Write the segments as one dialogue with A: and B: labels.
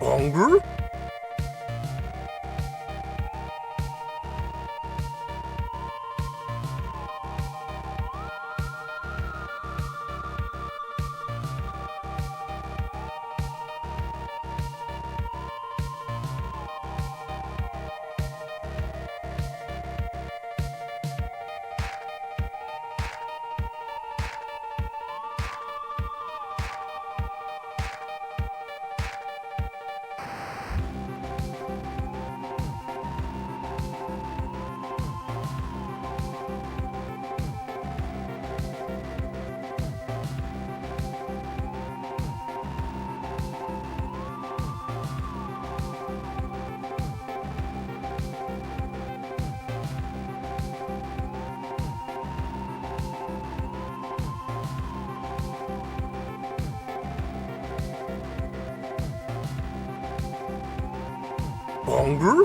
A: Hunger? Hunger?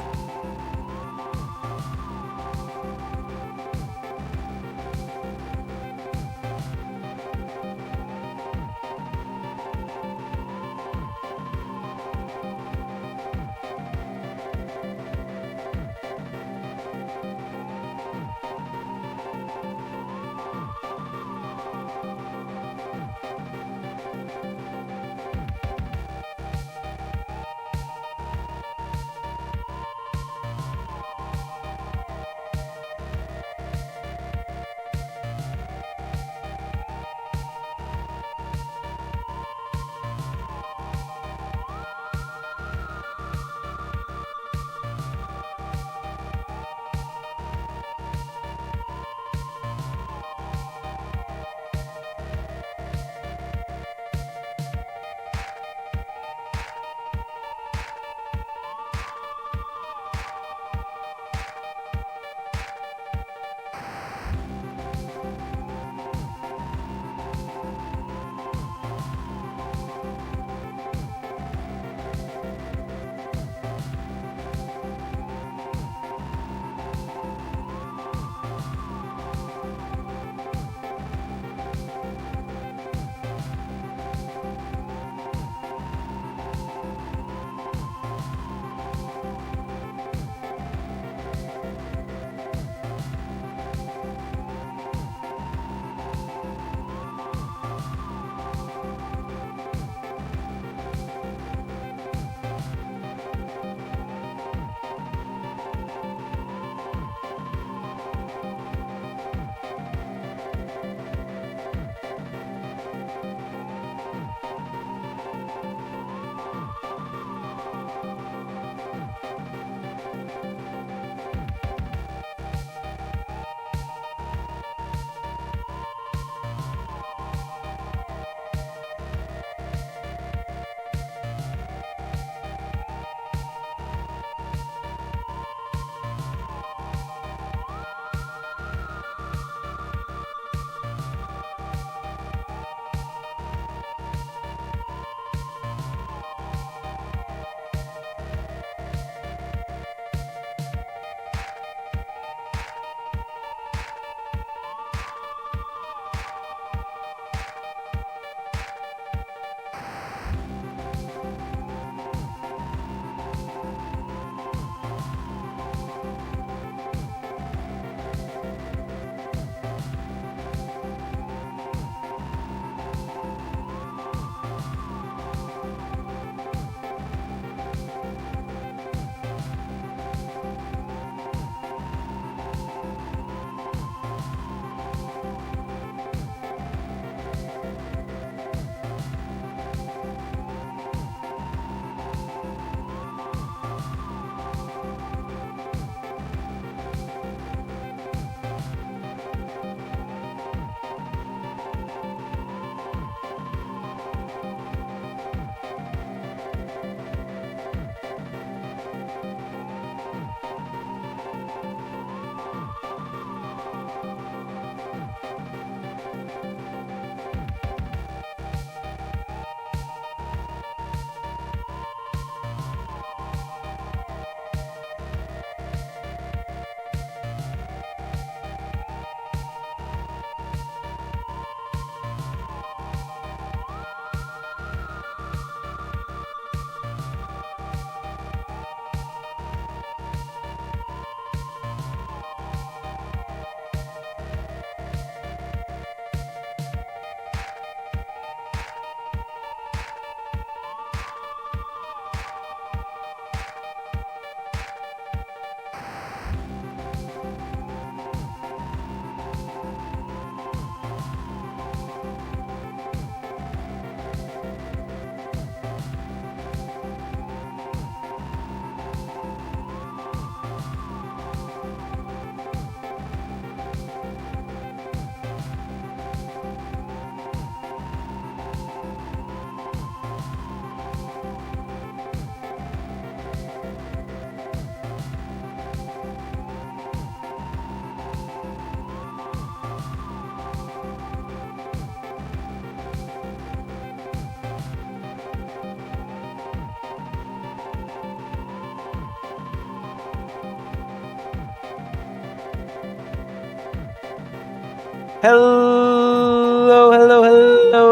B: Hello,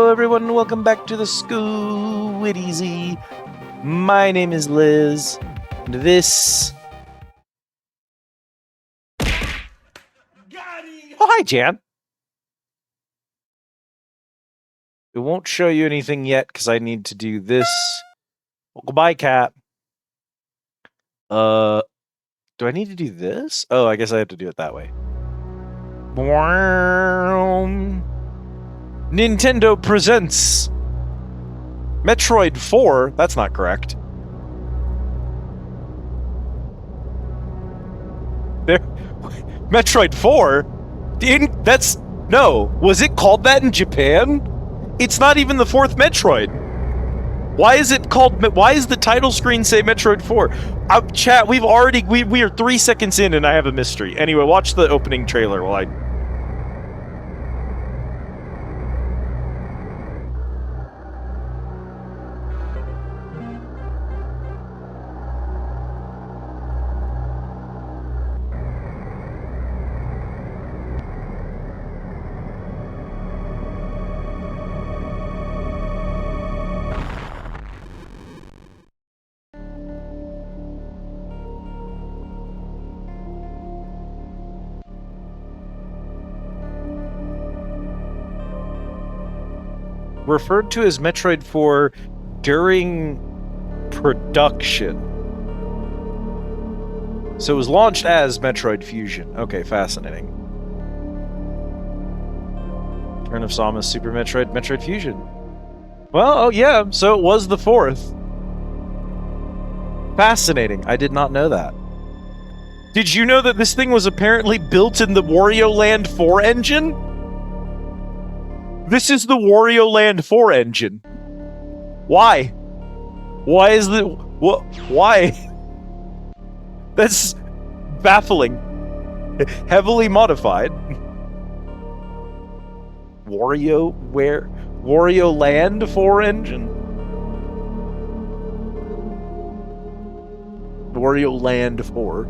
B: everyone. Welcome back to the Squiddy. My name is Liz, and this... Oh, hi, Jan. It won't show you anything yet, because I need to do this. Well, goodbye, cat. Do I need to do this? Oh, I guess I have to do it that way. Nintendo presents Metroid 4. That's not correct. There, Metroid 4? Was it called that in Japan? It's not even the fourth Metroid. Why is the title screen say Metroid 4? Chat, we are 3 seconds in and I have a mystery. Anyway, watch the opening trailer while I... Referred to as Metroid 4 during production. So it was launched as Metroid Fusion. Okay, fascinating. Turn of Samus, Super Metroid, Metroid Fusion. Well, oh yeah, so it was the fourth. Fascinating. I did not know that. Did you know that this thing was apparently built in the Wario Land 4 engine? This is the Wario Land 4 engine. Why? Why is the... What? Why? That's baffling. Heavily modified. Wario Land 4 engine? Wario Land 4.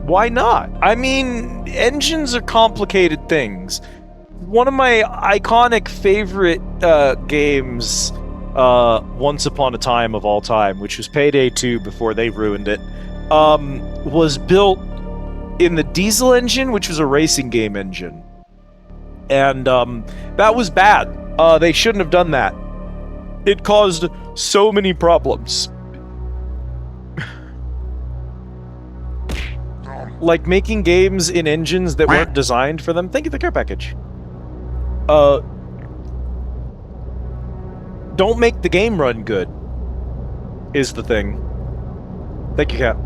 B: Why not? I mean, engines are complicated things. One of my iconic favorite games, Once Upon a Time of all time, which was Payday 2 before they ruined it, was built in the diesel engine, which was a racing game engine. And that was bad. They shouldn't have done that. It caused so many problems. Like making games in engines that weren't designed for them. Thank you for the care package. Don't make the game run good, is the thing. Thank you, Cap.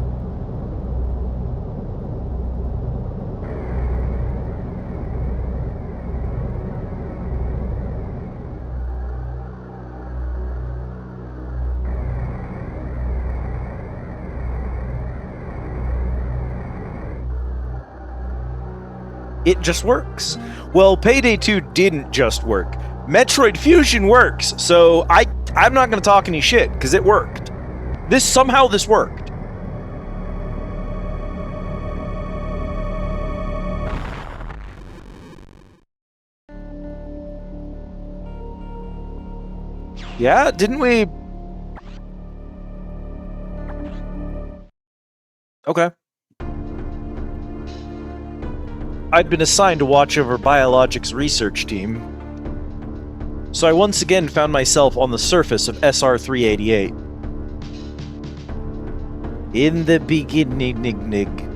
B: It just works. Well, Payday 2 didn't just work. Metroid Fusion works, so I'm not gonna talk any shit, because it worked. Somehow this worked. Yeah, didn't we... Okay. I'd been assigned to watch over Biologics' research team, so I once again found myself on the surface of SR-388. In the beginning.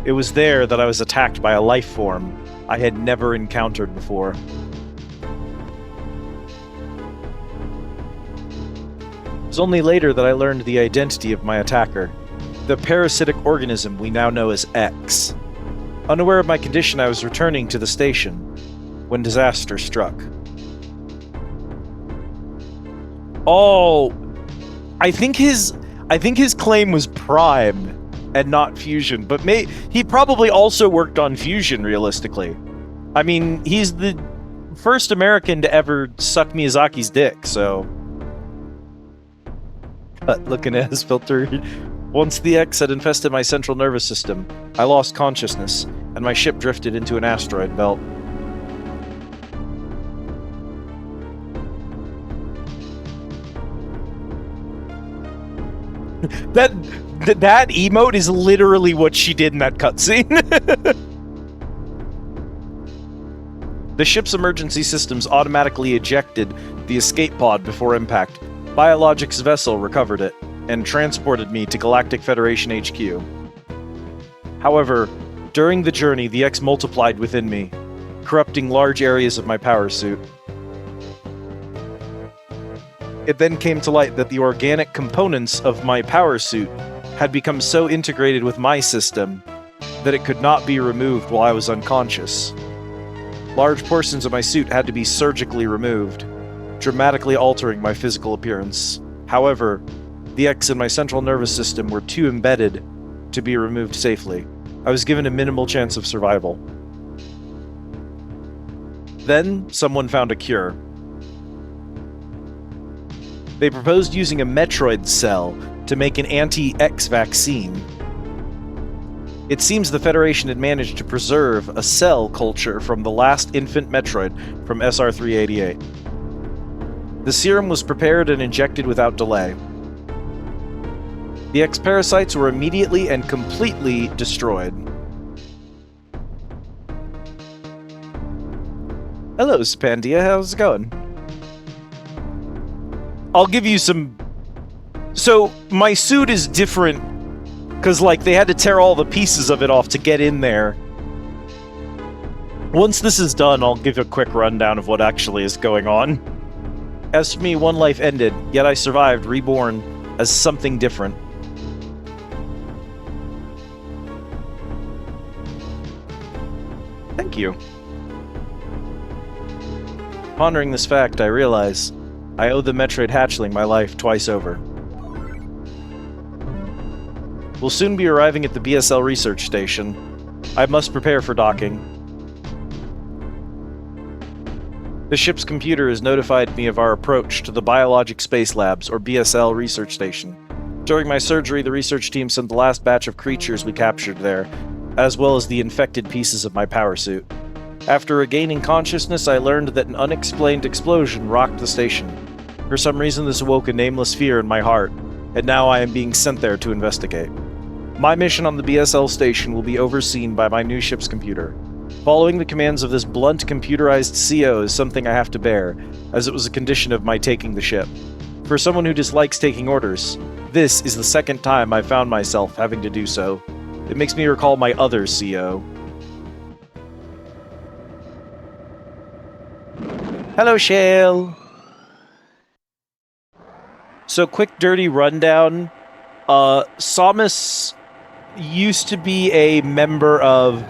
B: It was there that I was attacked by a life form I had never encountered before. It was only later that I learned the identity of my attacker, the parasitic organism we now know as X. Unaware of my condition, I was returning to the station when disaster struck. Oh, I think his claim was Prime and not Fusion, but he probably also worked on Fusion realistically. I mean, he's the first American to ever suck Miyazaki's dick, so looking at his filter. Once the X had infested my central nervous system, I lost consciousness, and my ship drifted into an asteroid belt. That emote is literally what she did in that cutscene. The ship's emergency systems automatically ejected the escape pod before impact. Biologics vessel recovered it and transported me to Galactic Federation HQ. However, during the journey, the X multiplied within me, corrupting large areas of my power suit. It then came to light that the organic components of my power suit had become so integrated with my system that it could not be removed while I was unconscious. Large portions of my suit had to be surgically removed, dramatically altering my physical appearance. However, the X in my central nervous system were too embedded to be removed safely. I was given a minimal chance of survival. Then, someone found a cure. They proposed using a Metroid cell to make an anti-X vaccine. It seems the Federation had managed to preserve a cell culture from the last infant Metroid from SR-388. The serum was prepared and injected without delay. The X-parasites were immediately and completely destroyed. Hello, Spandia, how's it going? I'll give you some... So, my suit is different, because, like, they had to tear all the pieces of it off to get in there. Once this is done, I'll give a quick rundown of what actually is going on. As for me, one life ended, yet I survived, reborn, as something different. Thank you. Pondering this fact, I realize I owe the Metroid hatchling my life twice over. We'll soon be arriving at the BSL research station. I must prepare for docking. The ship's computer has notified me of our approach to the Biologic Space Labs, or BSL, research station. During my surgery, the research team sent the last batch of creatures we captured there, as well as the infected pieces of my power suit. After regaining consciousness, I learned that an unexplained explosion rocked the station. For some reason, this awoke a nameless fear in my heart, and now I am being sent there to investigate. My mission on the BSL station will be overseen by my new ship's computer. Following the commands of this blunt computerized CO is something I have to bear, as it was a condition of my taking the ship. For someone who dislikes taking orders, this is the second time I've found myself having to do so. It makes me recall my other CO. Hello, Shale! So, quick dirty rundown. Samus used to be a member of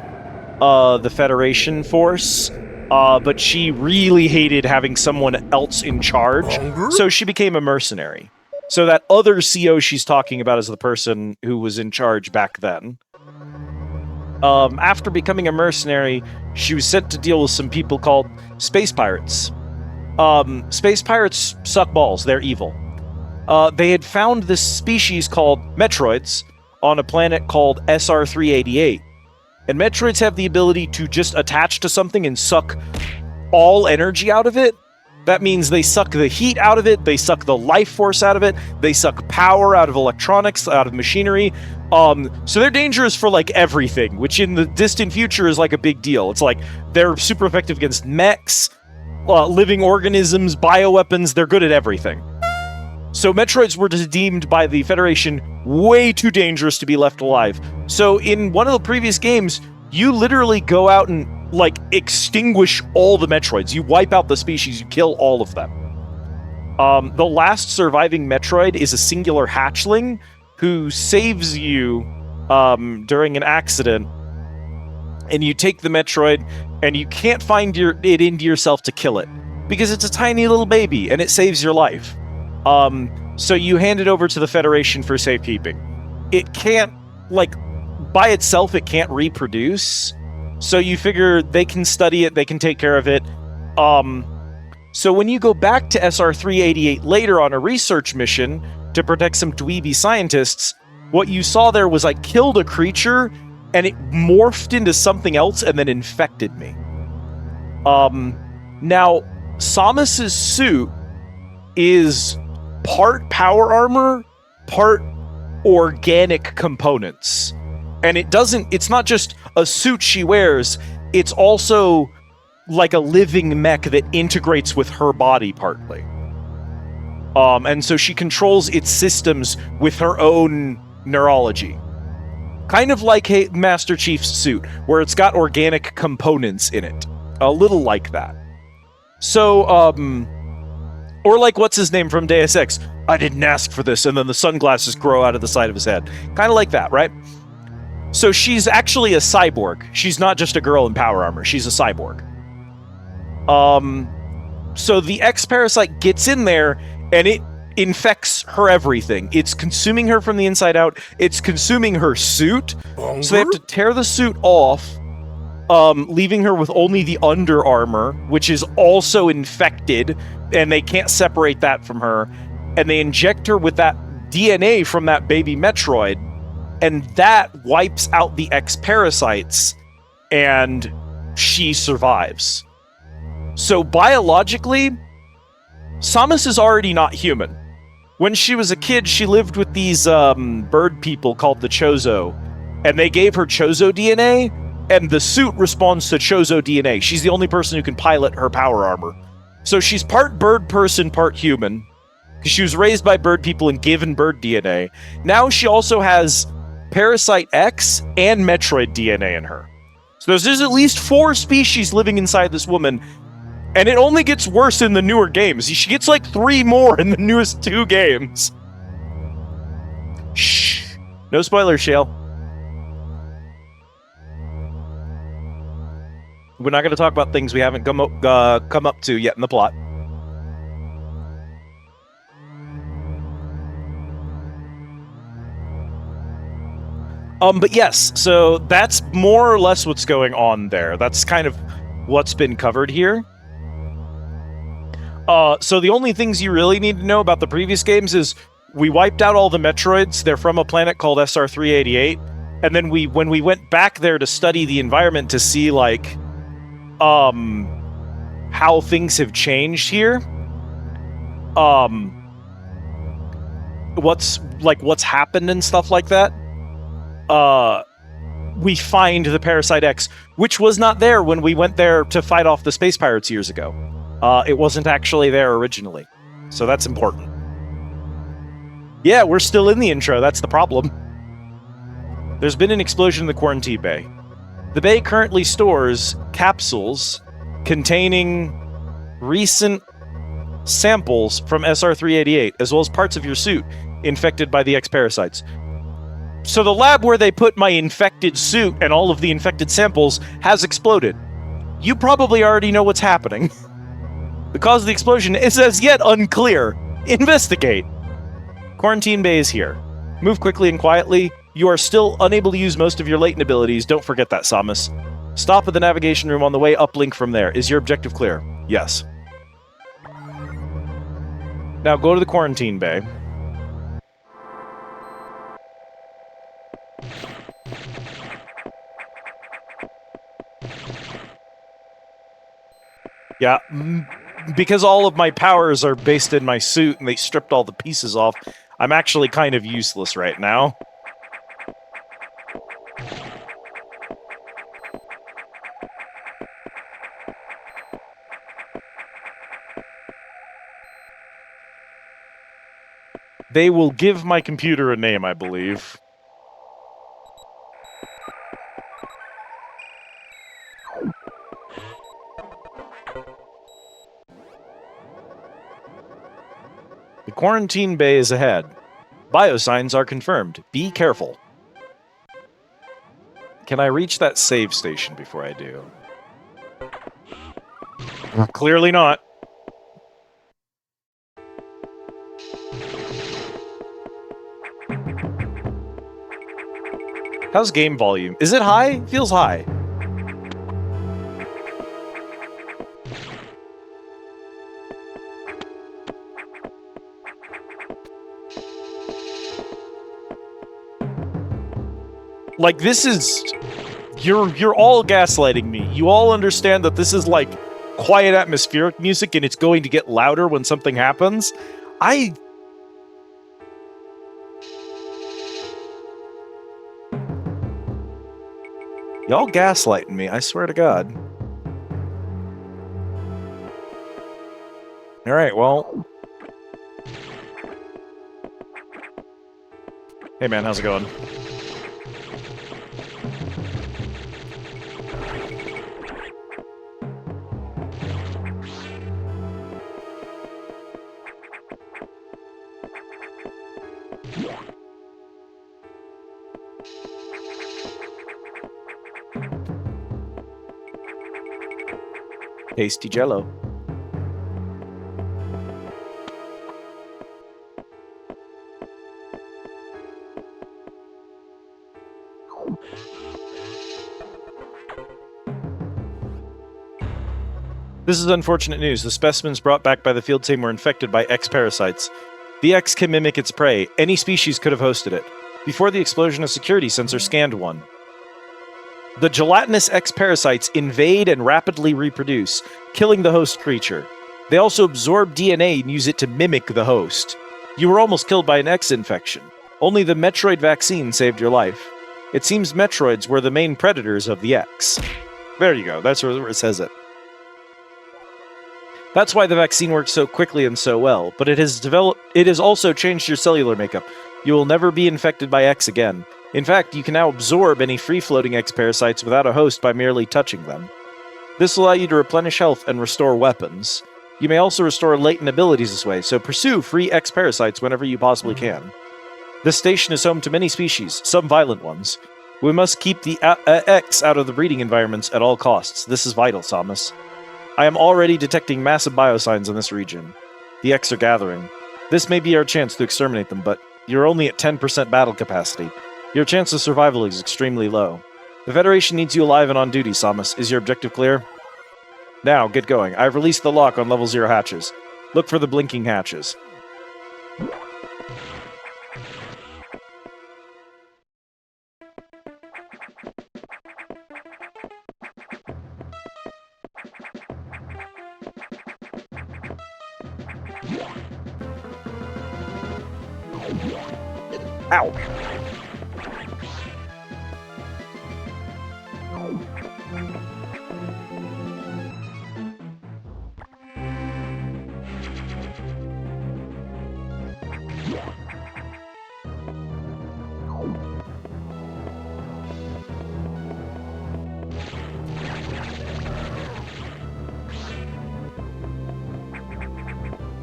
B: the Federation force, but she really hated having someone else in charge, so she became a mercenary. So that other CO she's talking about is the person who was in charge back then. After becoming a mercenary, she was sent to deal with some people called space pirates. Space pirates suck balls, they're evil. They had found this species called Metroids on a planet called SR-388. And Metroids have the ability to just attach to something and suck all energy out of it. That means they suck the heat out of it, they suck the life force out of it, they suck power out of electronics, out of machinery. So they're dangerous for, like, everything, which in the distant future is, like, a big deal. It's like, they're super effective against mechs, living organisms, bioweapons, they're good at everything. So Metroids were deemed by the Federation way too dangerous to be left alive. So in one of the previous games, you literally go out and, like, extinguish all the Metroids. You wipe out the species, you kill all of them. The last surviving Metroid is a singular hatchling who saves you during an accident. And you take the Metroid, and you can't find it into yourself to kill it, because it's a tiny little baby, and it saves your life. So you hand it over to the Federation for safekeeping. It can't, like, by itself, it can't reproduce. So you figure they can study it, they can take care of it. So when you go back to SR-388 later on a research mission to protect some dweeby scientists, what you saw there was I killed a creature and it morphed into something else and then infected me. Now, Samus's suit is part power armor, part organic components. And it's not just a suit she wears, it's also like a living mech that integrates with her body partly. And so she controls its systems with her own neurology. Kind of like Master Chief's suit, where it's got organic components in it. A little like that. So, or like what's his name from Deus Ex? I didn't ask for this, and then the sunglasses grow out of the side of his head. Kind of like that, right? So she's actually a cyborg. She's not just a girl in power armor. She's a cyborg. So the X-Parasite gets in there, and it infects her everything. It's consuming her from the inside out. It's consuming her suit. So they have to tear the suit off, leaving her with only the under armor, which is also infected, and they can't separate that from her. And they inject her with that DNA from that baby Metroid, and that wipes out the X-Parasites, and she survives. So biologically, Samus is already not human. When she was a kid, she lived with these bird people called the Chozo, and they gave her Chozo DNA, and the suit responds to Chozo DNA. She's the only person who can pilot her power armor. So she's part bird person, part human, because she was raised by bird people and given bird DNA. Now she also has Parasite X and Metroid DNA in her. So there's at least 4 species living inside this woman, and it only gets worse in the newer games. She gets like 3 more in the newest 2 games. Shh. No spoilers, Shale. We're not going to talk about things we haven't come up to yet in the plot. But yes, so that's more or less what's going on there. That's kind of what's been covered here. So the only things you really need to know about the previous games is we wiped out all the Metroids. They're from a planet called SR-388. And then when we went back there to study the environment to see, like, how things have changed here, what's happened and stuff like that, we find the Parasite X, which was not there when we went there to fight off the space pirates years ago. It wasn't actually there originally. So that's important. Yeah, we're still in the intro. That's the problem. There's been an explosion in the quarantine bay. The bay currently stores capsules containing recent samples from SR-388, as well as parts of your suit infected by the X-Parasites. So the lab where they put my infected suit and all of the infected samples has exploded. You probably already know what's happening. The cause of the explosion is as yet unclear. Investigate. Quarantine bay is here. Move quickly and quietly. You are still unable to use most of your latent abilities. Don't forget that, Samus. Stop at the navigation room on the way uplink from there. Is your objective clear? Yes. Now go to the quarantine bay. Yeah, because all of my powers are based in my suit and they stripped all the pieces off, I'm actually kind of useless right now. They will give my computer a name, I believe. The quarantine bay is ahead. Biosigns are confirmed. Be careful. Can I reach that save station before I do? Clearly not. How's game volume? Is it high? Feels high. Like, this is... You're all gaslighting me. You all understand that this is, like, quiet atmospheric music and it's going to get louder when something happens. Y'all gaslighting me, I swear to God. Alright, well... Hey man, how's it going? Tasty Jello. This is unfortunate news. The specimens brought back by the field team were infected by X parasites. The X can mimic its prey. Any species could have hosted it. Before the explosion, a security sensor scanned one. The gelatinous X parasites invade and rapidly reproduce, killing the host creature. They also absorb DNA and use it to mimic the host. You were almost killed by an X infection. Only the Metroid vaccine saved your life. It seems Metroids were the main predators of the X. There you go, that's where it says it. That's why the vaccine works so quickly and so well, but it has also changed your cellular makeup. You will never be infected by X again. In fact, you can now absorb any free-floating X parasites without a host by merely touching them. This will allow you to replenish health and restore weapons. You may also restore latent abilities this way, so pursue free X parasites whenever you possibly can. This station is home to many species, some violent ones. We must keep the X out of the breeding environments at all costs. This is vital, Samus. I am already detecting massive biosigns in this region. The X are gathering. This may be our chance to exterminate them, but you're only at 10% battle capacity. Your chance of survival is extremely low. The Federation needs you alive and on duty, Samus. Is your objective clear? Now, get going. I've released the lock on level 0 hatches. Look for the blinking hatches. Ow!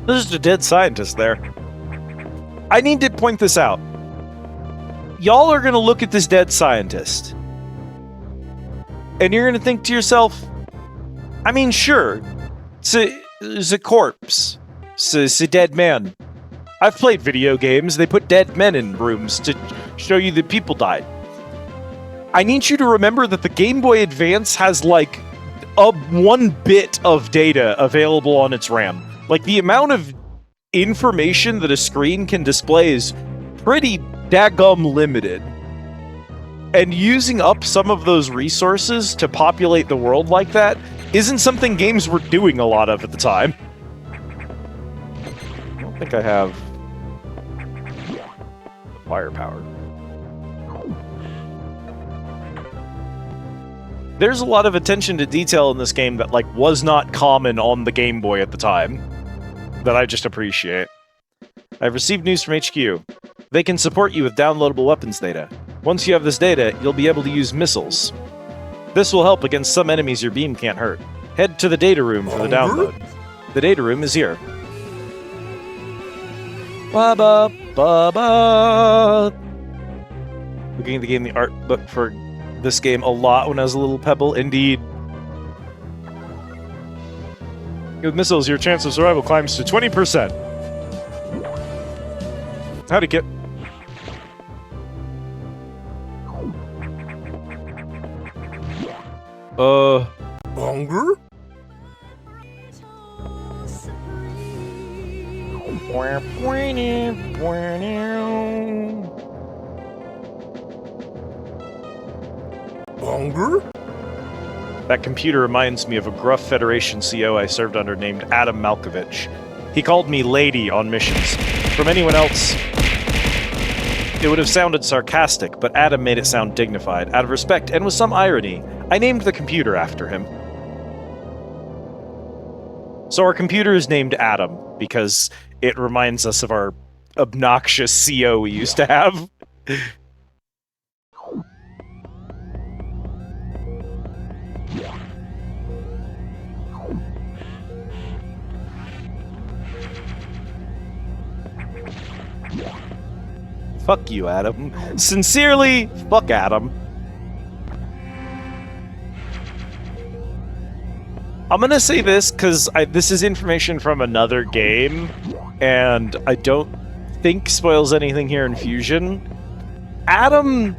B: There's just a dead scientist there. I need to point this out. Y'all are gonna look at this dead scientist. And you're gonna think to yourself, I mean, sure, it's a corpse. It's a dead man. I've played video games. They put dead men in rooms to show you that people died. I need you to remember that the Game Boy Advance has, like, a 1 bit of data available on its RAM. Like, the amount of information that a screen can display is pretty daggum limited. And using up some of those resources to populate the world like that isn't something games were doing a lot of at the time. I don't think I have the firepower. There's a lot of attention to detail in this game that, like, was not common on the Game Boy at the time, that I just appreciate. I've received news from HQ. They can support you with downloadable weapons data. Once you have this data, you'll be able to use missiles. This will help against some enemies your beam can't hurt. Head to the data room for the download. The data room is here. Ba-ba, ba-ba. Looking at the art book for this game a lot when I was a little pebble. Indeed. With missiles, your chance of survival climbs to 20%. Howdy, Kit.
A: Hunger? Hunger?
B: That computer reminds me of a gruff Federation CO I served under named Adam Malkovich. He called me Lady on missions. From anyone else, it would have sounded sarcastic, but Adam made it sound dignified. Out of respect, and with some irony, I named the computer after him. So our computer is named Adam, because it reminds us of our obnoxious CO we used to have. Fuck you, Adam. Sincerely, fuck Adam. I'm gonna say this because this is information from another game, and I don't think spoils anything here in Fusion. Adam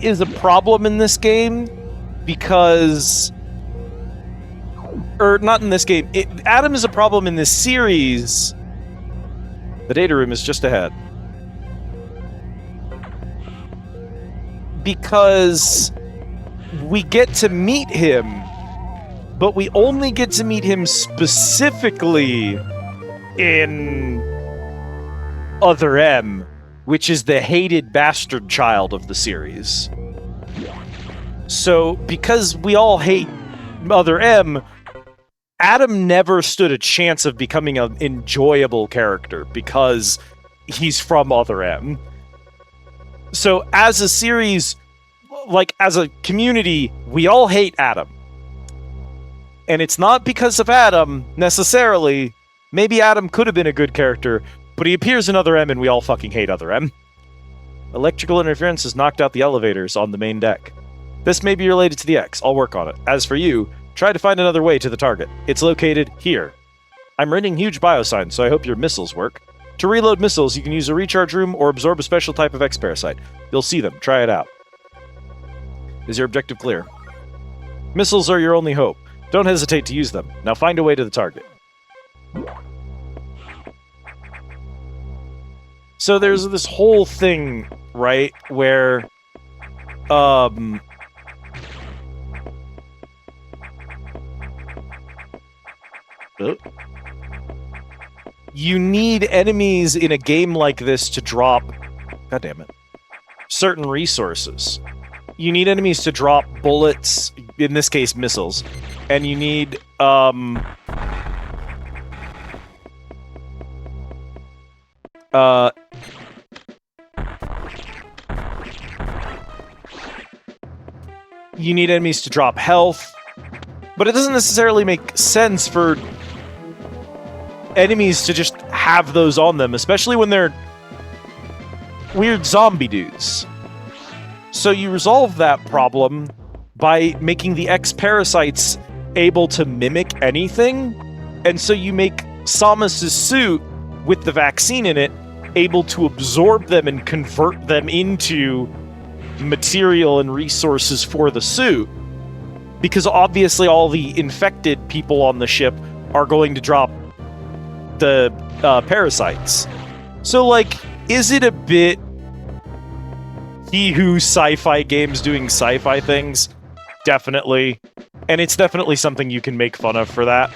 B: is a problem in this game because... Or, not in this game. Adam is a problem in this series. The data room is just ahead. Because we get to meet him, but we only get to meet him specifically in Other M, which is the hated bastard child of the series. So, because we all hate Other M, Adam never stood a chance of becoming an enjoyable character because he's from Other M. So as a series, like as a community, we all hate Adam. And it's not because of Adam, necessarily. Maybe Adam could have been a good character, but he appears in Other M and we all fucking hate Other M. Electrical interference has knocked out the elevators on the main deck. This may be related to the X. I'll work on it. As for you, try to find another way to the target. It's located here. I'm renting huge biosigns, so I hope your missiles work. To reload missiles, you can use a recharge room or absorb a special type of X-parasite. You'll see them. Try it out. Is your objective clear? Missiles are your only hope. Don't hesitate to use them. Now find a way to the target. So there's this whole thing, right, where... You need enemies in a game like this to drop... God damn it. Certain resources. You need enemies to drop bullets, in this case missiles. And you need, you need enemies to drop health. But it doesn't necessarily make sense for enemies to just have those on them, especially when they're weird zombie dudes. So you resolve that problem by making the X-parasites able to mimic anything, and so you make Samus's suit with the vaccine in it able to absorb them and convert them into material and resources for the suit. Because obviously all the infected people on the ship are going to drop the parasites. So, like, is it a bit he who sci-fi games doing sci-fi things? Definitely. And it's definitely something you can make fun of for that.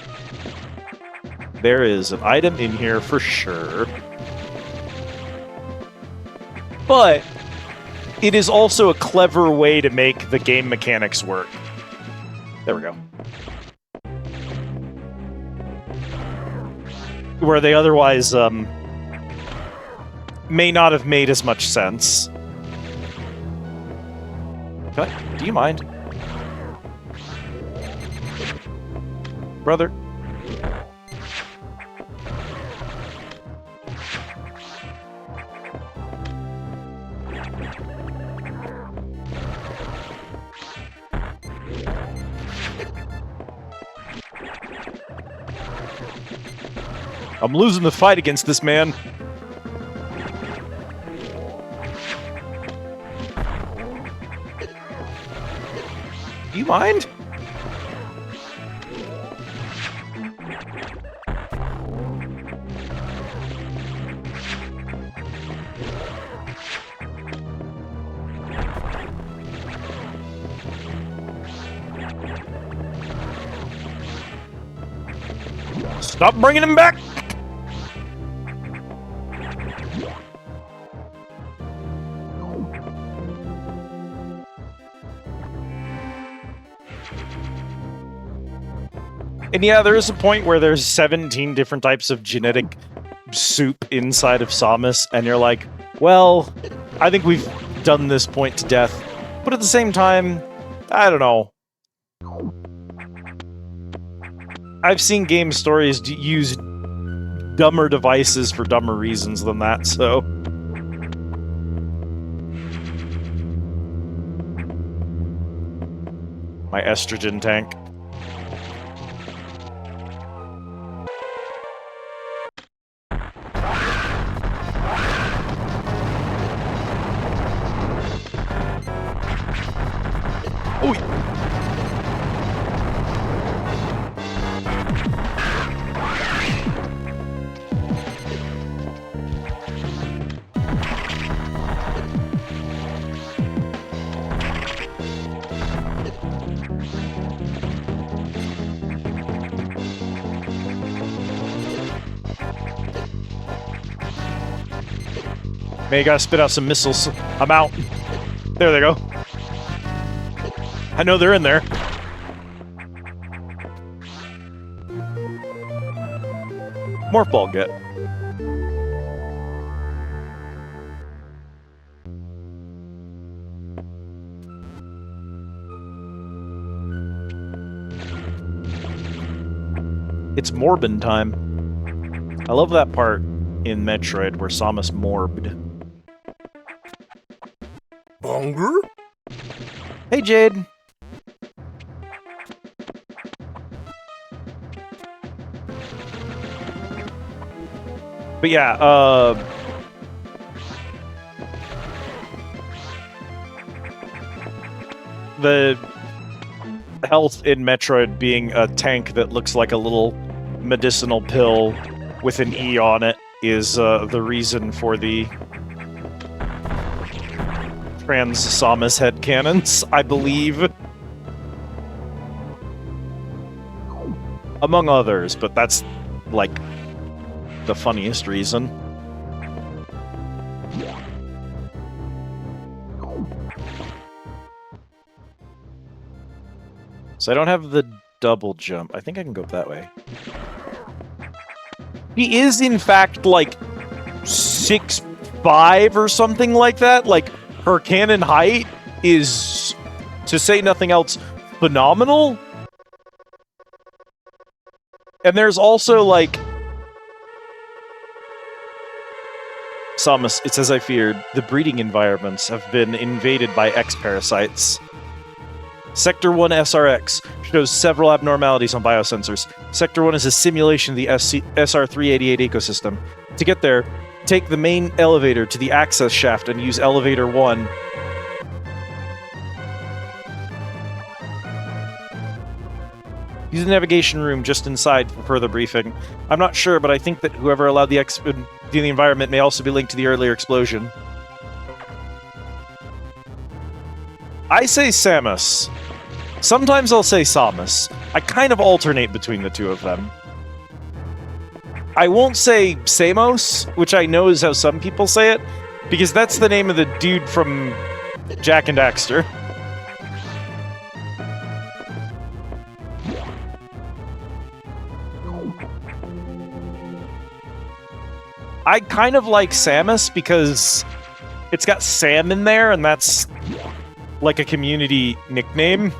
B: There is an item in here for sure. But it is also a clever way to make the game mechanics work. There we go. Where they otherwise, may not have made as much sense. Okay, do you mind? Brother? I'm losing the fight against this man. mind? Stop bringing him back! And yeah, there is a point where there's 17 different types of genetic soup inside of Samus, and you're like, well, I think we've done this point to death. But at the same time, I don't know. I've seen game stories use dumber devices for dumber reasons than that, so... My estrogen tank. Man, you gotta spit out some missiles. I'm out. There they go. I know they're in there. Morph ball get. It's Morbin time. I love that part in Metroid where Samus morbed.
A: Bonger?
B: Hey, Jade. But yeah, the health in Metroid being a tank that looks like a little medicinal pill with an E on it is the reason for the trans Samus headcanons, I believe. Among others, but that's, like, the funniest reason. So I don't have the double jump. I think I can go that way. He is, in fact, like, 6'5" or something like that. Like, her cannon height is, to say nothing else, phenomenal. And there's also, like... Samus, it's as I feared. The breeding environments have been invaded by X-parasites. Sector 1 SRX shows several abnormalities on biosensors. Sector 1 is a simulation of the SR388 ecosystem. To get there, take the main elevator to the access shaft and use elevator 1. Use the navigation room just inside for further briefing. I'm not sure, but I think that whoever allowed the in the environment may also be linked to the earlier explosion. I say Samus. Sometimes I'll say Samus. I kind of alternate between the two of them. I won't say Samos, which I know is how some people say it, because that's the name of the dude from Jak and Daxter. I kind of like Samus because it's got Sam in there, and that's like a community nickname.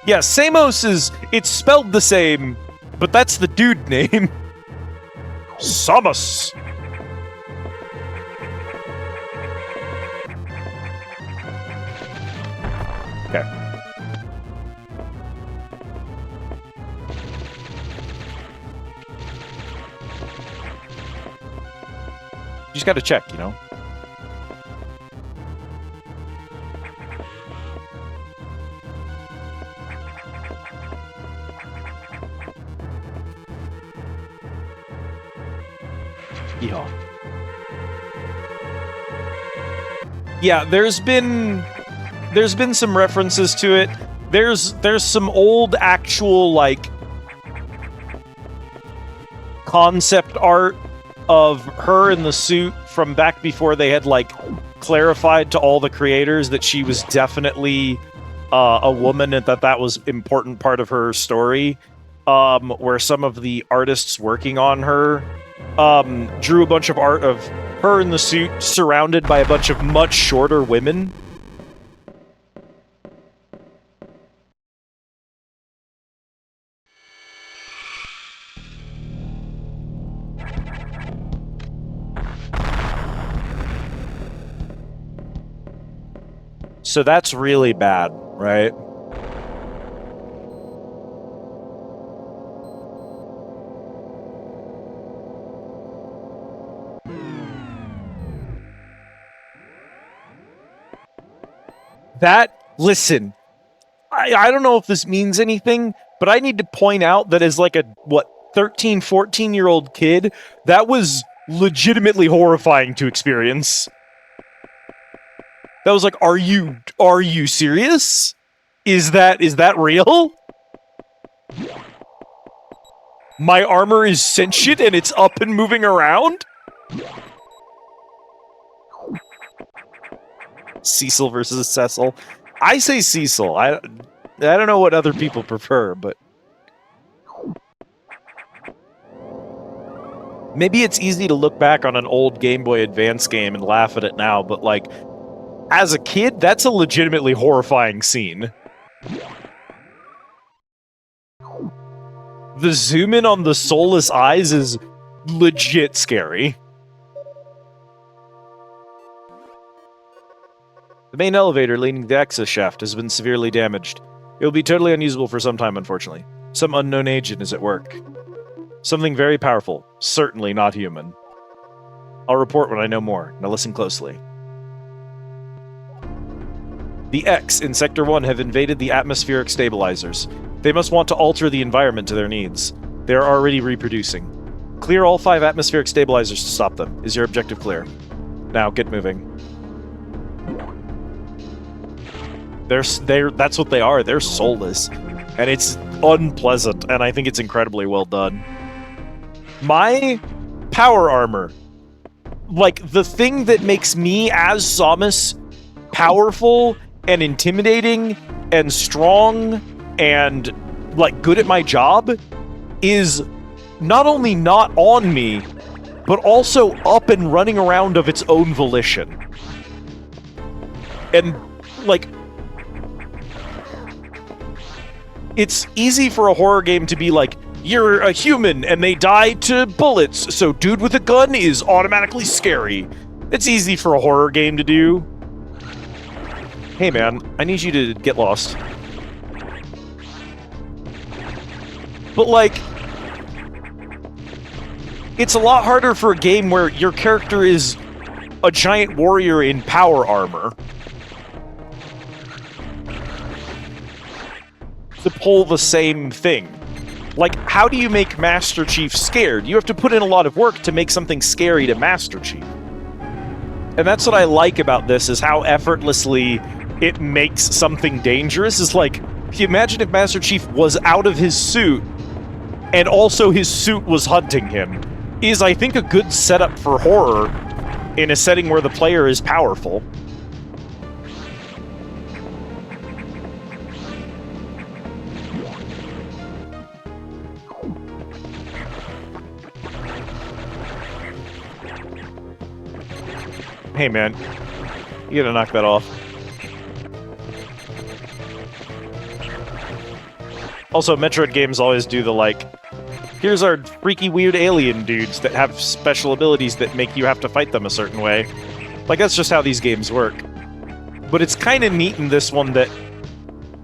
B: Yeah, Samos is... it's spelled the same, but that's the dude name. Samus! Okay. You just gotta check, you know? Yeah. Yeah, there's been some references to it. There's some old actual like concept art of her in the suit from back before they had like clarified to all the creators that she was definitely a woman and that was important part of her story. Where some of the artists working on her drew a bunch of art of her in the suit surrounded by a bunch of much shorter women. So that's really bad, right? Listen, I don't know if this means anything, but I need to point out that as like a, 13, 14-year-old kid, that was legitimately horrifying to experience. That was like, are you serious? Is that real? My armor is sentient and it's up and moving around? Cecil versus Cecil. I say Cecil. I don't know what other people prefer, but maybe it's easy to look back on an old Game Boy Advance game and laugh at it now, but like as a kid, that's a legitimately horrifying scene. The zoom in on the soulless eyes is legit scary. The main elevator leading to the access shaft has been severely damaged. It will be totally unusable for some time, unfortunately. Some unknown agent is at work. Something very powerful. Certainly not human. I'll report when I know more. Now listen closely. The X in Sector 1 have invaded the atmospheric stabilizers. They must want to alter the environment to their needs. They are already reproducing. Clear all 5 atmospheric stabilizers to stop them. Is your objective clear? Now, get moving. That's what they are. They're soulless. And it's unpleasant, and I think it's incredibly well done. My power armor, like, the thing that makes me, as Samus, powerful and intimidating and strong and, like, good at my job, is not only not on me, but also up and running around of its own volition. And, like, it's easy for a horror game to be like, you're a human and they die to bullets, so dude with a gun is automatically scary. It's easy for a horror game to do. Hey man, I need you to get lost. But like, it's a lot harder for a game where your character is a giant warrior in power armor to pull the same thing. Like, how do you make Master Chief scared? You have to put in a lot of work to make something scary to Master Chief. And that's what I like about this, is how effortlessly it makes something dangerous. Is like, if you imagine if Master Chief was out of his suit, and also his suit was hunting him, is, I think, a good setup for horror in a setting where the player is powerful. Hey man, you gotta knock that off. Also, Metroid games always do the like, here's our freaky weird alien dudes that have special abilities that make you have to fight them a certain way. Like, that's just how these games work. But it's kind of neat in this one that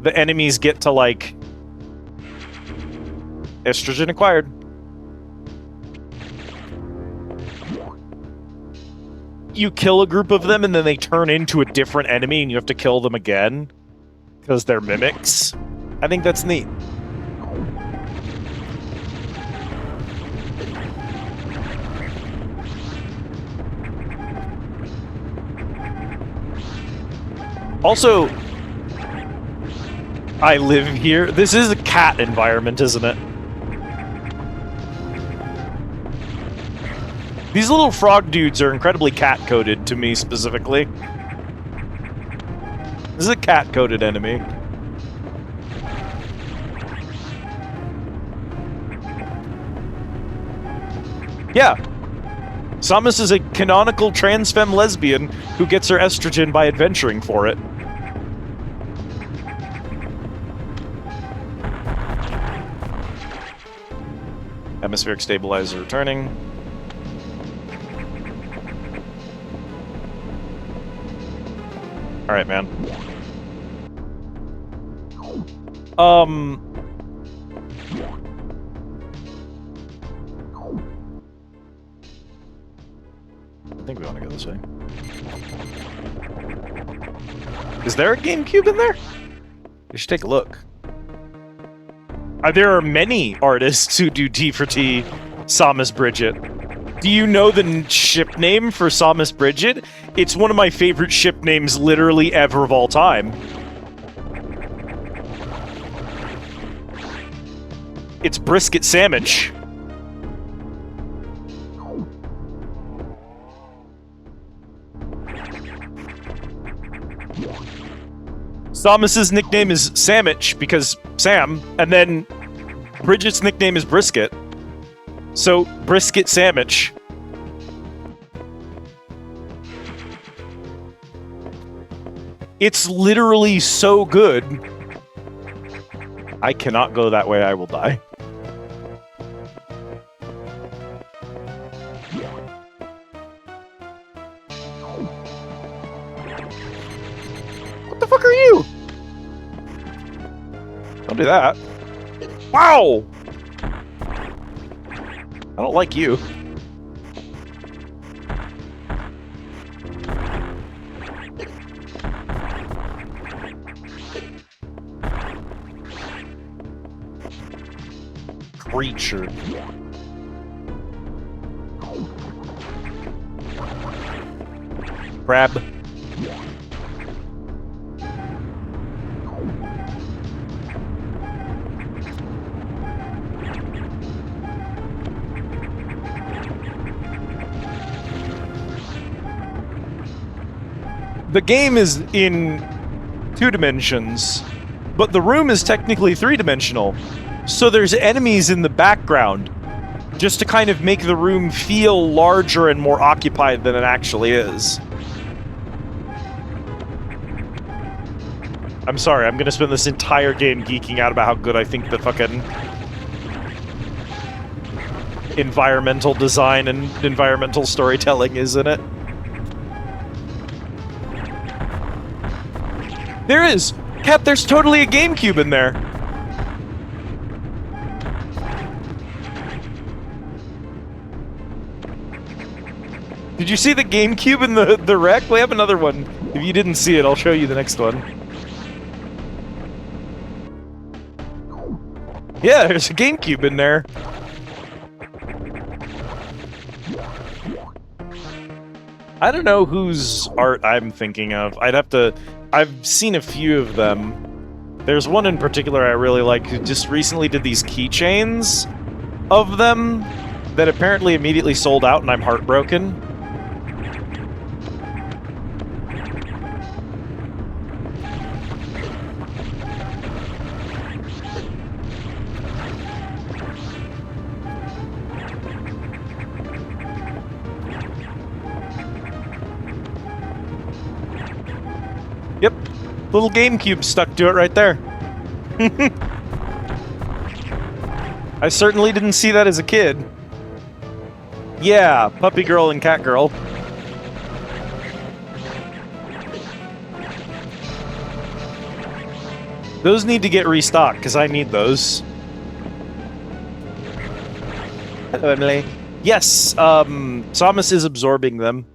B: the enemies get to, like, estrogen acquired. You kill a group of them and then they turn into a different enemy and you have to kill them again because they're mimics. I think that's neat. Also, I live here. This is a cat environment, isn't it? These little frog dudes are incredibly cat-coded to me, specifically. This is a cat-coded enemy. Yeah. Samus is a canonical trans femme lesbian who gets her estrogen by adventuring for it. Atmospheric stabilizer returning. Alright, man. I think we want to go this way. Is there a GameCube in there? We should take a look. There are many artists who do T for T Samus Bridget. Do you know the ship name for Samus Bridget? It's one of my favorite ship names literally ever of all time. It's Brisket Sandwich. Samus's nickname is Sandwich because Sam, and then Bridget's nickname is Brisket. So, Brisket Sandwich. It's literally so good. I cannot go that way, I will die. What the fuck are you? Don't do that. Wow! I don't like you. Creature. Crab. The game is in 2 dimensions, but the room is technically 3-dimensional. So there's enemies in the background, just to kind of make the room feel larger and more occupied than it actually is. I'm sorry, I'm gonna spend this entire game geeking out about how good I think the fucking environmental design and environmental storytelling is in it. There is! Cap, there's totally a GameCube in there! Did you see the GameCube in the wreck? We have another one. If you didn't see it, I'll show you the next one. Yeah, there's a GameCube in there. I don't know whose art I'm thinking of. I've seen a few of them. There's one in particular I really like who just recently did these keychains of them that apparently immediately sold out, and I'm heartbroken. Yep, little GameCube stuck to it right there. I certainly didn't see that as a kid. Yeah, puppy girl and cat girl. Those need to get restocked, because I need those. Hello, Emily. Yes, Samus is absorbing them.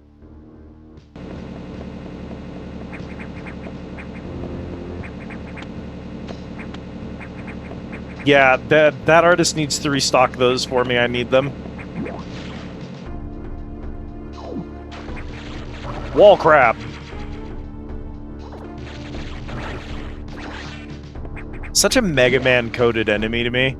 B: Yeah, that artist needs to restock those for me. I need them. Wall crab. Such a Mega Man coded enemy to me.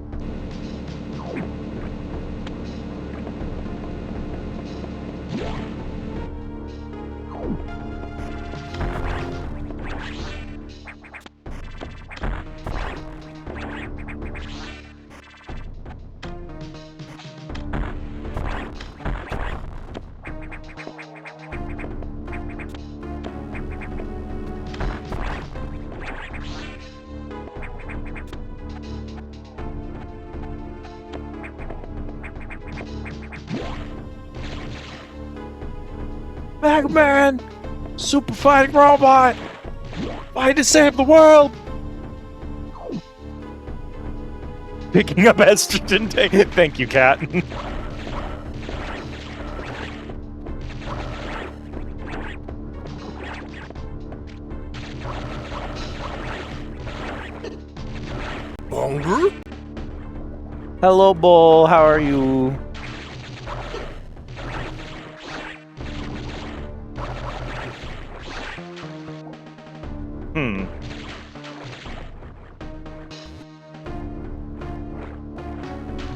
B: Mega Man! Super fighting robot! Fight to save the world! Picking up estrogen. Thank you, Cat.
A: Hunger?
B: Hello, Bull. How are you?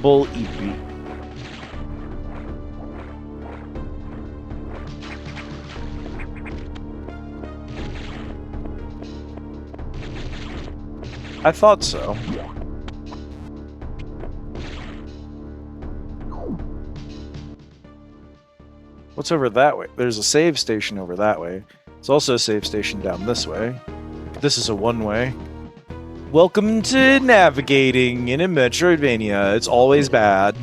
B: Bull EP. I thought so. What's over that way? There's a save station over that way. It's also a save station down this way. This is a one-way. Welcome to navigating in a Metroidvania. It's always bad.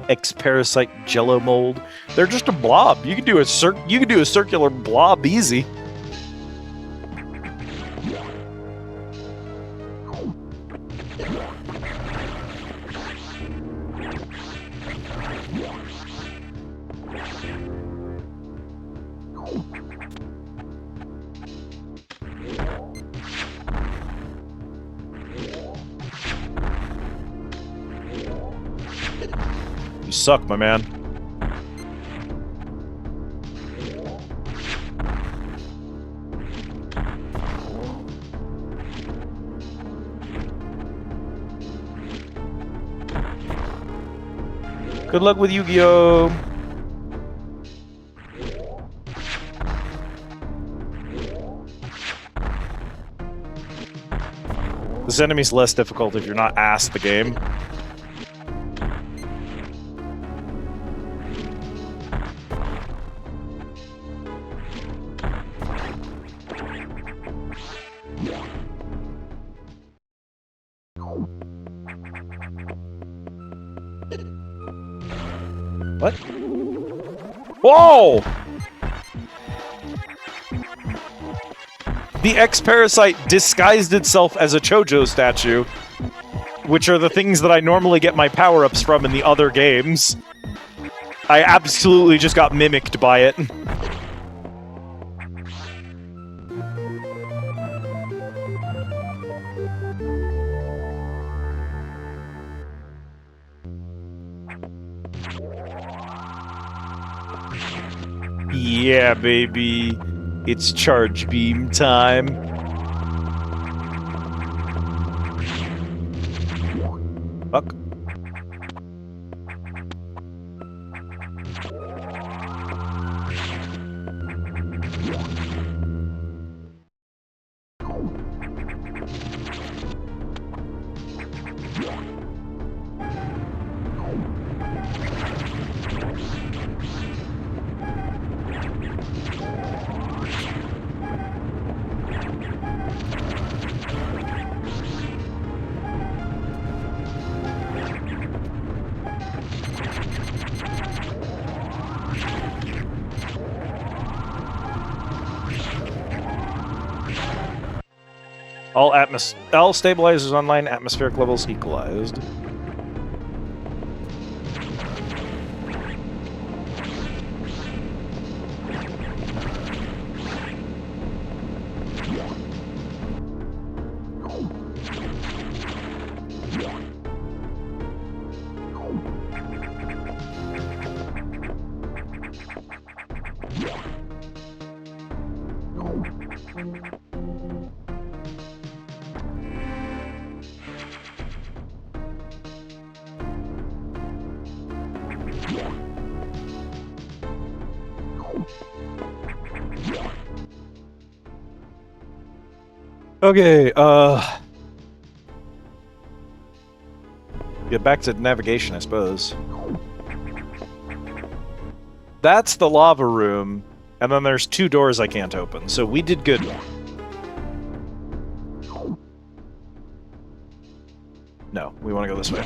B: Ex-parasite jello mold. They're just a blob. You can do a circular blob easy. You suck, my man. Good luck with Yu-Gi-Oh! This enemy's less difficult if you're not asked the game. What? Whoa! The ex-parasite disguised itself as a Chojo statue, which are the things that I normally get my power-ups from in the other games. I absolutely just got mimicked by it. Yeah, baby. It's charge beam time. Fuck. All stabilizers online, atmospheric levels equalized. Okay, get back to navigation, I suppose. That's the lava room, and then there's 2 doors I can't open, so we did good. No, we want to go this way.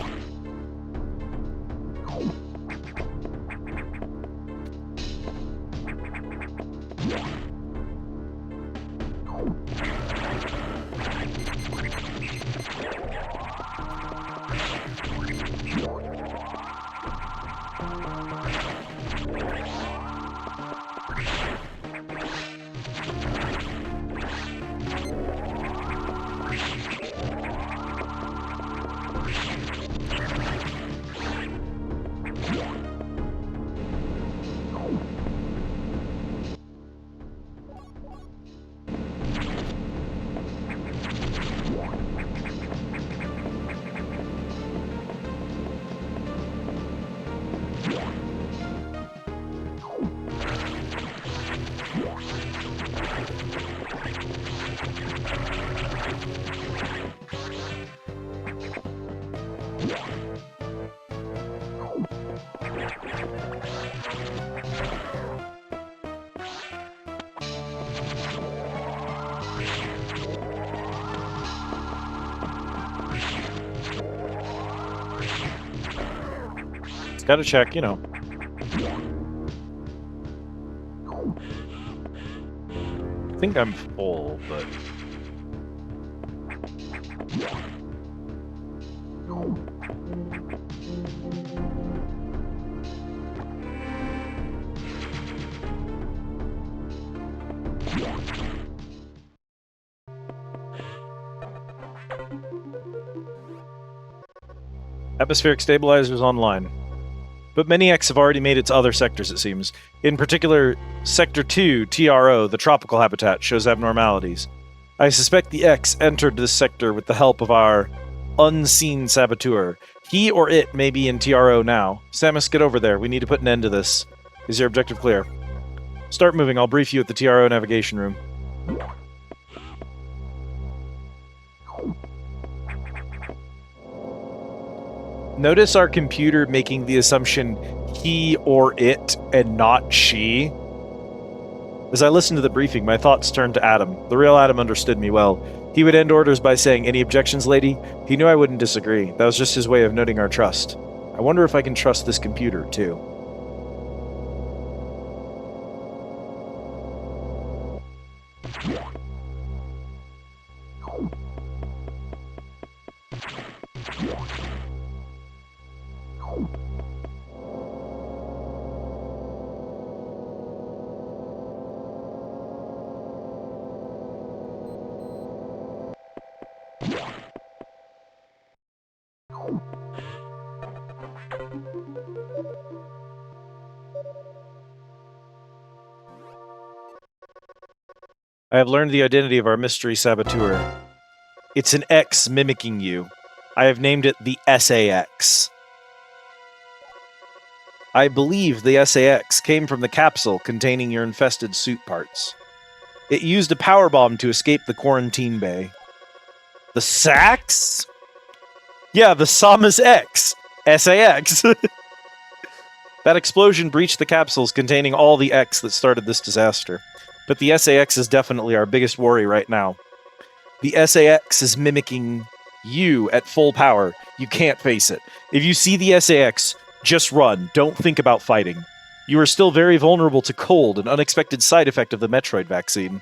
B: Gotta check, you know. I think I'm full, but... Atmospheric stabilizers online. But many X have already made it to other sectors, it seems. In particular, Sector 2, TRO, the tropical habitat, shows abnormalities. I suspect the X entered this sector with the help of our unseen saboteur. He or it may be in TRO now. Samus, get over there. We need to put an end to this. Is your objective clear? Start moving. I'll brief you at the TRO navigation room. Notice our computer making the assumption he or it and not she. As I listened to the briefing, my thoughts turned to Adam. The real Adam understood me well. He would end orders by saying, "Any objections, lady?" He knew I wouldn't disagree. That was just his way of noting our trust. I wonder if I can trust this computer, too. I have learned the identity of our mystery saboteur. It's an X mimicking you. I have named it the SAX. I believe the SAX came from the capsule containing your infested suit parts. It used a power bomb to escape the quarantine bay. The SAX? Yeah, the Samus X. SAX. That explosion breached the capsules containing all the X that started this disaster. But the SAX is definitely our biggest worry right now. The SAX is mimicking you at full power. You can't face it. If you see the SAX, just run. Don't think about fighting. You are still very vulnerable to cold, an unexpected side effect of the Metroid vaccine.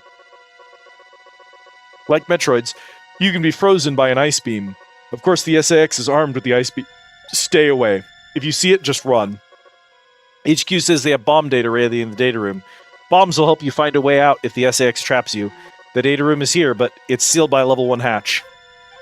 B: Like Metroids, you can be frozen by an ice beam. Of course, the SAX is armed with the ice beam. Stay away. If you see it, just run. HQ says they have bomb data ready in the data room. Bombs will help you find a way out if the SAX traps you. The data room is here, but it's sealed by a level 1 hatch.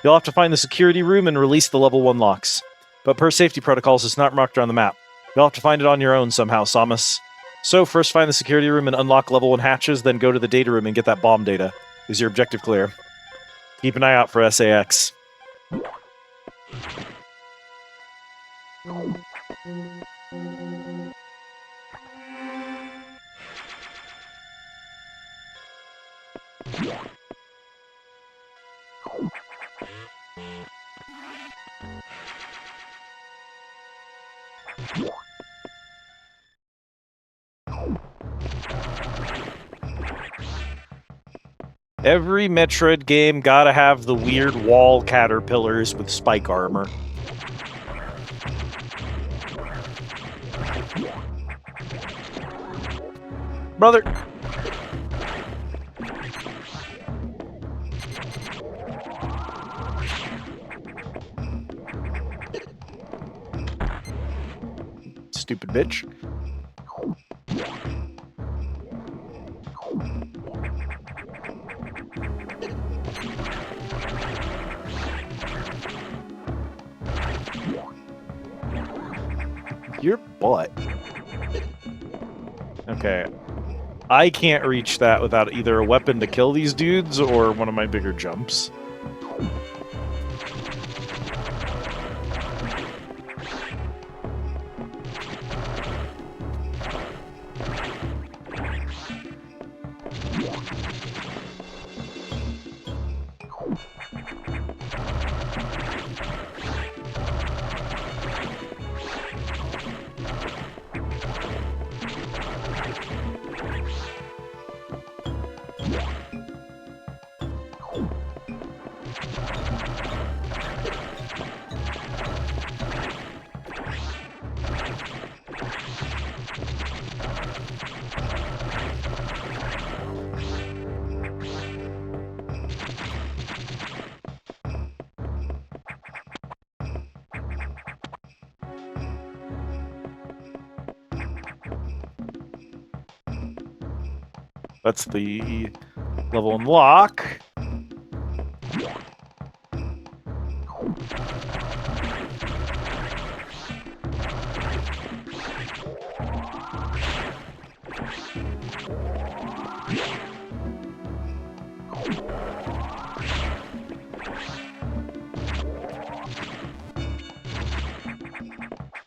B: You'll have to find the security room and release the level 1 locks. But per safety protocols, it's not marked on the map. You'll have to find it on your own somehow, Samus. So first find the security room and unlock level 1 hatches, then go to the data room and get that bomb data. Is your objective clear? Keep an eye out for SAX. Every Metroid game gotta have the weird wall caterpillars with spike armor. Brother! Stupid bitch. Your butt. Okay. I can't reach that without either a weapon to kill these dudes or one of my bigger jumps. That's the level unlock.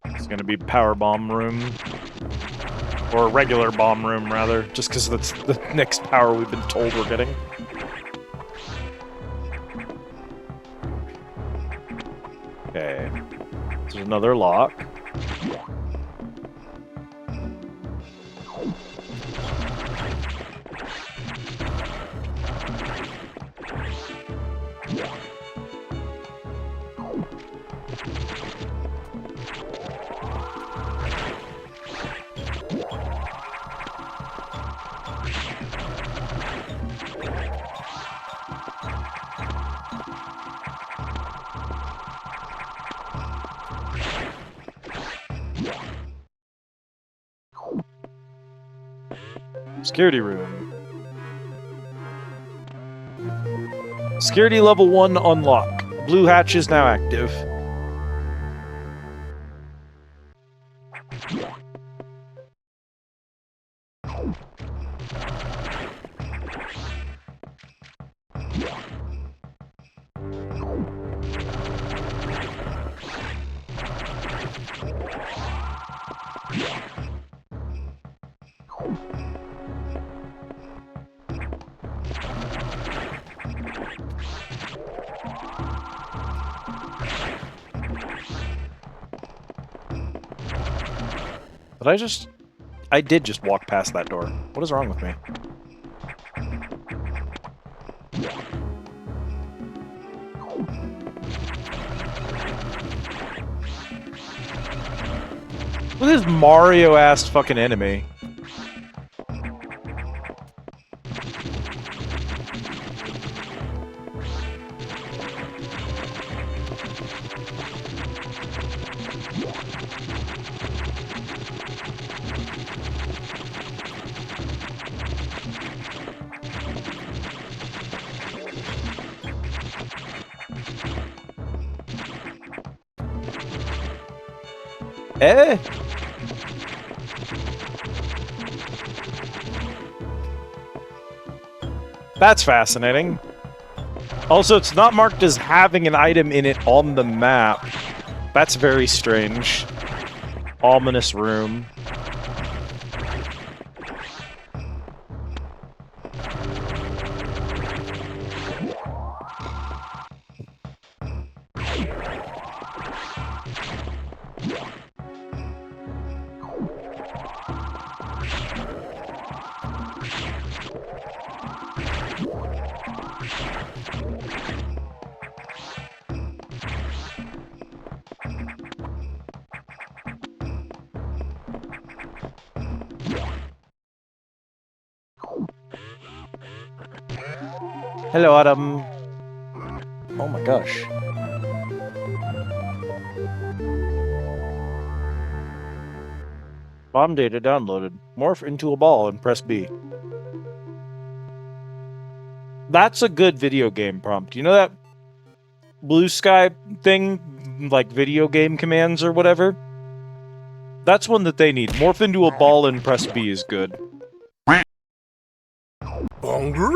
B: It's gonna be power bomb room. Or a regular bomb room, rather, just because that's the next power we've been told we're getting. Okay. There's another lock. Security room. Security level 1 unlock. Blue hatch is now active. I did just walk past that door. What is wrong with me? Look at this Mario-ass fucking enemy. Eh? That's fascinating. Also, it's not marked as having an item in it on the map. That's very strange. Ominous room. Hello, Adam. Oh my gosh. Bomb data downloaded. Morph into a ball and press B. That's a good video game prompt. You know that Blue Sky thing? Like video game commands or whatever? That's one that they need. Morph into a ball and press B is good.
A: Hunger?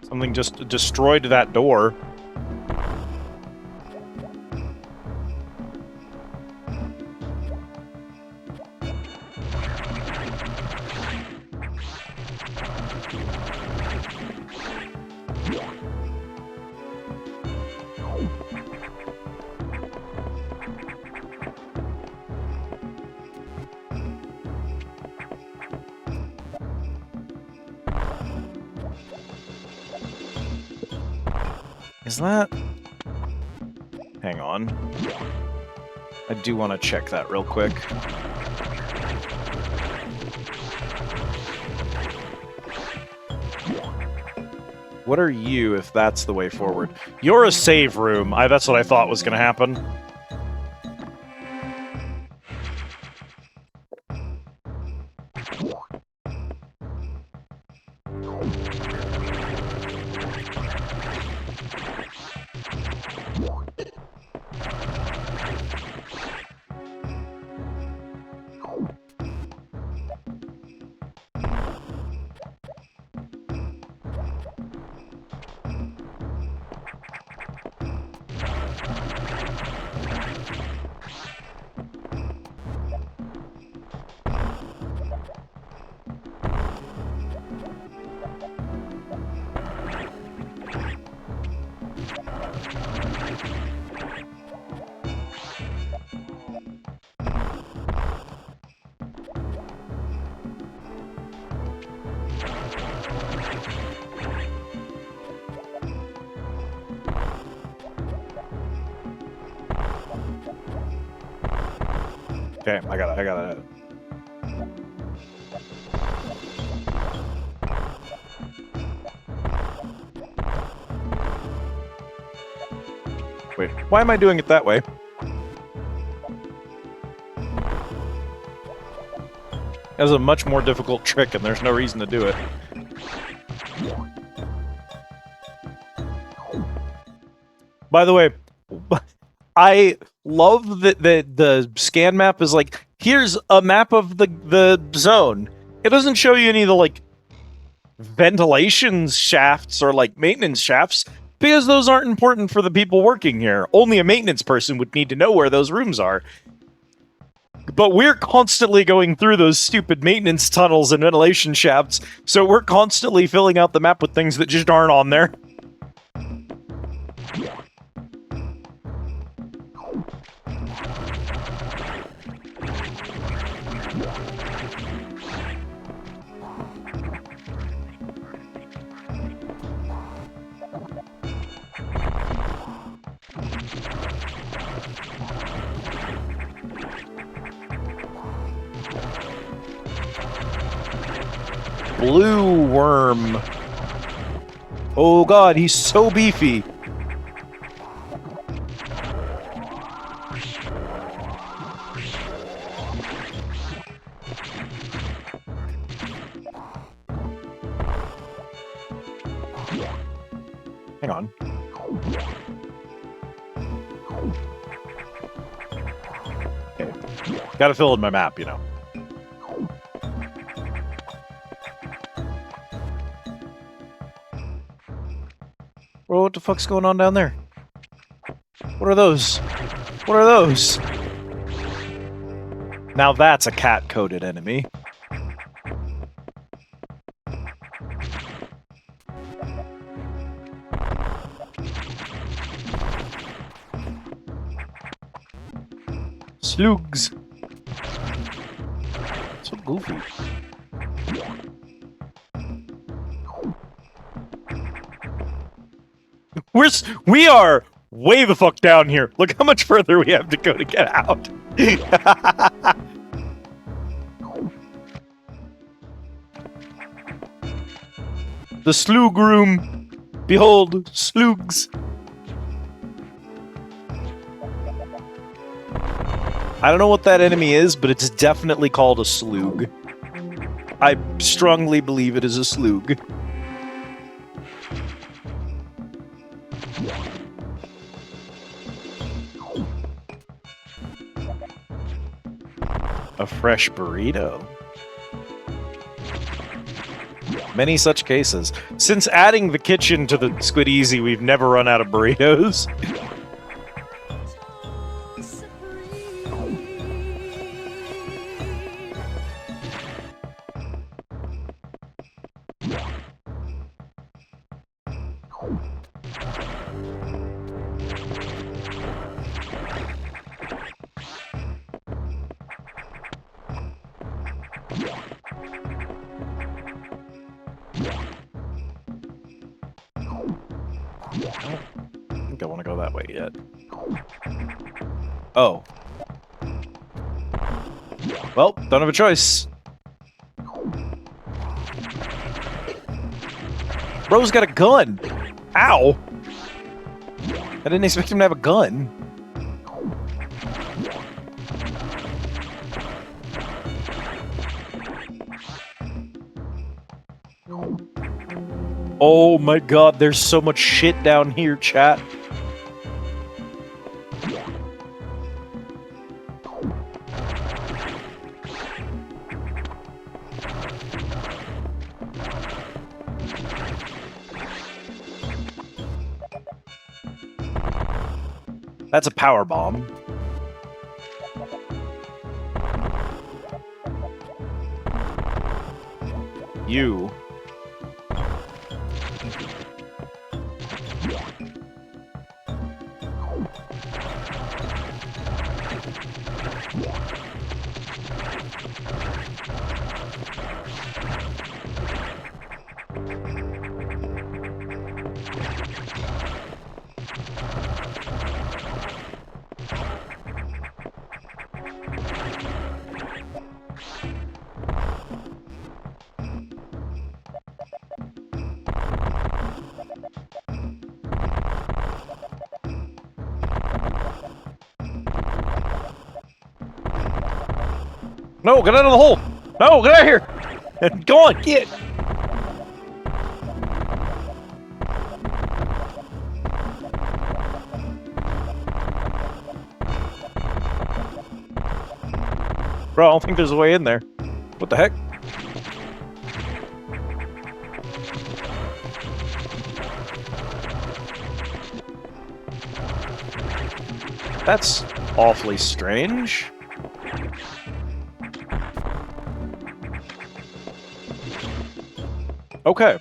B: Something just destroyed that door. Is that... Hang on. I do want to check that real quick. What are you, if that's the way forward? You're a save room. That's what I thought was going to happen. Okay, I got it. Wait, why am I doing it that way? That's a much more difficult trick, and there's no reason to do it. By the way, I love that the scan map is like, here's a map of the zone. It doesn't show you any of the, like, ventilation shafts or, like, maintenance shafts, because those aren't important for the people working here. Only a maintenance person would need to know where those rooms are. But we're constantly going through those stupid maintenance tunnels and ventilation shafts, so we're constantly filling out the map with things that just aren't on there. blue worm. Oh god, he's so beefy. Hang on. Okay. Gotta fill in my map, you know. Well, what the fuck's going on down there? What are those? What are those? Now that's a cat-coded enemy. Slugs. So goofy. We are way the fuck down here. Look how much further we have to go to get out. The slug room. Behold, slugs. I don't know what that enemy is, but it's definitely called a slug. I strongly believe it is a slug. A fresh burrito. Many such cases. Since adding the kitchen to the Squid Easy, we've never run out of burritos. I don't think I want to go that way yet. Oh. Well, don't have a choice. Bro's got a gun! Ow! I didn't expect him to have a gun. Oh my god, there's so much shit down here, chat. That's a power bomb. You. No, get out of the hole! No, get out of here! Go on, get! Bro, I don't think there's a way in there. What the heck? That's awfully strange. Okay.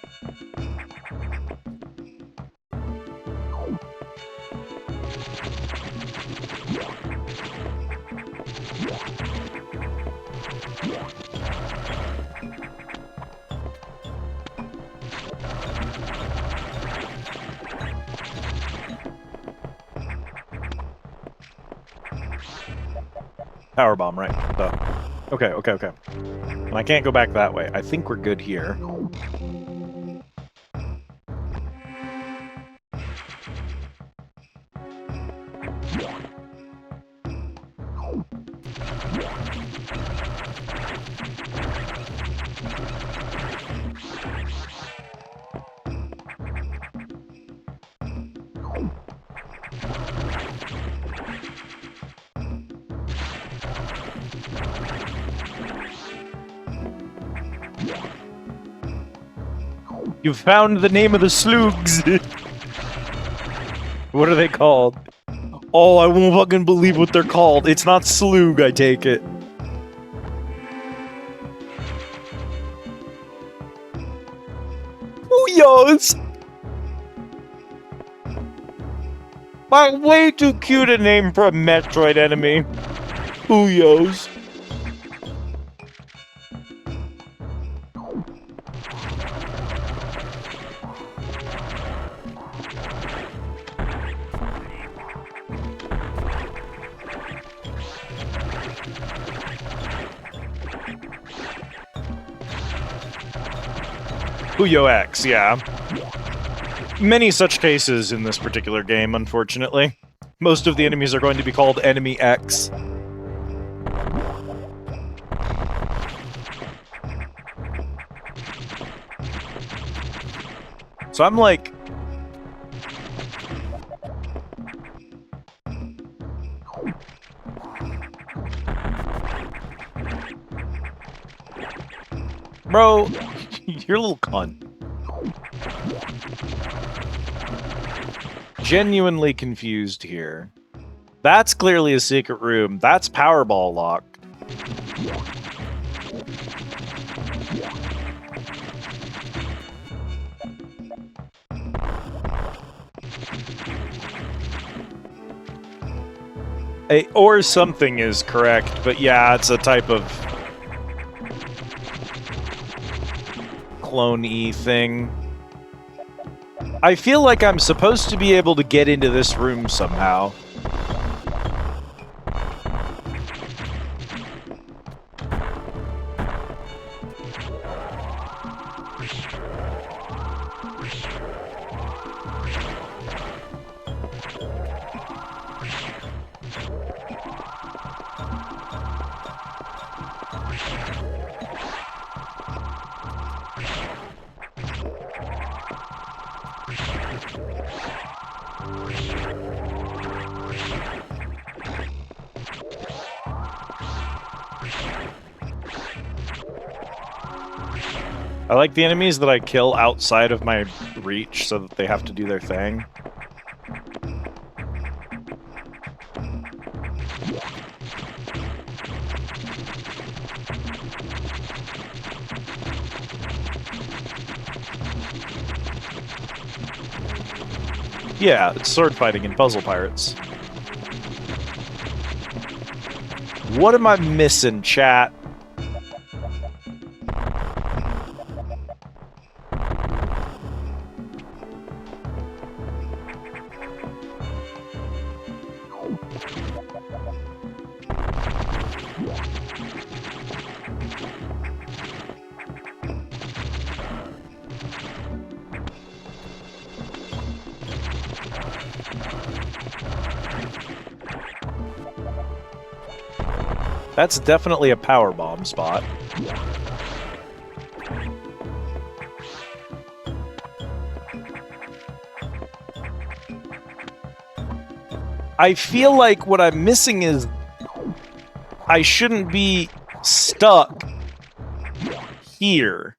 B: Power bomb, right? Okay. And I can't go back that way. I think we're good here. You've found the name of the slugs! What are they called? Oh, I won't fucking believe what they're called. It's not slug, I take it. Booyahs! Wow, way too cute a name for a Metroid enemy. Booyahs. Booyo X, yeah. Many such cases in this particular game, unfortunately. Most of the enemies are going to be called Enemy X. So I'm like... Bro, you're a little cunt. Genuinely confused here. That's clearly a secret room. That's Powerball locked. Or something is correct, but yeah, it's a type of clone-y thing. I feel like I'm supposed to be able to get into this room somehow. I like the enemies that I kill outside of my reach so that they have to do their thing. Yeah, it's sword fighting in Puzzle Pirates. What am I missing, chat? That's definitely a power bomb spot. I feel like what I'm missing is I shouldn't be stuck here.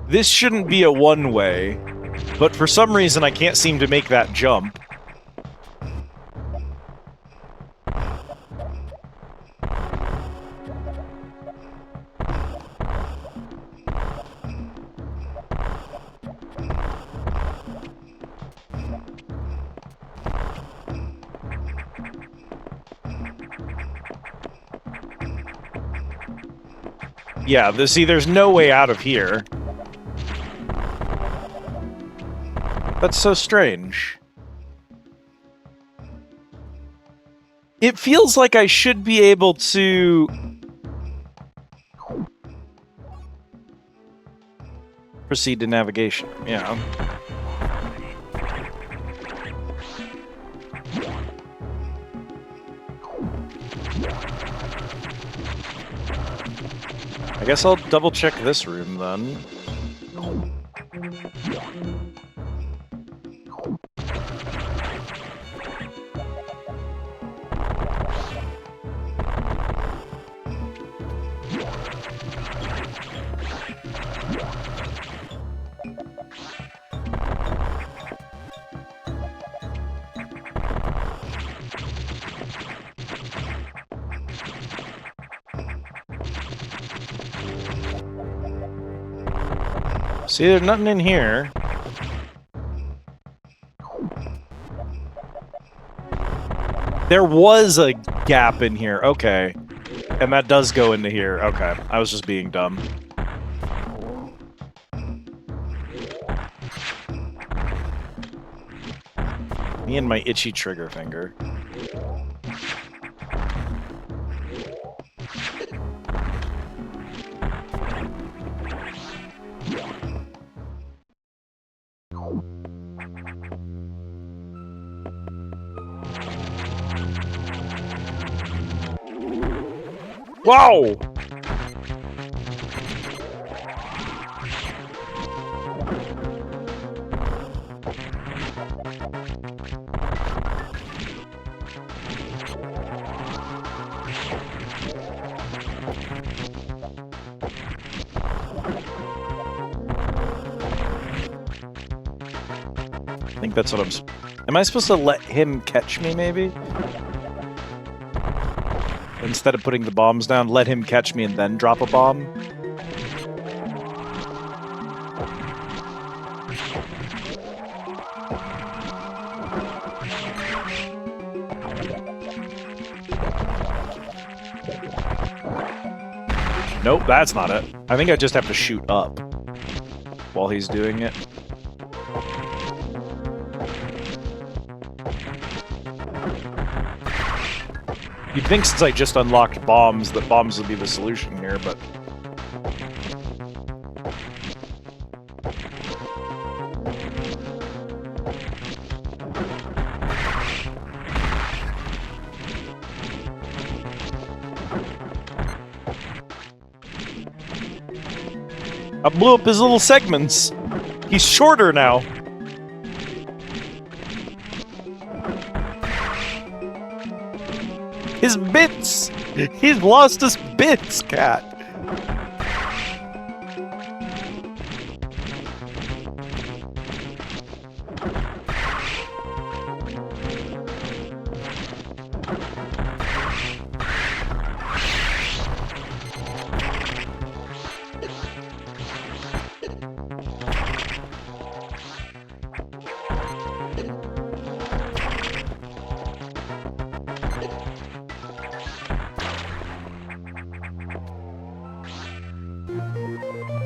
B: This shouldn't be a one-way, but for some reason I can't seem to make that jump. Yeah, see, there's no way out of here. That's so strange. It feels like I should be able to Proceed to navigation. Yeah. I guess I'll double check this room then. See, there's nothing in here. There was a gap in here, okay. And that does go into here, okay. I was just being dumb. Me and my itchy trigger finger. Wow! I think that's what I'm... Am I supposed to let him catch me, maybe? Instead of putting the bombs down, let him catch me and then drop a bomb? Nope, that's not it. I think I just have to shoot up while he's doing it. You'd think since I just unlocked bombs, that bombs would be the solution here, but... I blew up his little segments! He's shorter now! His bits! He's lost his bits, cat!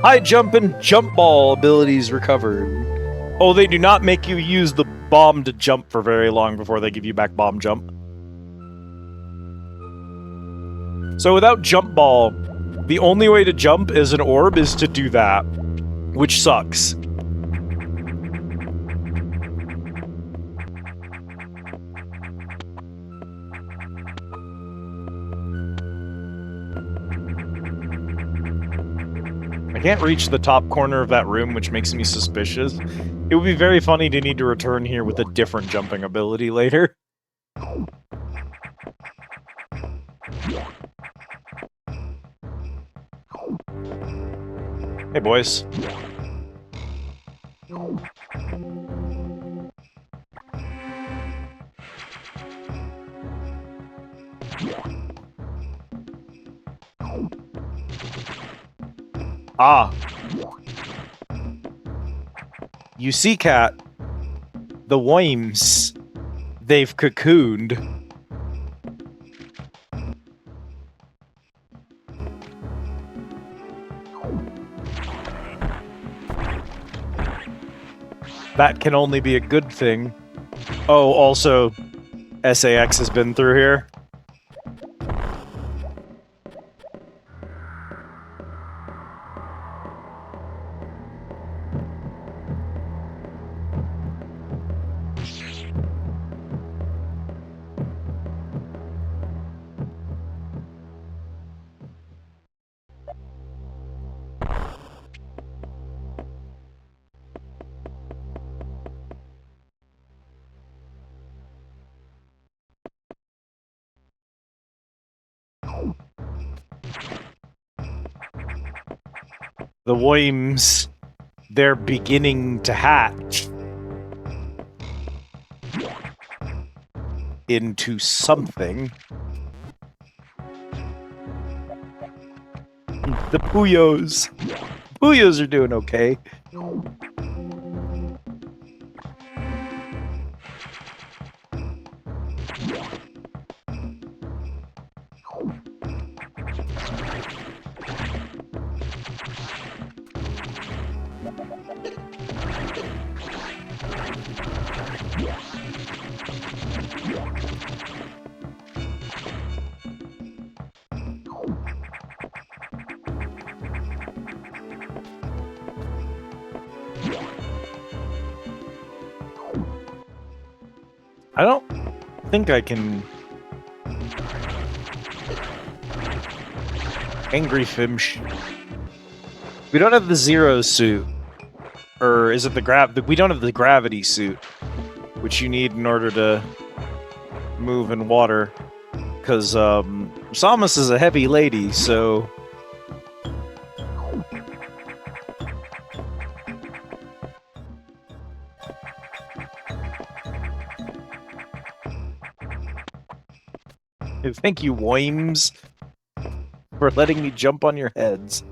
B: High jump and jump ball abilities recovered. Oh, they do not make you use the bomb to jump for very long before they give you back bomb jump. So without jump ball, the only way to jump as an orb is to do that, which sucks. I can't reach the top corner of that room, which makes me suspicious. It would be very funny to need to return here with a different jumping ability later. Hey, boys. Ah. You see, cat, the worms, they've cocooned. That can only be a good thing. Oh, also, SAX has been through here. The worms, they're beginning to hatch into something. The Puyos. Puyos are doing okay. I don't think I can... Angry Fimsh. We don't have the Zero suit. Or is it the we don't have the gravity suit, which you need in order to move in water. Because, Samus is a heavy lady, so... Thank you, worms, for letting me jump on your heads.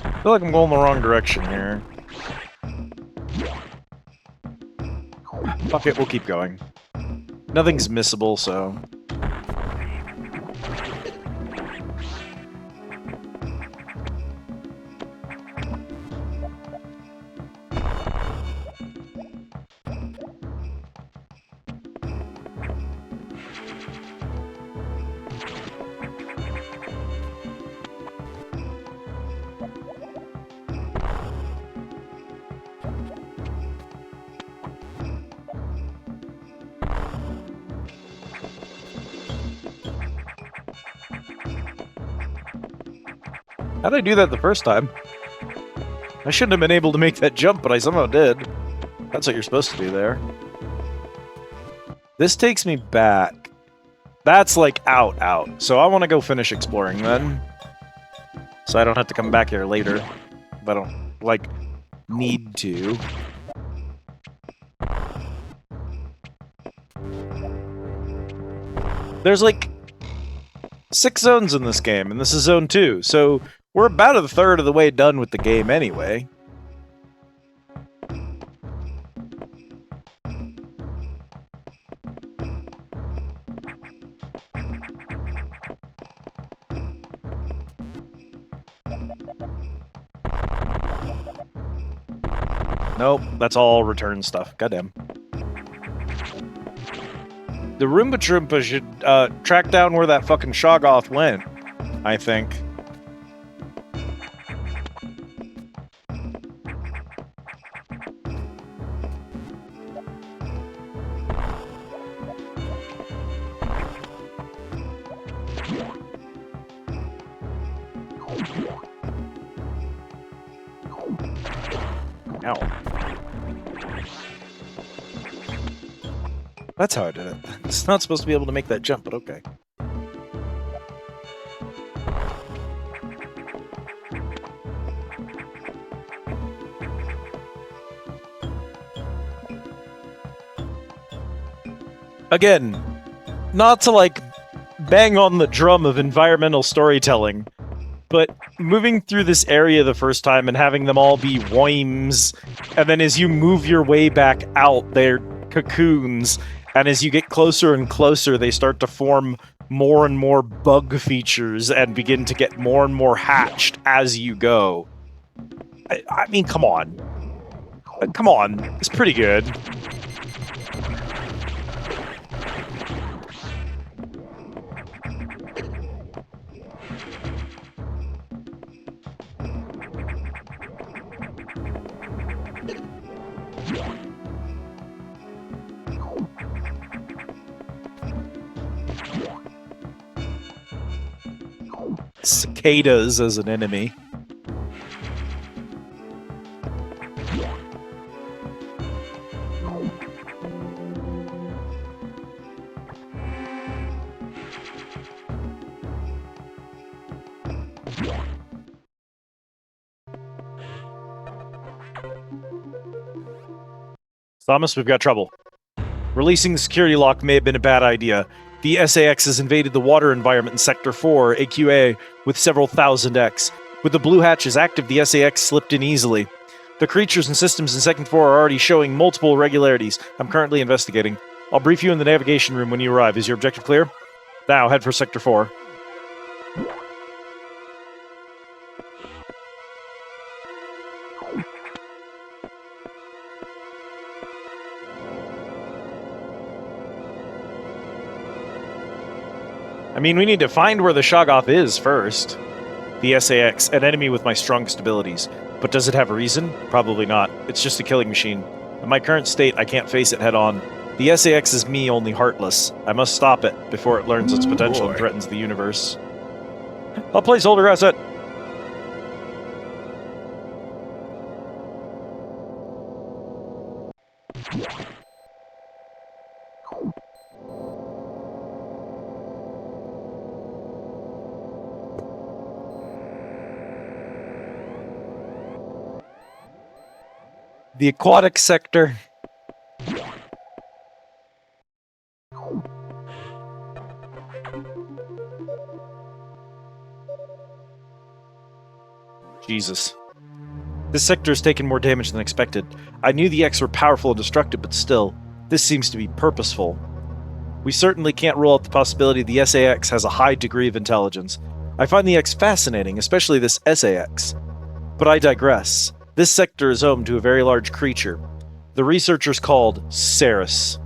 B: I feel like I'm going the wrong direction here. Fuck it, we'll keep going. Nothing's missable, so... How'd I do that the first time? I shouldn't have been able to make that jump, but I somehow did. That's what you're supposed to do there. This takes me back. That's like out. So I want to go finish exploring then. So I don't have to come back here later. If I don't, like, need to. There's like 6 zones in this game, and this is zone 2, so we're about a third of the way done with the game anyway. Nope, that's all return stuff. Goddamn. The Roomba Troompa should track down where that fucking Shoggoth went, I think. Ow. That's how I did it. It's not supposed to be able to make that jump, but okay. Again, not to like bang on the drum of environmental storytelling, but moving through this area the first time and having them all be worms, and then as you move your way back out, they're cocoons, and as you get closer and closer, they start to form more and more bug features and begin to get more and more hatched as you go. I mean, come on. Come on. It's pretty good. cicadas as an enemy. Thomas, we've got trouble. Releasing the security lock may have been a bad idea. The SAX has invaded the water environment in Sector 4, AQA, with several thousand X. With the blue hatches active, the SAX slipped in easily. The creatures and systems in Sector 4 are already showing multiple irregularities. I'm currently investigating. I'll brief you in the navigation room when you arrive. Is your objective clear? Now, head for Sector 4. I mean, we need to find where the Shoggoth is first. The SAX, an enemy with my strongest abilities. But does it have a reason? Probably not. It's just a killing machine. In my current state, I can't face it head on. The SAX is me, only heartless. I must stop it before it learns its potential and threatens the universe. I'll placeholder asset. The aquatic sector. Jesus. This sector has taken more damage than expected. I knew the X were powerful and destructive, but still, this seems to be purposeful. We certainly can't rule out the possibility the SAX has a high degree of intelligence. I find the X fascinating, especially this SAX. But I digress. This sector is home to a very large creature. The researchers called Ceres.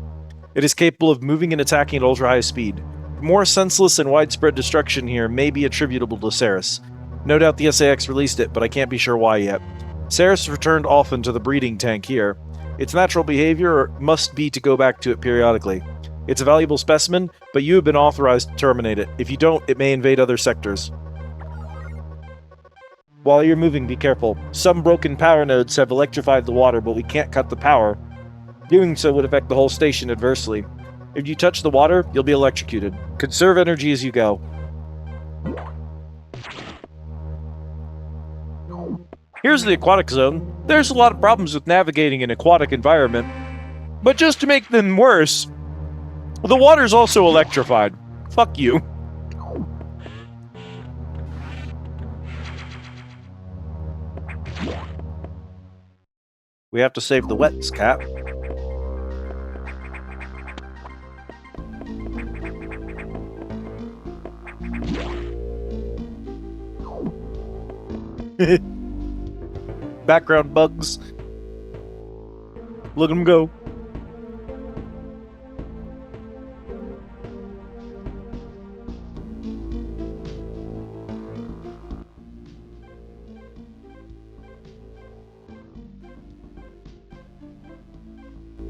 B: It is capable of moving and attacking at ultra-high speed. More senseless and widespread destruction here may be attributable to Ceres. No doubt the SAX released it, but I can't be sure why yet. Ceres returned often to the breeding tank here. Its natural behavior must be to go back to it periodically. It's a valuable specimen, but you have been authorized to terminate it. If you don't, it may invade other sectors. While you're moving, be careful. Some broken power nodes have electrified the water, but we can't cut the power. Doing so would affect the whole station adversely. If you touch the water, you'll be electrocuted. Conserve energy as you go. Here's the aquatic zone. There's a lot of problems with navigating an aquatic environment. But just to make them worse, the water's also electrified. Fuck you. We have to save the wets, Cap. Background bugs. Look at them go.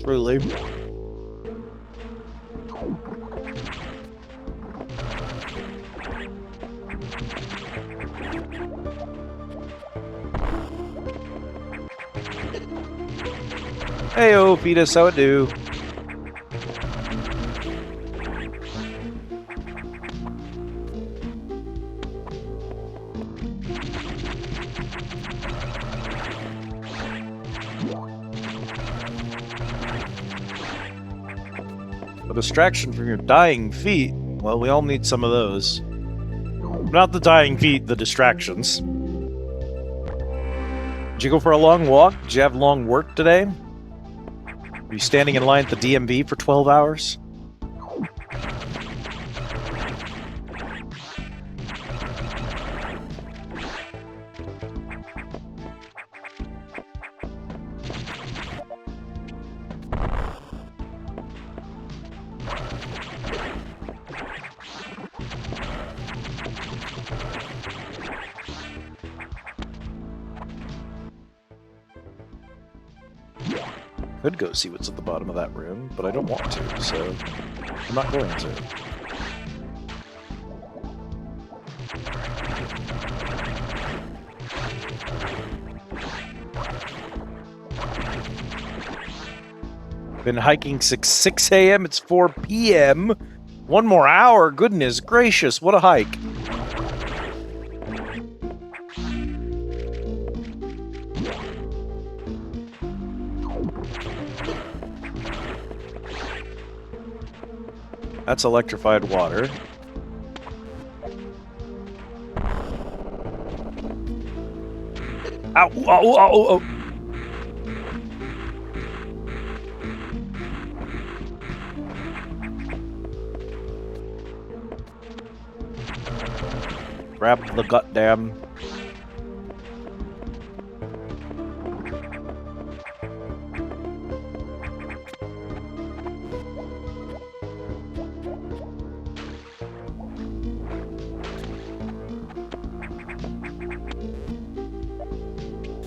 B: Truly. Heyo, fetus, how it do? A distraction from your dying feet. Well, we all need some of those. Not the dying feet, the distractions. Did you go for a long walk? Did you have long work today? Were you standing in line at the DMV for 12 hours? Could go see what's at the bottom of that room, but I don't want to, so I'm not going to. Been hiking since 6 a.m. It's 4 p.m. 1 more hour. Goodness gracious, what a hike. That's electrified water. Ow, ow, ow, ow, ow. Grab the goddamn.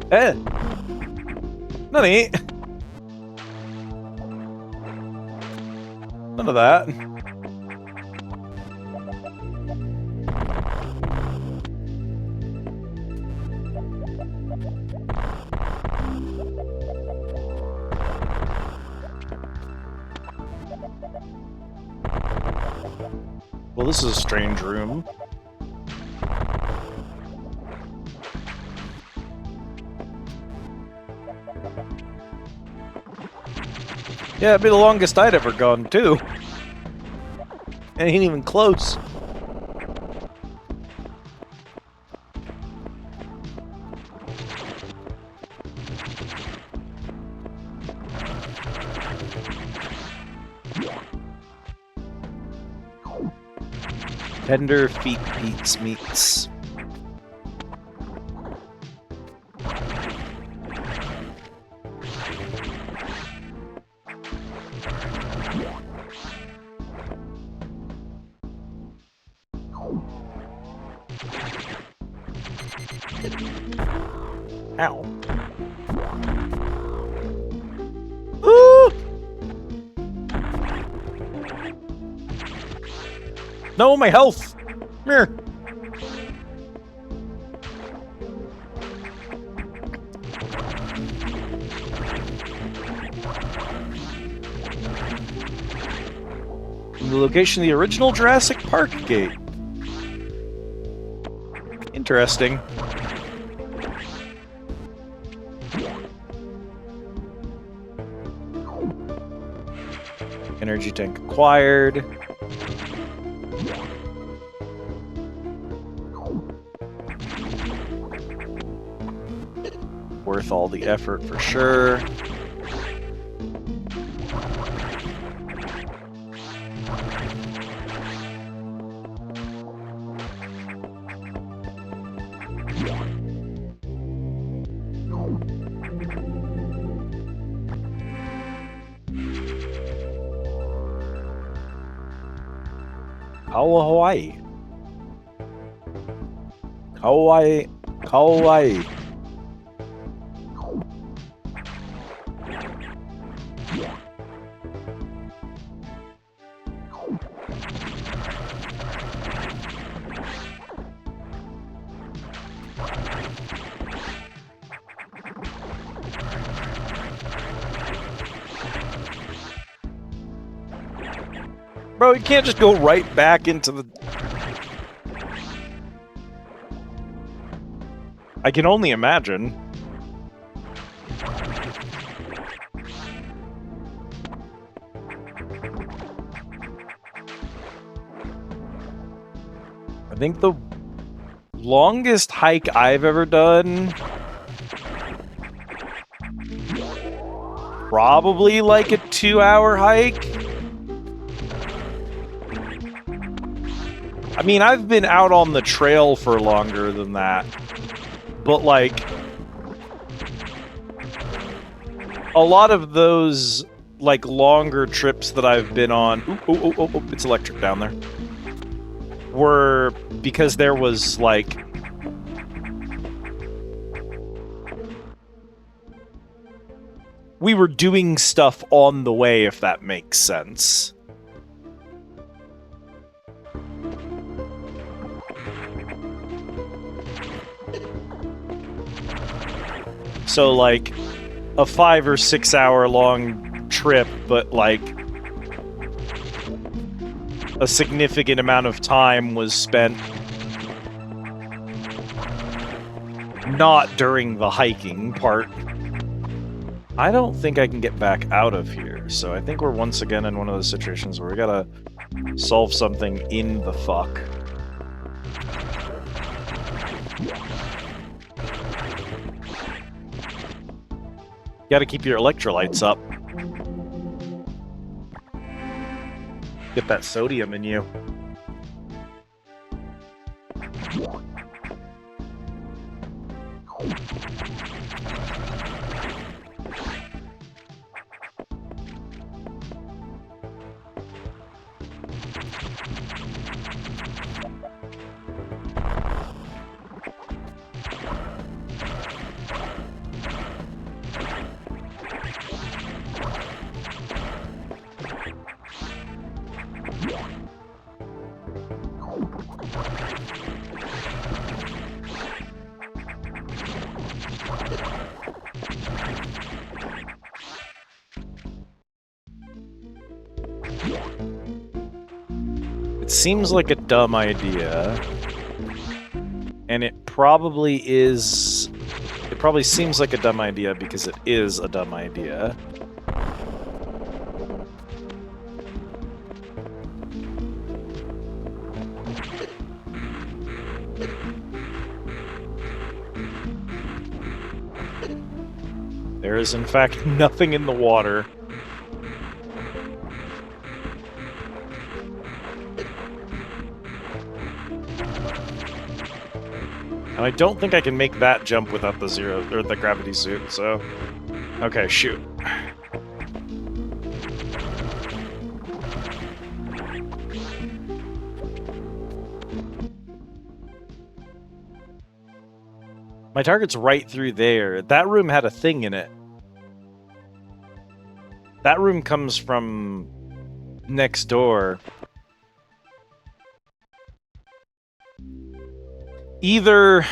B: Eh. Nani? None of that. Well, this is a strange room. Yeah, it'd be the longest I'd ever gone, too. And it ain't even close. Tender feet beats meats. Ow. Ooh! No, my health! Come here. From the location of the original Jurassic Park gate. Interesting. Energy tank acquired. Worth all the effort for sure. Hawaii. Hawaii. Hawaii. Bro, you can't just go right back into the... I can only imagine. I think the longest hike I've ever done... probably like a 2-hour hike. I mean, I've been out on the trail for longer than that, but like, a lot of those, like, longer trips that I've been on, it's electric down there, were because there was, like, we were doing stuff on the way, if that makes sense. So, like, a 5 or 6 hour long trip, but like a significant amount of time was spent not during the hiking part. I don't think I can get back out of here, so I think we're once again in one of those situations where we gotta solve something in the fuck. You gotta keep your electrolytes up. Get that sodium in you. It seems like a dumb idea, and it probably is. It probably seems like a dumb idea because it is a dumb idea. There is, in fact, nothing in the water. And I don't think I can make that jump without the the gravity suit, so... Okay, shoot. My target's right through there. That room had a thing in it. That room comes from next door. Either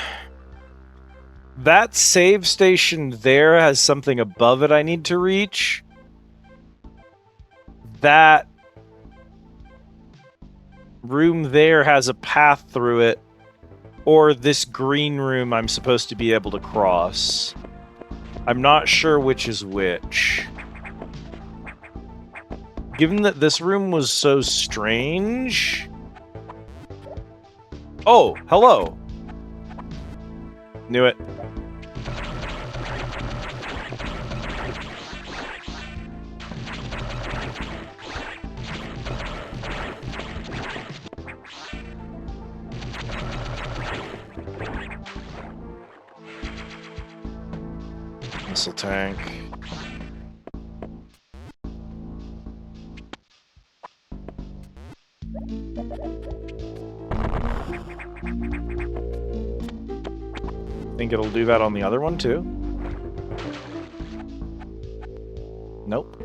B: that save station there has something above it I need to reach. That room there has a path through it. Or this green room I'm supposed to be able to cross. I'm not sure which is which. Given that this room was so strange... Oh, hello! Knew it. Missile tank. Think it'll do that on the other one too? Nope.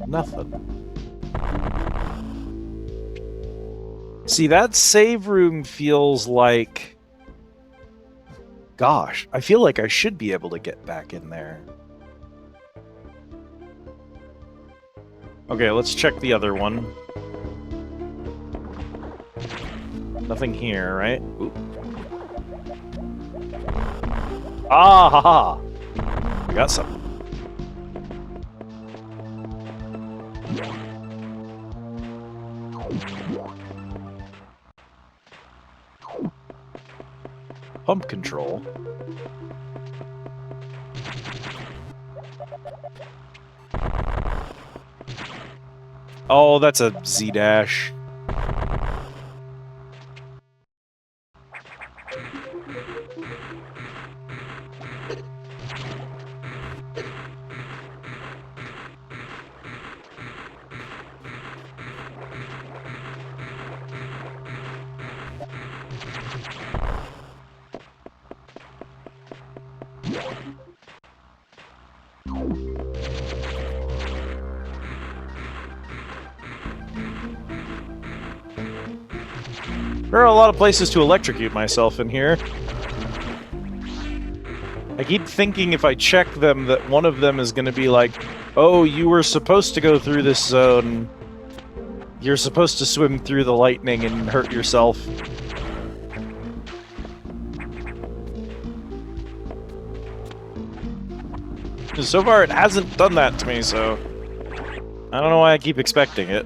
B: Nothing. See, that save room feels like... Gosh, I feel like I should be able to get back in there. Okay, let's check the other one. Nothing here, right? Oop. Ah, ha, ha. We got something. Pump control. Oh, that's a Z-dash. There are a lot of places to electrocute myself in here. I keep thinking if I check them that one of them is going to be like, oh, you were supposed to go through this zone. You're supposed to swim through the lightning and hurt yourself. So far, it hasn't done that to me, so I don't know why I keep expecting it.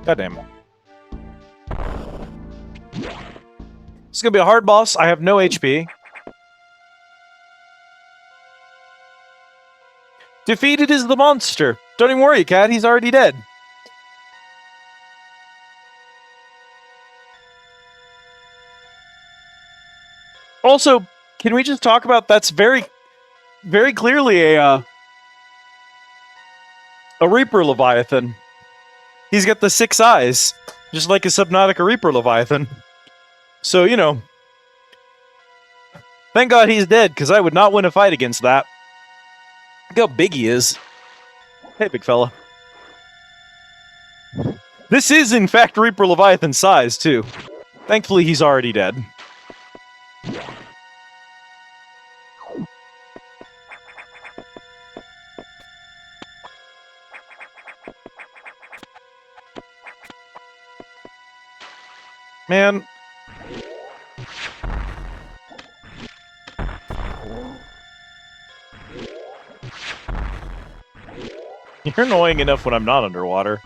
B: Goddamn. It's gonna be a hard boss. I have no HP. Defeated is the monster. Don't even worry, Cat. He's already dead. Also, can we just talk about that's very clearly a Reaper Leviathan. He's got the 6 eyes, just like a Subnautica Reaper Leviathan. So, you know, thank God he's dead, because I would not win a fight against that. Look how big he is. Hey, big fella. This is, in fact, Reaper Leviathan size, too. Thankfully, he's already dead. Man. You're annoying enough when I'm not underwater.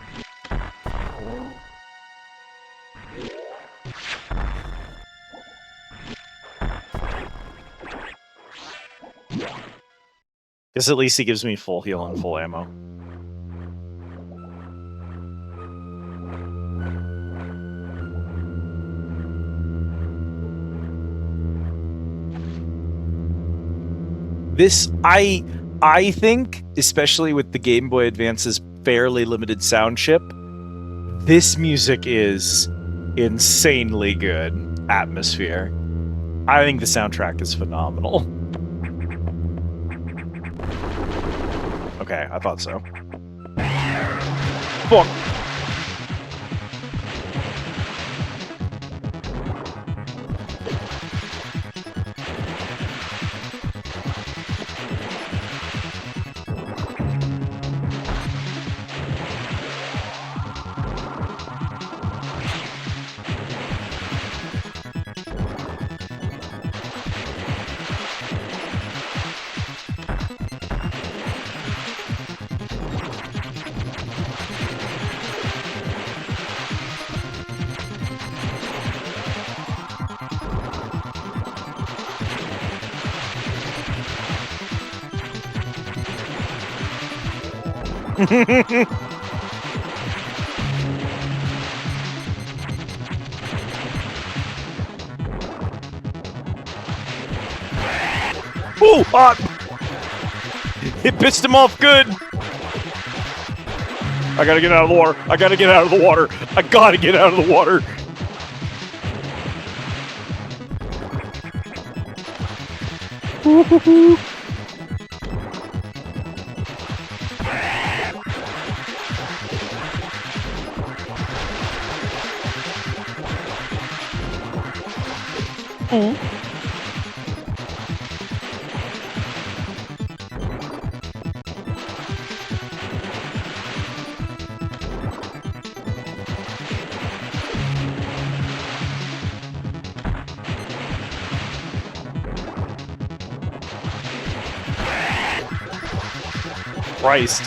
B: Guess at least he gives me full heal and full ammo. This, I think, especially with the Game Boy Advance's fairly limited sound chip, this music is insanely good atmosphere. I think the soundtrack is phenomenal. Okay, I thought so. Fuck. Ooh, hot! It pissed him off good! I gotta get out of the water. I gotta get out of the water. I gotta get out of the water. Ooh. Christ.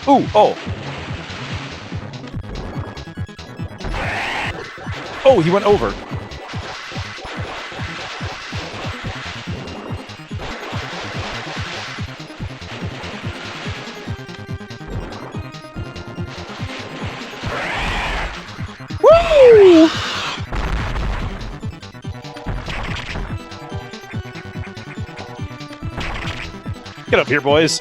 B: Ooh, oh. Oh, he went over. Woo! Get up here, boys.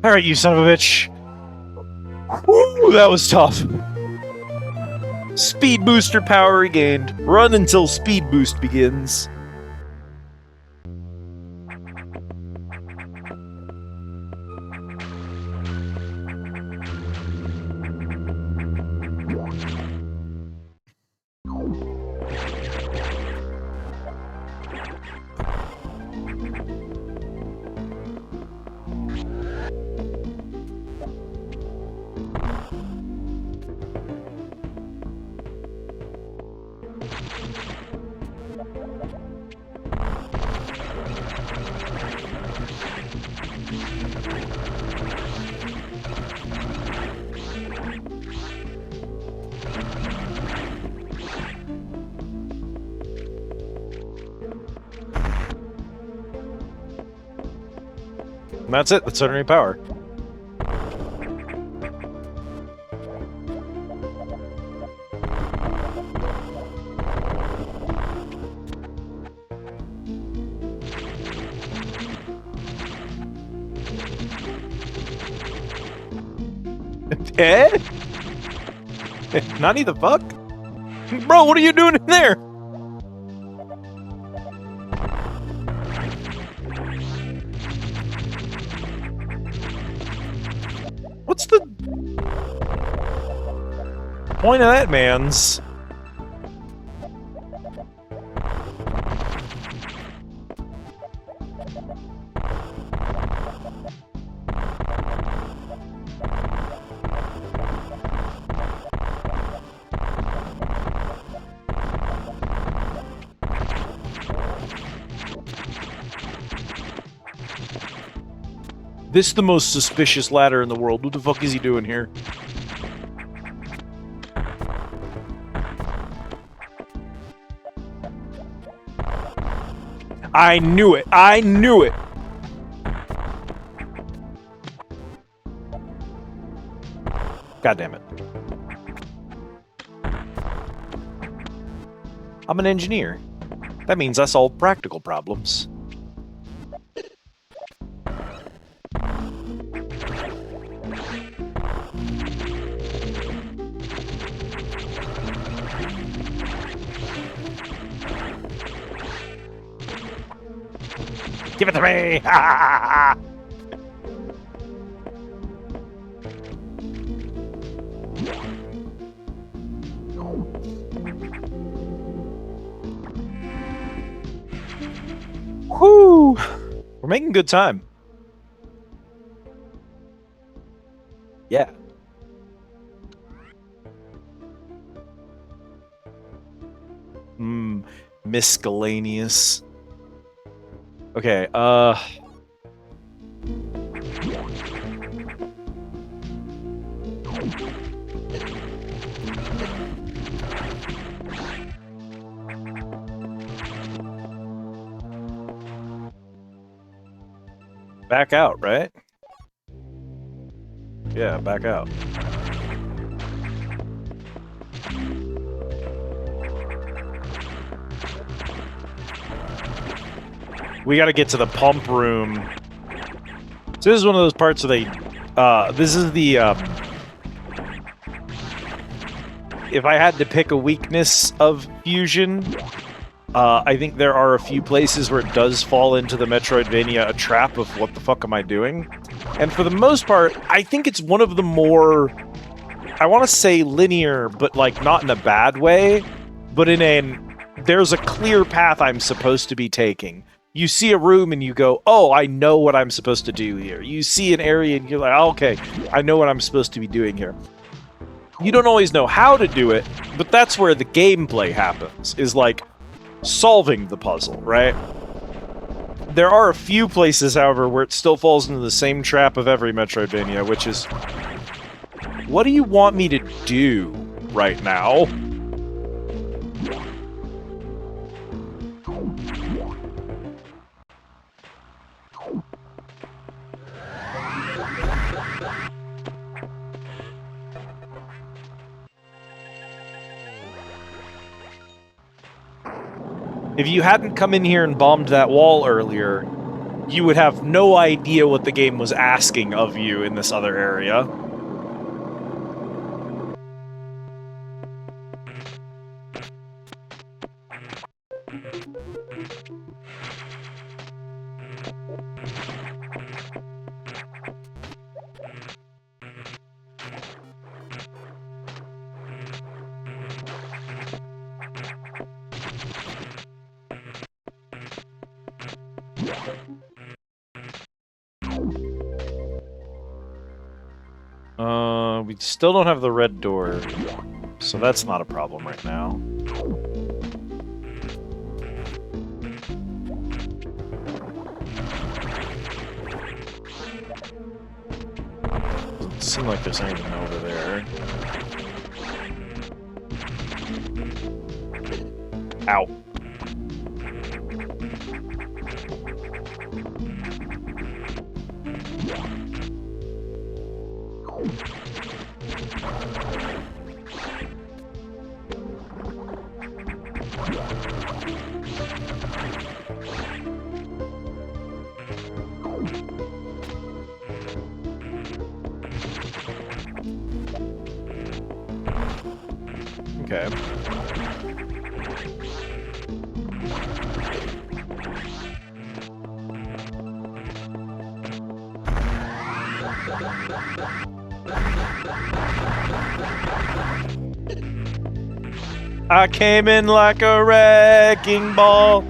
B: All right, you son of a bitch. Woo, that was tough. Speed booster power regained. Run until speed boost begins. And that's it. That's ordinary power. Eh? Nani the fuck? Bro, what are you doing in there? What's the point of that man's? This is the most suspicious ladder in the world. What the fuck is he doing here? I knew it! I knew it! God damn it. I'm an engineer. That means I solve practical problems. Give it to me! Whew! We're making good time. Yeah. Miscellaneous. Okay, back out, right? Yeah, back out. We gotta get to the pump room. So this is one of those parts where they, this is the, if I had to pick a weakness of Fusion, I think there are a few places where it does fall into the Metroidvania, a trap of what the fuck am I doing? And for the most part, I think it's one of the more, I want to say linear, but like not in a bad way, but in there's a clear path I'm supposed to be taking. You see a room and you go, oh, I know what I'm supposed to do here. You see an area and you're like, oh, okay, I know what I'm supposed to be doing here. You don't always know how to do it, but that's where the gameplay happens, is like solving the puzzle, right? There are a few places, however, where it still falls into the same trap of every Metroidvania, which is, what do you want me to do right now? If you hadn't come in here and bombed that wall earlier, you would have no idea what the game was asking of you in this other area. We still don't have the red door, so that's not a problem right now. Doesn't seem like there's anything over there. Ow. Okay. I came in like a wrecking ball.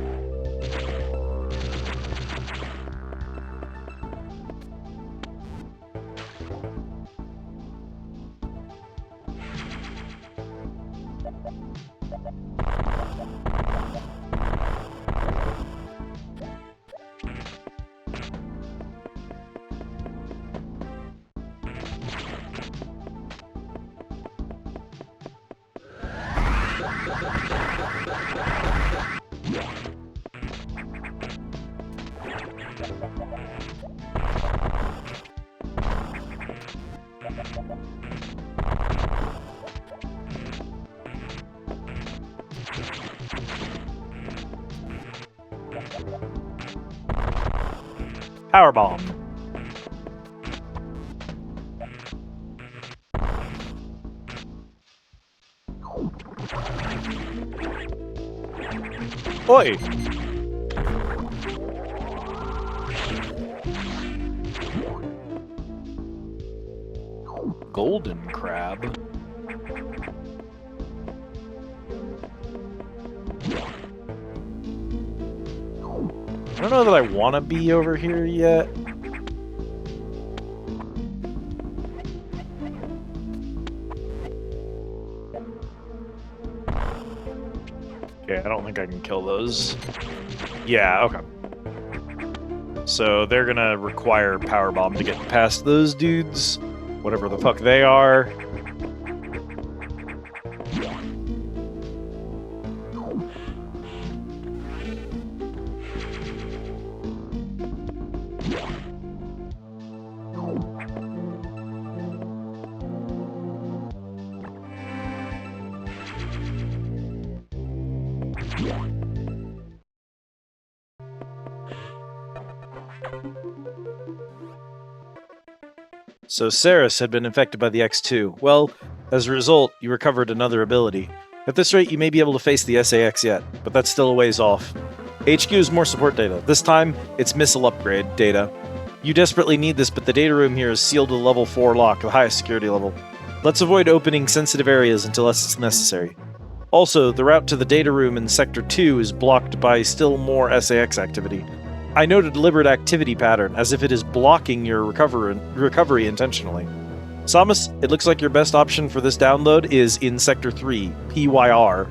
B: Power bomb. Oi! Golden crab. I don't know that I want to be over here yet. Okay, I don't think I can kill those. Yeah, okay. So they're gonna require power bomb to get past those dudes, whatever the fuck they are. So Saris had been infected by the X2. Well, as a result, you recovered another ability. At this rate, you may be able to face the SAX yet, but that's still a ways off. HQ is more support data. This time, it's missile upgrade data. You desperately need this, but the data room here is sealed to level 4 lock, the highest security level. Let's avoid opening sensitive areas until it's necessary. Also, the route to the data room in Sector 2 is blocked by still more SAX activity. I note a deliberate activity pattern, as if it is blocking your recovery intentionally. Samus, it looks like your best option for this download is in Sector 3, PYR.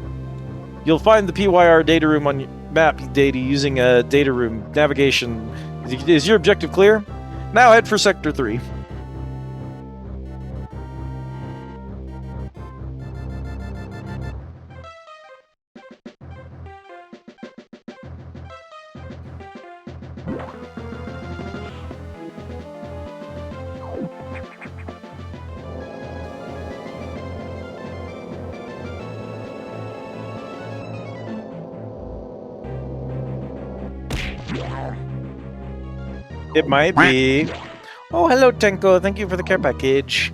B: You'll find the PYR data room on your map data using a data room navigation. Is your objective clear? Now head for Sector 3. It might be. Oh, hello, Tenko. Thank you for the care package.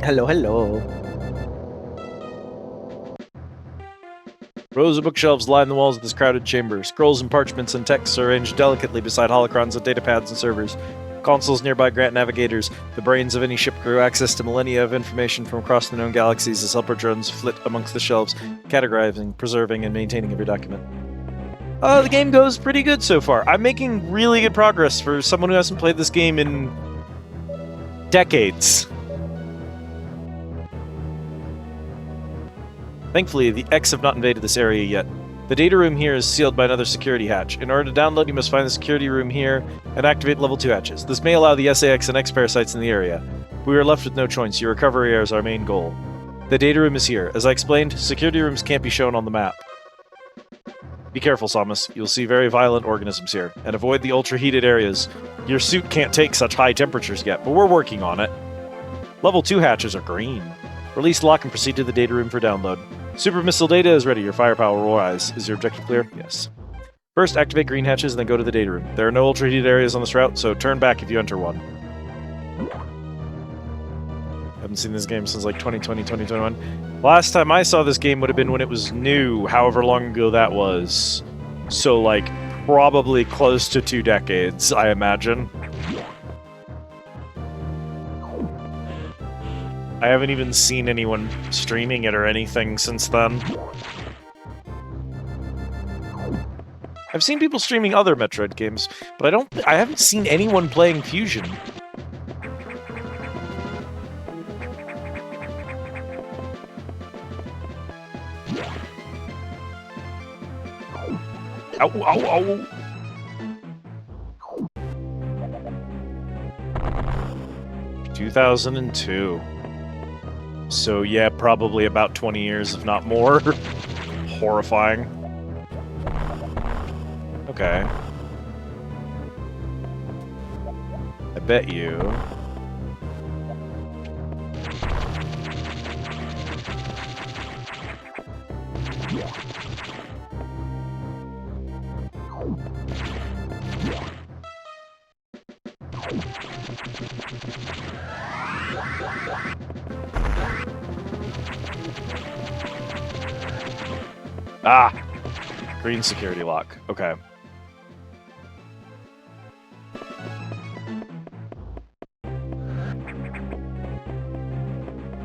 B: Hello, hello. Rows of bookshelves line the walls of this crowded chamber. Scrolls and parchments and texts are arranged delicately beside holocrons and datapads and servers. Consoles nearby grant navigators, the brains of any ship crew, access to millennia of information from across the known galaxies as helper drones flit amongst the shelves, categorizing, preserving, and maintaining every document. The game goes pretty good so far. I'm making really good progress for someone who hasn't played this game in decades. Thankfully, the X have not invaded this area yet. The data room here is sealed by another security hatch. In order to download, you must find the security room here and activate level 2 hatches. This may allow the SAX and X parasites in the area. We are left with no choice. Your recovery is our main goal. The data room is here. As I explained, security rooms can't be shown on the map. Be careful, Samus. You'll see very violent organisms here. And avoid the ultra-heated areas. Your suit can't take such high temperatures yet, but we're working on it. Level 2 hatches are green. Release lock and proceed to the data room for download. Super missile data is ready. Your firepower will rise. Is your objective clear? Yes. First, activate green hatches, then go to the data room. There are no ultra-heated areas on this route, so turn back if you enter one. Haven't seen this game since like 2020, 2021. Last time I saw this game would have been when it was new, however long ago that was. So, like, probably close to 2 decades, I imagine. I haven't even seen anyone streaming it or anything since then. I've seen people streaming other Metroid games, but I haven't seen anyone playing Fusion. Ow, ow, ow. 2002. So yeah, probably about 20 years, if not more. Horrifying. Okay. I bet you. Ah! Green security lock. Okay.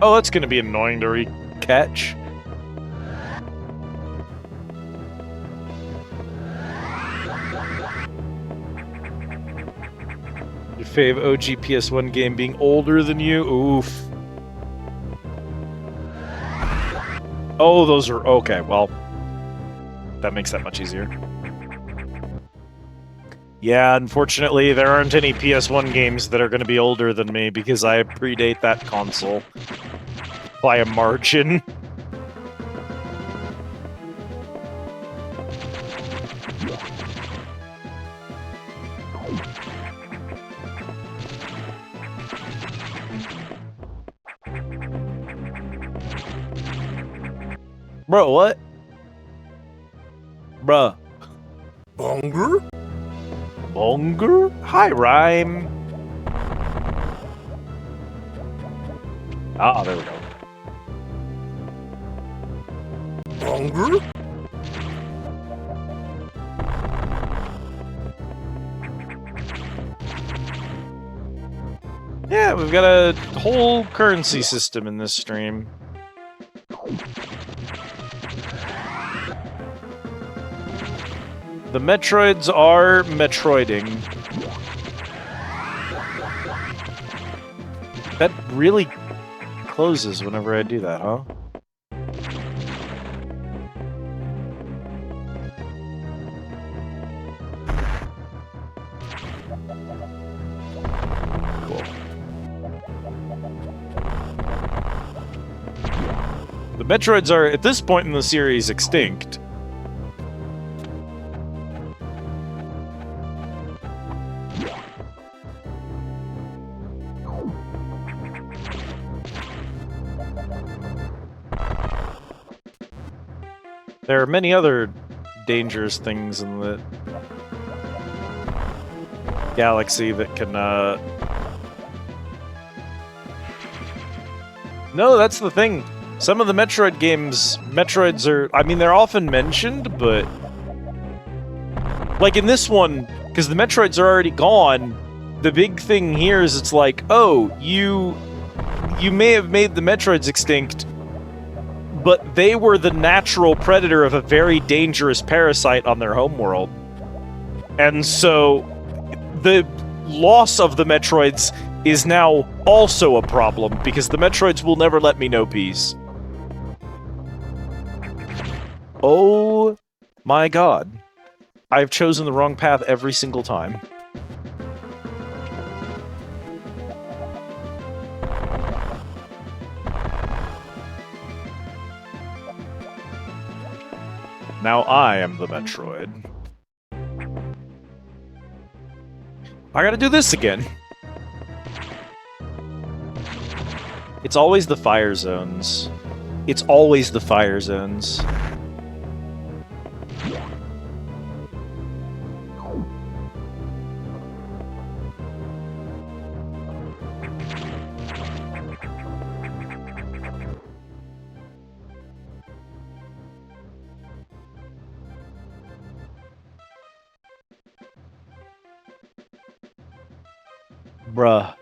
B: Oh, that's gonna be annoying to re-catch. Your fave OG PS1 game being older than you? Oof. Oh, those are... Okay, well... That makes that much easier. Yeah, unfortunately, there aren't any PS1 games that are going to be older than me because I predate that console by a margin. Bro, what? Bruh.
A: Bonger?
B: Bonger? Hi, Rhyme. Ah, there we go.
A: Hungry?
B: Yeah, we've got a whole currency system in this stream. The Metroids are Metroiding. That really closes whenever I do that, huh? Cool. The Metroids are, at this point in the series, extinct. There are many other dangerous things in the galaxy that can, No, that's the thing. Some of the Metroid games, Metroids are... I mean, they're often mentioned, but... Like in this one, because the Metroids are already gone, the big thing here is it's like, oh, you may have made the Metroids extinct, but they were the natural predator of a very dangerous parasite on their homeworld. And so, the loss of the Metroids is now also a problem, because the Metroids will never let me know peace. Oh my god. I've chosen the wrong path every single time. Now I am the Metroid. I gotta do this again. It's always the fire zones. It's always the fire zones. Bruh.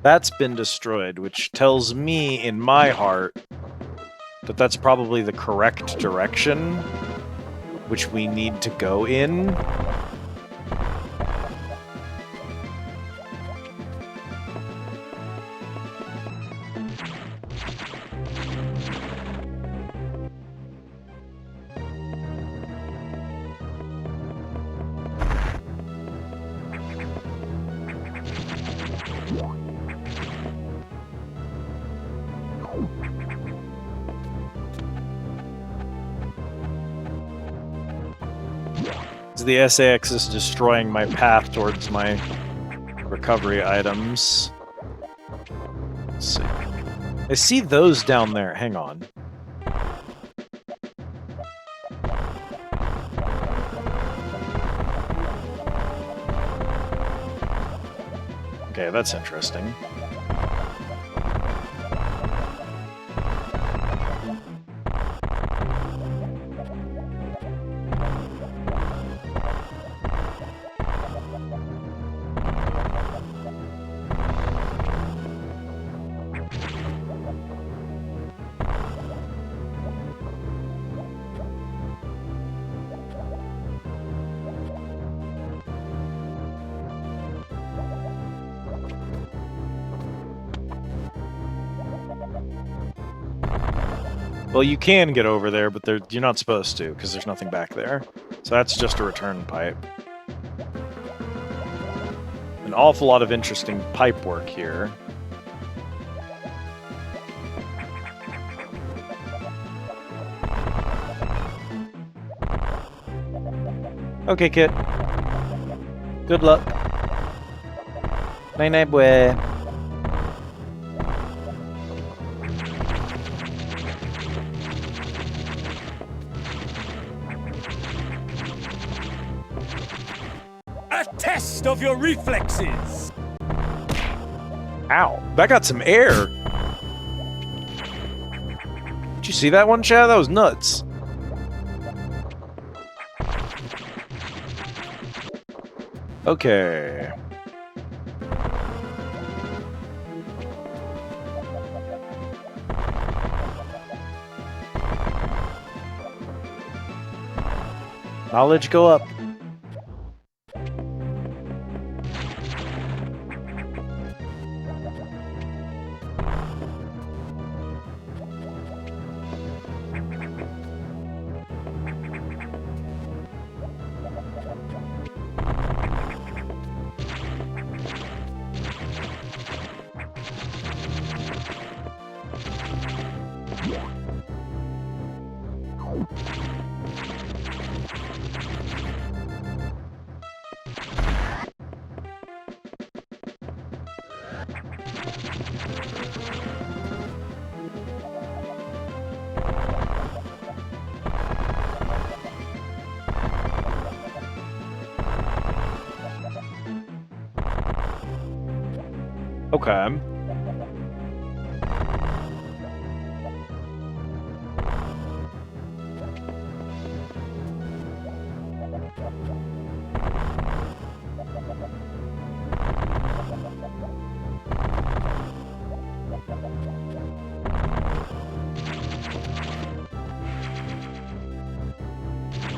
B: That's been destroyed, which tells me in my heart that that's probably the correct direction which we need to go in. The SAX is destroying my path towards my recovery items. Let's see. I see those down there. Hang on. Okay, that's interesting. Well, you can get over there, but you're not supposed to, because there's nothing back there. So that's just a return pipe. An awful lot of interesting pipe work here. Okay, kid. Good luck. Night-night, boy.
A: A test of your reflexes.
B: Ow. That got some air. Did you see that one, Chad? That was nuts. Okay. Knowledge go up. Okay.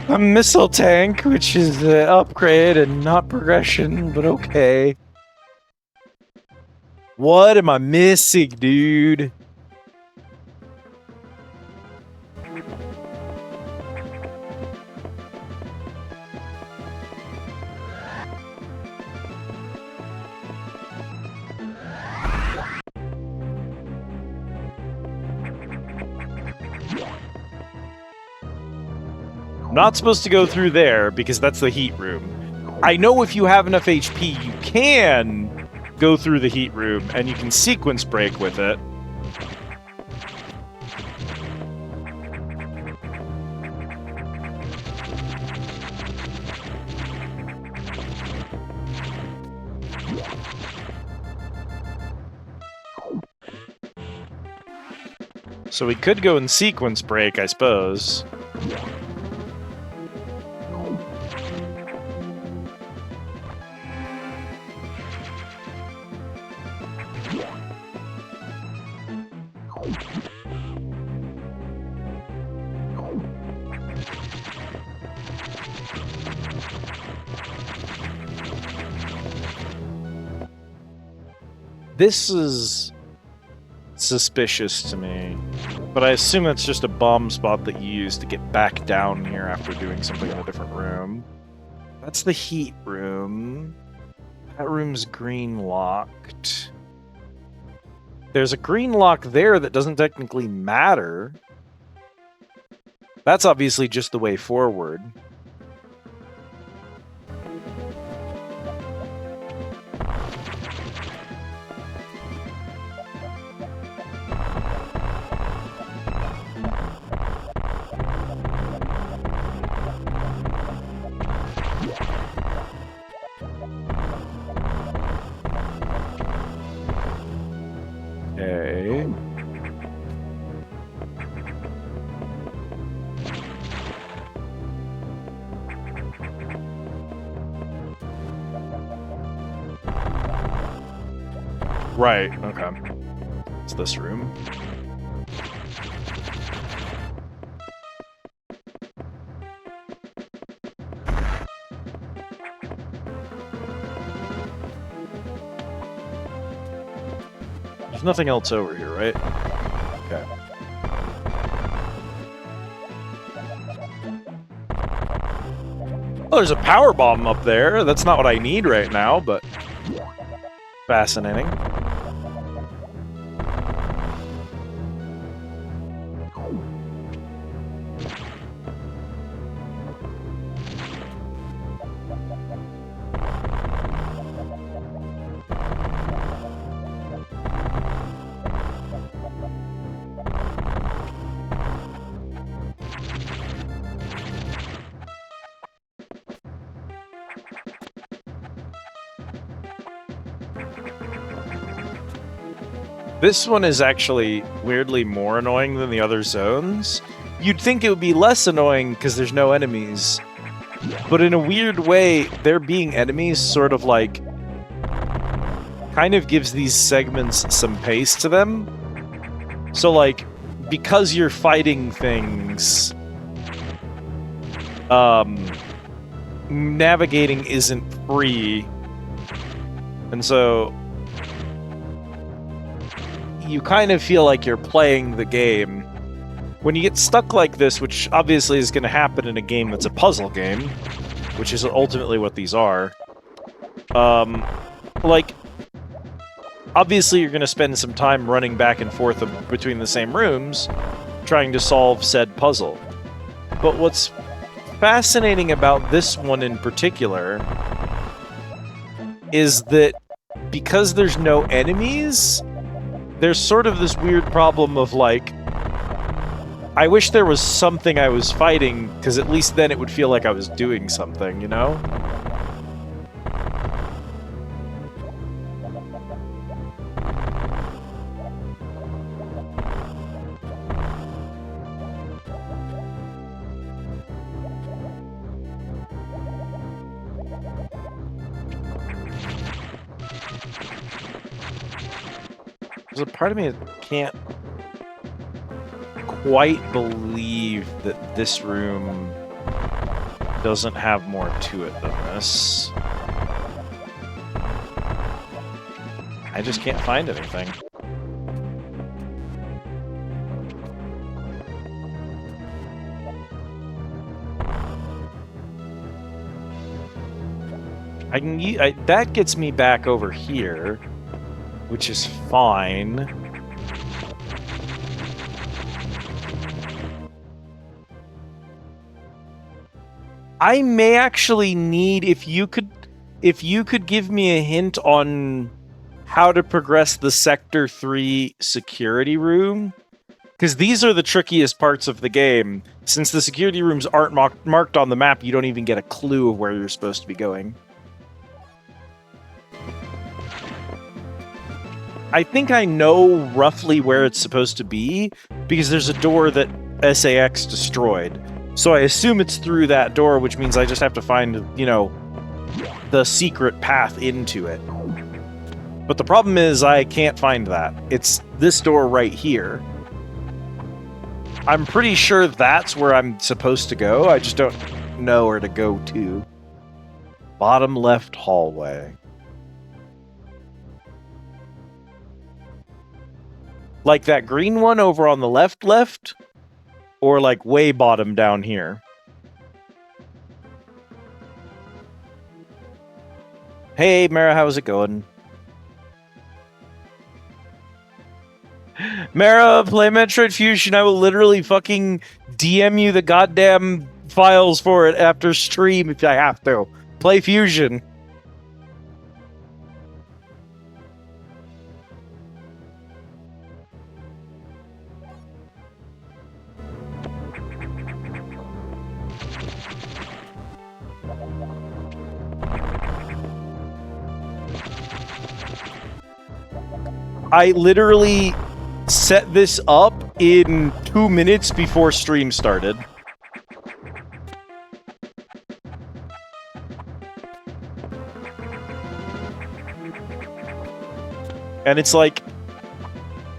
B: A missile tank, which is an upgrade and not progression, but okay. What am I missing, dude? I'm not supposed to go through there because that's the heat room. I know if you have enough HP, you can go through the heat room and you can sequence break with it. So we could go in sequence break, I suppose. This is suspicious to me, but I assume that's just a bomb spot that you use to get back down here after doing something in a different room. That's the heat room. That room's green locked. There's a green lock there that doesn't technically matter. That's obviously just the way forward. Okay. Right, okay. It's this room. There's nothing else over here, right? Okay. Well, there's a power bomb up there. That's not what I need right now, but fascinating. This one is actually weirdly more annoying than the other zones. You'd think it would be less annoying because there's no enemies. But in a weird way, there being enemies sort of like kind of gives these segments some pace to them. So like, because you're fighting things, navigating isn't free. And so you kind of feel like you're playing the game. When you get stuck like this, which obviously is going to happen in a game that's a puzzle game, which is ultimately what these are, like, obviously you're going to spend some time running back and forth between the same rooms, trying to solve said puzzle. But what's fascinating about this one in particular is that because there's no enemies, there's sort of this weird problem of, like, I wish there was something I was fighting, because at least then it would feel like I was doing something, you know? There's a part of me that can't quite believe that this room doesn't have more to it than this. I just can't find anything. That gets me back over here, which is fine. I may actually need, if you could give me a hint on how to progress the Sector 3 security room, because these are the trickiest parts of the game. Since the security rooms aren't marked on the map, you don't even get a clue of where you're supposed to be going. I think I know roughly where it's supposed to be, because there's a door that SAX destroyed. So I assume it's through that door, which means I just have to find, you know, the secret path into it. But the problem is I can't find that. It's this door right here. I'm pretty sure that's where I'm supposed to go. I just don't know where to go to. Bottom left hallway. Like that green one over on the left? Or like way bottom down here? Hey, Mara, how's it going? Mara, play Metroid Fusion. I will literally fucking DM you the goddamn files for it after stream if I have to. Play Fusion. I literally set this up in 2 minutes before stream started. And it's like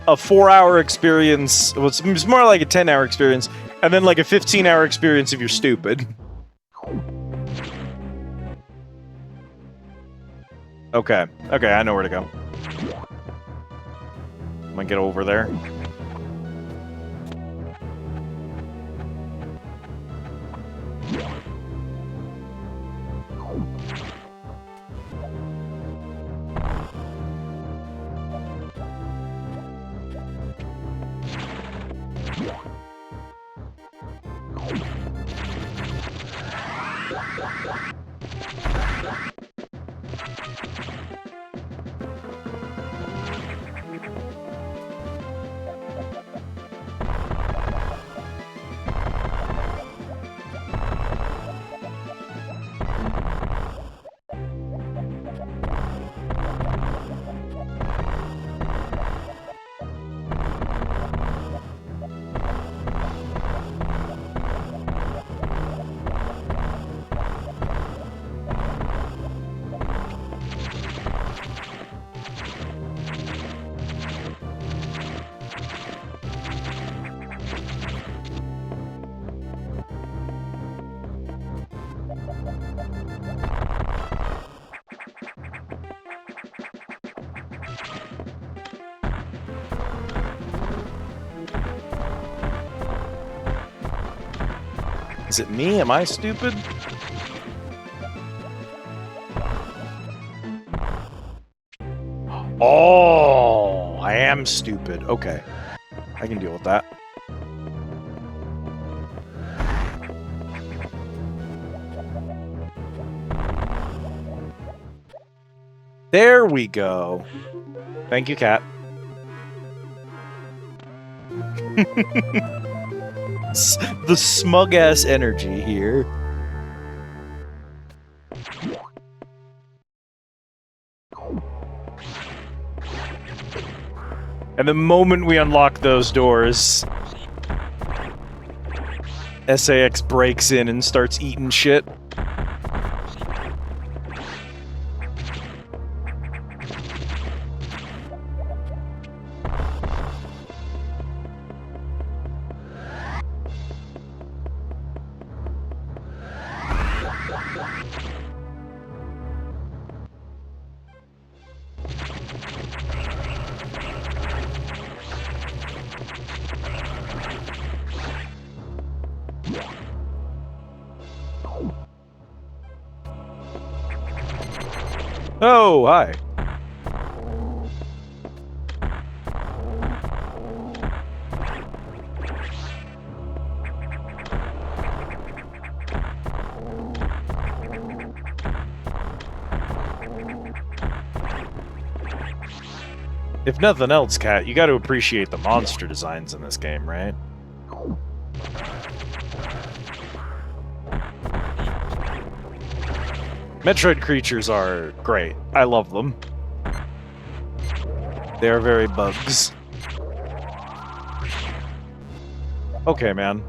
B: a 4-hour experience. Well, it's more like a 10-hour experience, and then like a 15-hour experience if you're stupid. Okay, I know where to go. I'm gonna get over there. Is it me? Am I stupid? Oh, I am stupid. Okay. I can deal with that. There we go. Thank you, cat. The smug-ass energy here. And the moment we unlock those doors, SAX breaks in and starts eating shit. Oh, hi. If nothing else, Cat, you got to appreciate the monster designs in this game, right? Metroid creatures are great. I love them. They are very bugs. Okay, man.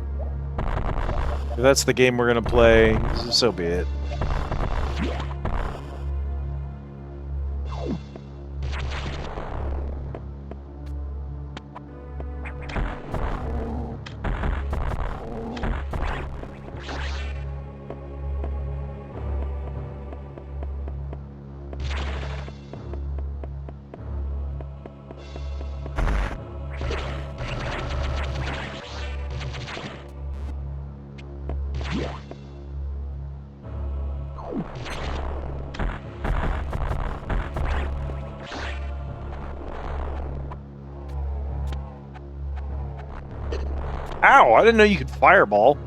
B: If that's the game we're gonna play, so be it. Ow, I didn't know you could fireball.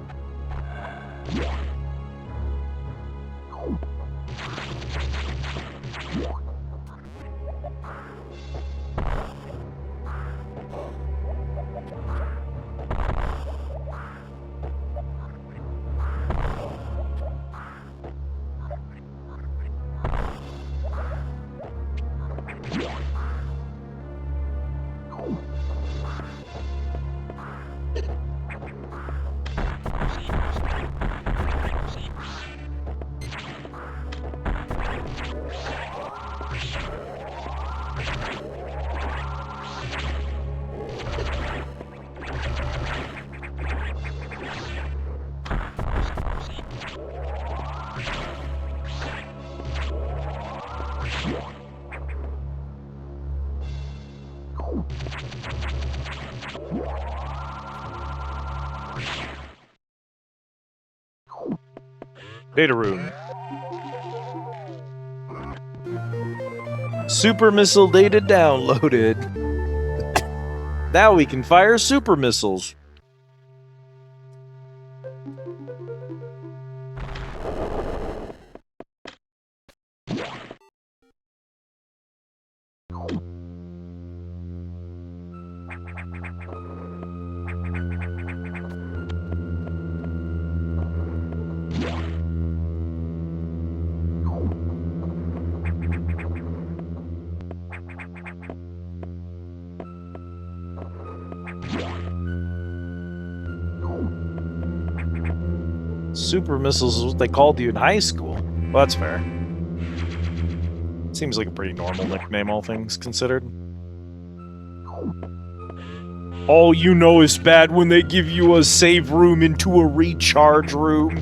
B: Data room. Super missile data downloaded. Now we can fire super missiles. Super missiles is what they called you in high school. Well, that's fair. Seems like a pretty normal nickname, all things considered. All you know is bad when they give you a save room into a recharge room.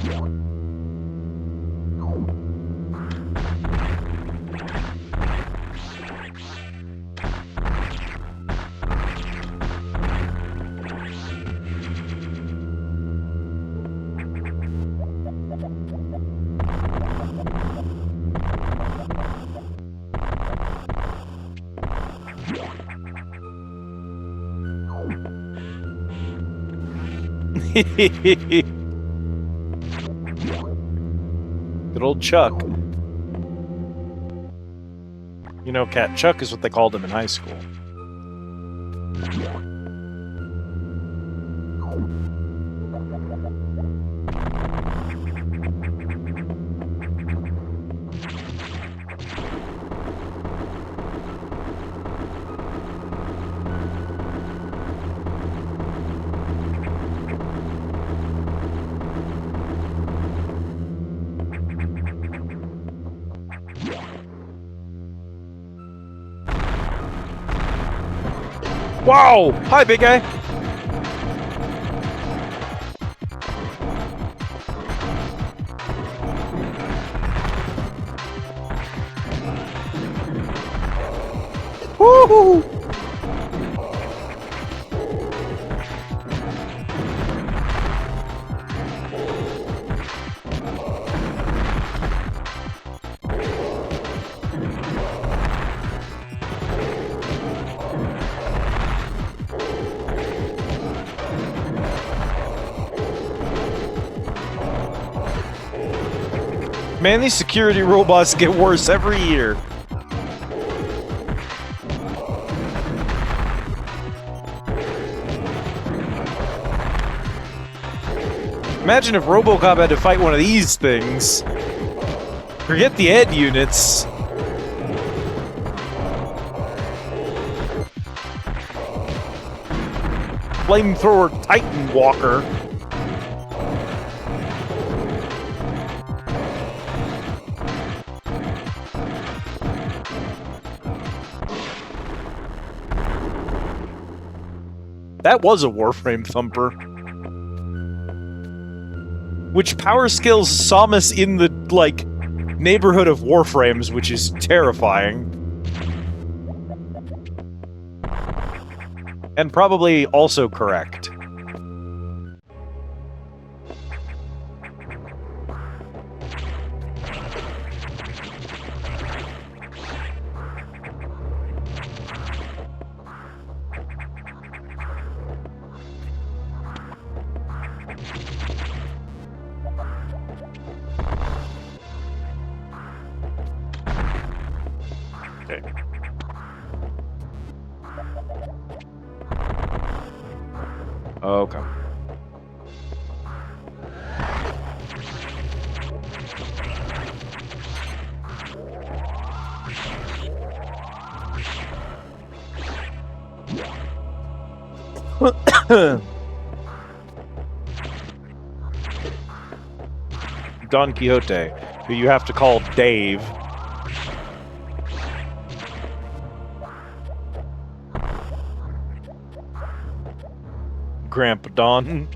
B: Good old Chuck. You know, Cat Chuck is what they called him in high school. Wow! Hi, big guy! Woo! Man, these security robots get worse every year. Imagine if RoboCop had to fight one of these things. Forget the Ed units. Flamethrower Titan Walker. That was a Warframe thumper. Which power skills Samus in the, like, neighborhood of Warframes, which is terrifying. And probably also correct. Okay. Okay. Don Quixote, who you have to call Dave. Grandpa Don.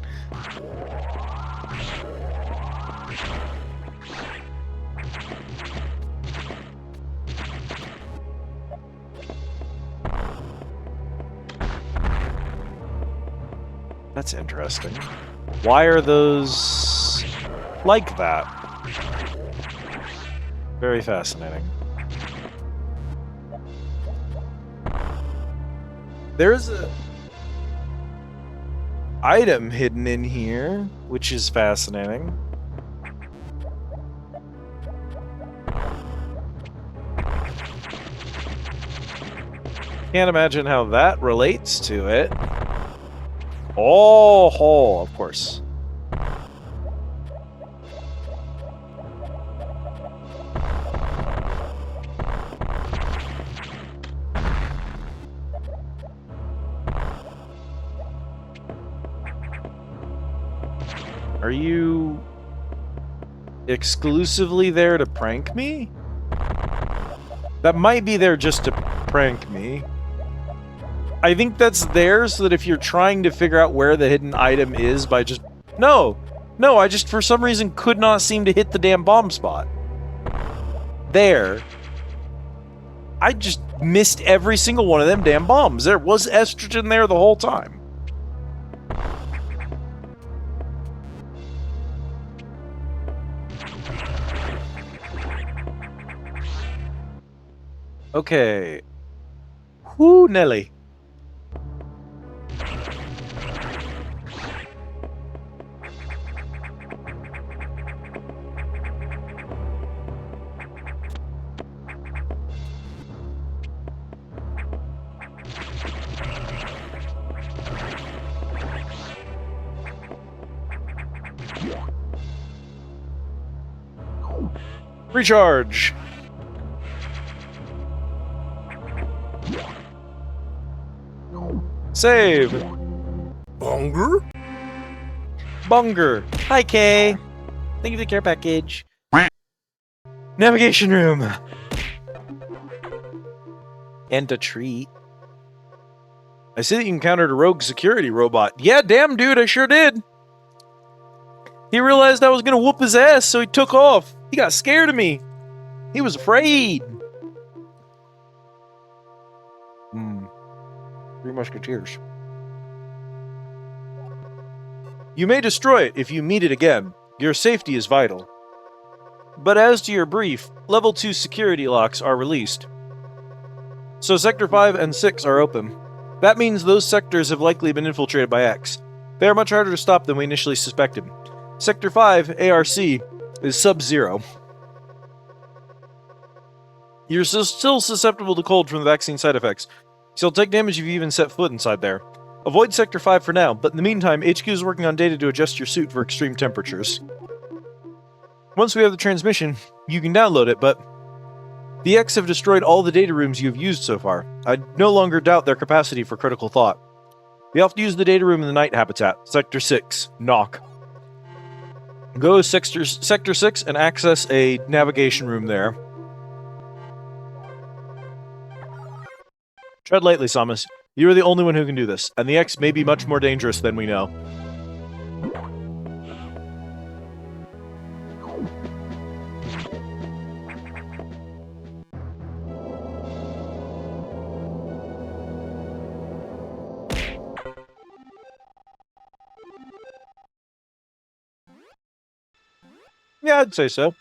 B: That's interesting. Why are those like that? Very fascinating. There's a item hidden in here, which is fascinating. Can't imagine how that relates to it. Oh, of course. Are you exclusively there to prank me? That might be there just to prank me. I think that's there so that if you're trying to figure out where the hidden item is by just... No! No, I just for some reason could not seem to hit the damn bomb spot. There. I just missed every single one of them damn bombs. There was estrogen there the whole time. Okay. Whoo, Nelly. Recharge. Save.
A: Bunger?
B: Bunger. Hi, Kay. Thank you for the care package. Navigation room. And a treat. I see that you encountered a rogue security robot. Yeah, damn, dude, I sure did. He realized I was gonna whoop his ass, so he took off. He got scared of me. He was afraid. Three Musketeers. You may destroy it if you meet it again. Your safety is vital. But as to your brief, level 2 security locks are released. So Sector 5 and 6 are open. That means those sectors have likely been infiltrated by X. They are much harder to stop than we initially suspected. Sector 5, ARC, is sub-zero. You're still susceptible to cold from the vaccine side effects, so you'll take damage if you even set foot inside there. Avoid Sector 5 for now, but in the meantime, HQ is working on data to adjust your suit for extreme temperatures. Once we have the transmission, you can download it, but the X have destroyed all the data rooms you have used so far. I no longer doubt their capacity for critical thought. We have to use the data room in the night habitat, Sector 6, knock. Go to Sector 6 and access a navigation room there. Tread lightly, Samus. You are the only one who can do this, and the X may be much more dangerous than we know. Yeah, I'd say so.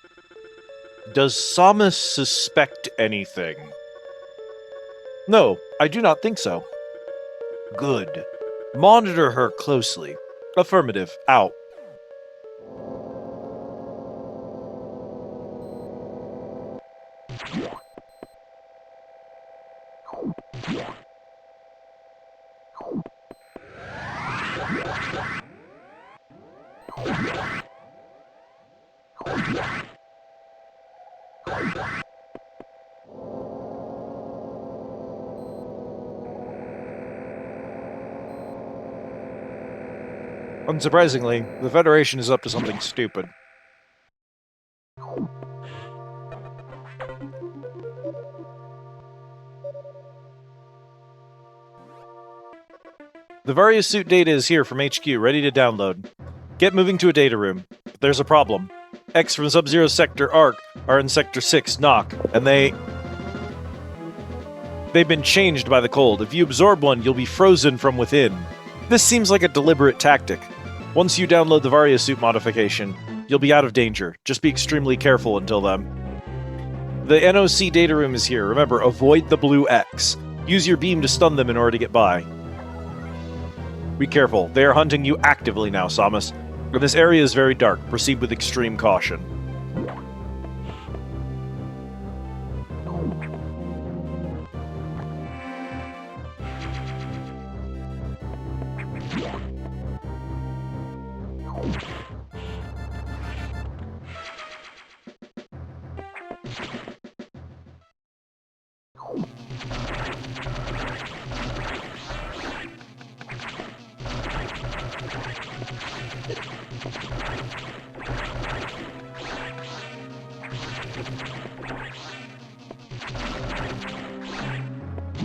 B: Does Samus suspect anything? No, I do not think so. Good. Monitor her closely. Affirmative. Out. Unsurprisingly, the Federation is up to something stupid. The Varia suit data is here from HQ, ready to download. Get moving to a data room. But there's a problem. X from Sub-Zero Sector ARC are in Sector 6, knock, and they've been changed by the cold. If you absorb one, you'll be frozen from within. This seems like a deliberate tactic. Once you download the Varia suit modification, you'll be out of danger. Just be extremely careful until then. The NOC data room is here. Remember, avoid the blue X. Use your beam to stun them in order to get by. Be careful. They are hunting you actively now, Samus. And this area is very dark. Proceed with extreme caution.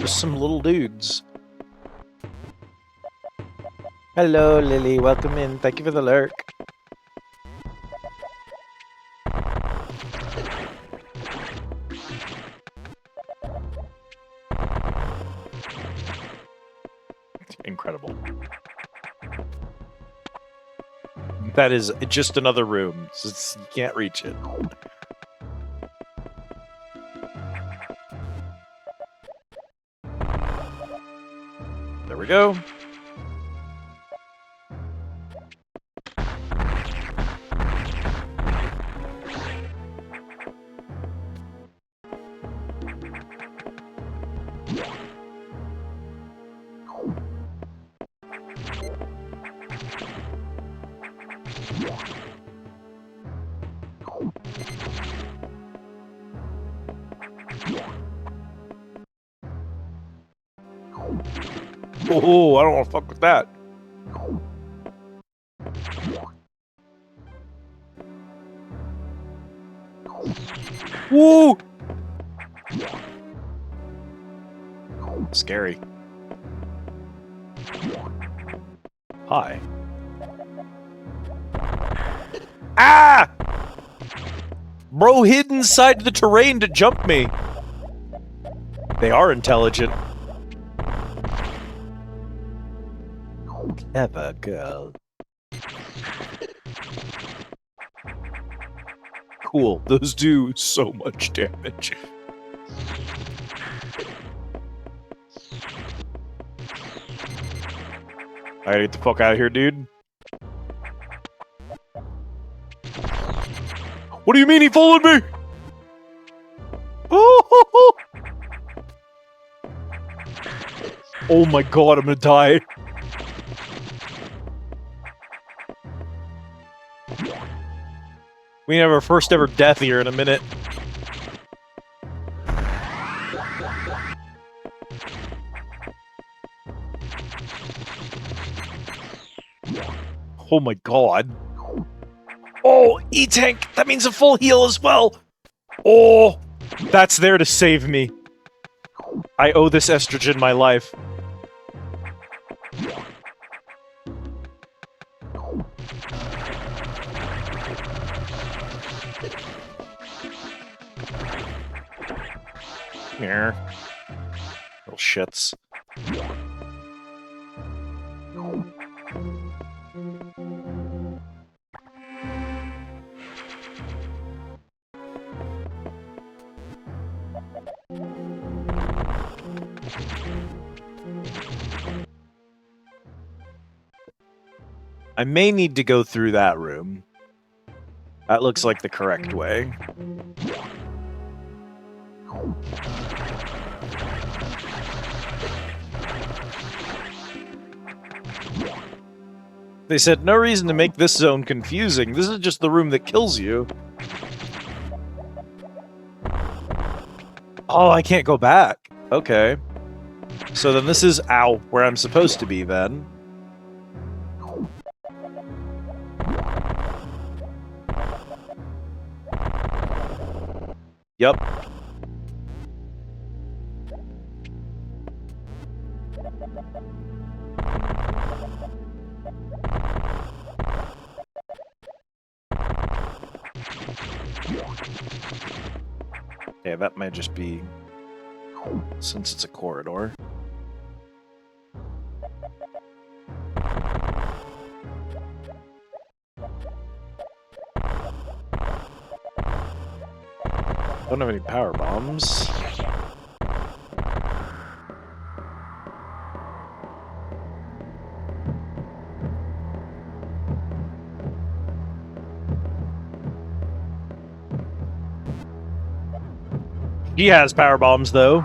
B: Just some little dudes. Hello, Lily. Welcome in. Thank you for the lurk. Incredible. That is just another room. You can't reach it. There we go. Oh, I don't want to fuck with that. Woo! Scary. Hi. Ah! Bro hid inside the terrain to jump me. They are intelligent. Clever girl. Cool. Those do so much damage. Alright, get the fuck out of here, dude. What do you mean he followed me? Oh, oh my god, I'm gonna die. We have our first ever death here in a minute. Oh my god. Oh, E-Tank! That means a full heal as well! Oh! That's there to save me. I owe this estrogen my life. Here. Little shits. I may need to go through that room. That looks like the correct way. They said, no reason to make this zone confusing. This is just the room that kills you. Oh, I can't go back. Okay. So then this is, ow, where I'm supposed to be then. Yep. Yeah, that might just be since it's a corridor. Don't have any power bombs. He has power bombs, though.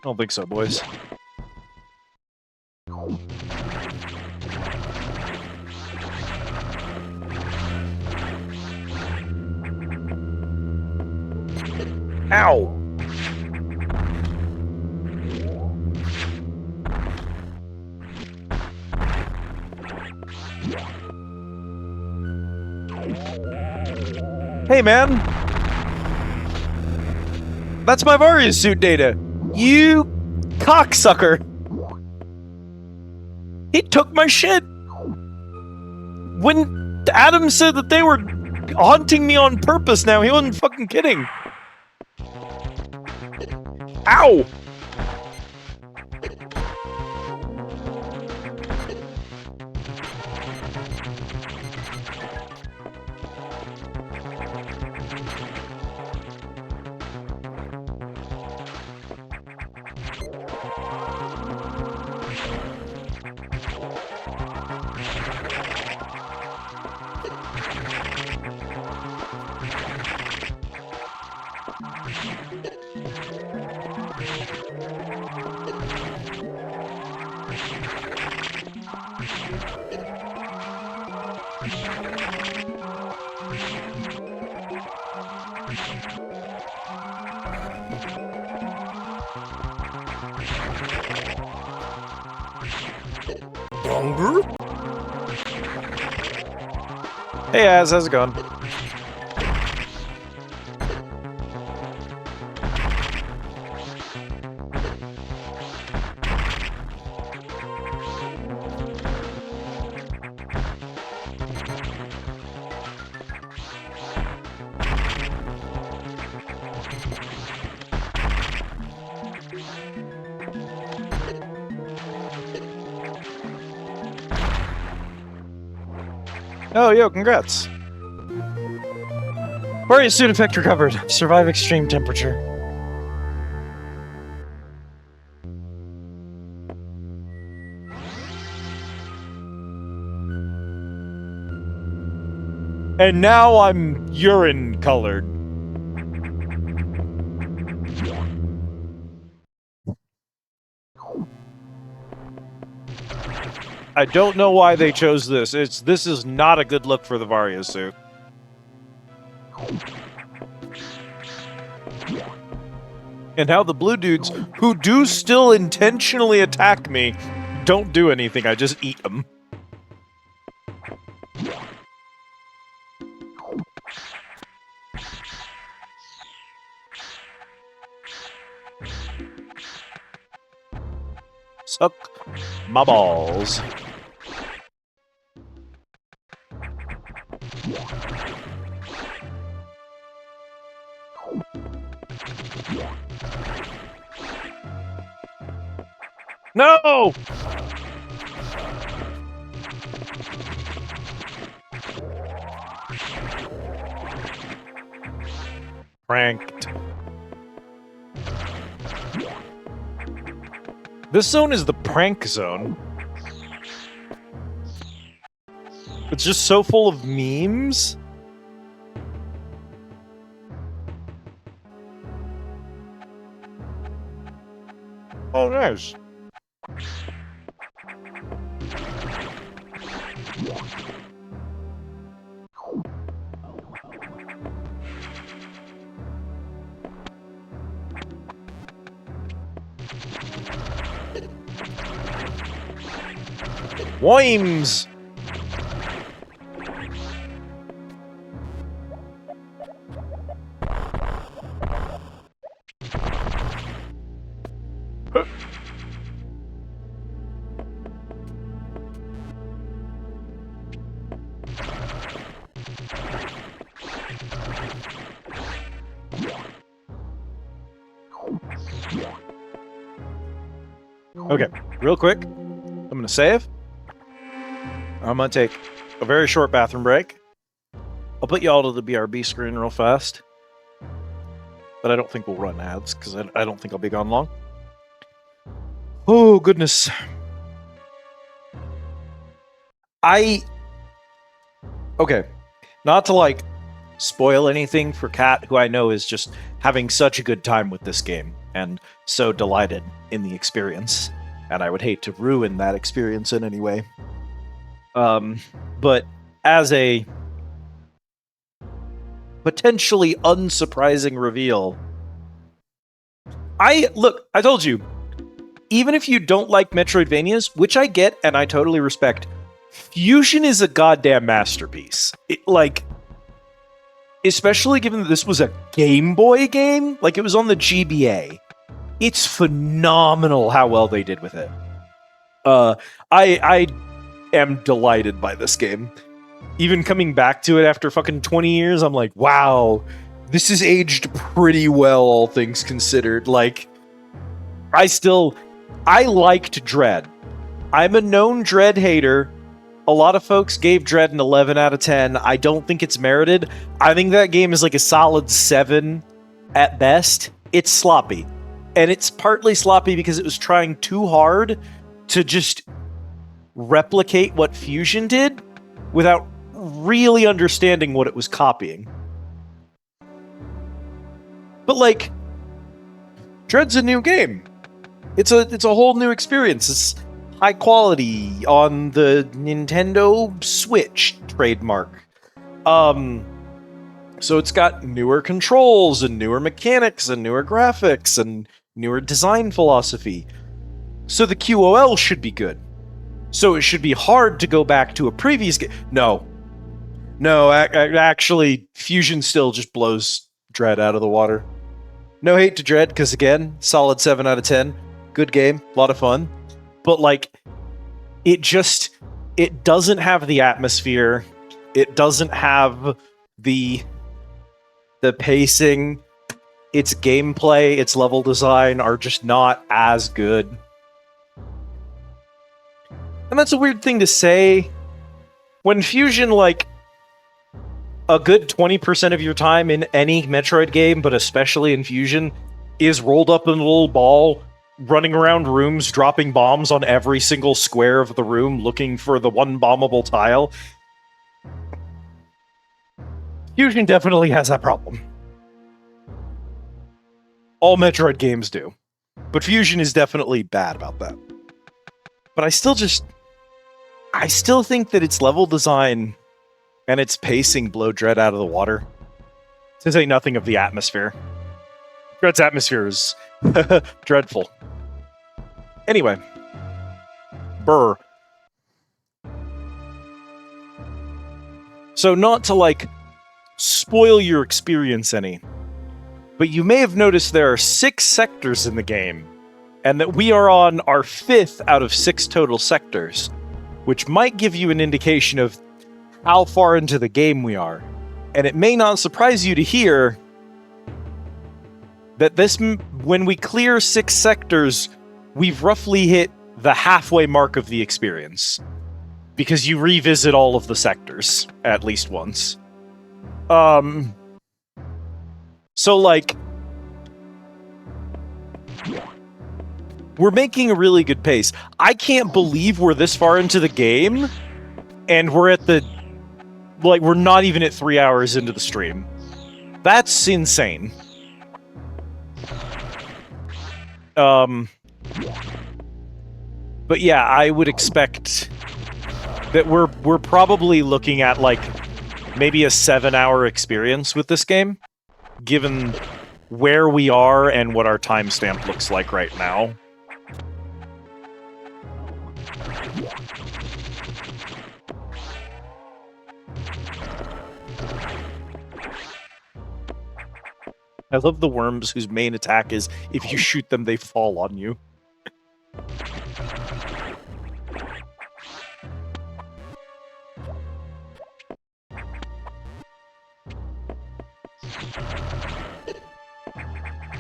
B: don't think so, boys. Ow! Hey, man! That's my Varia suit data! You cocksucker! He took my shit! When Adam said that they were haunting me on purpose now, he wasn't fucking kidding! Ow!
A: Hunger?
B: Hey, Az, how's it going? Oh, yo, congrats. Varia suit effect recovered. Survive extreme temperature. And now I'm urine colored. I don't know why they chose this. This is not a good look for the Varia suit. And how the blue dudes, who do still intentionally attack me, don't do anything, I just eat them. Suck my balls. No! Pranked. This zone is the prank zone. It's just so full of memes. Oh, nice. Wimes! Okay, real quick, I'm gonna save. I'm gonna take a very short bathroom break. I'll put you all to the BRB screen real fast. But I don't think we'll run ads, because I don't think I'll be gone long. Oh, goodness. Okay, not to, like, spoil anything for Kat, who I know is just having such a good time with this game and so delighted in the experience. And I would hate to ruin that experience in any way. But as a potentially unsurprising reveal, I told you, even if you don't like Metroidvanias, which I get and I totally respect, Fusion is a goddamn masterpiece. Especially given that this was a Game Boy game, like it was on the GBA. It's phenomenal how well they did with it. I am delighted by this game. Even coming back to it after fucking 20 years, I'm like, wow, this is aged pretty well, all things considered. Like, I liked Dread. I'm a known Dread hater. A lot of folks gave Dread an 11 out of 10. I don't think it's merited. I think that game is like a solid 7 at best. It's sloppy. And it's partly sloppy because it was trying too hard to just replicate what Fusion did without really understanding what it was copying. But like, Dread's a new game. It's a whole new experience. It's high quality on the Nintendo Switch trademark. So it's got newer controls and newer mechanics and newer graphics and newer design philosophy. So the QOL should be good. So it should be hard to go back to a previous game. No, actually, Fusion still just blows Dread out of the water. No hate to Dread, because again, solid 7 out of 10. Good game, a lot of fun. But like, it doesn't have the atmosphere. It doesn't have the pacing. Its gameplay, its level design are just not as good. And that's a weird thing to say. When Fusion, like, a good 20% of your time in any Metroid game, but especially in Fusion, is rolled up in a little ball, running around rooms, dropping bombs on every single square of the room, looking for the one bombable tile. Fusion definitely has that problem. All Metroid games do. But Fusion is definitely bad about that. But I still think that its level design and its pacing blow Dread out of the water. To say nothing of the atmosphere. Dread's atmosphere is dreadful. Anyway. Brr. So not to, like, spoil your experience any, but you may have noticed there are 6 sectors in the game, and that we are on our 5th out of 6 total sectors, which might give you an indication of how far into the game we are. And it may not surprise you to hear that when we clear 6 sectors, we've roughly hit the halfway mark of the experience. Because you revisit all of the sectors at least once. So, like, we're making a really good pace. I can't believe we're this far into the game, and we're not even at 3 hours into the stream. That's insane. But yeah, I would expect that we're probably looking at, like, maybe a 7-hour experience with this game, given where we are and what our timestamp looks like right now. I love the worms whose main attack is if you shoot them, they fall on you.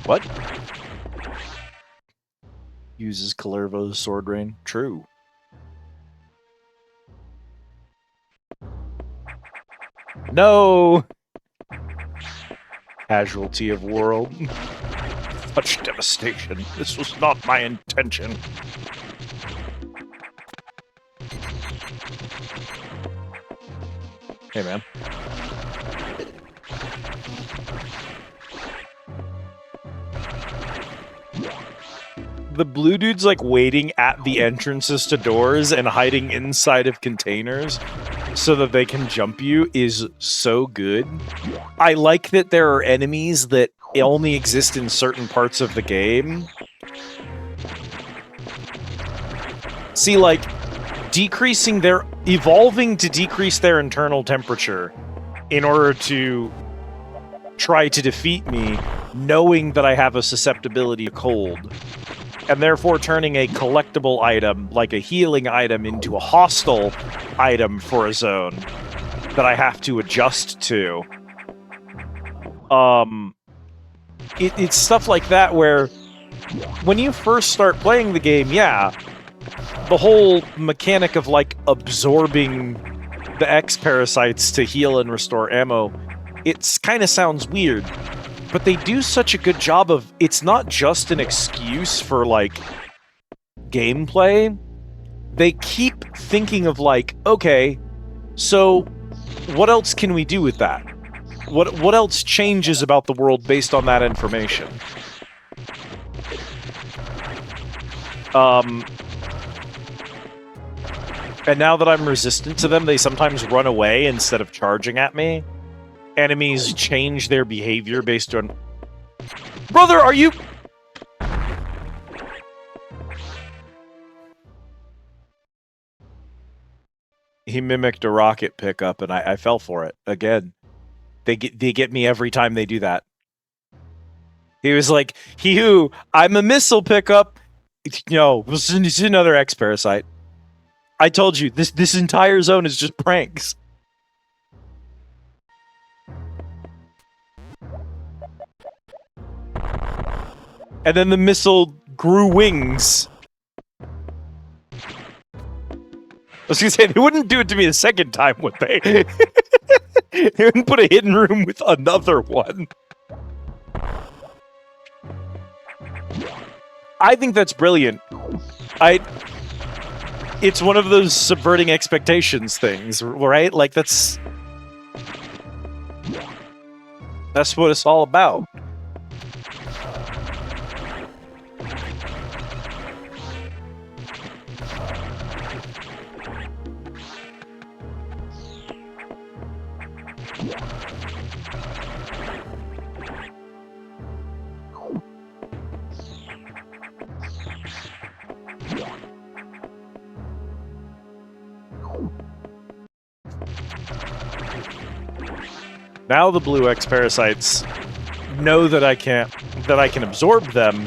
B: What? Uses Kalervo's sword rain? True. No! Casualty of world. Such devastation. This was not my intention. Hey, man. the blue dudes like waiting at the entrances to doors and hiding inside of containers so that they can jump you is so good. I like that there are enemies that only exist in certain parts of the game. See, like, evolving to decrease their internal temperature in order to try to defeat me, knowing that I have a susceptibility to cold, and therefore turning a collectible item, like a healing item, into a hostile item for a zone that I have to adjust to. It's stuff like that where, when you first start playing the game, yeah, the whole mechanic of, like, absorbing the X parasites to heal and restore ammo, it kind of sounds weird, but they do such a good job of, it's not just an excuse for, like, gameplay. They keep thinking of, like, okay, so what else can we do with that? What else changes about the world based on that information? And now that I'm resistant to them, they sometimes run away instead of charging at me. Enemies change their behavior based on... Brother, are you... He mimicked a rocket pickup, and I fell for it. Again. They get me every time they do that. He was like, I'm a missile pickup. No, this is another X parasite. I told you, this entire zone is just pranks. And then the missile grew wings. I was gonna say, they wouldn't do it to me the second time, would they? They wouldn't put a hidden room with another one. I think that's brilliant. It's one of those subverting expectations things, right? Like, that's what it's all about. Now the blue X parasites know that I can absorb them.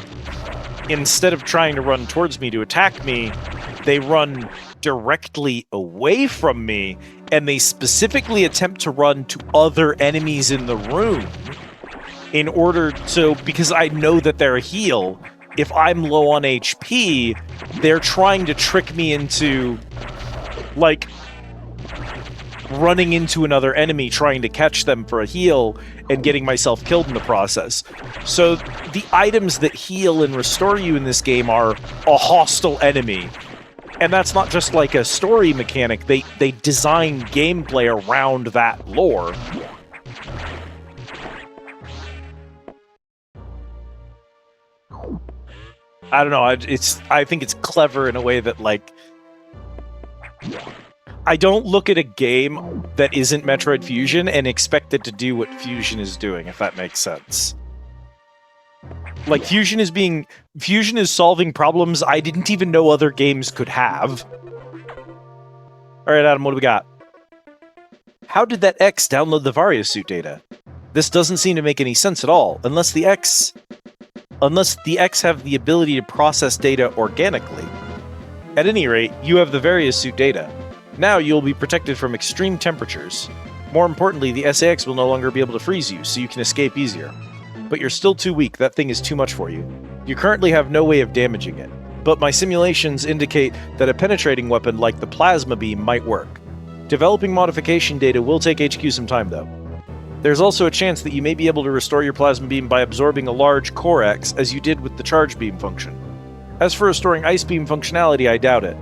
B: Instead of trying to run towards me to attack me, they run directly away from me, and they specifically attempt to run to other enemies in the room in order to, because I know that they're a heal. If I'm low on HP, they're trying to trick me into, like, running into another enemy, trying to catch them for a heal, and getting myself killed in the process. So the items that heal and restore you in this game are a hostile enemy. And that's not just like a story mechanic, they design gameplay around that lore. I don't know, I think it's clever in a way that, like, I don't look at a game that isn't Metroid Fusion and expect it to do what Fusion is doing, if that makes sense. Like, Fusion is solving problems I didn't even know other games could have. Alright, Adam, what do we got? How did that X download the Varia suit data? This doesn't seem to make any sense at all, unless the X have the ability to process data organically. At any rate, you have the various suit data. Now you'll be protected from extreme temperatures. More importantly, the SAX will no longer be able to freeze you, so you can escape easier. But you're still too weak, that thing is too much for you. You currently have no way of damaging it, but my simulations indicate that a penetrating weapon like the plasma beam might work. Developing modification data will take HQ some time, though. There's also a chance that you may be able to restore your plasma beam by absorbing a large core X, as you did with the charge beam function. As for restoring ice beam functionality, I doubt it.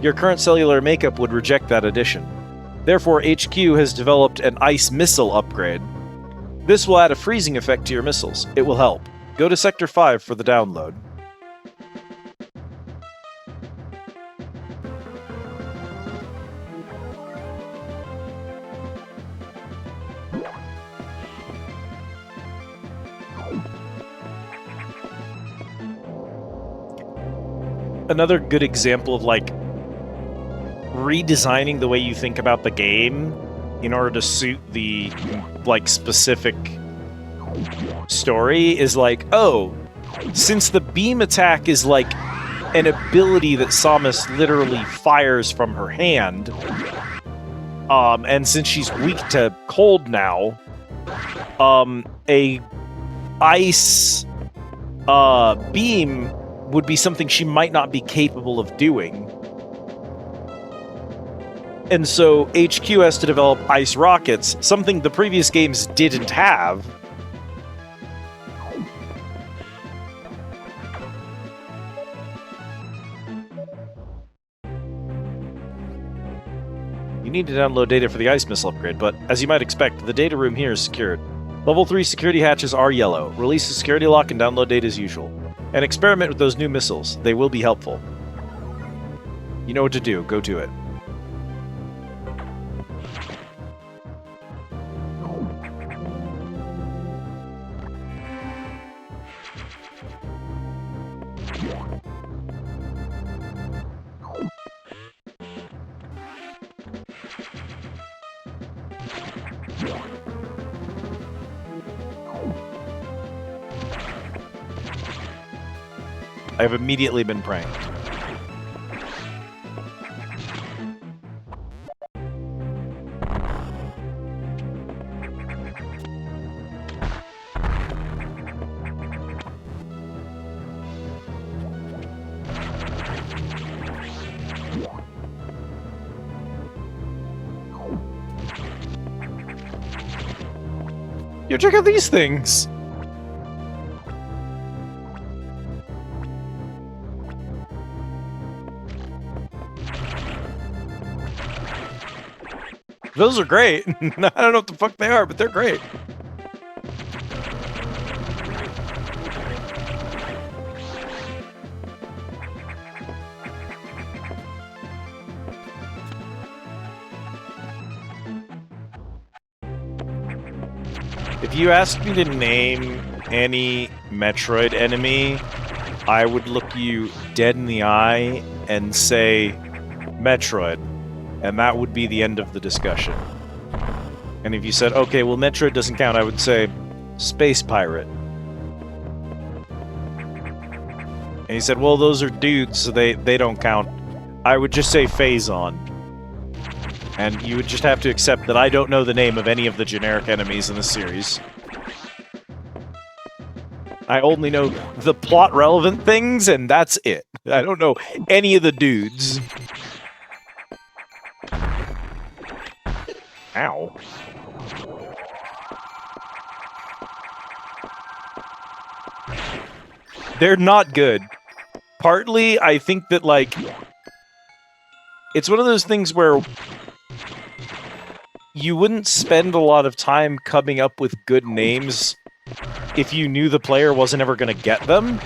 B: Your current cellular makeup would reject that addition. Therefore, HQ has developed an ice missile upgrade. This will add a freezing effect to your missiles. It will help. Go to Sector 5 for the download. another good example of like redesigning the way you think about the game in order to suit the like specific story is like, oh, since the beam attack is like an ability that Samus literally fires from her hand, and since she's weak to cold now, a ice beam would be something she might not be capable of doing. And so HQ has to develop ice rockets, something the previous games didn't have. You need to download data for the ice missile upgrade, but as you might expect, the data room here is secured. Level 3 security hatches are yellow. Release the security lock and download data as usual. And experiment with those new missiles. They will be helpful. You know what to do. Go to it. I have immediately been pranked. Yo, check out these things! Those are great. I don't know what the fuck they are, but they're great. If you asked me to name any Metroid enemy, I would look you dead in the eye and say Metroid. And that would be the end of the discussion. And if you said, okay, well, Metroid doesn't count, I would say, Space Pirate. And he said, well, those are dudes, so they don't count. I would just say Phazon. And you would just have to accept that I don't know the name of any of the generic enemies in the series. I only know the plot-relevant things, and that's it. I don't know any of the dudes. Ow. They're not good. Partly, I think that, like, it's one of those things where you wouldn't spend a lot of time coming up with good names if you knew the player wasn't ever going to get them.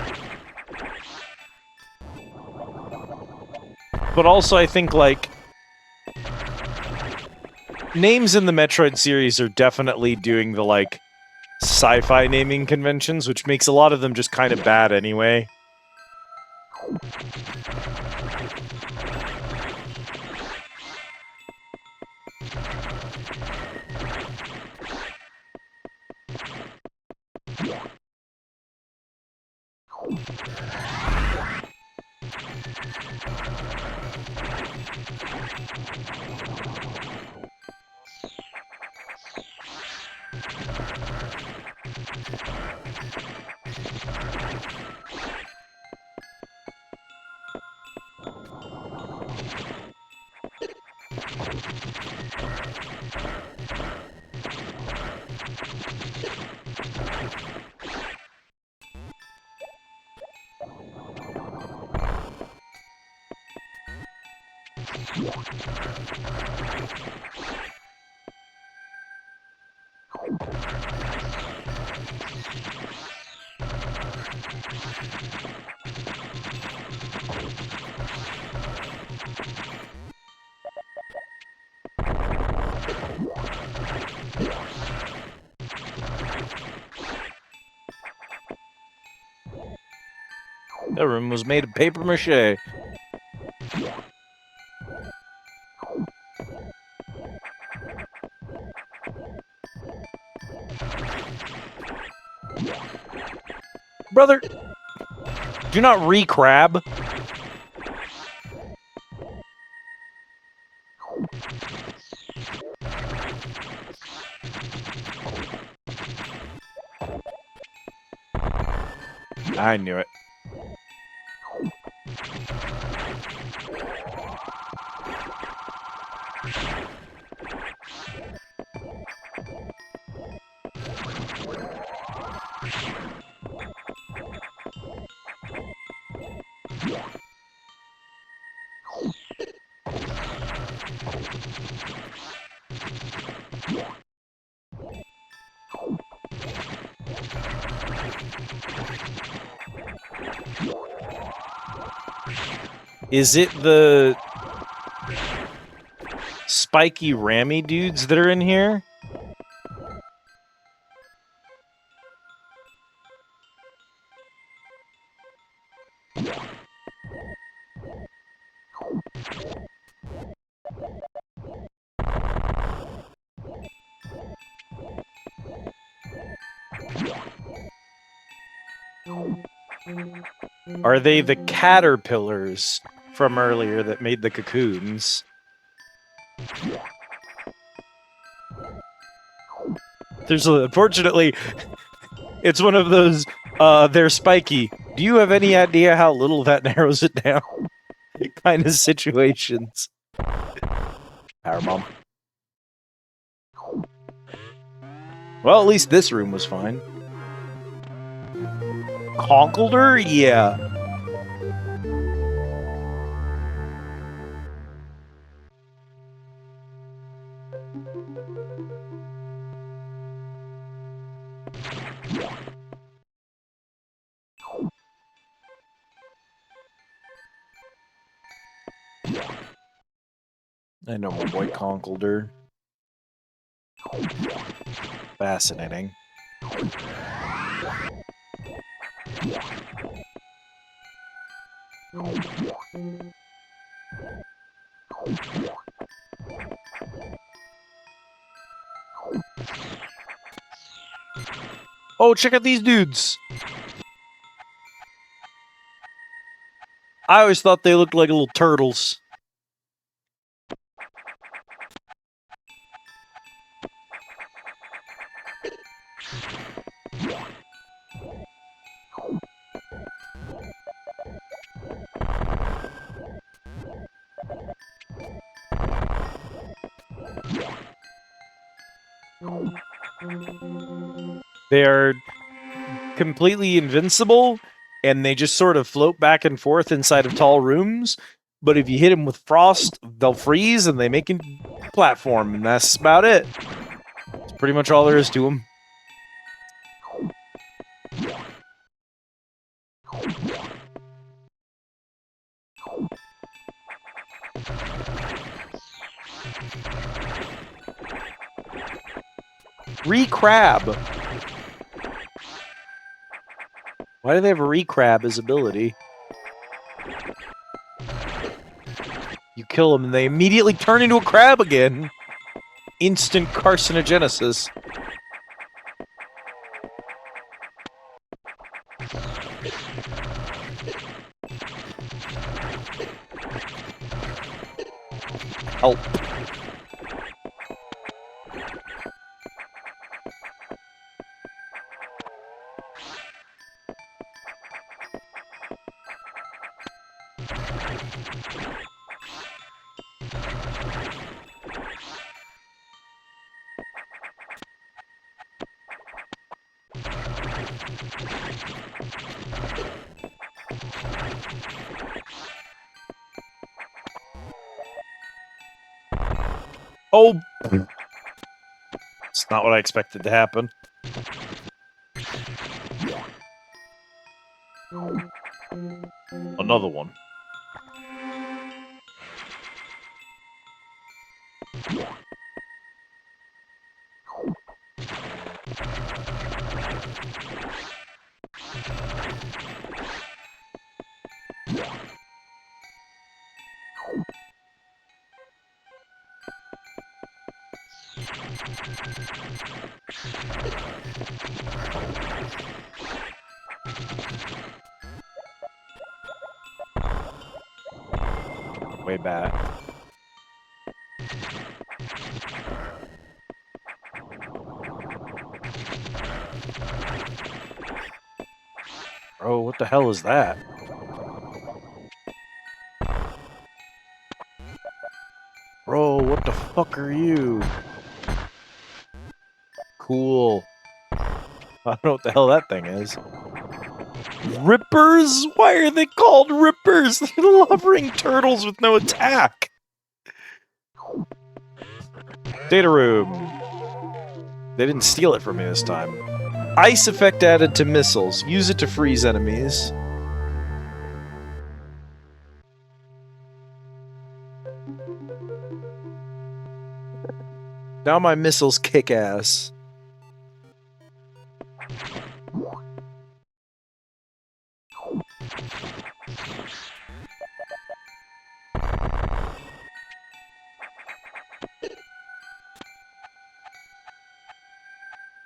B: But also, I think, like, names in the Metroid series are definitely doing the, like, sci-fi naming conventions, which makes a lot of them just kind of bad anyway. That room was made of paper mache. Brother, do not re-crab. I knew it. Is it the spiky rammy dudes that are in here? Are they the caterpillars from earlier that made the cocoons? Unfortunately, it's one of those, they're spiky. Do you have any idea how little that narrows it down? Kind of situations. Power bomb. Well, at least this room was fine. Conkeldurr? Yeah. I know my boy Conkeldurr. Fascinating. Oh, check out these dudes! I always thought they looked like little turtles. They are completely invincible, and they just sort of float back and forth inside of tall rooms. But if you hit them with frost, they'll freeze, and they make a platform, and that's about it. That's pretty much all there is to them. Re-crab. Why do they have a re-crab as ability? You kill them and they immediately turn into a crab again. Instant carcinogenesis. Help. Oh! It's not what I expected to happen. Another one. Way back. Bro, what the hell is that? Bro, what the fuck are you? Cool. I don't know what the hell that thing is. Rippers? Why are they called rippers? They're little hovering turtles with no attack. Data room. They didn't steal it from me this time. Ice effect added to missiles. Use it to freeze enemies. Now my missiles kick ass.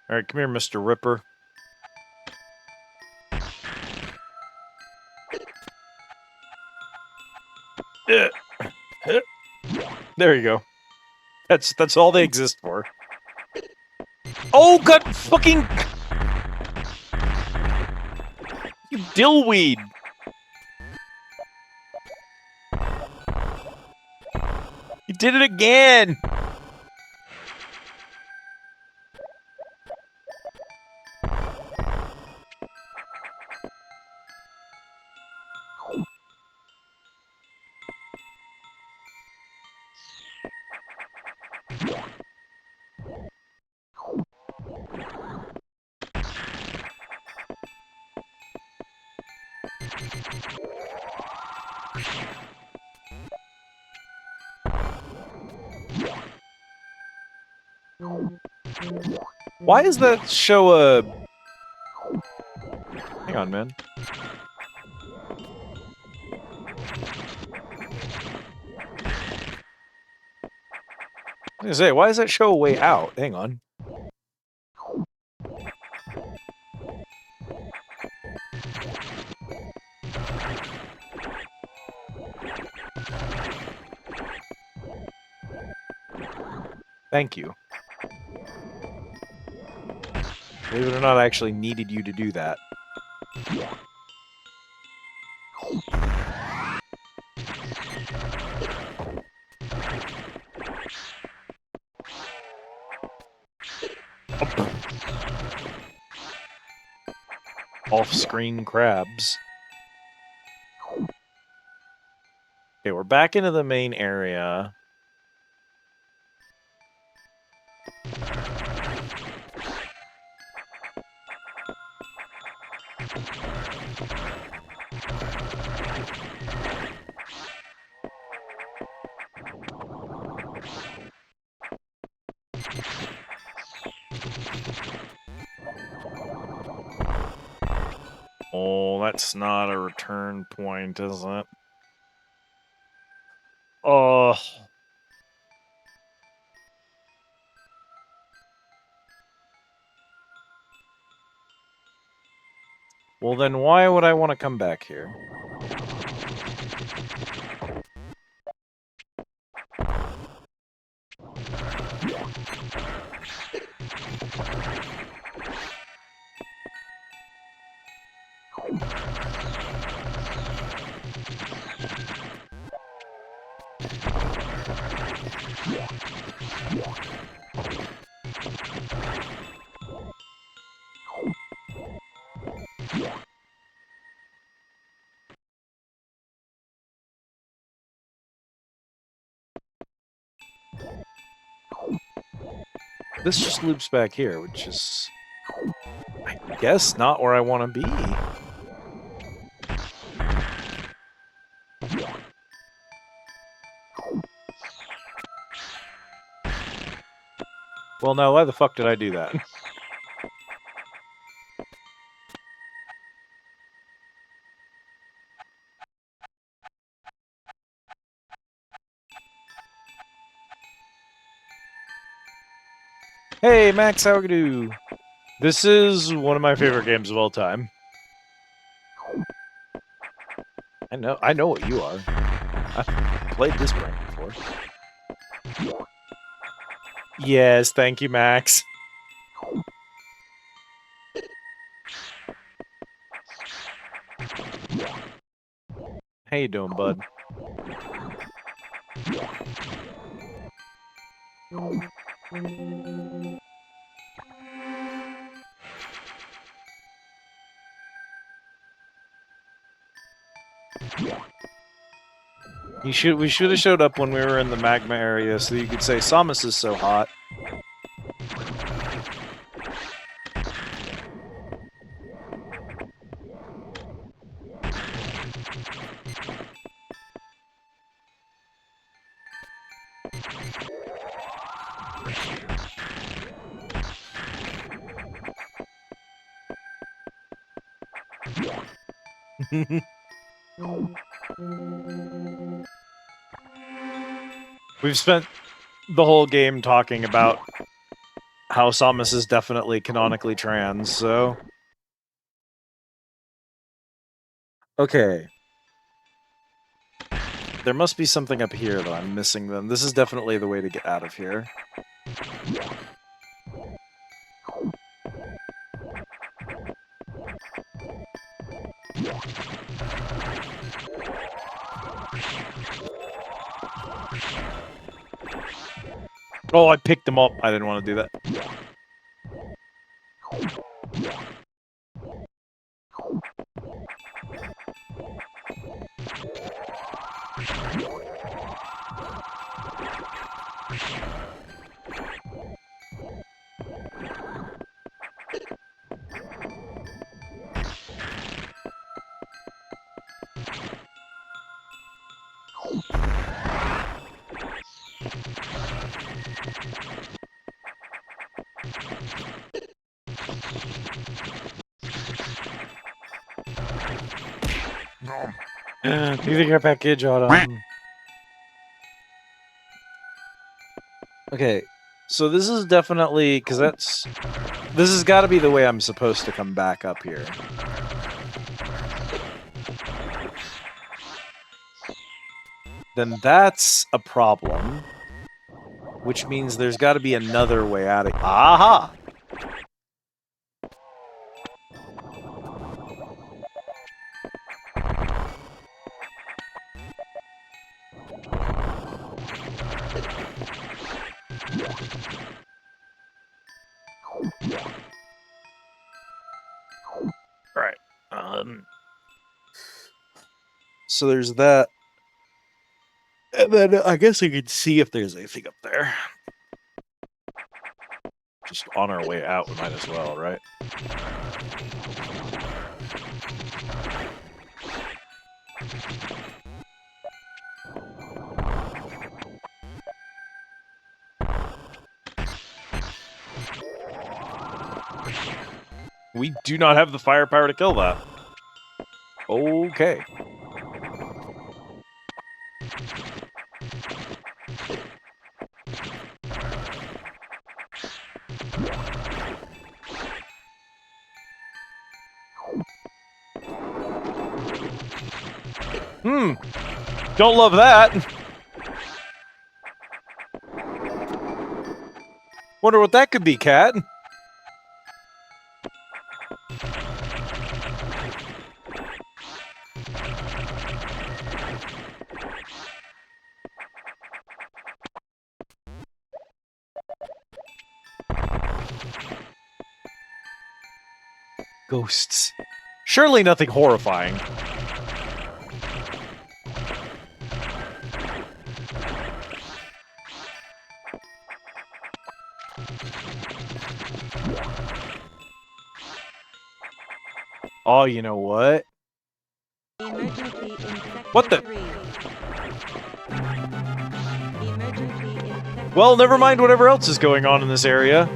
B: Alright, come here, Mr. Ripper. There you go. That's all they exist for. Oh, God, fucking... You dillweed! You did it again! Why is that show a... Hang on, man. I was gonna say, why does that show a way out? Hang on. Thank you. Believe it or not, I actually needed you to do that. Off-screen crabs. Okay, we're back into the main area. Oh, that's not a return point, is it? Oh. Well, then why would I want to come back here? This just loops back here, which is, I guess, not where I want to be. Well, now, why the fuck did I do that? Hey, Max, how are you? This is one of my favorite games of all time. I know what you are. I've played this brain before. Yes, thank you, Max. How you doing, bud? We should have showed up when we were in the magma area so you could say Samus is so hot. We've spent the whole game talking about how Samus is definitely canonically trans, so... Okay. There must be something up here, though. I'm missing them. This is definitely the way to get out of here. Oh, I picked them up. I didn't want to do that. Do you think our package on Okay, so this is definitely because this has got to be the way I'm supposed to come back up here. Then that's a problem, which means there's got to be another way out of. Aha! Right. So there's that. And then I guess I could see if there's anything up there. Just on our way out, we might as well, right? We do not have the firepower to kill that. Okay. Don't love that. Wonder what that could be, Cat. Ghosts. Surely nothing horrifying. Oh, you know what? What the? Well, never mind whatever else is going on in this area.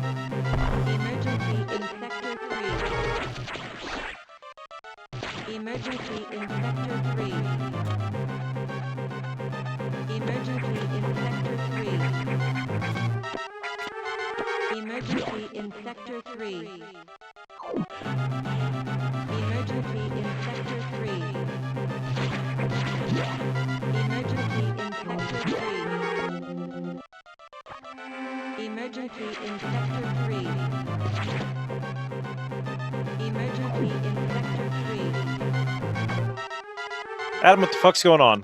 C: Emergency in Sector 3. Emergency in Sector 3.
B: Adam, what the fuck's going on?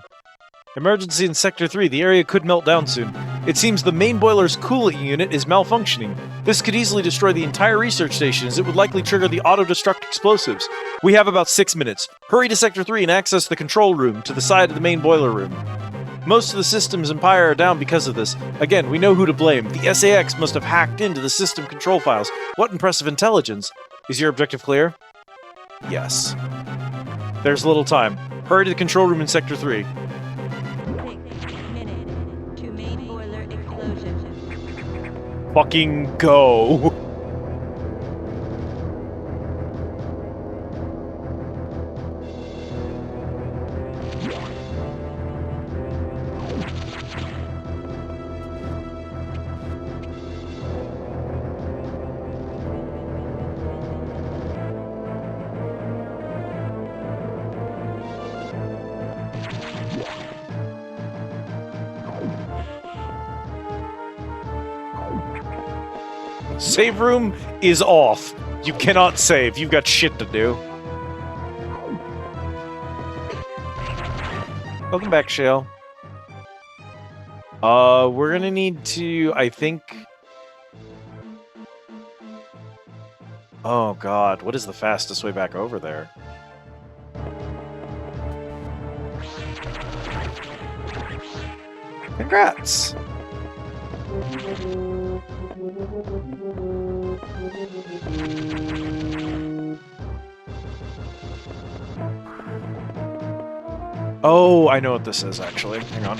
B: Emergency in Sector 3. The area could melt down soon. It seems the main boiler's coolant unit is malfunctioning. This could easily destroy the entire research station, as it would likely trigger the auto-destruct explosives. We have about 6 minutes. Hurry to Sector 3 and access the control room to the side of the main boiler room. Most of the systems in Empire are down because of this. Again, we know who to blame. The SAX must have hacked into the system control files. What impressive intelligence. Is your objective clear? Yes. There's little time. Hurry to the control room in Sector 3.
C: 6 minutes to main boiler explosion.
B: Fucking go. Save room is off. You cannot save. You've got shit to do. Welcome back, Shale. We're gonna need to, I think... Oh god, what is the fastest way back over there? Congrats! Oh, I know what this is, actually. Hang on.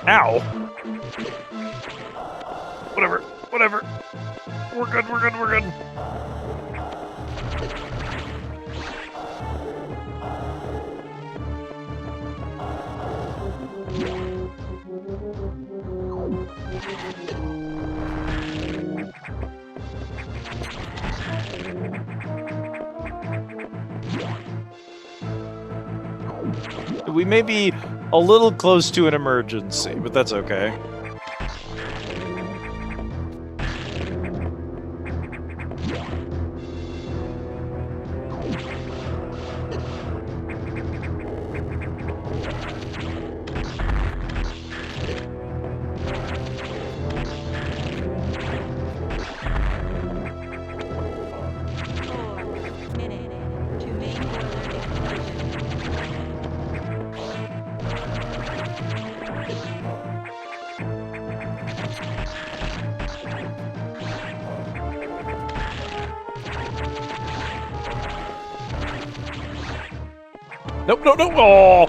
B: Ow! Whatever, whatever. We're good, we're good, we're good. We may be a little close to an emergency, but that's okay. Nope, no, no! Oh!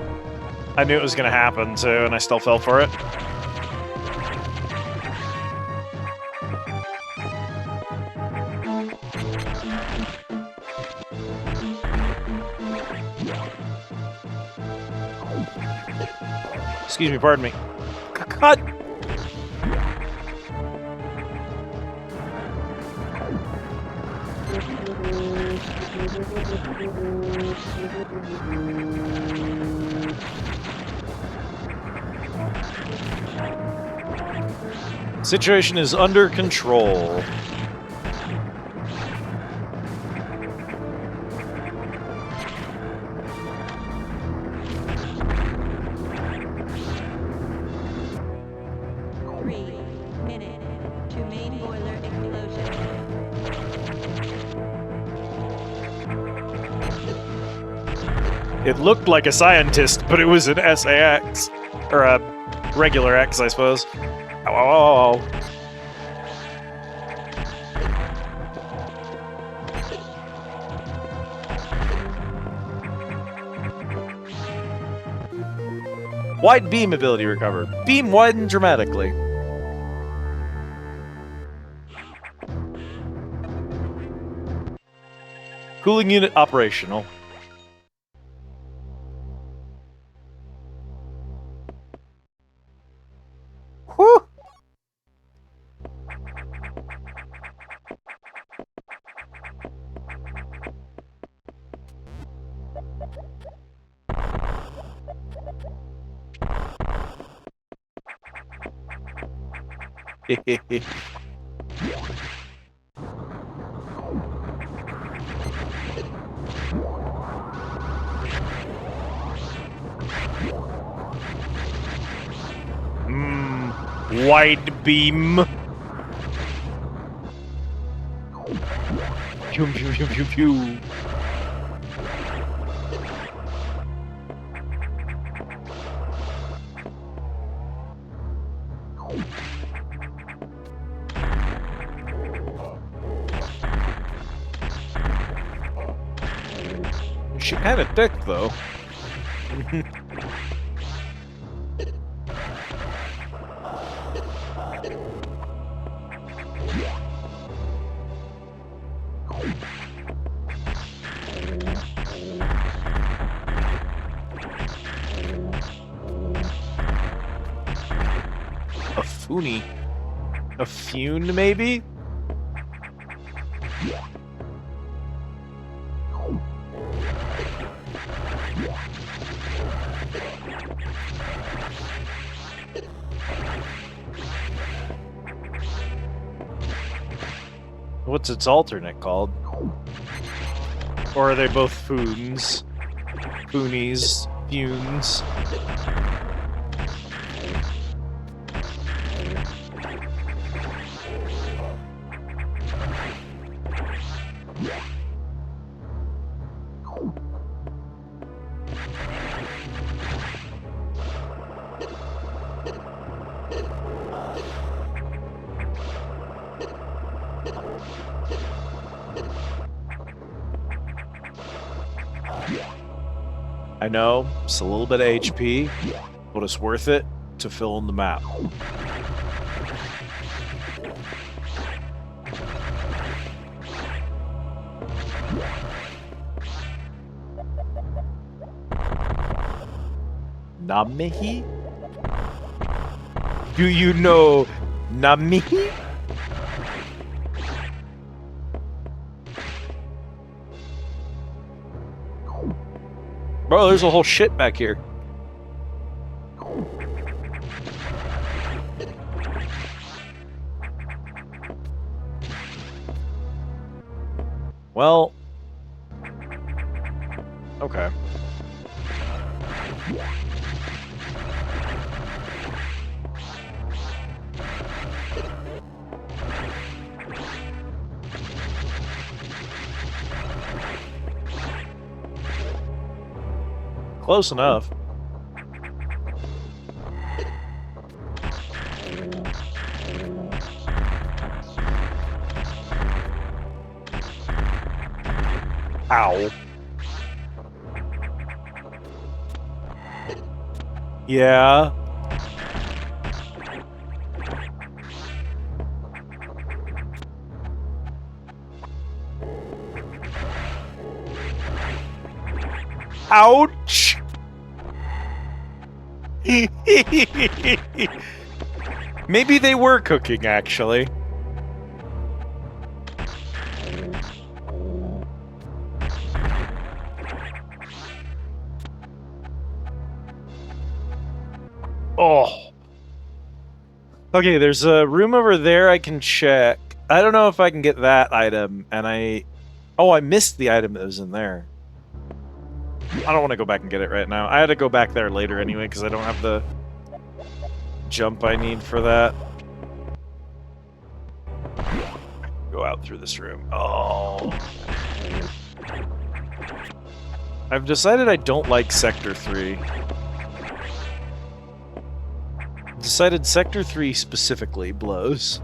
B: I knew it was gonna happen, too, and I still fell for it. Excuse me, pardon me. God! Situation is under control. It looked like a scientist, but it was an SAX. Or a regular X, I suppose. Ow, ow, ow, ow. Wide beam ability recovered. Beam widened dramatically. Cooling unit operational. Whew! Wide beam. Pew pew pew pew pew. She kind of thick though. A Funi. A Fune, maybe? What's its alternate called? Or are they both Foons? Foonies, Funes. I know, it's a little bit of HP, but it's worth it to fill in the map. Namihi? Do you know Namihi? Bro, there's a whole shit back here. Well, okay. Close enough. Ow. Yeah. Ouch. Maybe they were cooking, actually. Oh. Okay, there's a room over there I can check. I don't know if I can get that item, and oh, I missed the item that was in there. I don't want to go back and get it right now. I had to go back there later anyway, because I don't have the jump I need for that. Go out through this room. Oh. I've decided I don't like Sector 3. Decided Sector 3 specifically blows.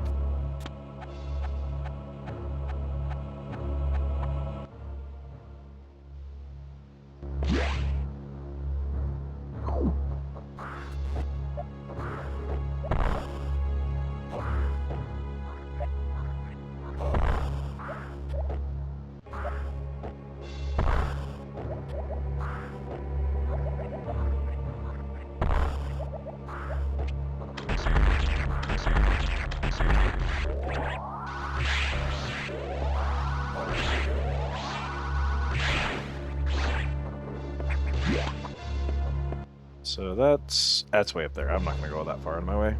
B: So that's way up there. I'm not gonna go that far on my way.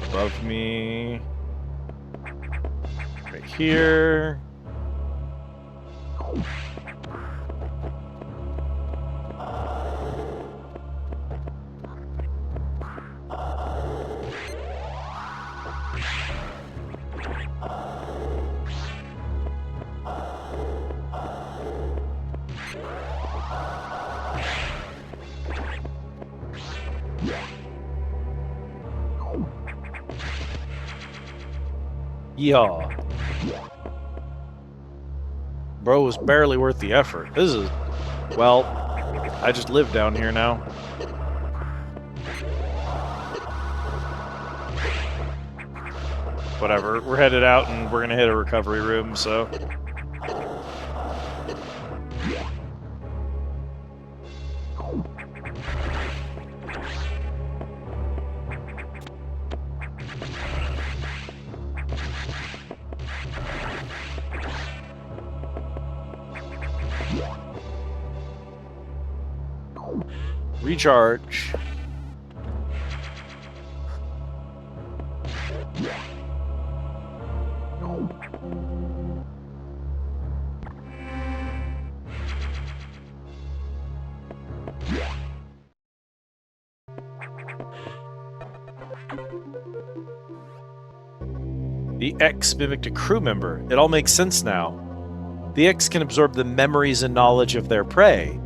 B: Above me. Right here. Yeah. Bro, was barely worth the effort. This is... Well, I just live down here now. Whatever. We're headed out and we're gonna hit a recovery room, so... Recharge. The X mimicked a crew member. It all makes sense now. The X can absorb the memories and knowledge of their prey.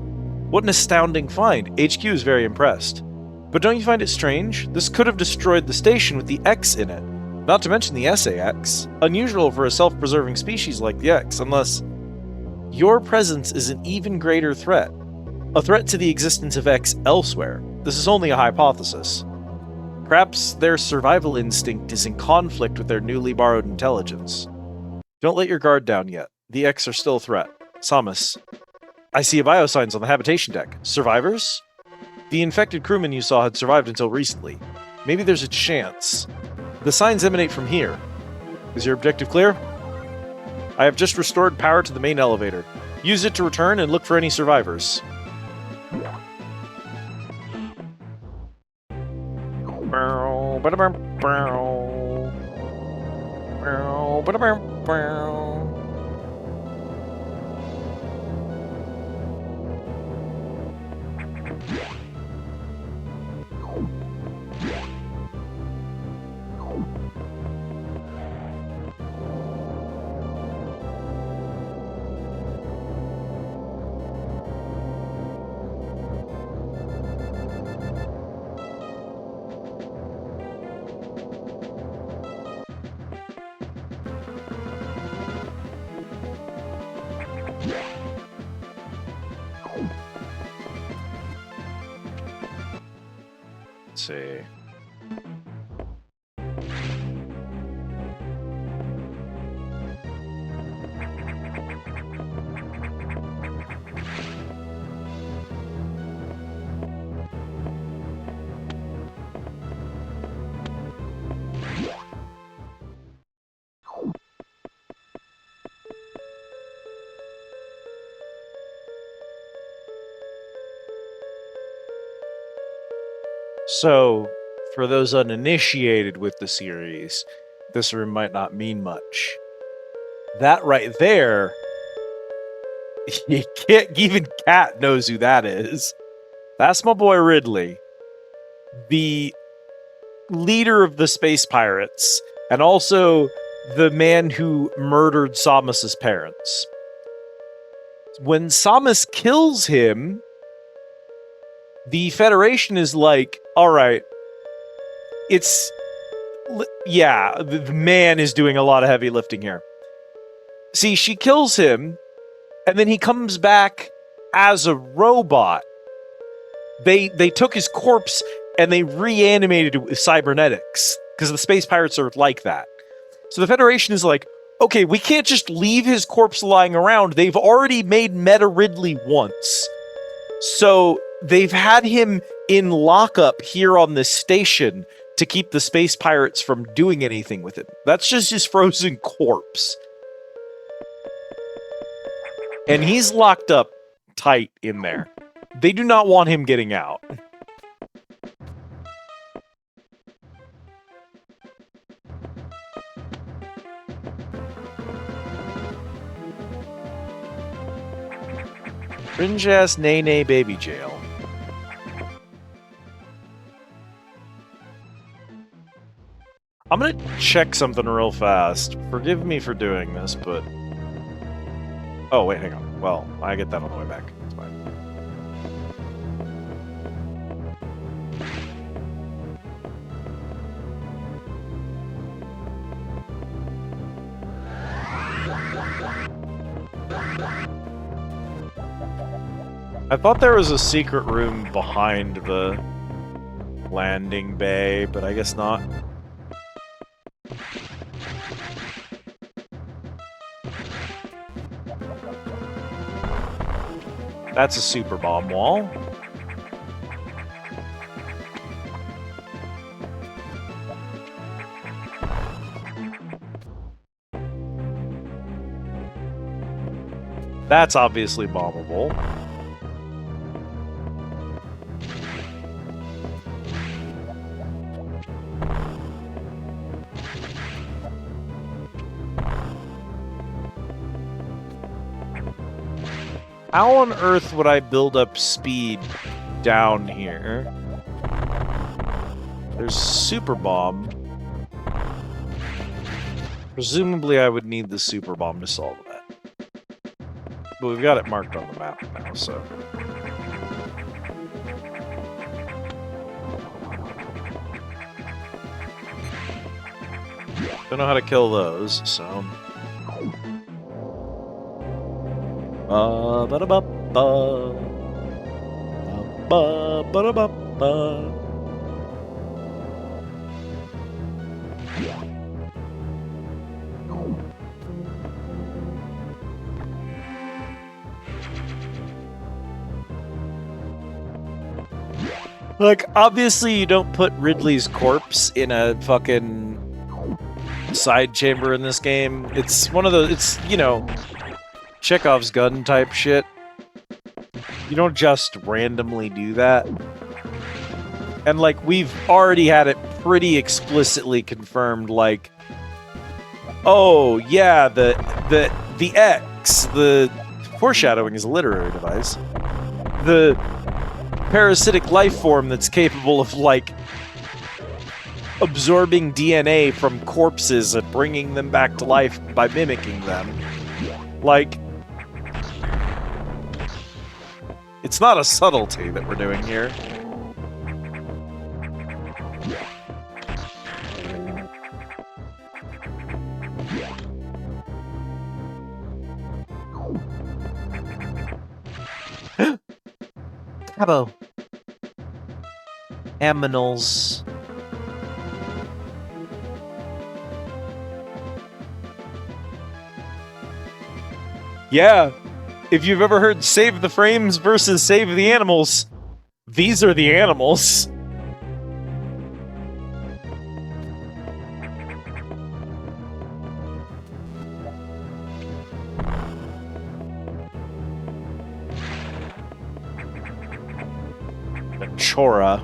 B: What an astounding find. HQ is very impressed. But don't you find it strange? This could have destroyed the station with the X in it. Not to mention the SAX. Unusual for a self-preserving species like the X, unless your presence is an even greater threat. A threat to the existence of X elsewhere. This is only a hypothesis. Perhaps their survival instinct is in conflict with their newly borrowed intelligence. Don't let your guard down yet. The X are still a threat. Samus. I see a biosigns on the habitation deck. Survivors? The infected crewman you saw had survived until recently. Maybe there's a chance. The signs emanate from here. Is your objective clear? I have just restored power to the main elevator. Use it to return and look for any survivors. Let's see. So, for those uninitiated with the series, this room might not mean much. That right there, you can't, even Cat knows who that is. That's my boy Ridley, the leader of the space pirates, and also the man who murdered Samus's parents. When Samus kills him, the Federation is like, all right, yeah, the man is doing a lot of heavy lifting here. See, she kills him, and then he comes back as a robot. They took his corpse and they reanimated it with cybernetics. because the space pirates are like that. So the Federation is like, okay, we can't just leave his corpse lying around. They've already made Meta Ridley once. So they've had him in lockup here on this station to keep the space pirates from doing anything with him. That's just his frozen corpse. And he's locked up tight in there. They do not want him getting out. Cringe-ass nay-nay baby jail. I'm gonna check something real fast. Forgive me for doing this, but... Oh, wait, hang on. Well, I get that on the way back. It's fine. I thought there was a secret room behind the landing bay, but I guess not. That's a super bomb wall. That's obviously bombable. How on earth would I build up speed down here? There's super bomb. Presumably I would need the super bomb to solve that. But we've got it marked on the map now, so... Don't know how to kill those, so... Ba-da-ba-ba. Ba-ba-ba-da-ba-ba. Like, obviously you don't put Ridley's corpse in a fucking side chamber in this game. It's one of those, it's, you know, Chekhov's gun type shit. You don't just randomly do that. And, like, we've already had it pretty explicitly confirmed, like, oh, yeah, the X, the foreshadowing is a literary device. The parasitic life form that's capable of, like, absorbing DNA from corpses and bringing them back to life by mimicking them. Like, it's not a subtlety that we're doing here. Cabo. Aminals. Yeah. If you've ever heard save the frames versus save the animals, these are the animals. Chora.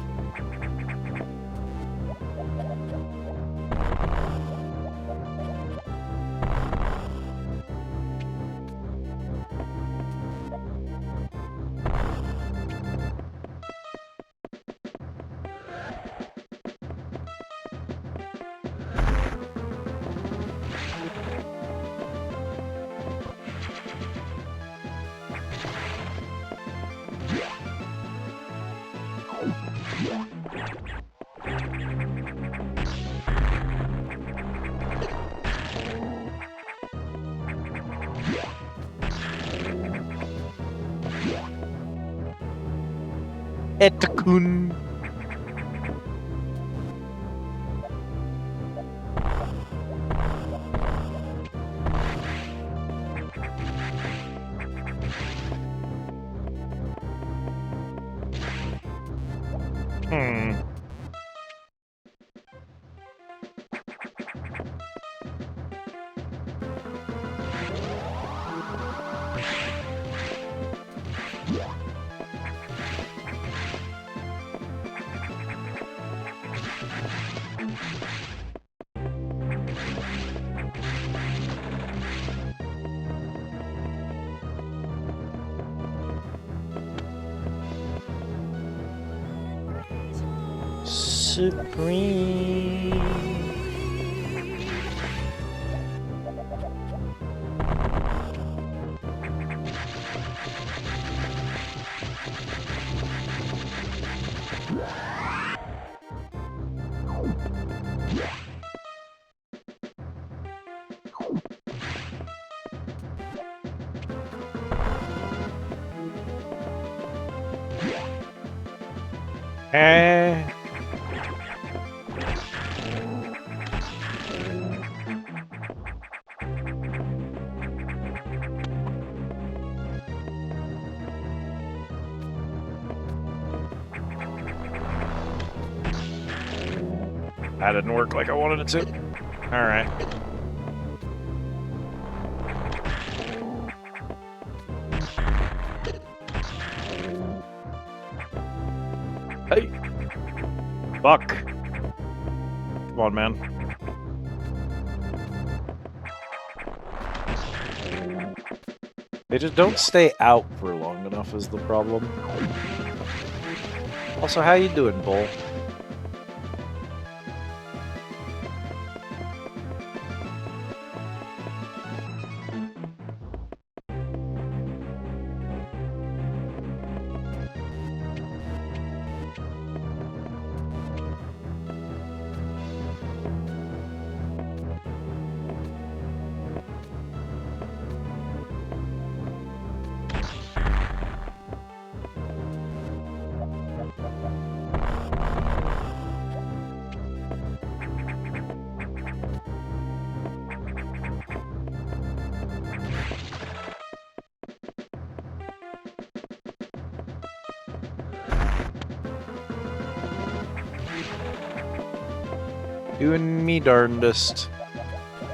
B: Etakun. supreme. Eh. That didn't work like I wanted it to. Alright. Hey! Fuck! Come on, man. They just don't stay out for long enough is the problem. Also, how you doing, Bull? Doing me darndest.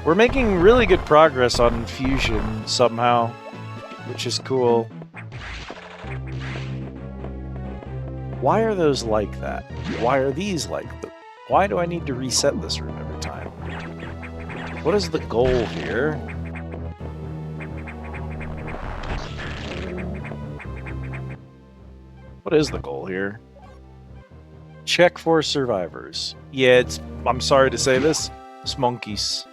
B: We're making really good progress on fusion somehow, which is cool. Why are those like that? Why are these like that? Why do I need to reset this room every time? What is the goal here? What is the goal here? Check for survivors. Yeah, it's, I'm sorry to say this, it's monkeys.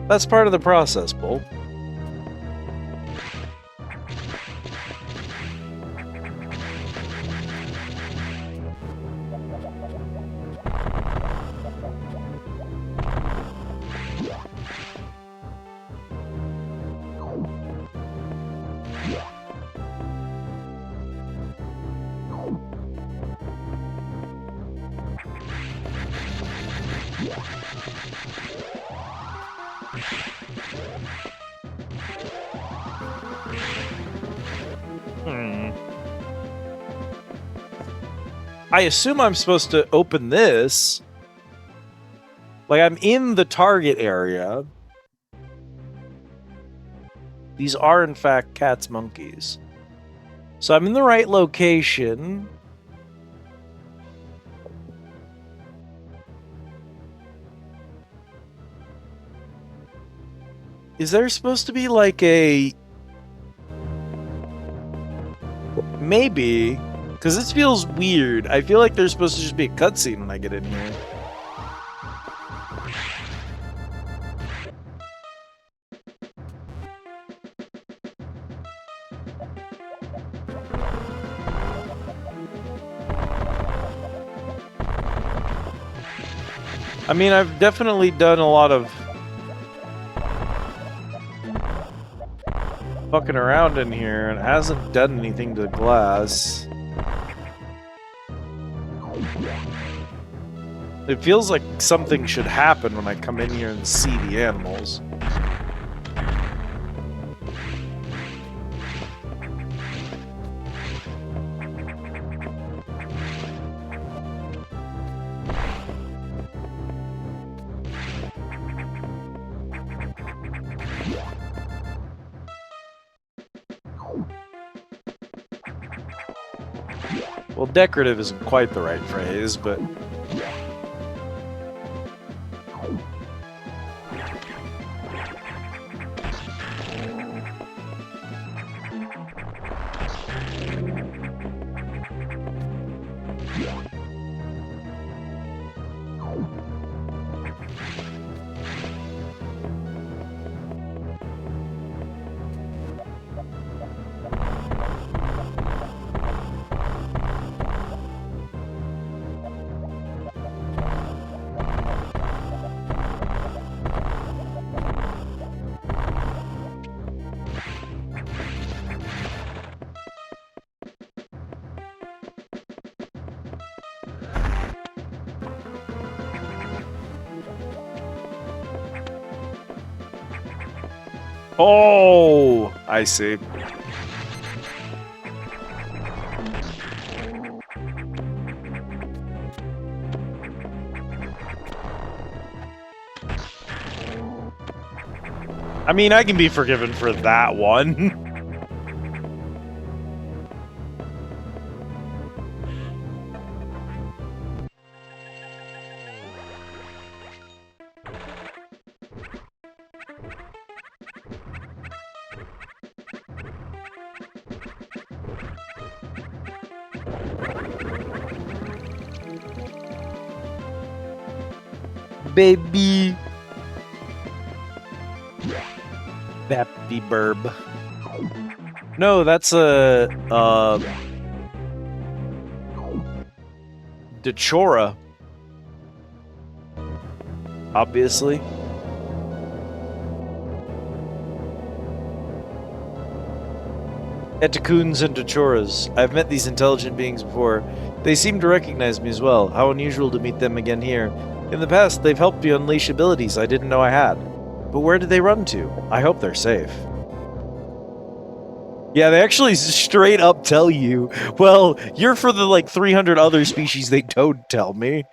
B: That's part of the process, Bull. I assume I'm supposed to open this. Like, I'm in the target area. These are, in fact, cats, monkeys. So I'm in the right location. Is there supposed to be, like, a... Maybe... Because this feels weird. I feel like there's supposed to just be a cutscene when I get in here. I mean, I've definitely done a lot of fucking around in here, and it hasn't done anything to the glass. It feels like something should happen when I come in here and see the animals. Well, decorative isn't quite the right phrase, but... Oh, I see. I mean, I can be forgiven for that one. Baby. Bappy burb. No, that's a Dechora. Obviously. Etacoons and Dechoras. I've met these intelligent beings before. They seem to recognize me as well. How unusual to meet them again here. In the past, they've helped me unleash abilities I didn't know I had. But where did they run to? I hope they're safe. Yeah, they actually straight up tell you, well, you're for the, 300 other species they don't tell me.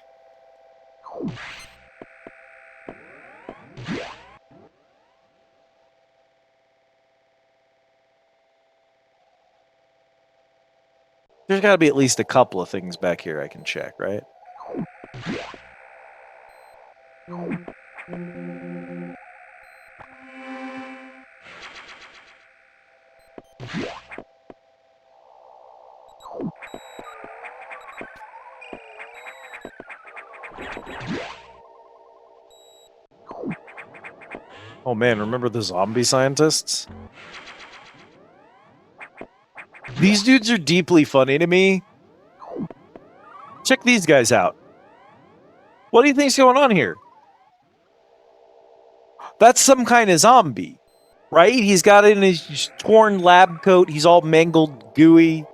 B: There's gotta be at least a couple of things back here I can check, right? Oh man, remember the zombie scientists? These dudes are deeply funny to me. Check these guys out. What do you think's going on here? That's some kind of zombie, right? He's got it in his torn lab coat. He's all mangled, gooey.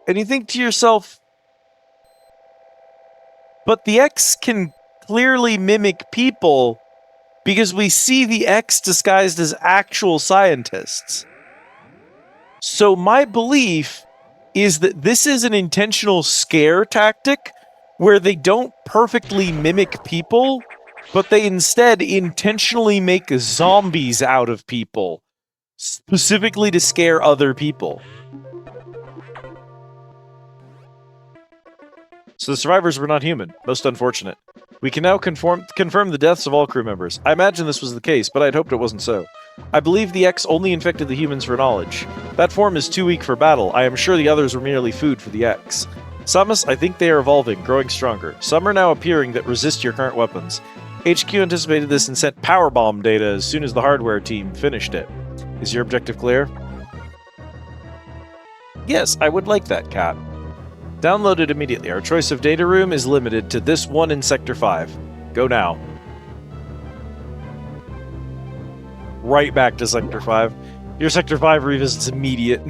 B: And you think to yourself, but the X can clearly mimic people because we see the X disguised as actual scientists. So my belief is that this is an intentional scare tactic where they don't perfectly mimic people, but they instead intentionally make zombies out of people, specifically to scare other people. So the survivors were not human. Most unfortunate. We can now confirm the deaths of all crew members. I imagine this was the case, but I'd hoped it wasn't so. I believe the X only infected the humans for knowledge. That form is too weak for battle. I am sure the others were merely food for the X. Samus, I think they are evolving, growing stronger. Some are now appearing that resist your current weapons. HQ anticipated this and sent powerbomb data as soon as the hardware team finished it. Is your objective clear? Yes, I would like that, Cat. Download it immediately. Our choice of data room is limited to this one in Sector 5. Go now. Right back to Sector 5. Your Sector 5 revisit's immediate.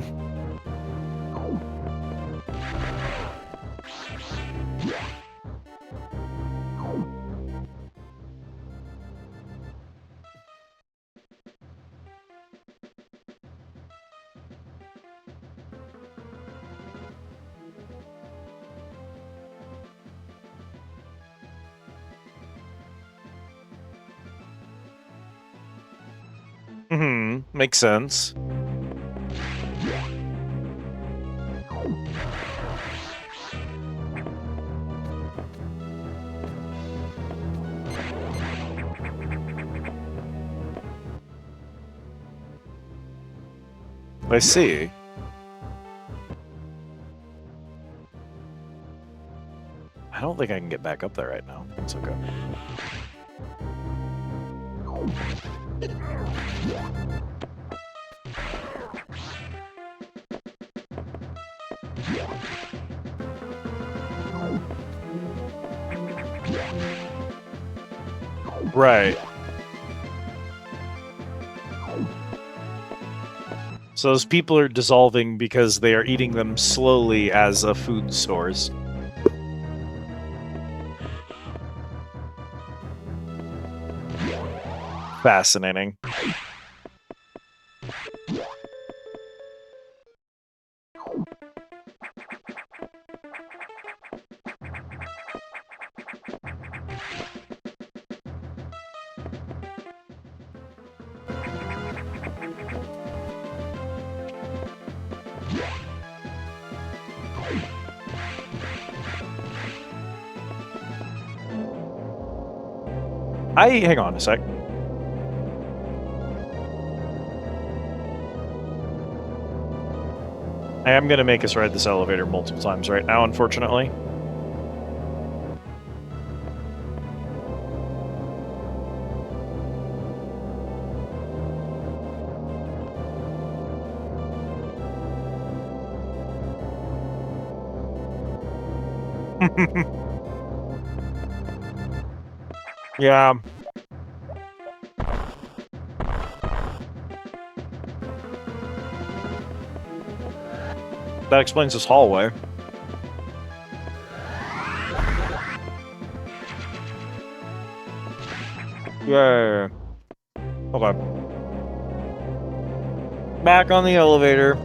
B: Makes sense. I see. I don't think I can get back up there right now. It's okay. Right. So those people are dissolving because they are eating them slowly as a food source. Fascinating. Hang on a sec. I am going to make us ride this elevator multiple times right now, unfortunately. Yeah. That explains this hallway. Yeah. Okay. Back on the elevator.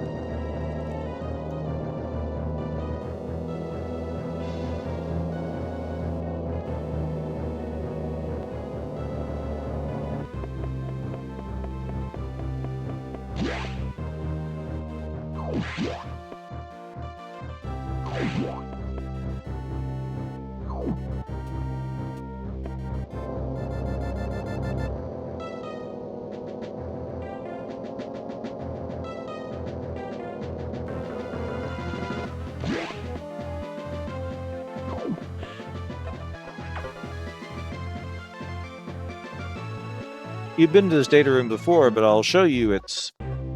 B: You've been to this data room before, but I'll show you its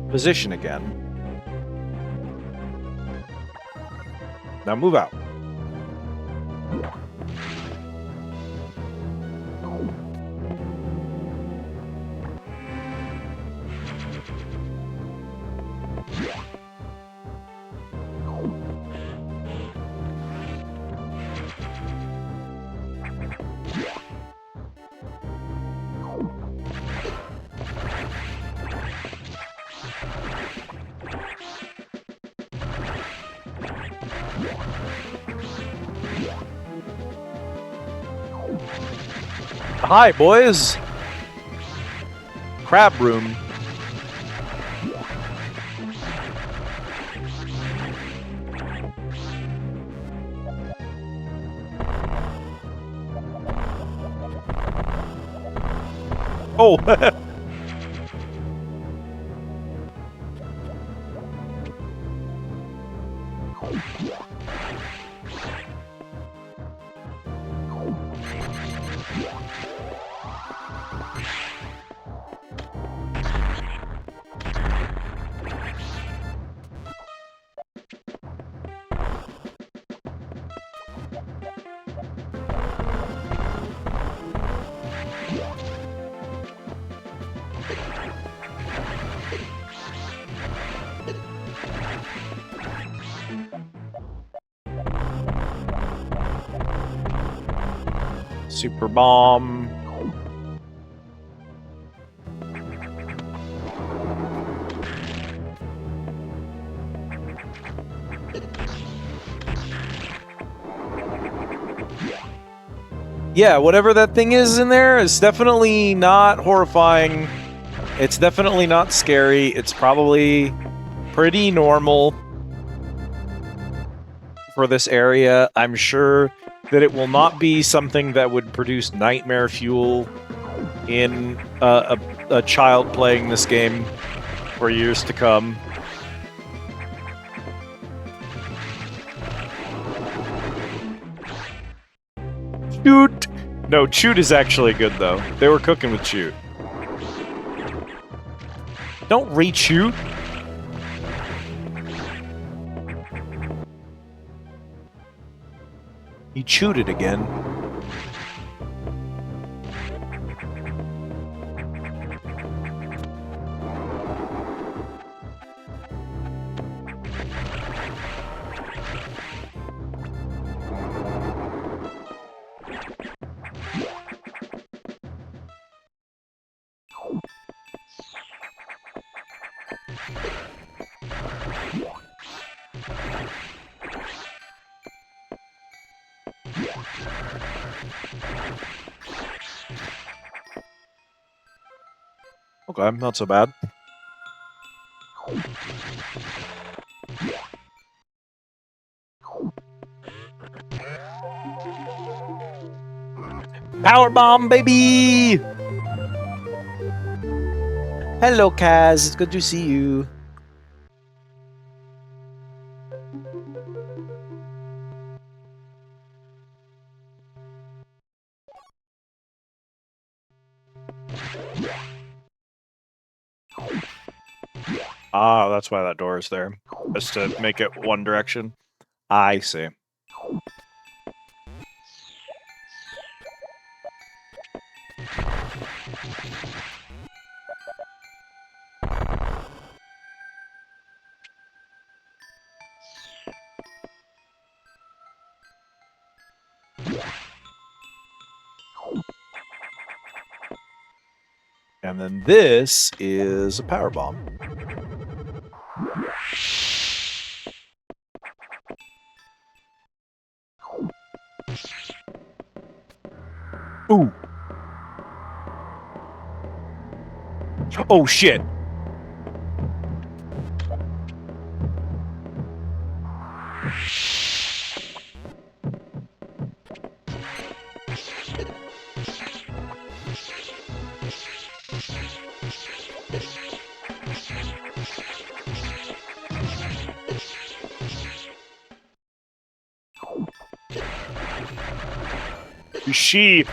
B: position again. Now move out. Hi, boys. Crab room. Oh. Super bomb. Yeah, whatever that thing is in there is definitely not horrifying. It's definitely not scary. It's probably pretty normal for this area. I'm sure that it will not be something that would produce nightmare fuel in a child playing this game for years to come. Shoot! No, Choot is actually good, though. They were cooking with Choot. Don't re-Choot. He chewed again. Okay, not so bad. Power bomb, baby! Hello, Kaz. It's good to see you. Ah, that's why that door is there. Just to make it one direction. I see. And then this is a power bomb. Ooh. Oh, shit. She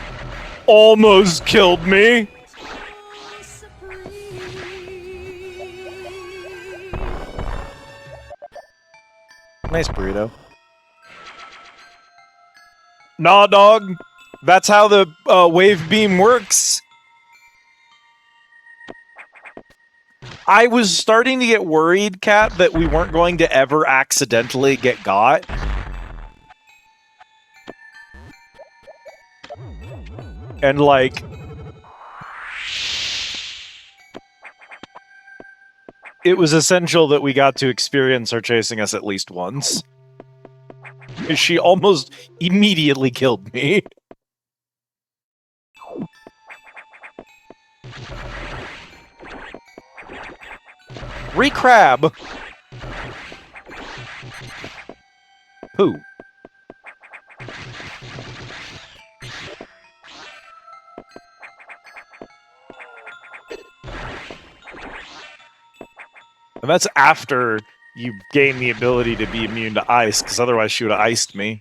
B: almost killed me. Nice burrito. Nah, dog. That's how the wave beam works. I was starting to get worried, Kat, that we weren't going to ever accidentally get got. And, like, it was essential that we got to experience her chasing us at least once. She almost immediately killed me. Recrab! Poo. And that's after you gain the ability to be immune to ice, because otherwise she would have iced me.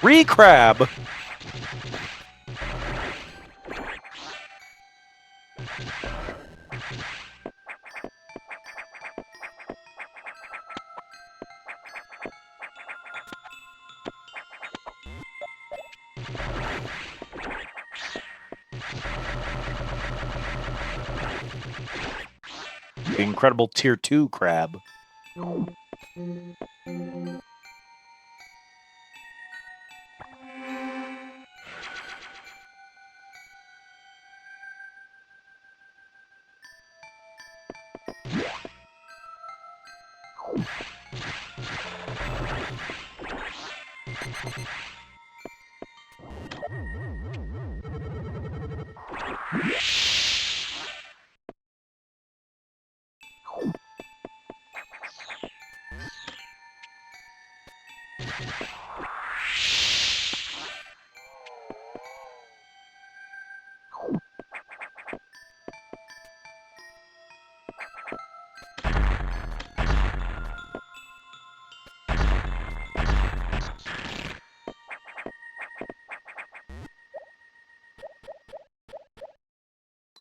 B: Recrab! The incredible tier 2 crab.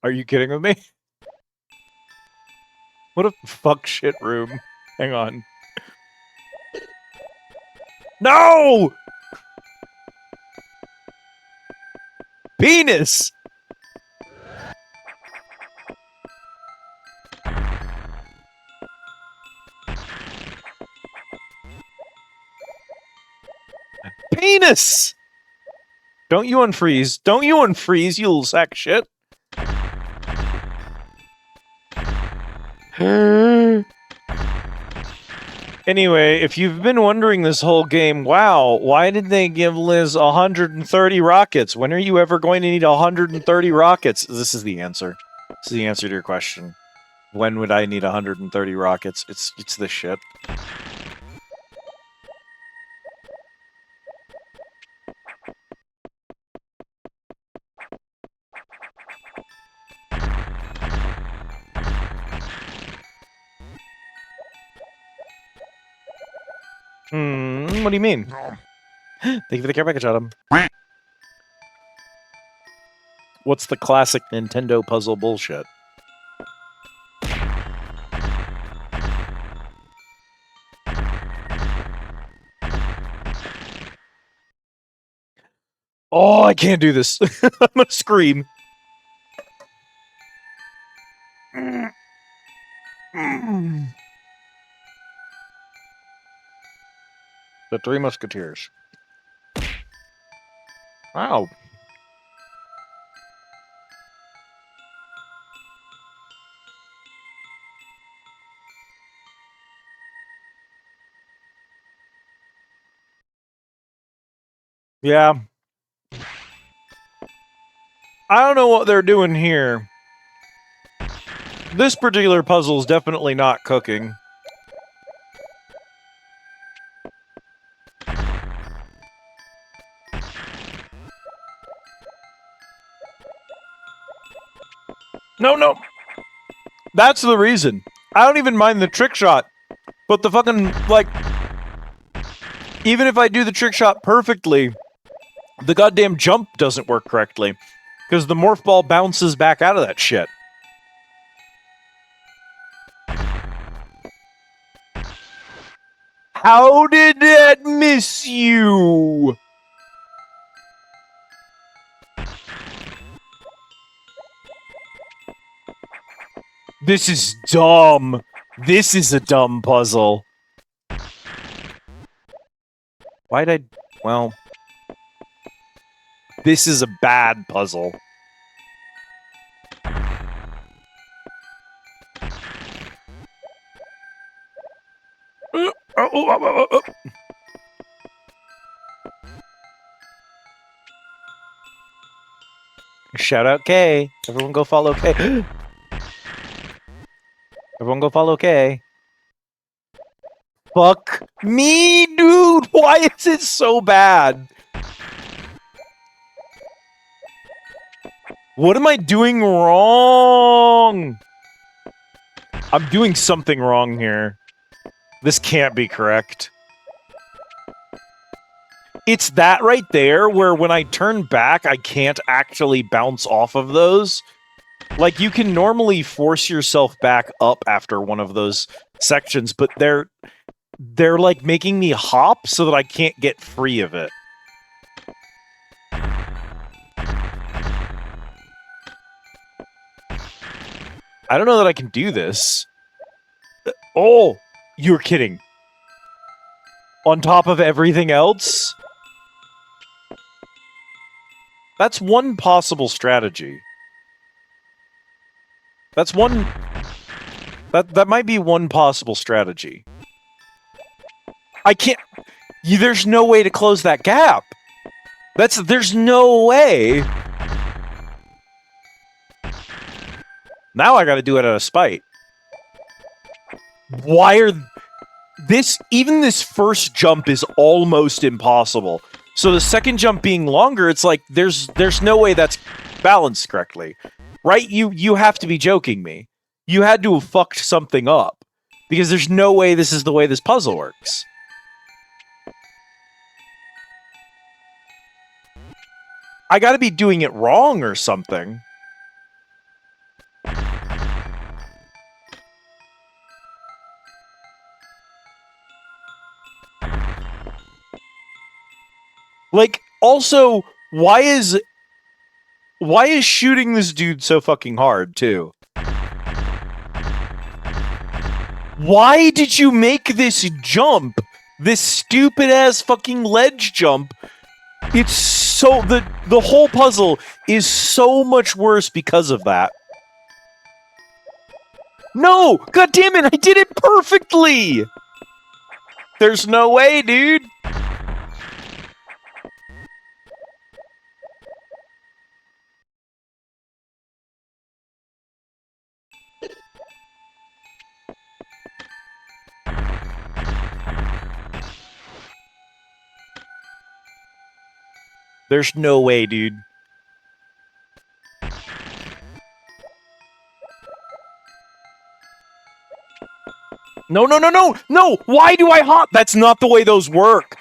B: Are you kidding with me? What a fuck shit room. Hang on. No! Penis! Penis! Don't you unfreeze. Don't you unfreeze, you little sack of shit. Anyway, if you've been wondering this whole game, wow, why did they give Liz 130 rockets? When are you ever going to need 130 rockets? This is the answer. This is the answer to your question. When would I need 130 rockets? It's this shit. What do you mean? Thank you for the care package, Adam. What's the classic Nintendo puzzle bullshit? Oh, I can't do this. I'm gonna scream. The Three Musketeers. Wow. Yeah. I don't know what they're doing here. This particular puzzle is definitely not cooking. No, no. That's the reason. I don't even mind the trick shot. But the fucking, like... Even if I do the trick shot perfectly, the goddamn jump doesn't work correctly. Because the morph ball bounces back out of that shit. How did that miss you? This is dumb. This is a dumb puzzle. Why'd I... Well... This is a bad puzzle. Shout out Kay. Everyone go follow Kay. Everyone go follow Kay. Fuck me, dude! Why is it so bad? What am I doing wrong? I'm doing something wrong here. This can't be correct. It's that right there where when I turn back, I can't actually bounce off of those. Like, you can normally force yourself back up after one of those sections, but they're like making me hop so that I can't get free of it. I don't know that I can do this. Oh, you're kidding. On top of everything else? That's one possible strategy. That's one... That might be one possible strategy. I can't... There's no way to close that gap. There's no way. Now I gotta do it out of spite. Why are... Even this first jump is almost impossible. So the second jump being longer, it's like, there's no way that's balanced correctly. Right? You have to be joking me. You had to have fucked something up. Because there's no way this is the way this puzzle works. I gotta be doing it wrong or something. Like, also, why is shooting this dude so fucking hard, too? Why did you make this jump? This stupid-ass fucking ledge jump? It's so... The whole puzzle is so much worse because of that. No! God damn it, I did it perfectly! There's no way, dude! There's no way, dude. No, no, no, no! No! Why do I hop? That's not the way those work!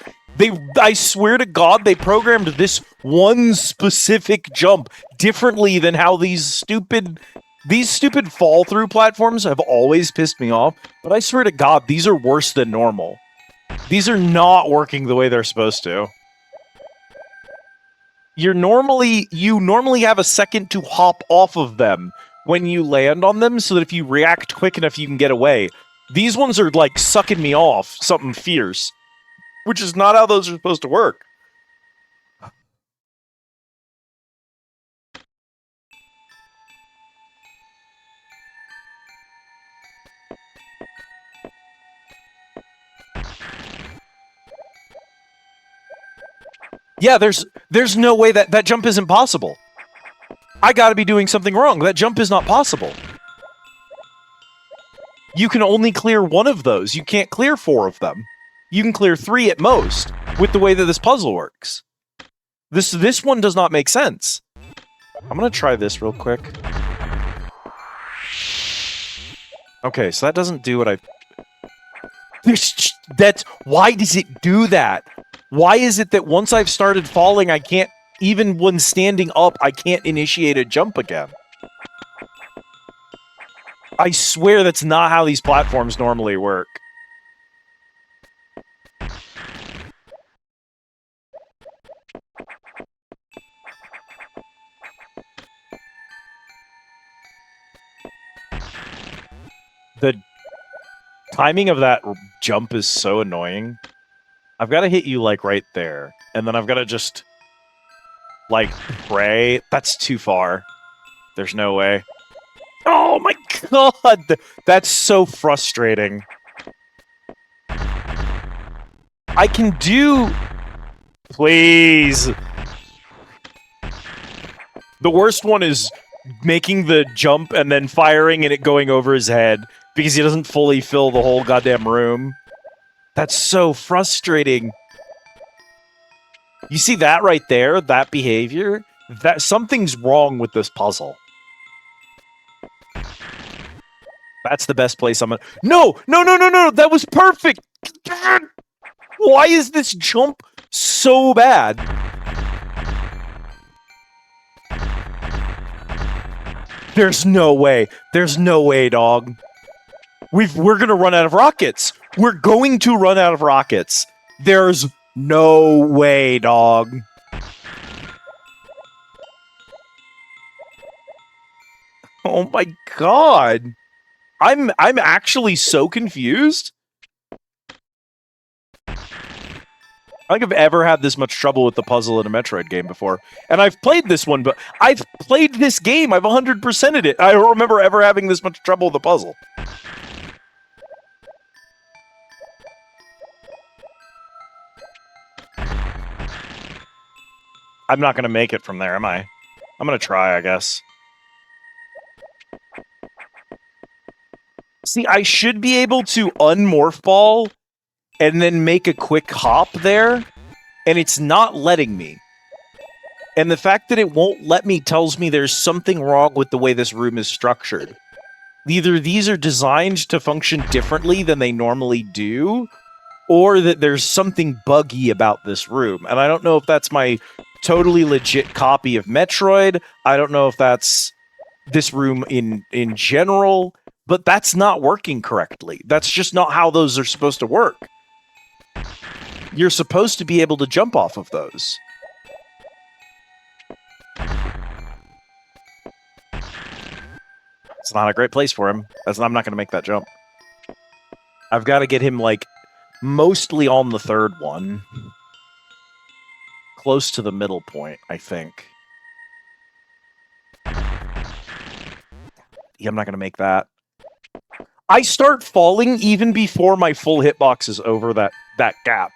B: I swear to God, they programmed this one specific jump differently than how these stupid fall-through platforms have always pissed me off, but I swear to God, these are worse than normal. These are not working the way they're supposed to. You normally have a second to hop off of them when you land on them, so that if you react quick enough, you can get away. These ones are, like, sucking me off something fierce. Which is not how those are supposed to work. Yeah, there's no way that jump isn't possible. I gotta be doing something wrong. That jump is not possible. You can only clear one of those. You can't clear 4 of them. You can clear 3 at most, with the way that this puzzle works. This one does not make sense. I'm gonna try this real quick. Okay, so that doesn't do what I... Why does it do that? Why is it that once I've started falling, I can't... Even when standing up, I can't initiate a jump again? I swear that's not how these platforms normally work. The timing of that jump is so annoying. I've got to hit you, like, right there. And then I've got to just, like, pray. That's too far. There's no way. Oh my god! That's so frustrating. I can do... Please! The worst one is making the jump and then firing and it going over his head because he doesn't fully fill the whole goddamn room. That's so frustrating. You see that right there? That behavior? Something's wrong with this puzzle. That's the best place I'm gonna... No! No, no, no, no! That was perfect! Why is this jump so bad? There's no way. There's no way, dog. We're gonna run out of rockets. We're going to run out of rockets. There's no way, dog. Oh my god. I'm actually so confused. I don't think I've ever had this much trouble with the puzzle in a Metroid game before. And I've played this one, but I've played this game. I've 100%ed it. I don't remember ever having this much trouble with the puzzle. I'm not going to make it from there, am I? I'm going to try, I guess. See, I should be able to unmorph ball and then make a quick hop there, and it's not letting me. And the fact that it won't let me tells me there's something wrong with the way this room is structured. Either these are designed to function differently than they normally do, or that there's something buggy about this room. And I don't know if that's my totally legit copy of Metroid. I don't know if that's this room in general, but that's not working correctly. That's just not how those are supposed to work. You're supposed to be able to jump off of those. It's not a great place for him. I'm not going to make that jump. I've got to get him, like, mostly on the third one. Close to the middle point, I think. Yeah, I'm not going to make that. I start falling even before my full hitbox is over that gap.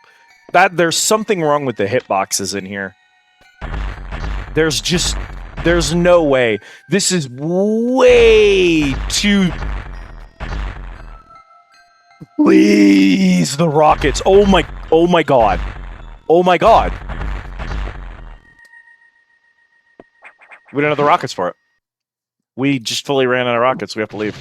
B: There's something wrong with the hitboxes in here. There's no way. This is way too... Please, the rockets. Oh my god. Oh my god. We don't have the rockets for it. We just fully ran out of rockets. We have to leave.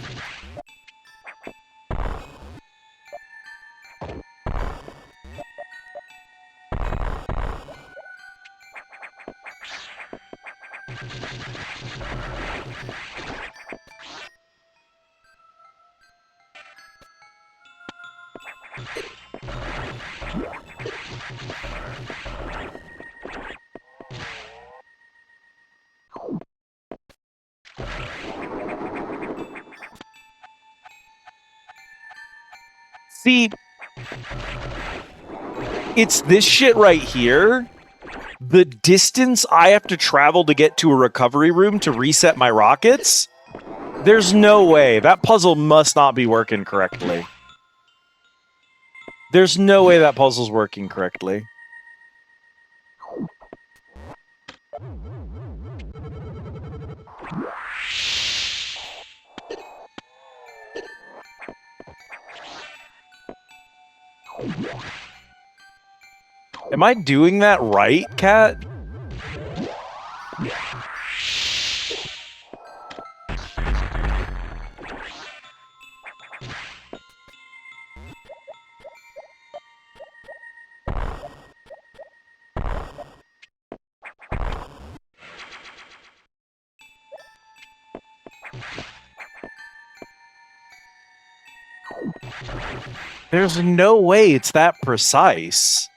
B: See, it's this shit right here. The distance I have to travel to get to a recovery room to reset my rockets. There's no way. That puzzle must not be working correctly. There's no way that puzzle's working correctly. Am I doing that right, Cat? There's no way it's that precise.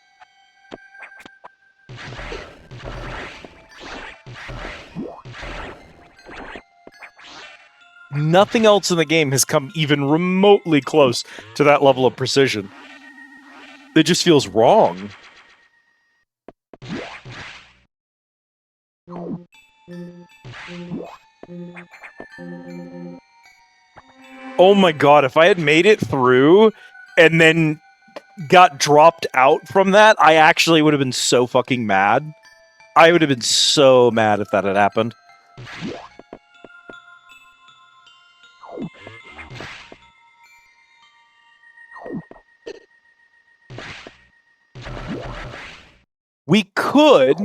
B: Nothing else in the game has come even remotely close to that level of precision. It just feels wrong. Oh my god, if I had made it through and then got dropped out from that, I actually would have been so fucking mad. I would have been so mad if that had happened. We could...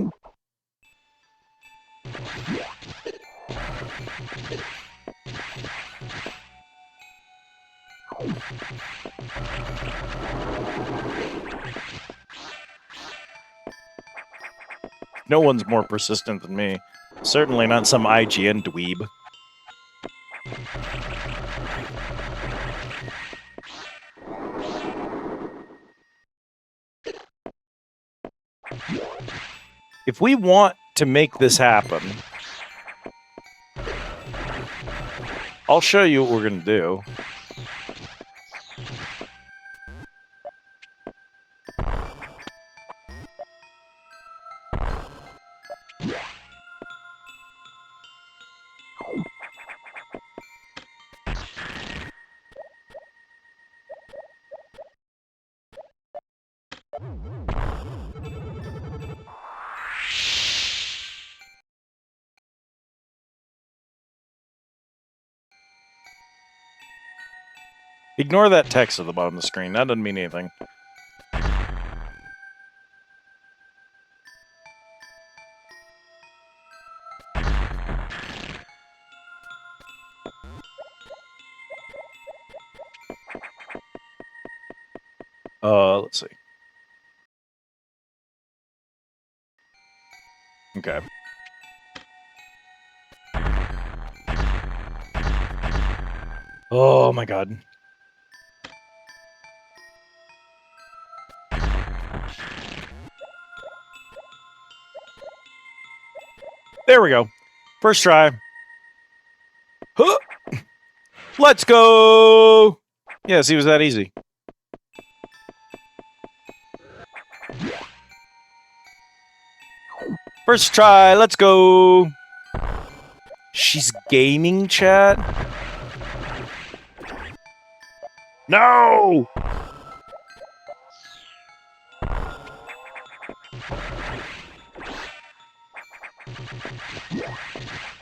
B: No one's more persistent than me. Certainly not some IGN dweeb. If we want to make this happen, I'll show you what we're going to do. Ignore that text at the bottom of the screen. That doesn't mean anything. Let's see. Okay. Oh my god. There we go. First try. Huh. Let's go! Yeah, see, it was that easy. First try, let's go! She's gaming, chat? No!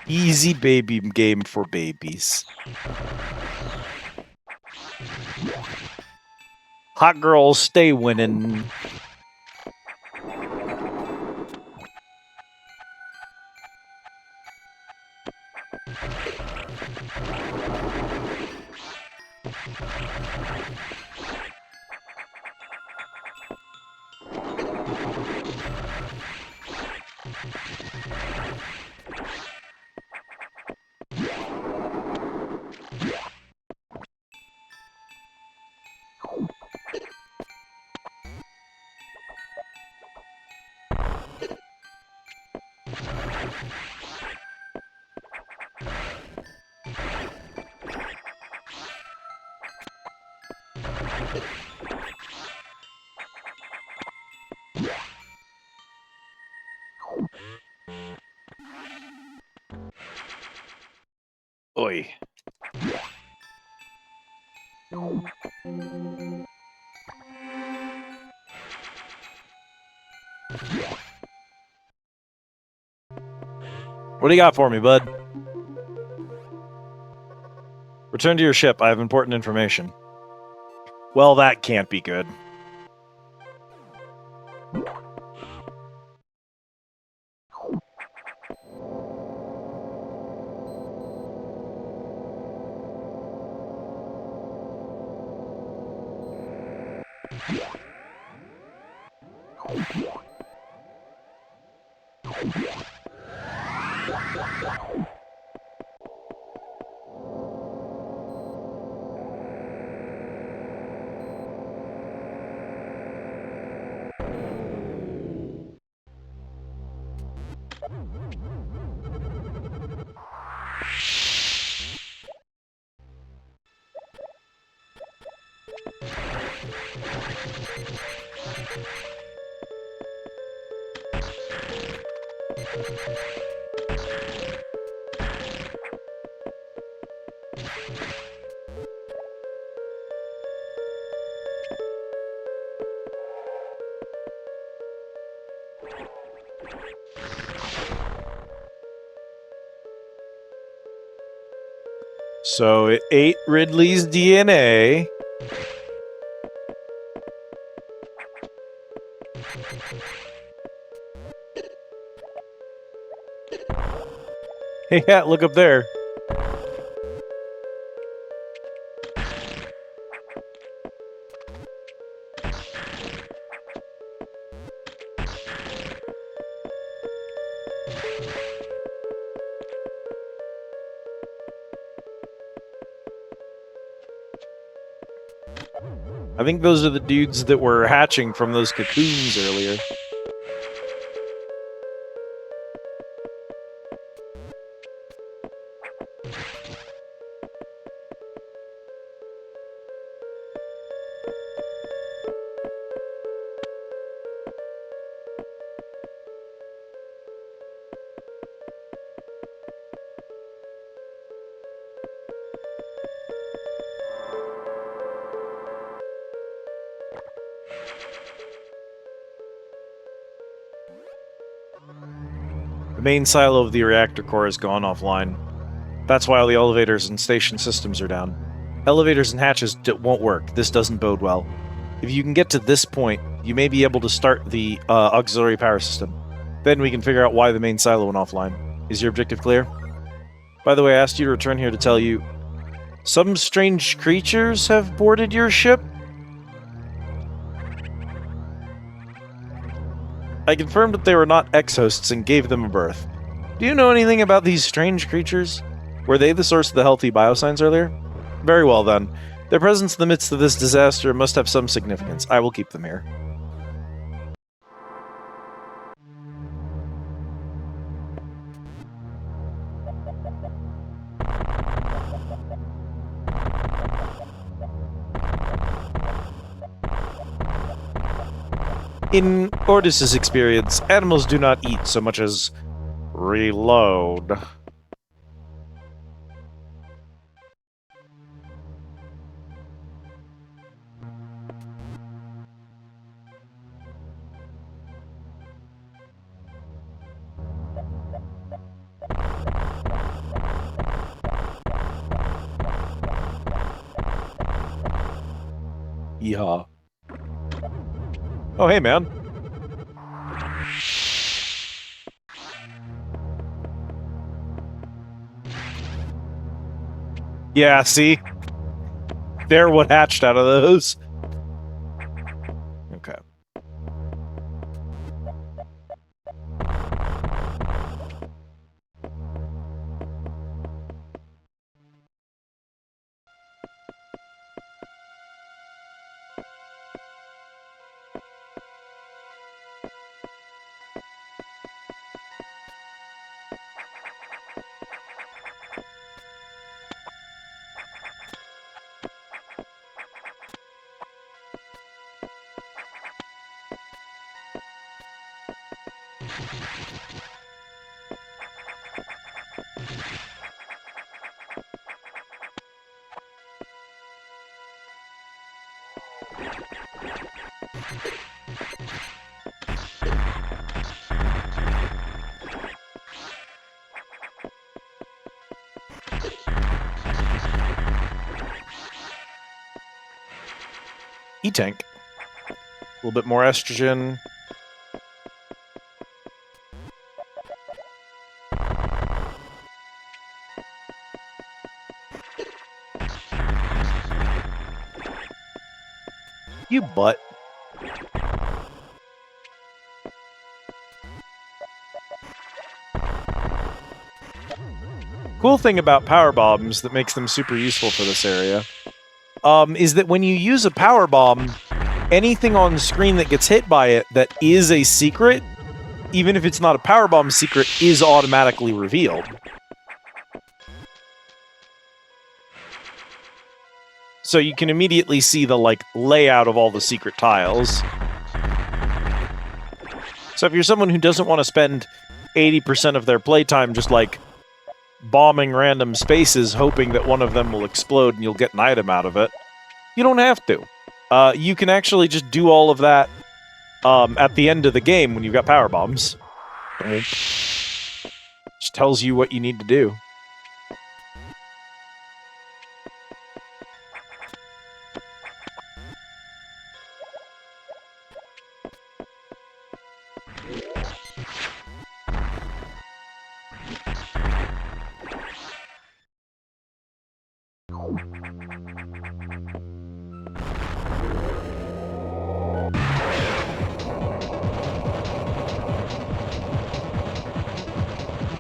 B: Easy baby game for babies. Hot girls stay winning. Oi. What do you got for me, bud? Return to your ship. I have important information. Well, that can't be good. So it ate Ridley's DNA. Hey, yeah, look up there. I think those are the dudes that were hatching from those cocoons earlier. The main silo of the reactor core has gone offline. That's why all the elevators and station systems are down. Elevators and hatches won't work. This doesn't bode well. If you can get to this point, you may be able to start the auxiliary power system. Then we can figure out why the main silo went offline. Is your objective clear? By the way, I asked you to return here to tell you... Some strange creatures have boarded your ship? I confirmed that they were not ex-hosts and gave them a berth. Do you know anything about these strange creatures? Were they the source of the healthy biosigns earlier? Very well then. Their presence in the midst of this disaster must have some significance. I will keep them here. In Ordis's experience, animals do not eat so much as reload. Yeehaw. Oh, hey, man. Yeah, see? They're what hatched out of those. Okay. E-tank. A little bit more estrogen. You butt. Cool thing about power bombs that makes them super useful for this area is that when you use a power bomb, anything on the screen that gets hit by it that is a secret, even if it's not a power bomb secret, is automatically revealed. So you can immediately see the, like, layout of all the secret tiles. So if you're someone who doesn't want to spend 80% of their playtime just, like, bombing random spaces hoping that one of them will explode and you'll get an item out of it, you don't have to. You can actually just do all of that at the end of the game when you've got power bombs. Just tells you what you need to do.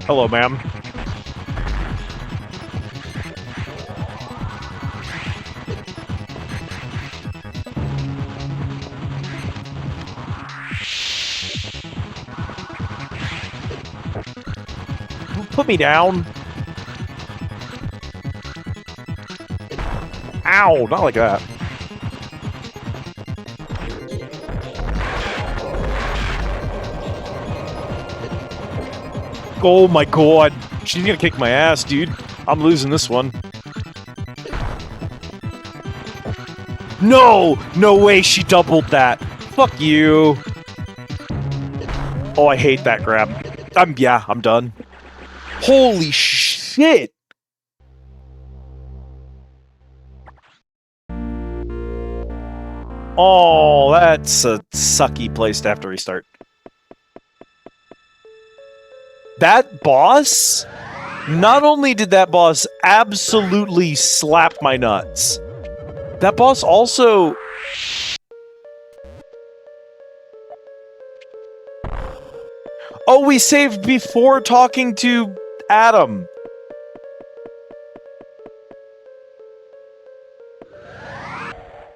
B: Hello, ma'am. Put me down. Ow, not like that. Oh my god. She's gonna kick my ass, dude. I'm losing this one. No! No way she doubled that. Fuck you. Oh, I hate that grab. I'm done. Holy shit! Oh, that's a sucky place to have to restart. That boss? Not only did that boss absolutely slap my nuts, that boss also... Oh, we saved before talking to Adam.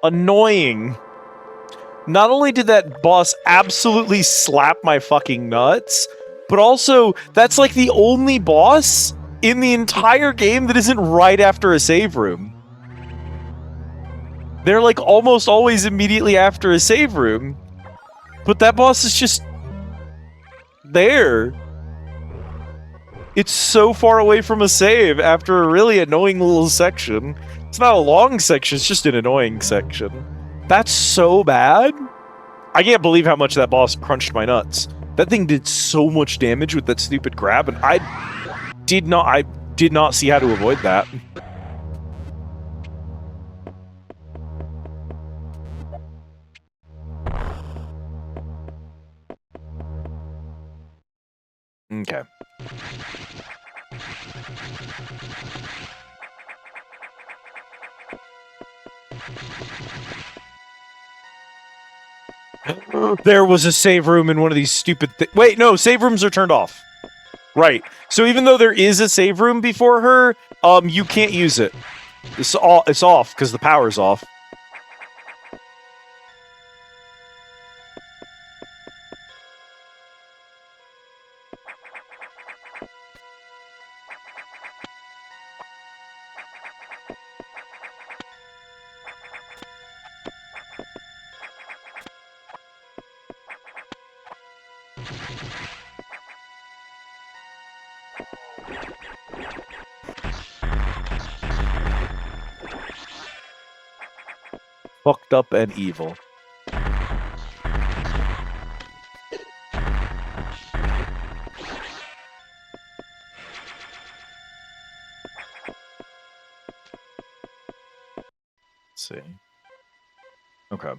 B: Annoying. Not only did that boss absolutely slap my fucking nuts, but also, that's like the only boss in the entire game that isn't right after a save room. They're like almost always immediately after a save room. But that boss is just there. It's so far away from a save after a really annoying little section. It's not a long section, it's just an annoying section. That's so bad. I can't believe how much that boss crunched my nuts. That thing did so much damage with that stupid grab, and I did not see how to avoid that. Okay. There was a save room in one of these stupid wait, no, save rooms are turned off. Right. So even though there is a save room before her, you can't use it. It's off because the power's off. Fucked up and evil. Let's see. Okay.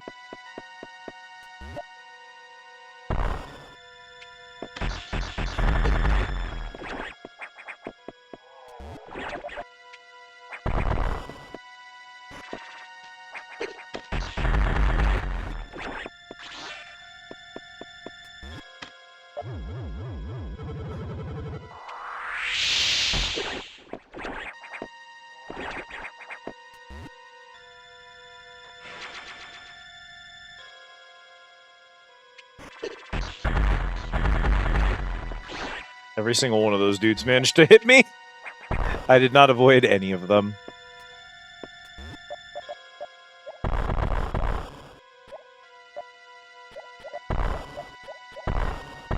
B: Every single one of those dudes managed to hit me. I did not avoid any of them.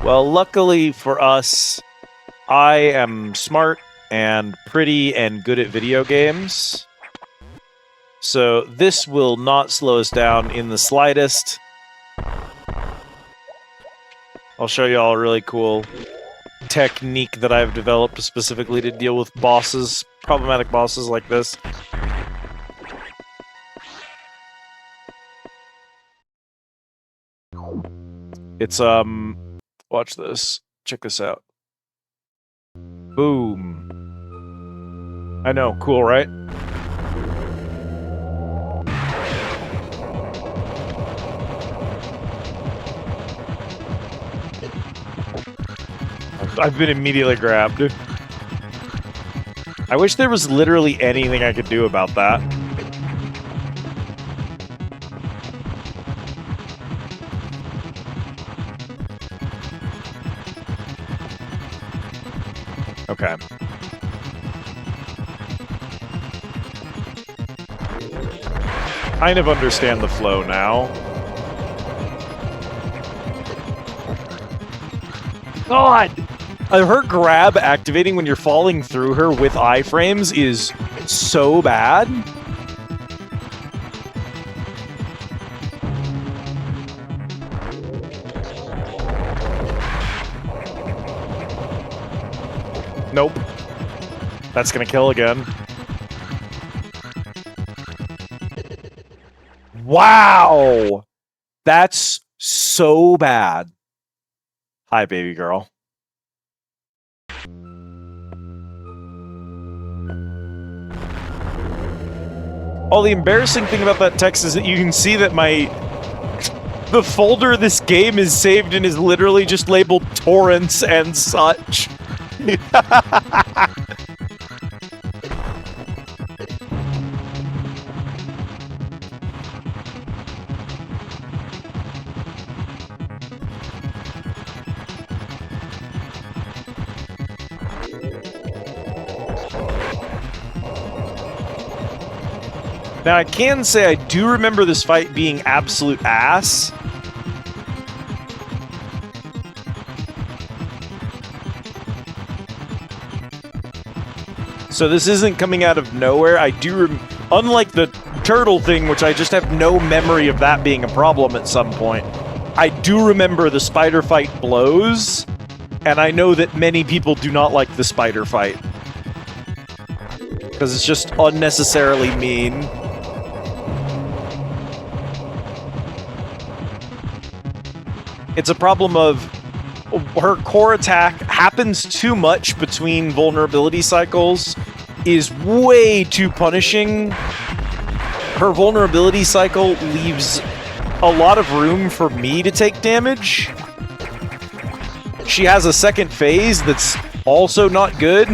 B: Well, luckily for us, I am smart and pretty and good at video games. So this will not slow us down in the slightest. I'll show you all a really cool technique that I've developed specifically to deal with bosses, problematic bosses like this. It's, watch this. Check this out. Boom. I know, cool, right? I've been immediately grabbed. I wish there was literally anything I could do about that. Okay. Kind of understand the flow now. God! Her grab activating when you're falling through her with iframes is so bad. Nope. That's gonna kill again. Wow! That's so bad. Hi, baby girl. Oh, the embarrassing thing about that text is that you can see that the folder this game is saved in is literally just labeled torrents and such. Now, I can say I do remember this fight being absolute ass. So this isn't coming out of nowhere. I do, unlike the turtle thing, which I just have no memory of that being a problem at some point. I do remember the spider fight blows, and I know that many people do not like the spider fight. Because it's just unnecessarily mean. It's a problem of her core attack happens too much between vulnerability cycles, is way too punishing. Her vulnerability cycle leaves a lot of room for me to take damage. She has a second phase that's also not good.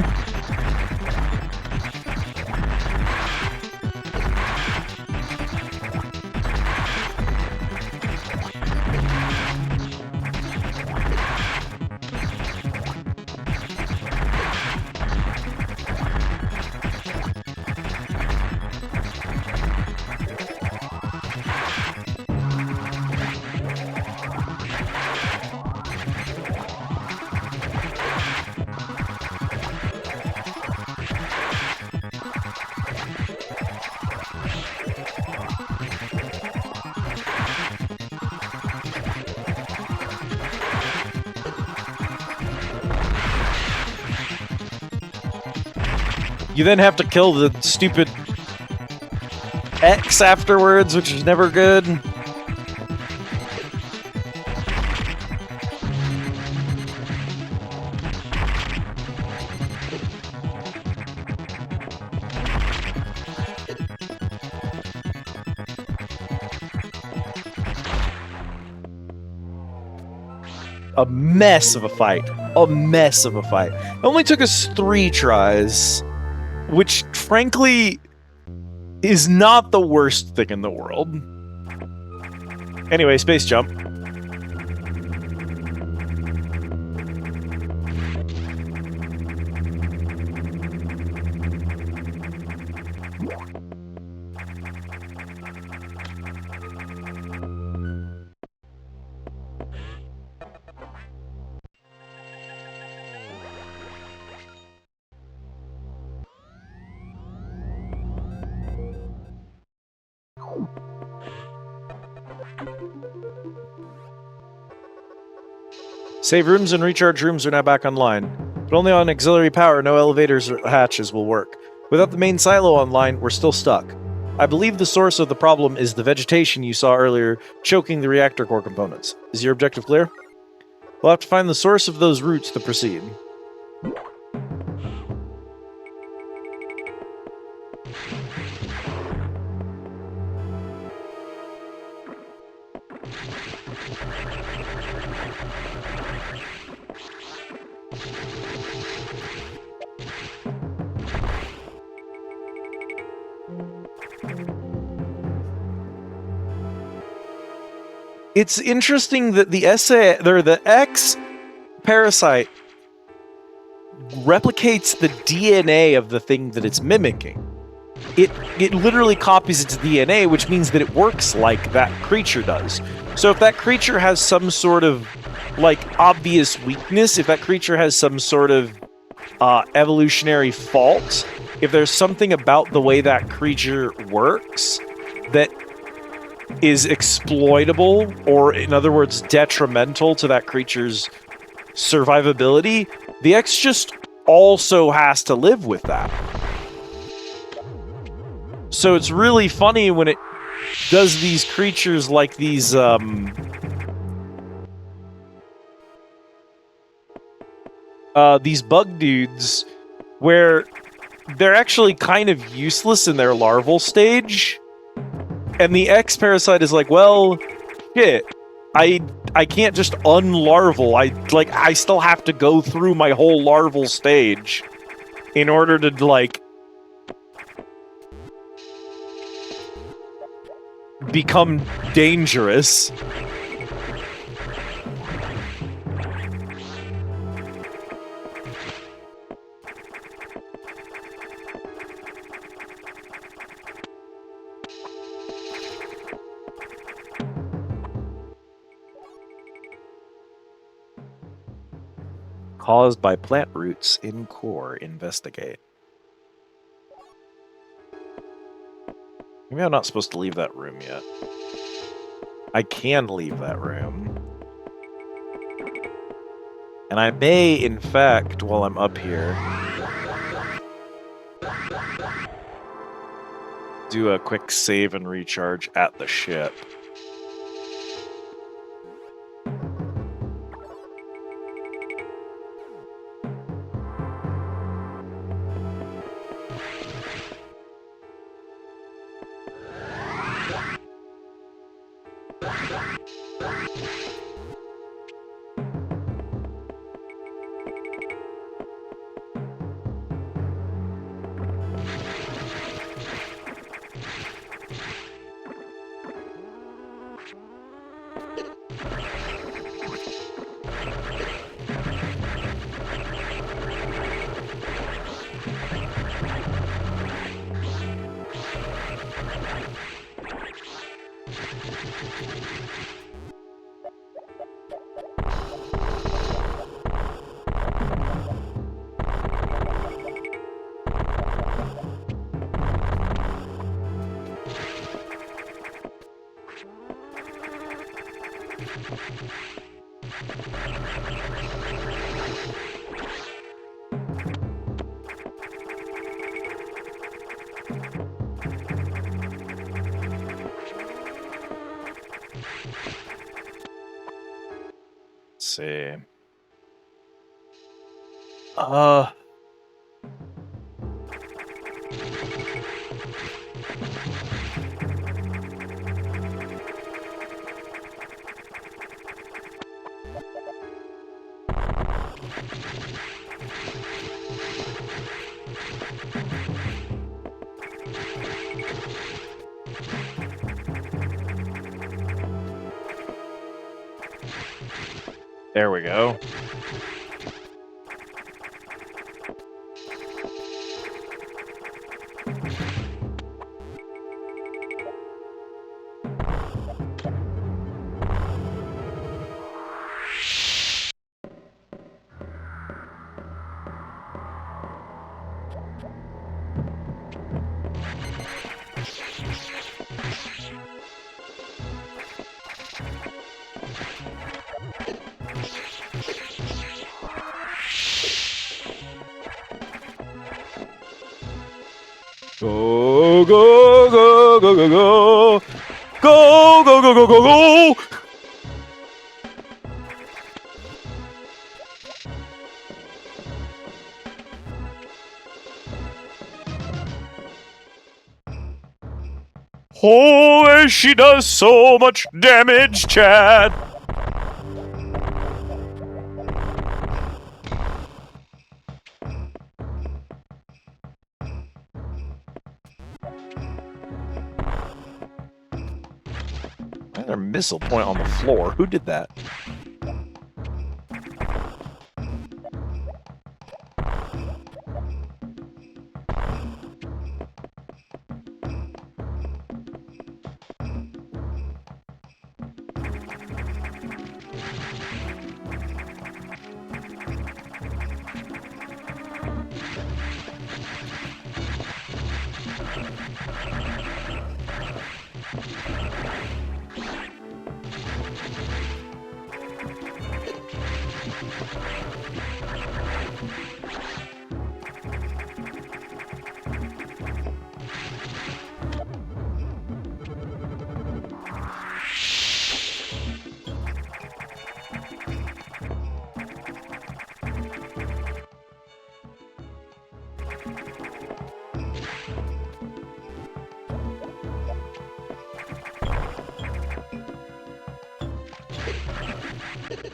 B: You then have to kill the stupid X afterwards, which is never good. A mess of a fight. A mess of a fight. It only took us 3 tries. Which, frankly, is not the worst thing in the world. Anyway, space jump. Save rooms and recharge rooms are now back online, but only on auxiliary power. No elevators or hatches will work. Without the main silo online, we're still stuck. I believe the source of the problem is the vegetation you saw earlier choking the reactor core components. Is your objective clear? We'll have to find the source of those roots to proceed. It's interesting that the X parasite replicates the DNA of the thing that it's mimicking. It literally copies its DNA, which means that it works like that creature does. So if that creature has some sort of, like, obvious weakness, if that creature has some sort of evolutionary fault, if there's something about the way that creature works that is exploitable, or in other words, detrimental to that creature's survivability, the X just also has to live with that. So it's really funny when it does these creatures like these, these bug dudes, where they're actually kind of useless in their larval stage. And the X parasite is like, well, shit, I can't just unlarval. I still have to go through my whole larval stage in order to, like, become dangerous. Caused by plant roots in core. Investigate. Maybe I'm not supposed to leave that room yet. I can leave that room. And I may, in fact, while I'm up here, do a quick save and recharge at the ship. Let's see. There we go. Go, go, go, go, go, go. Go, go, go, go, go, go. Oh, she does so much damage, Chad. Why is there a missile point on the floor? Who did that?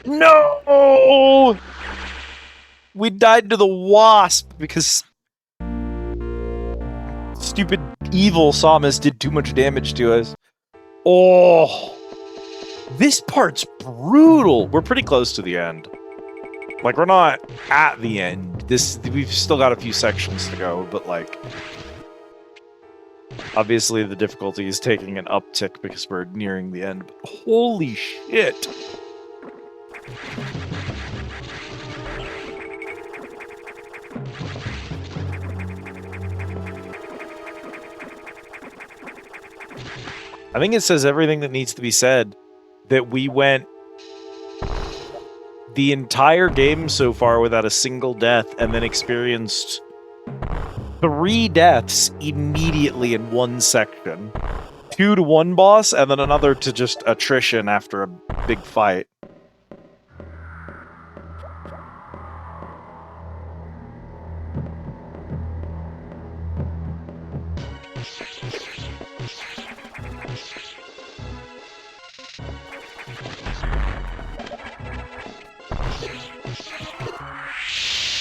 B: No! We died to the wasp because stupid evil Samus did too much damage to us. Oh, this part's brutal. We're pretty close to the end. Like, we're not at the end. We've still got a few sections to go, but like, obviously the difficulty is taking an uptick because we're nearing the end. But holy shit! I think it says everything that needs to be said. That we went the entire game so far without a single death and then experienced 3 deaths immediately in one section. 2 to one boss and then another to just attrition after a big fight.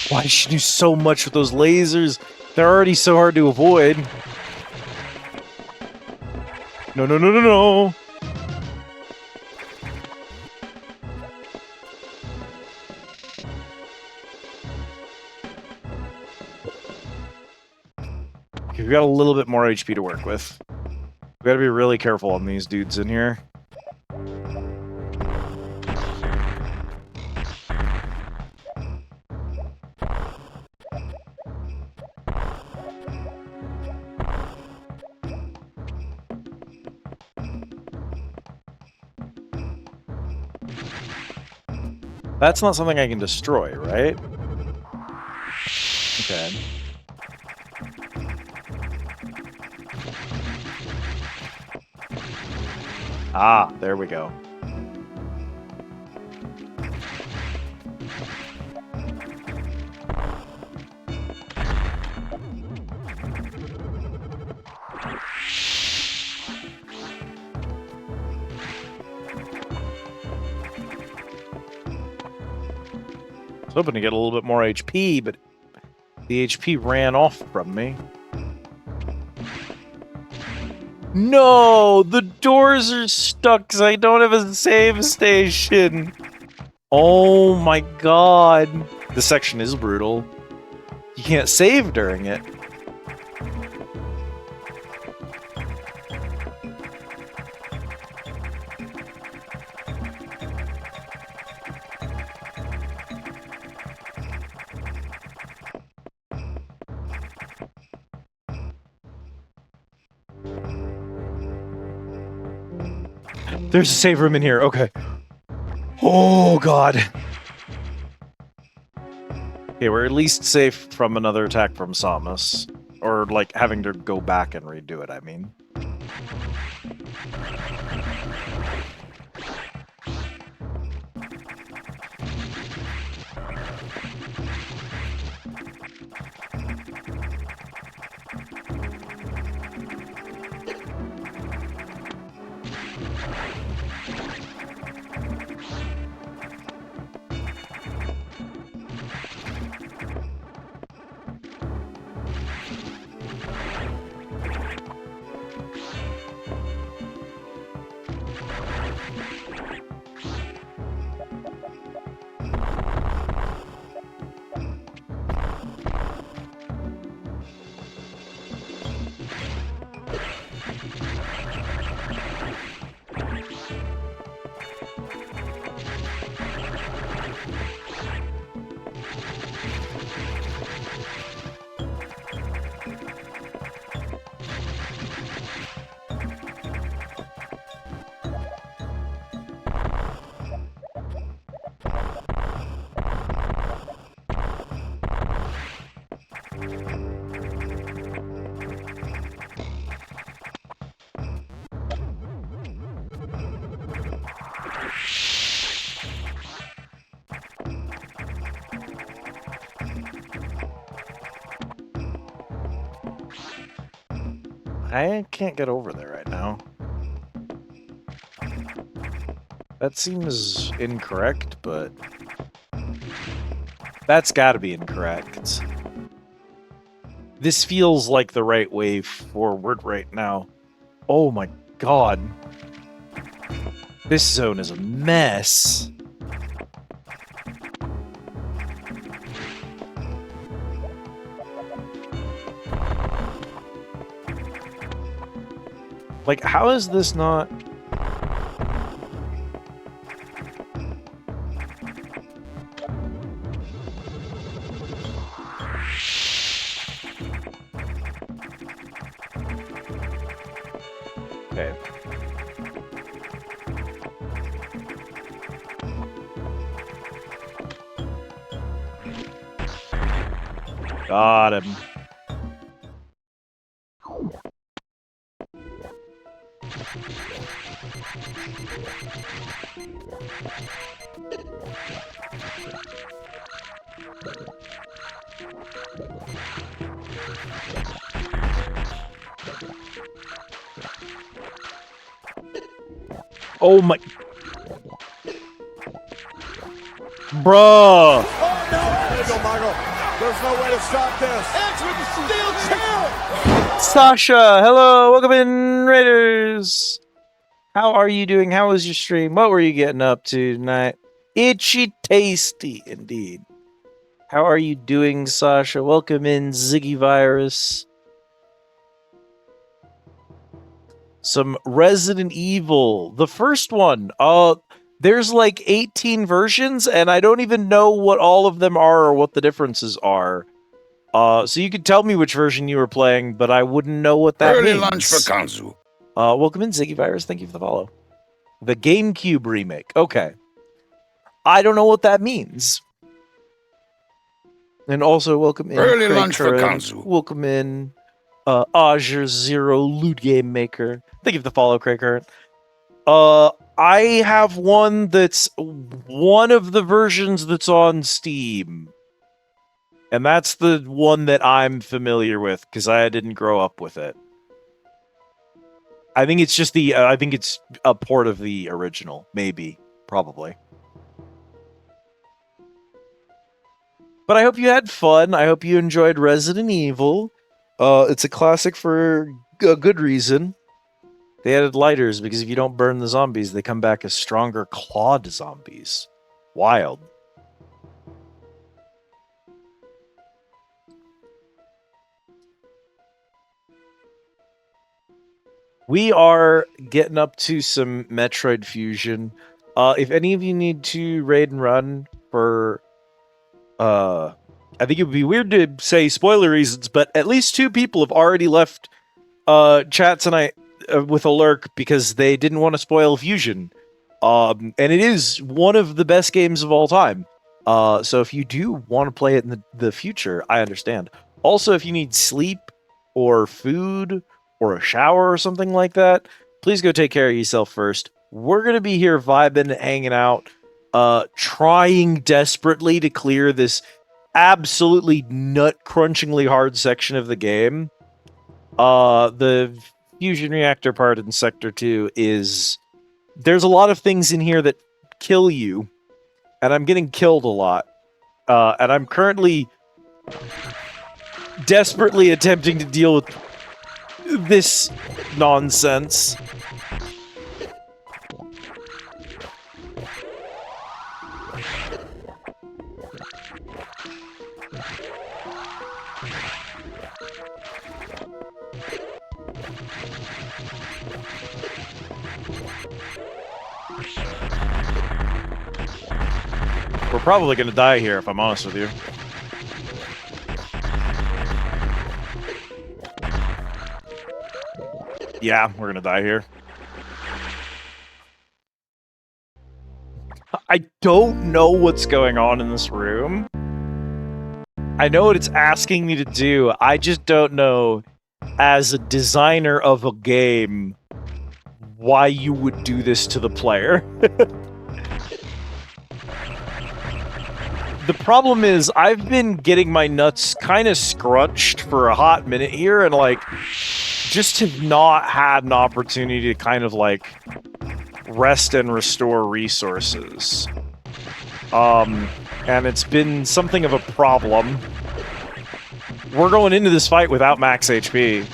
B: Why does she do so much with those lasers? They're already so hard to avoid. No, no, no, no, no. Okay, we've got a little bit more HP to work with. We gotta be really careful on these dudes in here. That's not something I can destroy, right? Okay. Ah, there we go. I was hoping to get a little bit more HP, but the HP ran off from me. No! The doors are stuck because I don't have a save station! Oh my god. This section is brutal. You can't save during it. There's a save room in here. Okay. Oh, God. Okay, we're at least safe from another attack from Samus. Or, like, having to go back and redo it, I mean. I can't get over there right now. That seems incorrect, but... That's gotta be incorrect. This feels like the right way forward right now. Oh my god. This zone is a mess. Like, how is this not... Okay. Got him. Oh my... Bruh!
A: Oh no! There you go, Michael. There's no way to stop this. Edge with the steel chair!
B: Sasha, hello, welcome in, Raiders. How are you doing? How was your stream? What were you getting up to tonight? Itchy tasty, indeed. How are you doing, Sasha? Welcome in, Ziggy Virus. Some Resident Evil, the first one. There's like 18 versions, and I don't even know what all of them are or what the differences are. So you could tell me which version you were playing, but I wouldn't know what that
D: Early
B: means.
D: lunch for Kanzu.
B: Welcome in, Ziggy Virus. Thank you for the follow. The GameCube remake. Okay. I don't know what that means. And also, welcome in.
D: Early
B: Craig
D: lunch for
B: Curran.
D: Kanzu.
B: Welcome in, Azure Zero Loot Game Maker. Thank you for the follow, Craig Curran. I have one that's one of the versions that's on Steam. And that's the one that I'm familiar with, because I didn't grow up with it. I think it's just the, I think it's a port of the original. Maybe. Probably. But I hope you had fun. I hope you enjoyed Resident Evil. It's a classic for a good reason. They added lighters because if you don't burn the zombies, they come back as stronger clawed zombies. Wild. We are getting up to some Metroid Fusion. If any of you need to raid and run for... I think it would be weird to say spoiler reasons, but at least 2 people have already left chat tonight with a lurk because they didn't want to spoil Fusion. And it is one of the best games of all time. So if you do want to play it in the future, I understand. Also, if you need sleep or food or a shower or something like that, please go take care of yourself first. We're going to be here vibing, hanging out, trying desperately to clear this absolutely nut-crunchingly hard section of the game. The fusion reactor part in Sector 2 is... There's a lot of things in here that kill you, and I'm getting killed a lot. And I'm currently desperately attempting to deal with this nonsense. We're probably going to die here, if I'm honest with you. Yeah, we're going to die here. I don't know what's going on in this room. I know what it's asking me to do. I just don't know, as a designer of a game, why you would do this to the player. The problem is, I've been getting my nuts kind of scrunched for a hot minute here, and, like, just have not had an opportunity to kind of, like, rest and restore resources. And it's been something of a problem. We're going into this fight without max HP.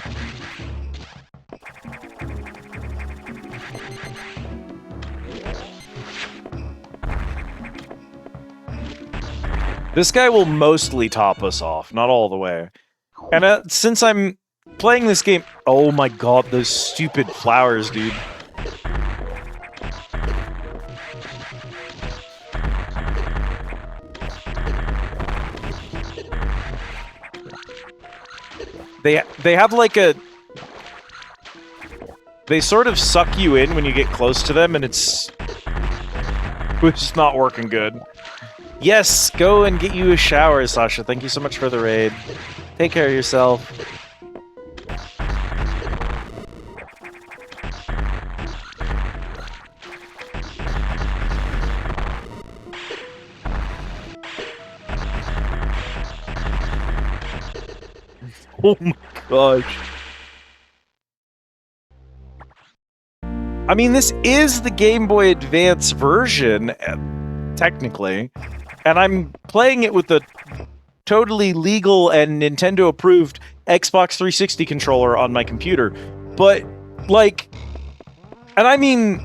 B: This guy will mostly top us off, not all the way. And since I'm playing this game... Oh my god, those stupid flowers, dude. They have like a... They sort of suck you in when you get close to them, and it's just not working good. Yes, go and get you a shower, Sasha. Thank you so much for the raid. Take care of yourself. Oh my gosh. I mean, this is the Game Boy Advance version, technically, and I'm playing it with the totally legal and Nintendo-approved Xbox 360 controller on my computer. But, like... And I mean...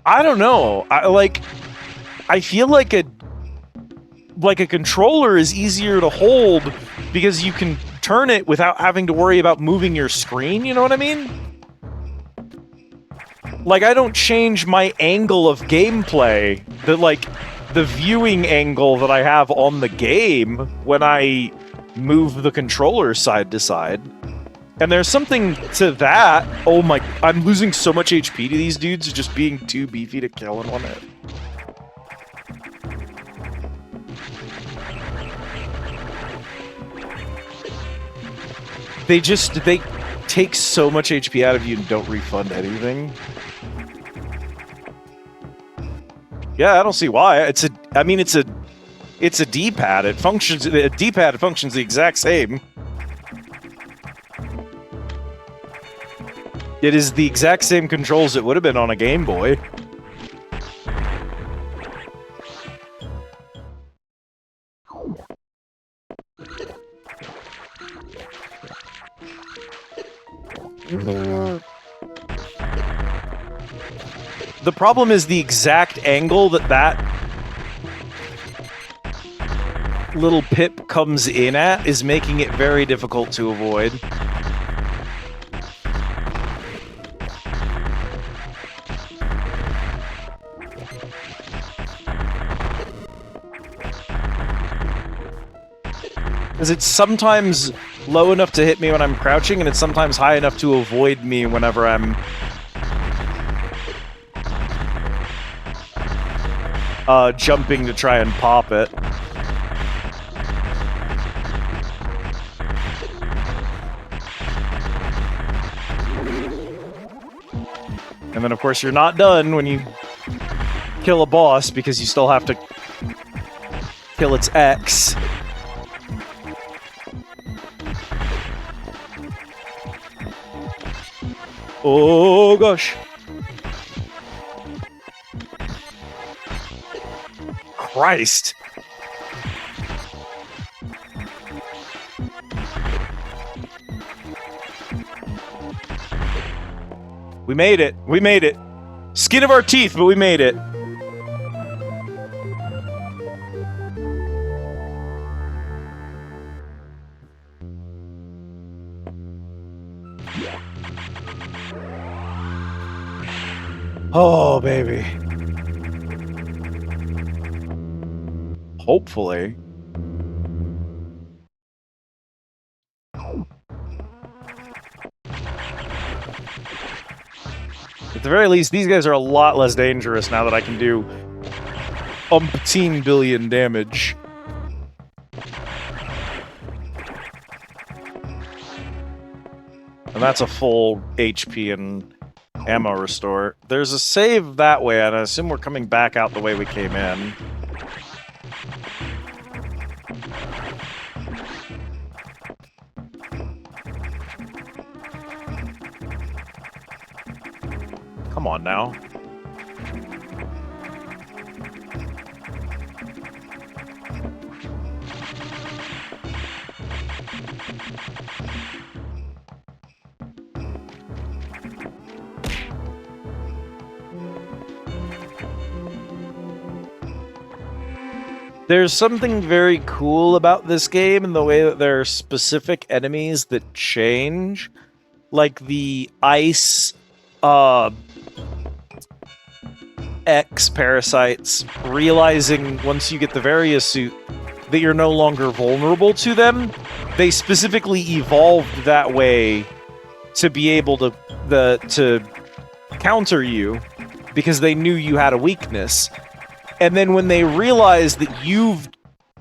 B: I don't know. I feel like a controller is easier to hold because you can turn it without having to worry about moving your screen, you know what I mean? Like, I don't change my angle of gameplay, the viewing angle that I have on the game when I move the controller side to side. And there's something to that. Oh my, I'm losing so much HP to these dudes just being too beefy to kill in one hit. They take so much HP out of you and don't refund anything. Yeah, I don't see why. It's a D-pad. A D-pad functions the exact same. It is the exact same controls it would have been on a Game Boy. The problem is the exact angle that little pip comes in at is making it very difficult to avoid. Because it's sometimes low enough to hit me when I'm crouching, and it's sometimes high enough to avoid me whenever I'm jumping to try and pop it. And then, of course, you're not done when you kill a boss, because you still have to kill its X. Oh, gosh. Christ. We made it. We made it. Skin of our teeth, but we made it. Oh, baby. Hopefully. At the very least, these guys are a lot less dangerous now that I can do umpteen billion damage. And that's a full HP and ammo restore. There's a save that way, and I assume we're coming back out the way we came in. Come on now. There's something very cool about this game in the way that there are specific enemies that change. Like the ice, X parasites, realizing once you get the Varia suit that you're no longer vulnerable to them. They specifically evolved that way to be able to counter you because they knew you had a weakness. And then when they realize that you've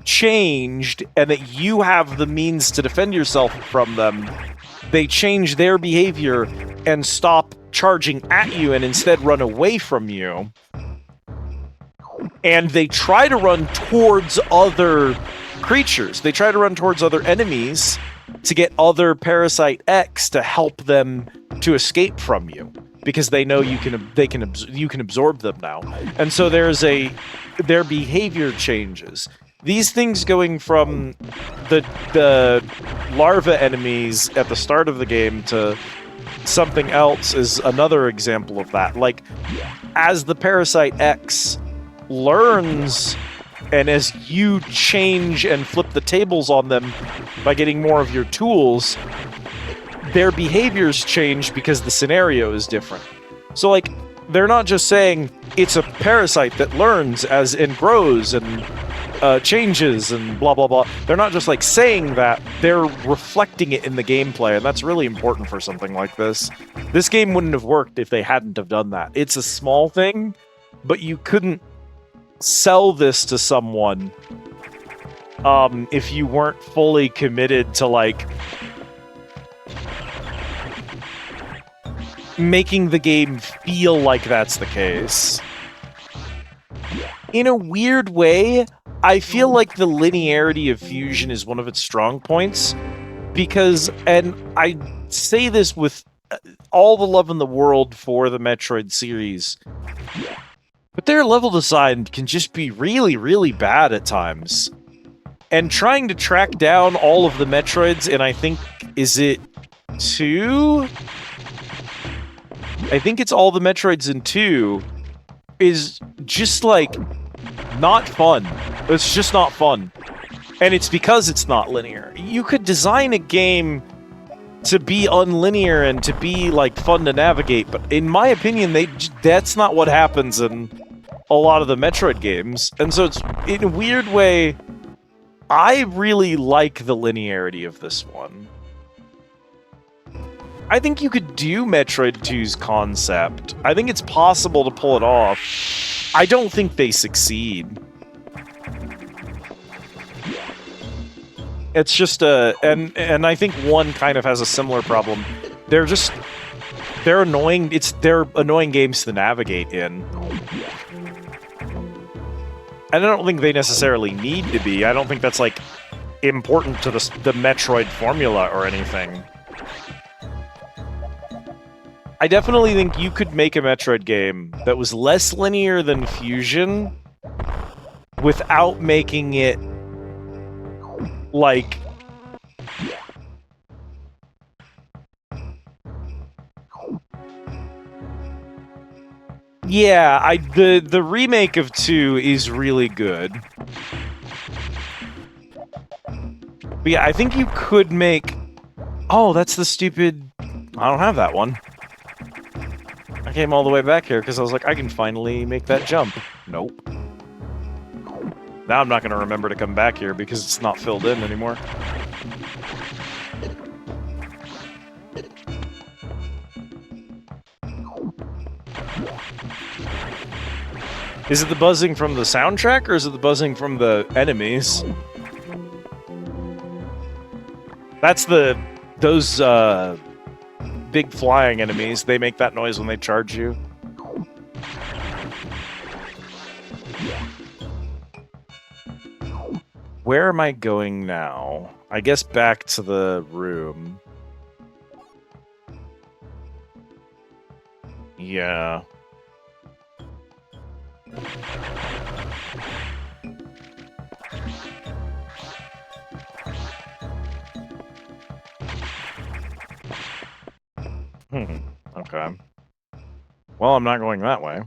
B: changed and that you have the means to defend yourself from them, they change their behavior and stop charging at you and instead run away from you. And they try to run towards other creatures. They try to run towards other enemies to get other Parasite X to help them to escape from you, because they know you can absorb them now. And so their behavior changes. These things going from the larva enemies at the start of the game to something else is another example of that. Like, as the Parasite X learns, and as you change and flip the tables on them by getting more of your tools, their behaviors change because the scenario is different. So, like, they're not just saying it's a parasite that learns and grows and changes and blah blah blah. They're not just like saying that, they're reflecting it in the gameplay, and that's really important for something like this. This game wouldn't have worked if they hadn't have done that. It's a small thing, but you couldn't sell this to someone if you weren't fully committed to, like, making the game feel like that's the case. In a weird way, I feel like the linearity of Fusion is one of its strong points, because, and I say this with all the love in the world for the Metroid series, but their level design can just be really, really bad at times. And trying to track down all of the Metroids, and I think, is it 2? I think it's all the Metroids in 2, is just, like, not fun. It's just not fun. And it's because it's not linear. You could design a game to be unlinear and to be, like, fun to navigate, but in my opinion, that's not what happens in a lot of the Metroid games. And so it's, in a weird way, I really like the linearity of this one. I think you could do Metroid 2's concept. I think it's possible to pull it off. I don't think they succeed. It's just and I think 1 kind of has a similar problem. They're annoying. They're annoying games to navigate in. And I don't think they necessarily need to be. I don't think that's, like, important to the Metroid formula or anything. I definitely think you could make a Metroid game that was less linear than Fusion without making it, like, yeah, the remake of 2 is really good. But yeah, I think you could make... Oh, that's the stupid... I don't have that one. I came all the way back here because I was like, I can finally make that jump. Nope. Now I'm not going to remember to come back here because it's not filled in anymore. Is it the buzzing from the soundtrack, or is it the buzzing from the enemies? That's those big flying enemies. They make that noise when they charge you. Where am I going now? I guess back to the room. Yeah. Okay. Well, I'm not going that way.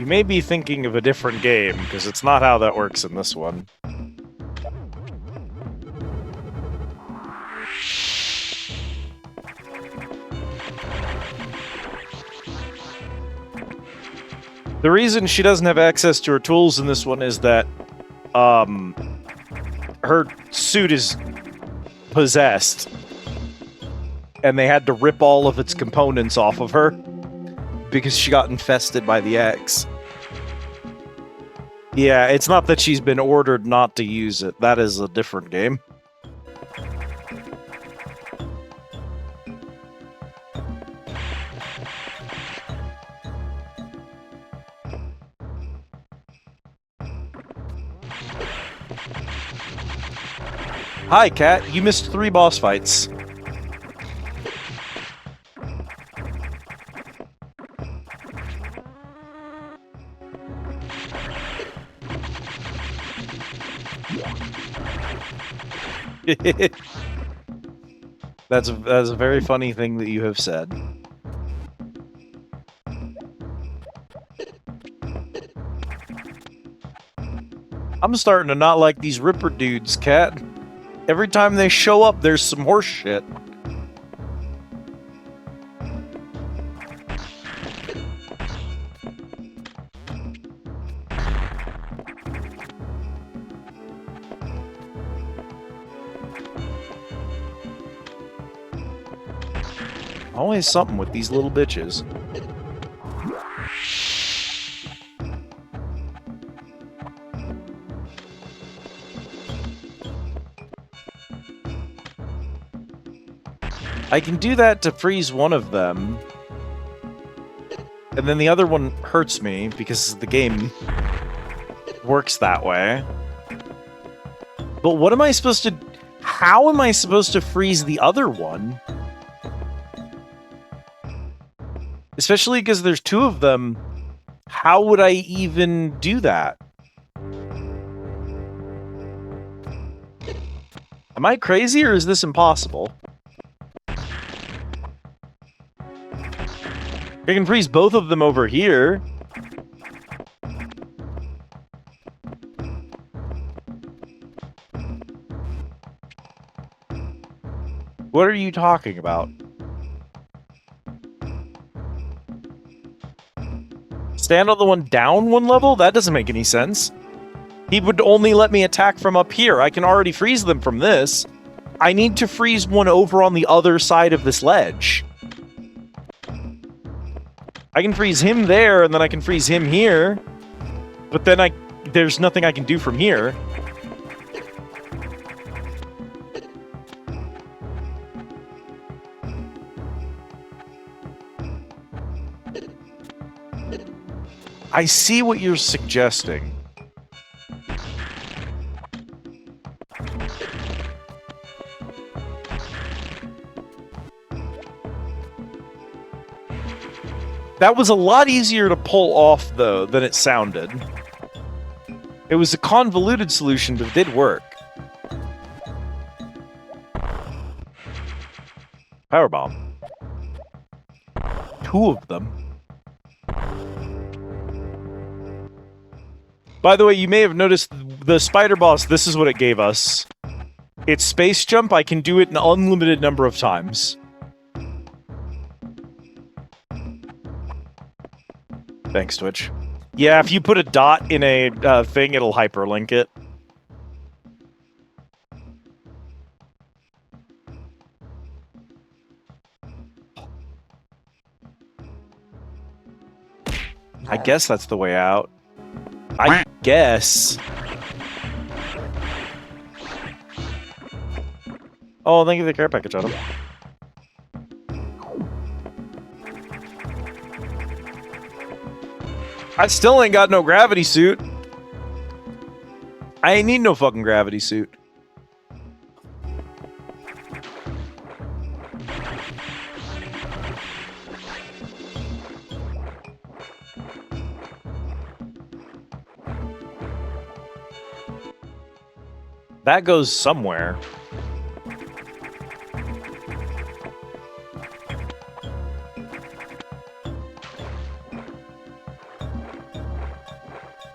B: You may be thinking of a different game, because it's not how that works in this one. The reason she doesn't have access to her tools in this one is that, her suit is possessed. And they had to rip all of its components off of her because she got infested by the X. Yeah, it's not that she's been ordered not to use it. That is a different game. Hi, Cat. You missed 3 boss fights. That's a very funny thing that you have said. I'm starting to not like these Ripper dudes, Cat. Every time they show up, there's some horse shit. Always something with these little bitches. I can do that to freeze one of them. And then the other one hurts me because the game works that way. But what am I supposed to... How am I supposed to freeze the other one? Especially because there's 2 of them. How would I even do that? Am I crazy or is this impossible? I can freeze both of them over here. What are you talking about? Stand on the one down 1 level? That doesn't make any sense. He would only let me attack from up here. I can already freeze them from this. I need to freeze one over on the other side of this ledge. I can freeze him there, and then I can freeze him here. But then there's nothing I can do from here. I see what you're suggesting. That was a lot easier to pull off, though, than it sounded. It was a convoluted solution, but it did work. Powerbomb. 2 of them. By the way, you may have noticed the spider boss, this is what it gave us. It's space jump, I can do it an unlimited number of times. Thanks, Twitch. Yeah, if you put a dot in a thing, it'll hyperlink it. I guess that's the way out. I guess. Oh, thank you for the care package, Adam. I still ain't got no gravity suit. I ain't need no fucking gravity suit. That goes somewhere.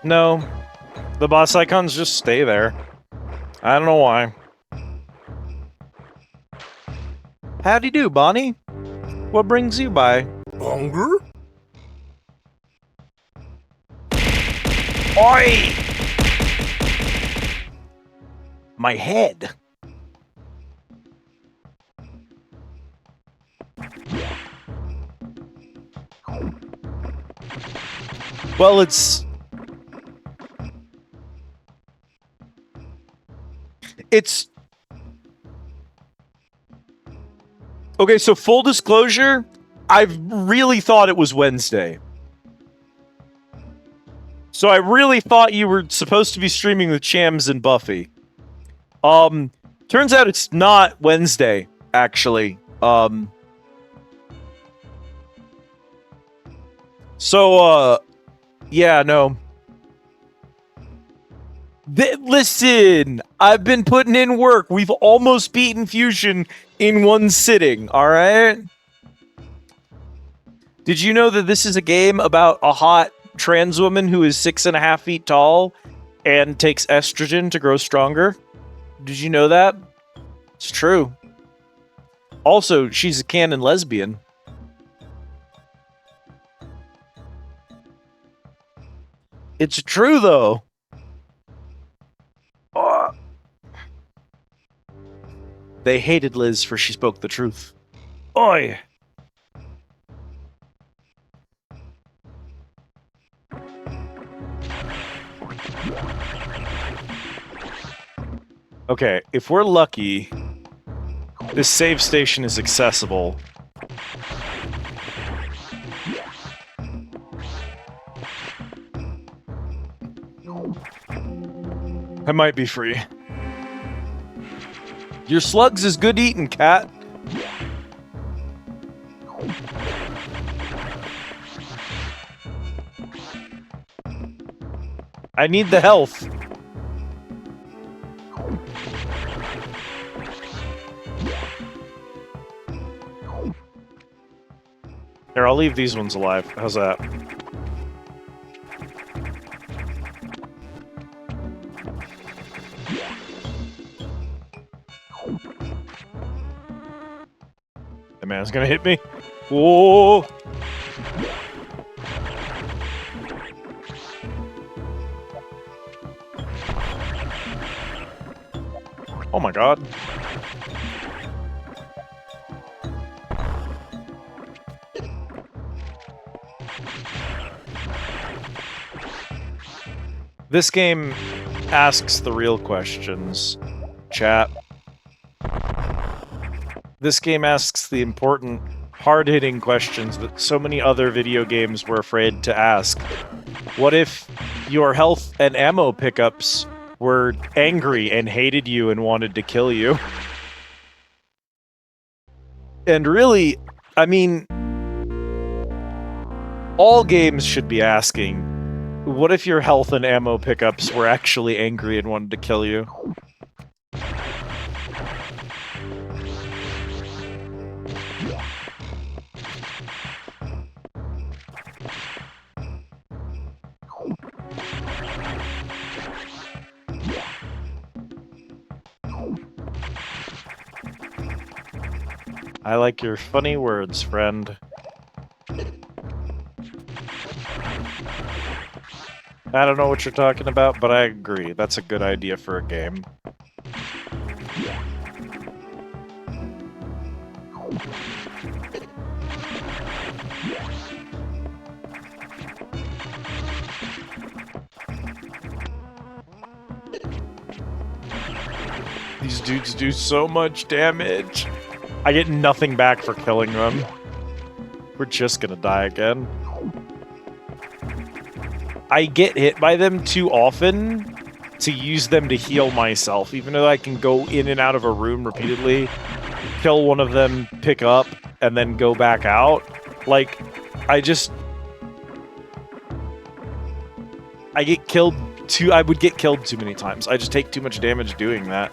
B: No. The boss icons just stay there. I don't know why. Howdy do, Bonnie. What brings you by?
A: Hunger?
B: Oi! My head. Well, it's okay, so full disclosure, I've really thought it was Wednesday. So I really thought you were supposed to be streaming with Chams and Buffy. Turns out it's not Wednesday, actually. Yeah, no. Listen, I've been putting in work. We've almost beaten Fusion in one sitting, alright? Did you know that this is a game about a hot trans woman who is 6.5 feet tall and takes estrogen to grow stronger? Did you know that? It's true. Also, she's a canon lesbian. It's true, though. They hated Liz for she spoke the truth. Oi! Okay, if we're lucky, this save station is accessible. I might be free. Your slugs is good eating, cat. I need the health. Here, I'll leave these ones alive. How's that? The man's gonna hit me. Whoa! Oh my god. This game asks the real questions, chat. This game asks the important, hard-hitting questions that so many other video games were afraid to ask. What if your health and ammo pickups were angry and hated you and wanted to kill you? And really, I mean, all games should be asking, what if your health and ammo pickups were actually angry and wanted to kill you? I like your funny words, friend. I don't know what you're talking about, but I agree. That's a good idea for a game. These dudes do so much damage. I get nothing back for killing them. We're just gonna die again. I get hit by them too often to use them to heal myself, even though I can go in and out of a room repeatedly, kill one of them, pick up, and then go back out. Like, I would get killed too many times. I just take too much damage doing that.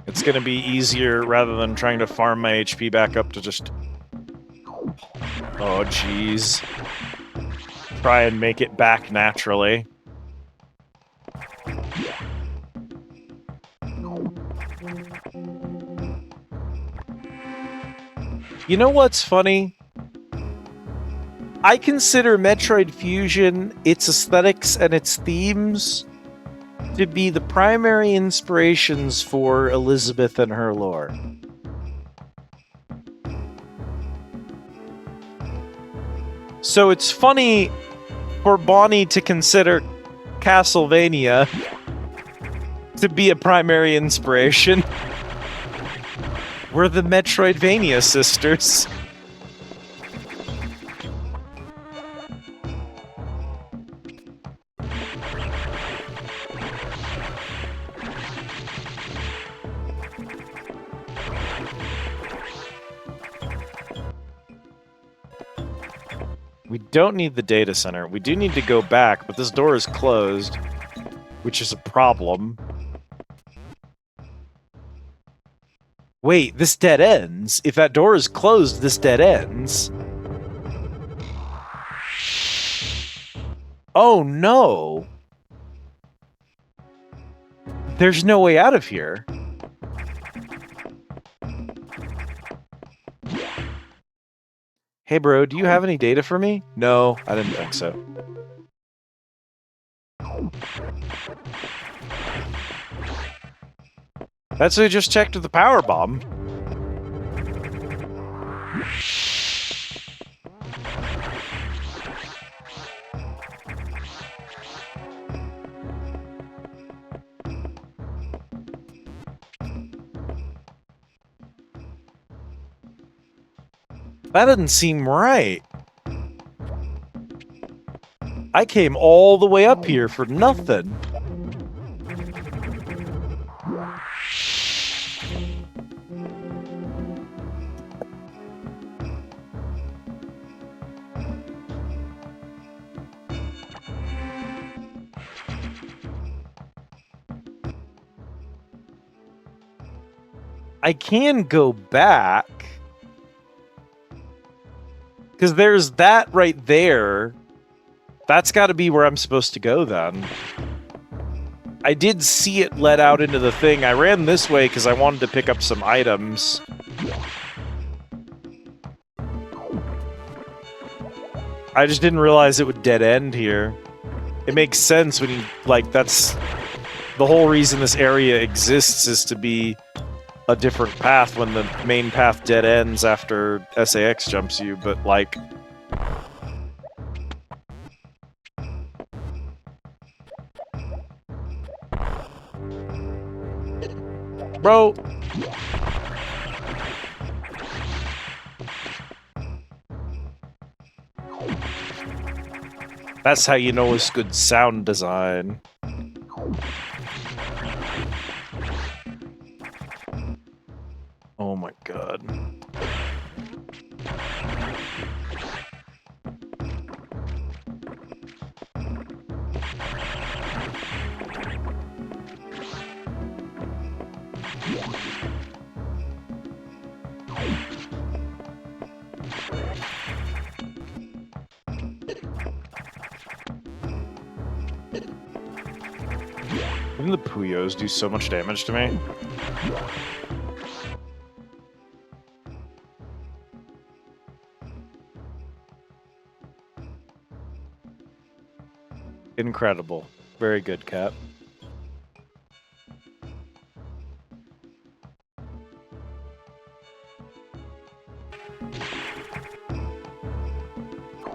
B: It's gonna be easier, rather than trying to farm my HP back up, to just... Oh, jeez. Try and make it back naturally. You know what's funny? I consider Metroid Fusion, its aesthetics and its themes, to be the primary inspirations for Elizabeth and her lore. So it's funny for Bonnie to consider Castlevania to be a primary inspiration. We're the Metroidvania sisters. We don't need the data center. We do need to go back, but this door is closed, which is a problem. Wait, this dead ends. If that door is closed, this dead ends. Oh no! There's no way out of here. Hey bro, do you have any data for me? No, I didn't think so. That's who just checked the power bomb. That doesn't seem right. I came all the way up here for nothing. I can go back. Because there's that right there. That's got to be where I'm supposed to go then. I did see it let out into the thing. I ran this way because I wanted to pick up some items. I just didn't realize it would dead end here. It makes sense when you, like, that's... The whole reason this area exists is to be a different path when the main path dead ends after SAX jumps you, but like... Bro! That's how you know it's good sound design. Oh my god. Didn't the Puyos do so much damage to me? Incredible. Very good, Cat.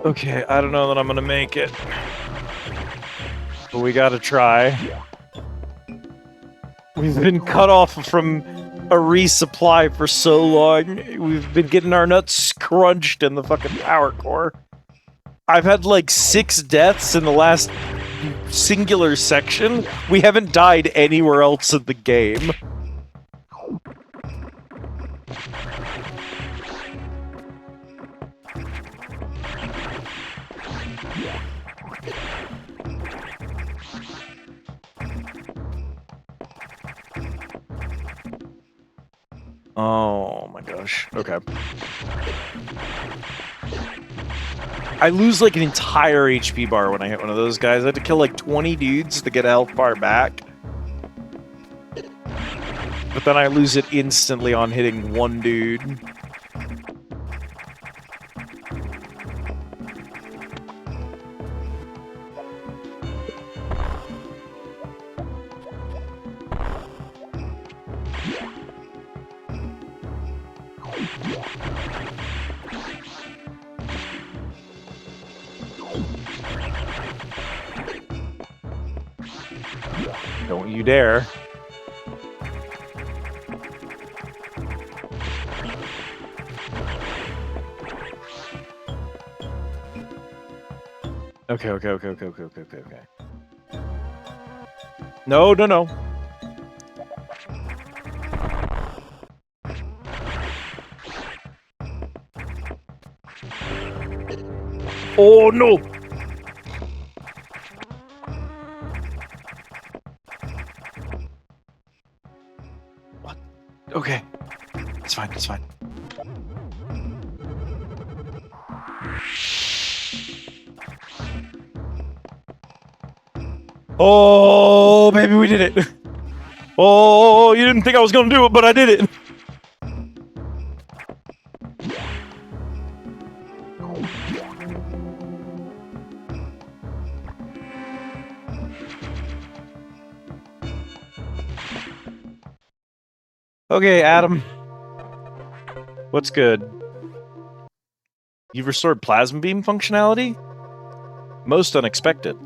B: Okay, I don't know that I'm gonna make it. But we gotta try. We've been cut off from a resupply for so long. We've been getting our nuts crunched in the fucking power core. I've had like 6 deaths in the last singular section. We haven't died anywhere else in the game. Oh my gosh. Okay. I lose like an entire HP bar when I hit one of those guys. I had to kill like 20 dudes to get a health bar back. But then I lose it instantly on hitting one dude. Don't you dare. Okay. No. Oh, no! What? Okay. It's fine. Oh, baby, we did it. Oh, you didn't think I was gonna do it, but I did it. Okay, Adam. What's good? You've restored plasma beam functionality? Most unexpected.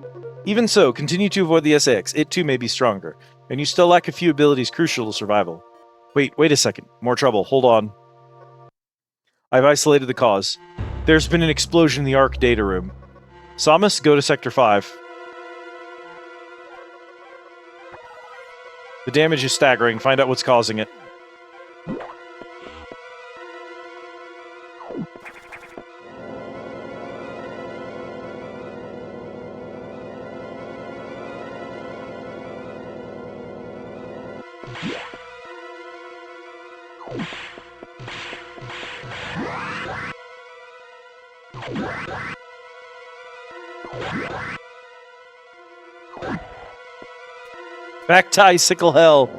B: Even so, continue to avoid the SAX. It too may be stronger, and you still lack a few abilities crucial to survival. Wait a second. More trouble. Hold on. I've isolated the cause. There's been an explosion in the Arc data room. Samus, go to Sector 5. The damage is staggering. Find out what's causing it. Back to Icicle Hell.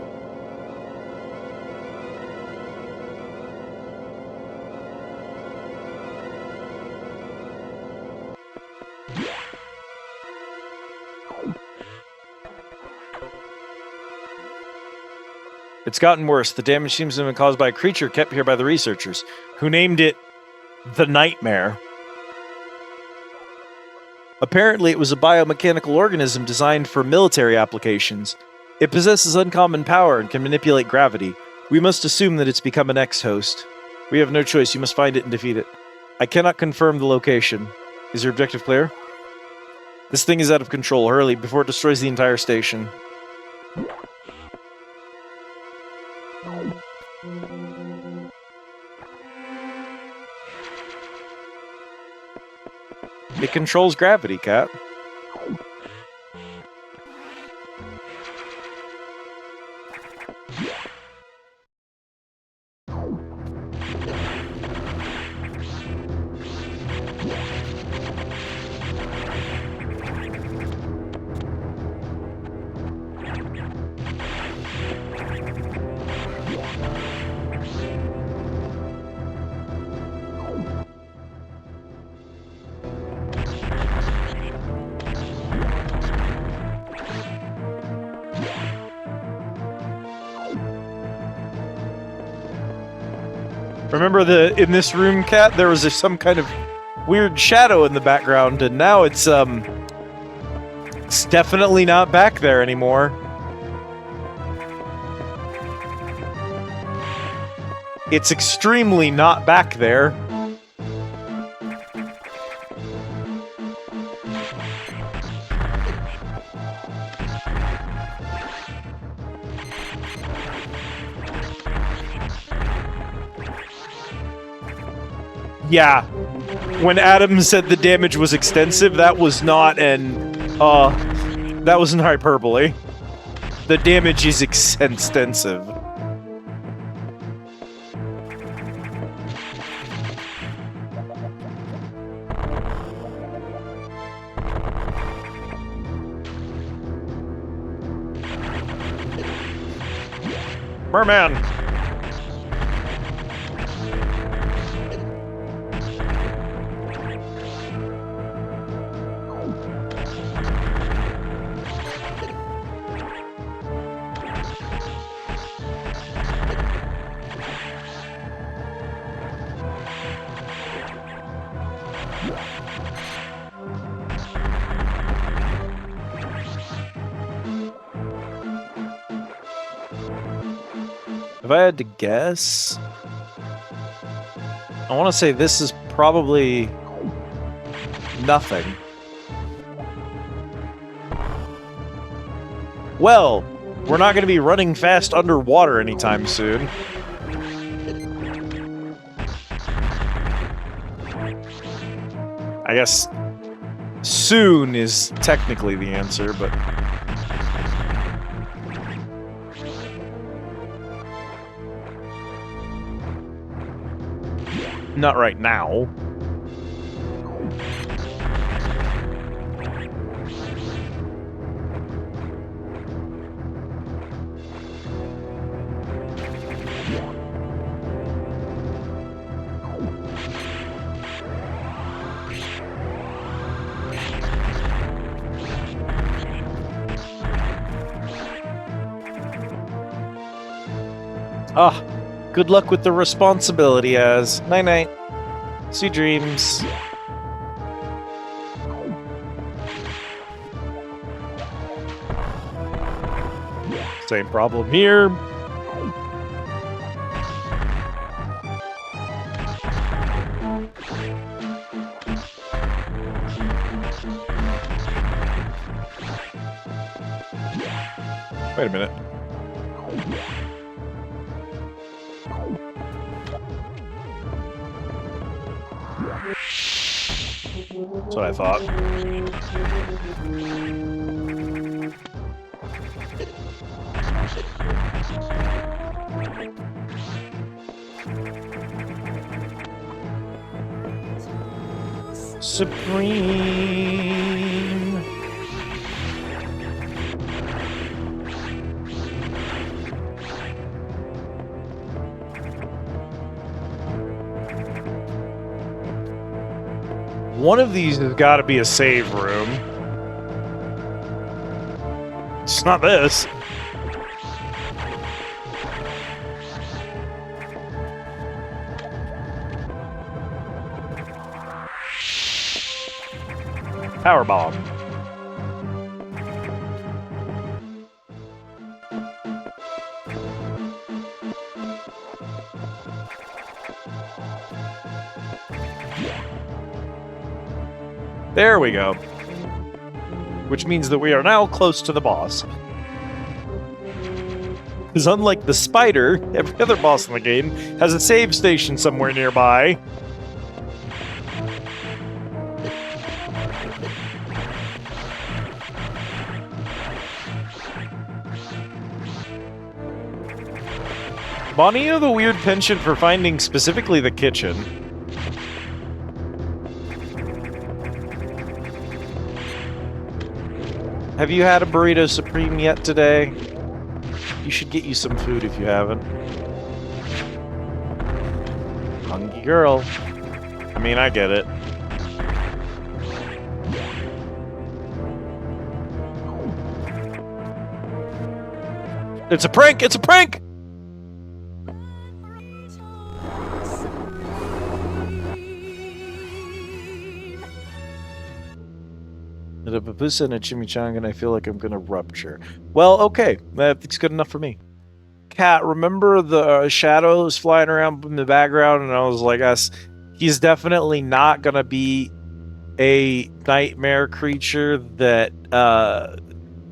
B: It's gotten worse. The damage seems to have been caused by a creature kept here by the researchers, who named it the Nightmare. Apparently, it was a biomechanical organism designed for military applications. It possesses uncommon power and can manipulate gravity. We must assume that it's become an ex-host. We have no choice. You must find it and defeat it. I cannot confirm the location. Is your objective clear? This thing is out of control. Hurry, before it destroys the entire station. It controls gravity, Cat. Remember in this room, Cat, there was some kind of weird shadow in the background, and now it's definitely not back there anymore. It's extremely not back there. Yeah, when Adam said the damage was extensive, that was not that was an hyperbole. The damage is extensive. Merman! If I had to guess, I want to say this is probably nothing. Well, we're not going to be running fast underwater anytime soon. I guess soon is technically the answer, but... not right now. Ah, good luck with the responsibility, Az. Night-night. Sweet dreams. Same problem here. Wait a minute. That's what I thought. Supreme. One of these has got to be a save room. It's not this. Power bomb. There we go. Which means that we are now close to the boss. Because unlike the spider, every other boss in the game has a save station somewhere nearby. Bonnie, you have a weird penchant for finding specifically the kitchen. Have you had a burrito supreme yet today? You should get you some food if you haven't. Hungry girl. I mean, I get it. It's a prank! It's a prank! A pupusa and a chimichanga, and I feel like I'm gonna rupture. Well, okay, that's good enough for me. Cat, remember the shadows flying around in the background? And I was like, he's definitely not gonna be a nightmare creature that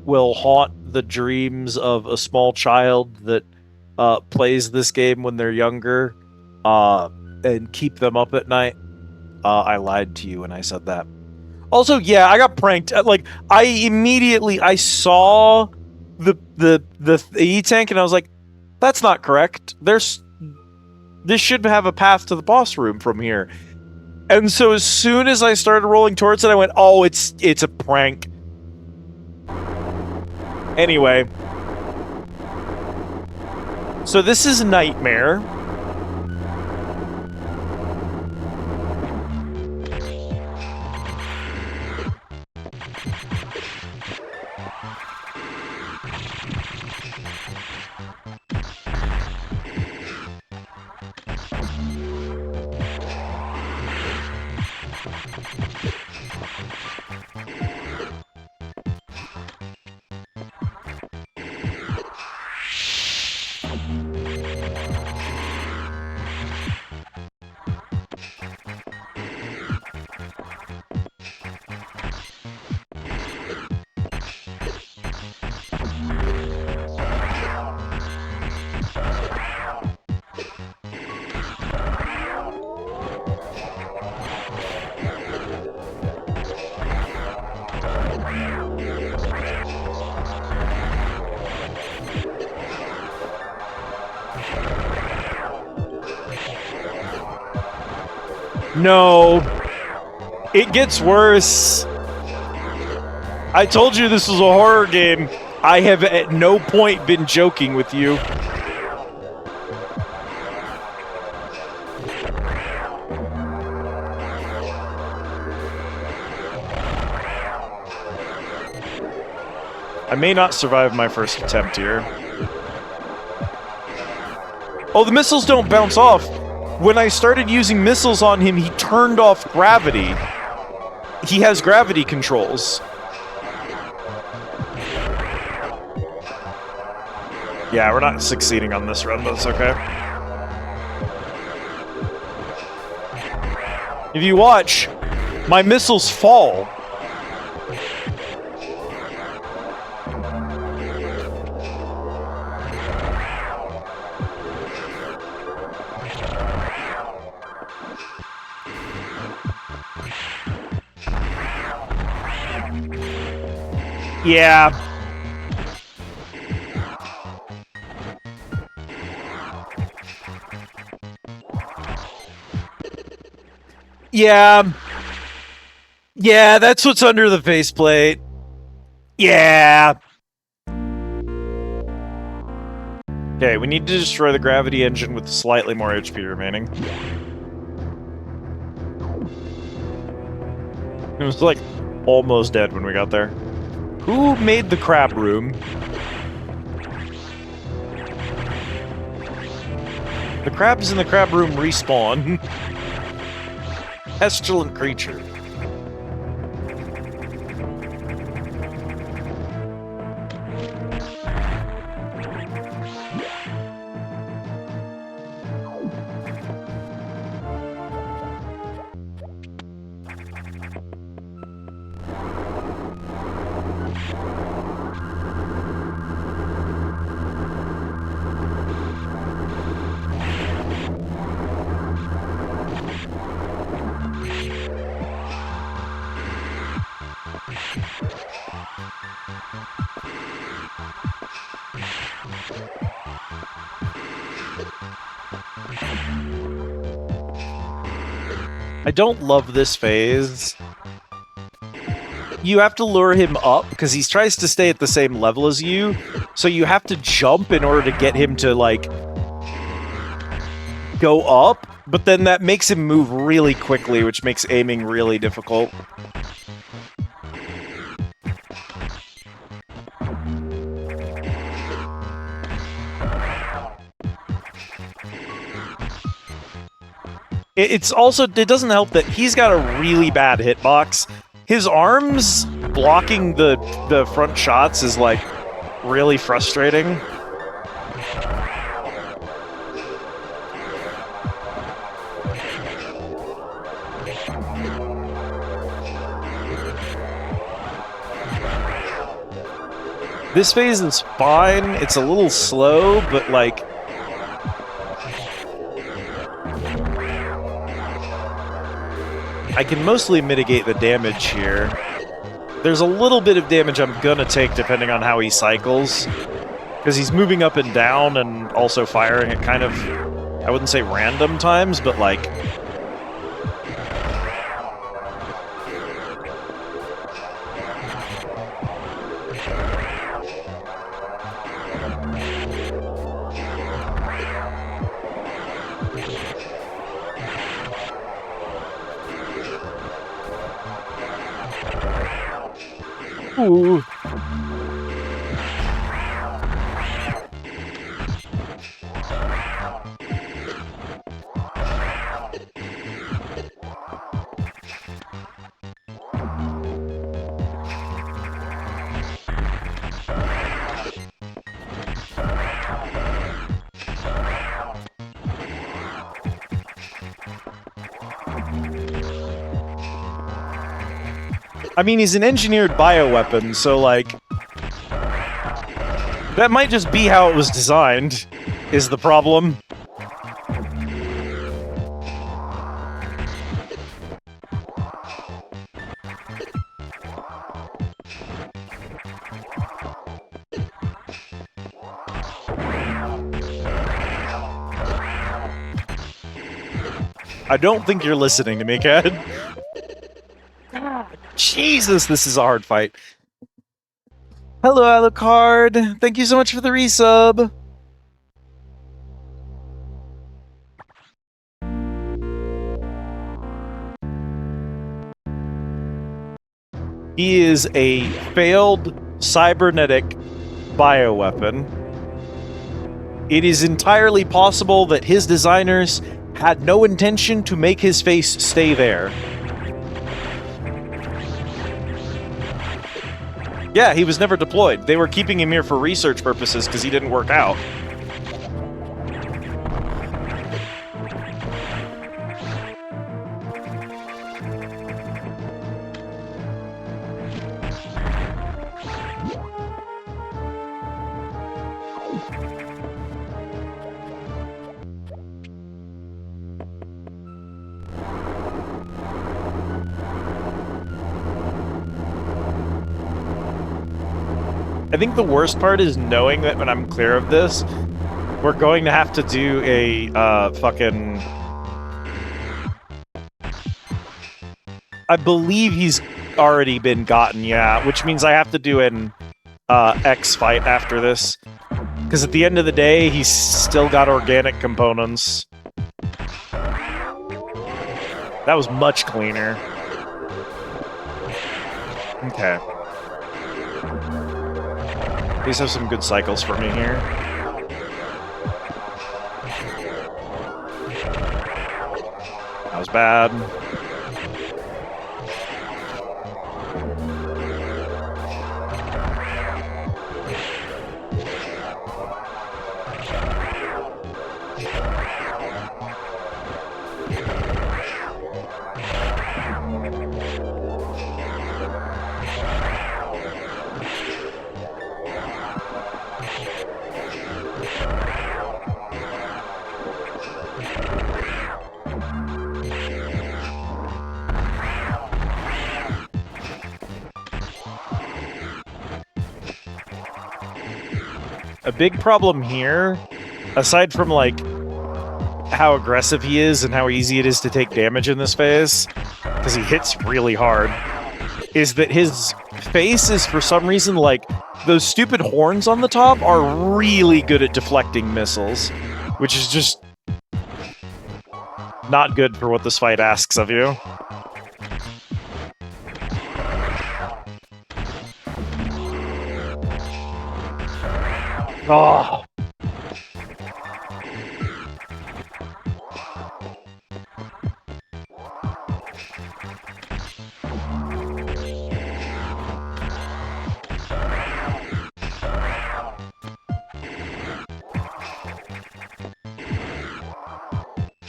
B: will haunt the dreams of a small child that plays this game when they're younger and keep them up at night. I lied to you when I said that. Also, yeah, I got pranked. Like, I saw the E-Tank, and I was like, that's not correct. This should have a path to the boss room from here. And so as soon as I started rolling towards it, I went, oh, it's a prank. Anyway. So this is Nightmare. No. It gets worse. I told you this was a horror game. I have at no point been joking with you. I may not survive my first attempt here. Oh, the missiles don't bounce off. When I started using missiles on him, he turned off gravity. He has gravity controls. Yeah, we're not succeeding on this run, but it's okay. If you watch, my missiles fall. Yeah. Yeah. Yeah, that's what's under the faceplate. Yeah. Okay, we need to destroy the gravity engine with slightly more HP remaining. It was like almost dead when we got there. Who made the crab room? The crabs in the crab room respawn. Pestilent creature. I don't love this phase. You have to lure him up, because he tries to stay at the same level as you, so you have to jump in order to get him to, like, go up, but then that makes him move really quickly, which makes aiming really difficult. It's also, it doesn't help that he's got a really bad hitbox. His arms blocking the front shots is, like, really frustrating. This phase is fine. It's a little slow, but, like, I can mostly mitigate the damage here. There's a little bit of damage I'm gonna take depending on how he cycles, because he's moving up and down and also firing at kind of, I wouldn't say random times, but like... Ooh. I mean, he's an engineered bioweapon, so, like... That might just be how it was designed, is the problem. I don't think you're listening to me, Cad. Jesus, this is a hard fight. Hello, Alucard. Thank you so much for the resub. He is a failed cybernetic bioweapon. It is entirely possible that his designers had no intention to make his face stay there. Yeah, he was never deployed. They were keeping him here for research purposes because he didn't work out. I think the worst part is knowing that when I'm clear of this, we're going to have to do a, fucking... I believe he's already been gotten, yeah, which means I have to do an, X fight after this. Because at the end of the day, he's still got organic components. That was much cleaner. Okay. These have some good cycles for me here. That was bad. A big problem here, aside from, like, how aggressive he is and how easy it is to take damage in this phase, because he hits really hard, is that his face is, for some reason, like, those stupid horns on the top are really good at deflecting missiles, which is just not good for what this fight asks of you. Oh.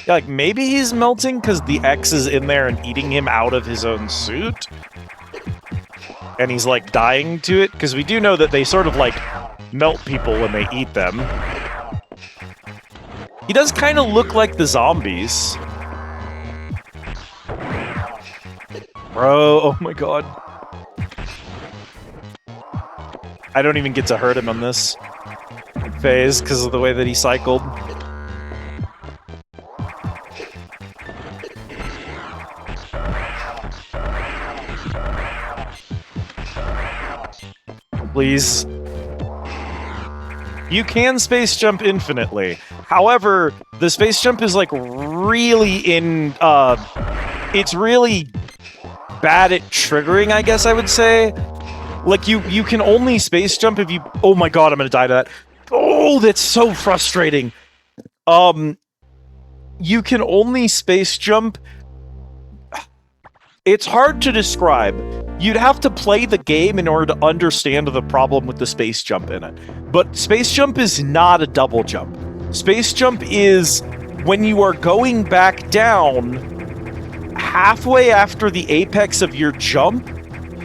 B: Yeah, like, maybe he's melting because the X is in there and eating him out of his own suit? And he's, like, dying to it? Because we do know that they sort of, like, melt people when they eat them. He does kind of look like the zombies. Bro, oh my god. I don't even get to hurt him on this phase because of the way that he cycled. Please. You can space jump infinitely. However, the space jump is, like, really it's really bad at triggering, I guess I would say. Like, you can only space jump if you... Oh my god, I'm gonna die to that. Oh, that's so frustrating. You can only space jump... It's hard to describe. You'd have to play the game in order to understand the problem with the space jump in it. But space jump is not a double jump. Space jump is when you are going back down halfway after the apex of your jump,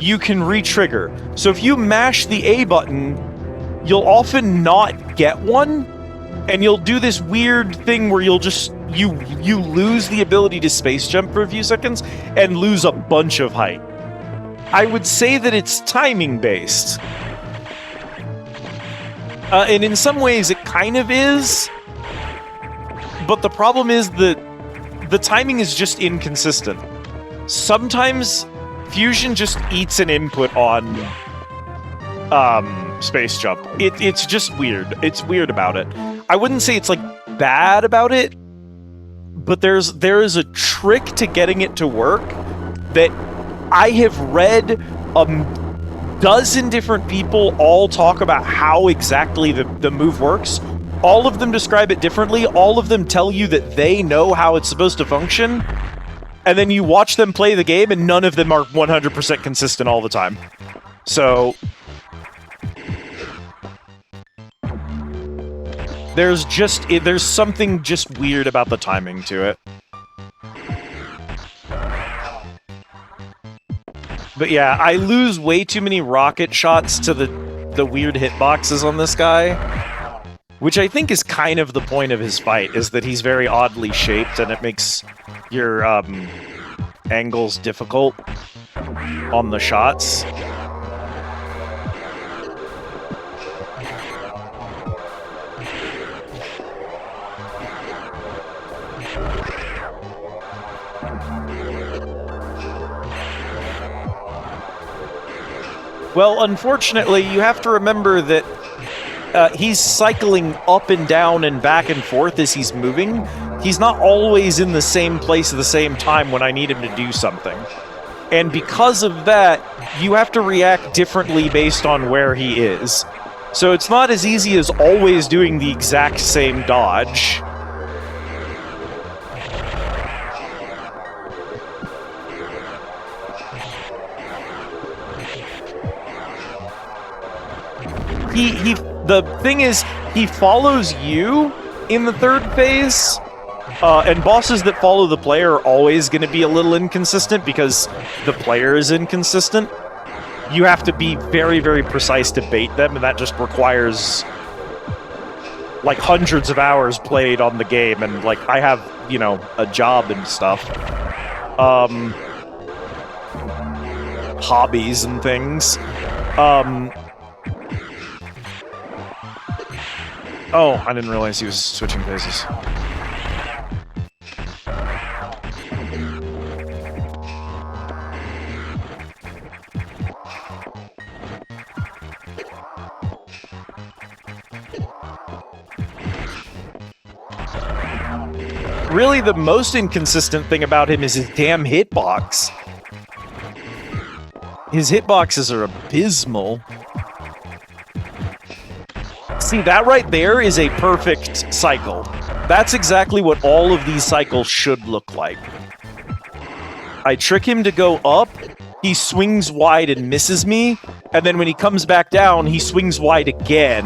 B: you can re-trigger. So if you mash the A button, you'll often not get one, and you'll do this weird thing where you'll just you lose the ability to space jump for a few seconds and lose a bunch of height. I would say that it's timing based. And in some ways it kind of is, but the problem is that the timing is just inconsistent. Sometimes Fusion just eats an input on space jump. It's just weird. It's weird about it. I wouldn't say it's like bad about it, but there is a trick to getting it to work that I have read a dozen different people all talk about how exactly the move works. All of them describe it differently. All of them tell you that they know how it's supposed to function. And then you watch them play the game, and none of them are 100% consistent all the time. So there's something just weird about the timing to it. But yeah, I lose way too many rocket shots to the weird hitboxes on this guy, which I think is kind of the point of his fight, is that he's very oddly shaped, and it makes your angles difficult on the shots. Well, unfortunately, you have to remember that he's cycling up and down and back and forth as he's moving. He's not always in the same place at the same time when I need him to do something. And because of that, you have to react differently based on where he is. So it's not as easy as always doing the exact same dodge. The thing is, he follows you in the third phase, and bosses that follow the player are always going to be a little inconsistent because the player is inconsistent. You have to be very, very precise to bait them, and that just requires like hundreds of hours played on the game, and like I have, you know, a job and stuff. Hobbies and things. Oh, I didn't realize he was switching phases. Really, the most inconsistent thing about him is his damn hitbox. His hitboxes are abysmal. See, that right there is a perfect cycle. That's exactly what all of these cycles should look like. I trick him to go up, he swings wide and misses me, and then when he comes back down, he swings wide again.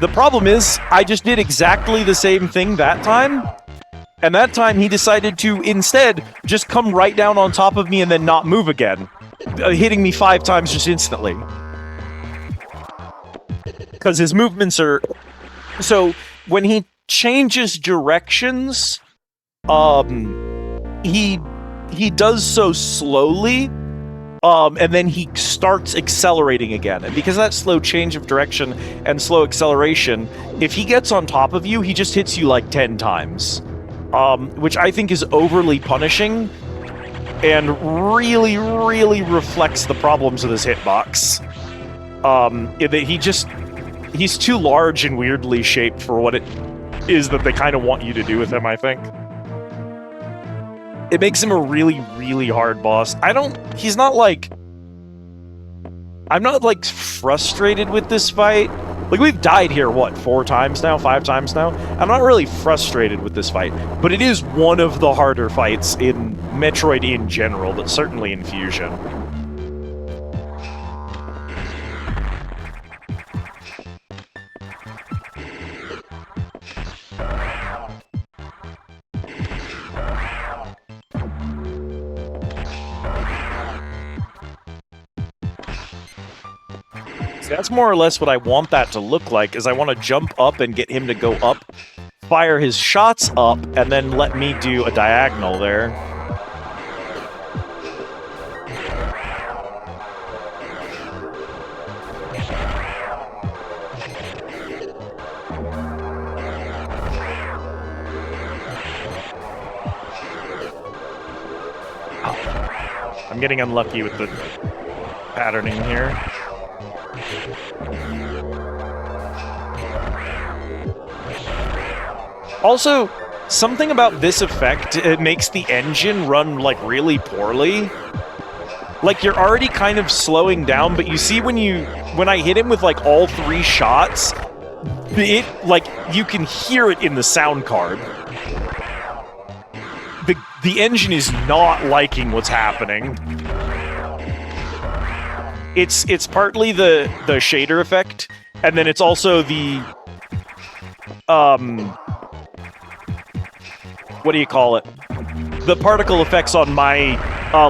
B: The problem is, I just did exactly the same thing that time, and that time he decided to, instead, just come right down on top of me and then not move again, hitting me 5 times just instantly. Because his movements are... So, when he changes directions, he does so slowly, and then he starts accelerating again. And because of that slow change of direction and slow acceleration, if he gets on top of you, he just hits you like 10 times. Which I think is overly punishing, and really, really reflects the problems with his hitbox. He's too large and weirdly shaped for what it is that they kind of want you to do with him, I think. It makes him a really, really hard boss. He's not like... I'm not, like, frustrated with this fight. Like, we've died here, what, 4 times now? 5 times now? I'm not really frustrated with this fight, but it is one of the harder fights in Metroid in general, but certainly in Fusion. That's more or less what I want that to look like, is I want to jump up and get him to go up, fire his shots up, and then let me do a diagonal there. I'm getting unlucky with the patterning here. Also, something about this effect, it makes the engine run, like, really poorly. Like, you're already kind of slowing down, but you see when I hit him with, like, all 3 shots, it, like, you can hear it in the sound card. The engine is not liking what's happening. It's partly the shader effect, and then it's also the what do you call it? The particle effects on my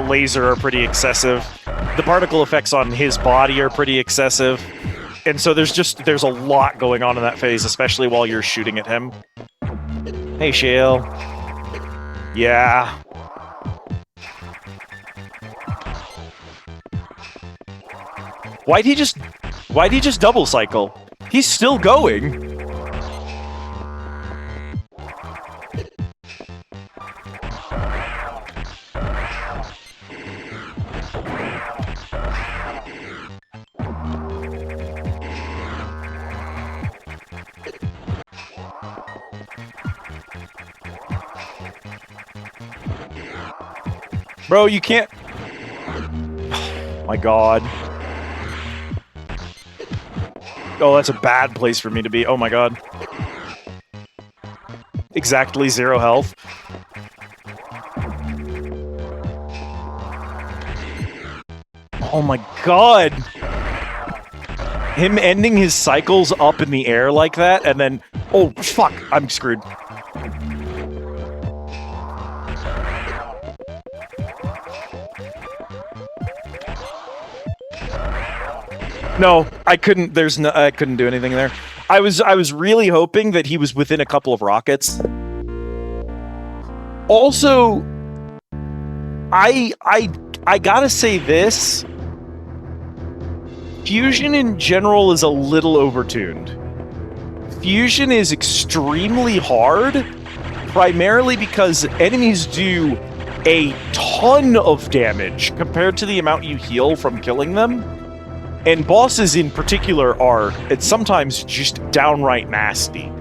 B: laser are pretty excessive. The particle effects on his body are pretty excessive. And so there's a lot going on in that phase, especially while you're shooting at him. Hey, Shale. Yeah. Why'd he just double cycle? He's still going. Bro, you can't... Oh my god. Oh, that's a bad place for me to be. Oh my god. Exactly 0 health. Oh my god! Him ending his cycles up in the air like that, and then... Oh, fuck! I'm screwed. No, I couldn't. I couldn't do anything there. I was really hoping that he was within a couple of rockets. Also, I gotta say this. Fusion in general is a little overtuned. Fusion is extremely hard, primarily because enemies do a ton of damage compared to the amount you heal from killing them. And bosses in particular it's sometimes just downright nasty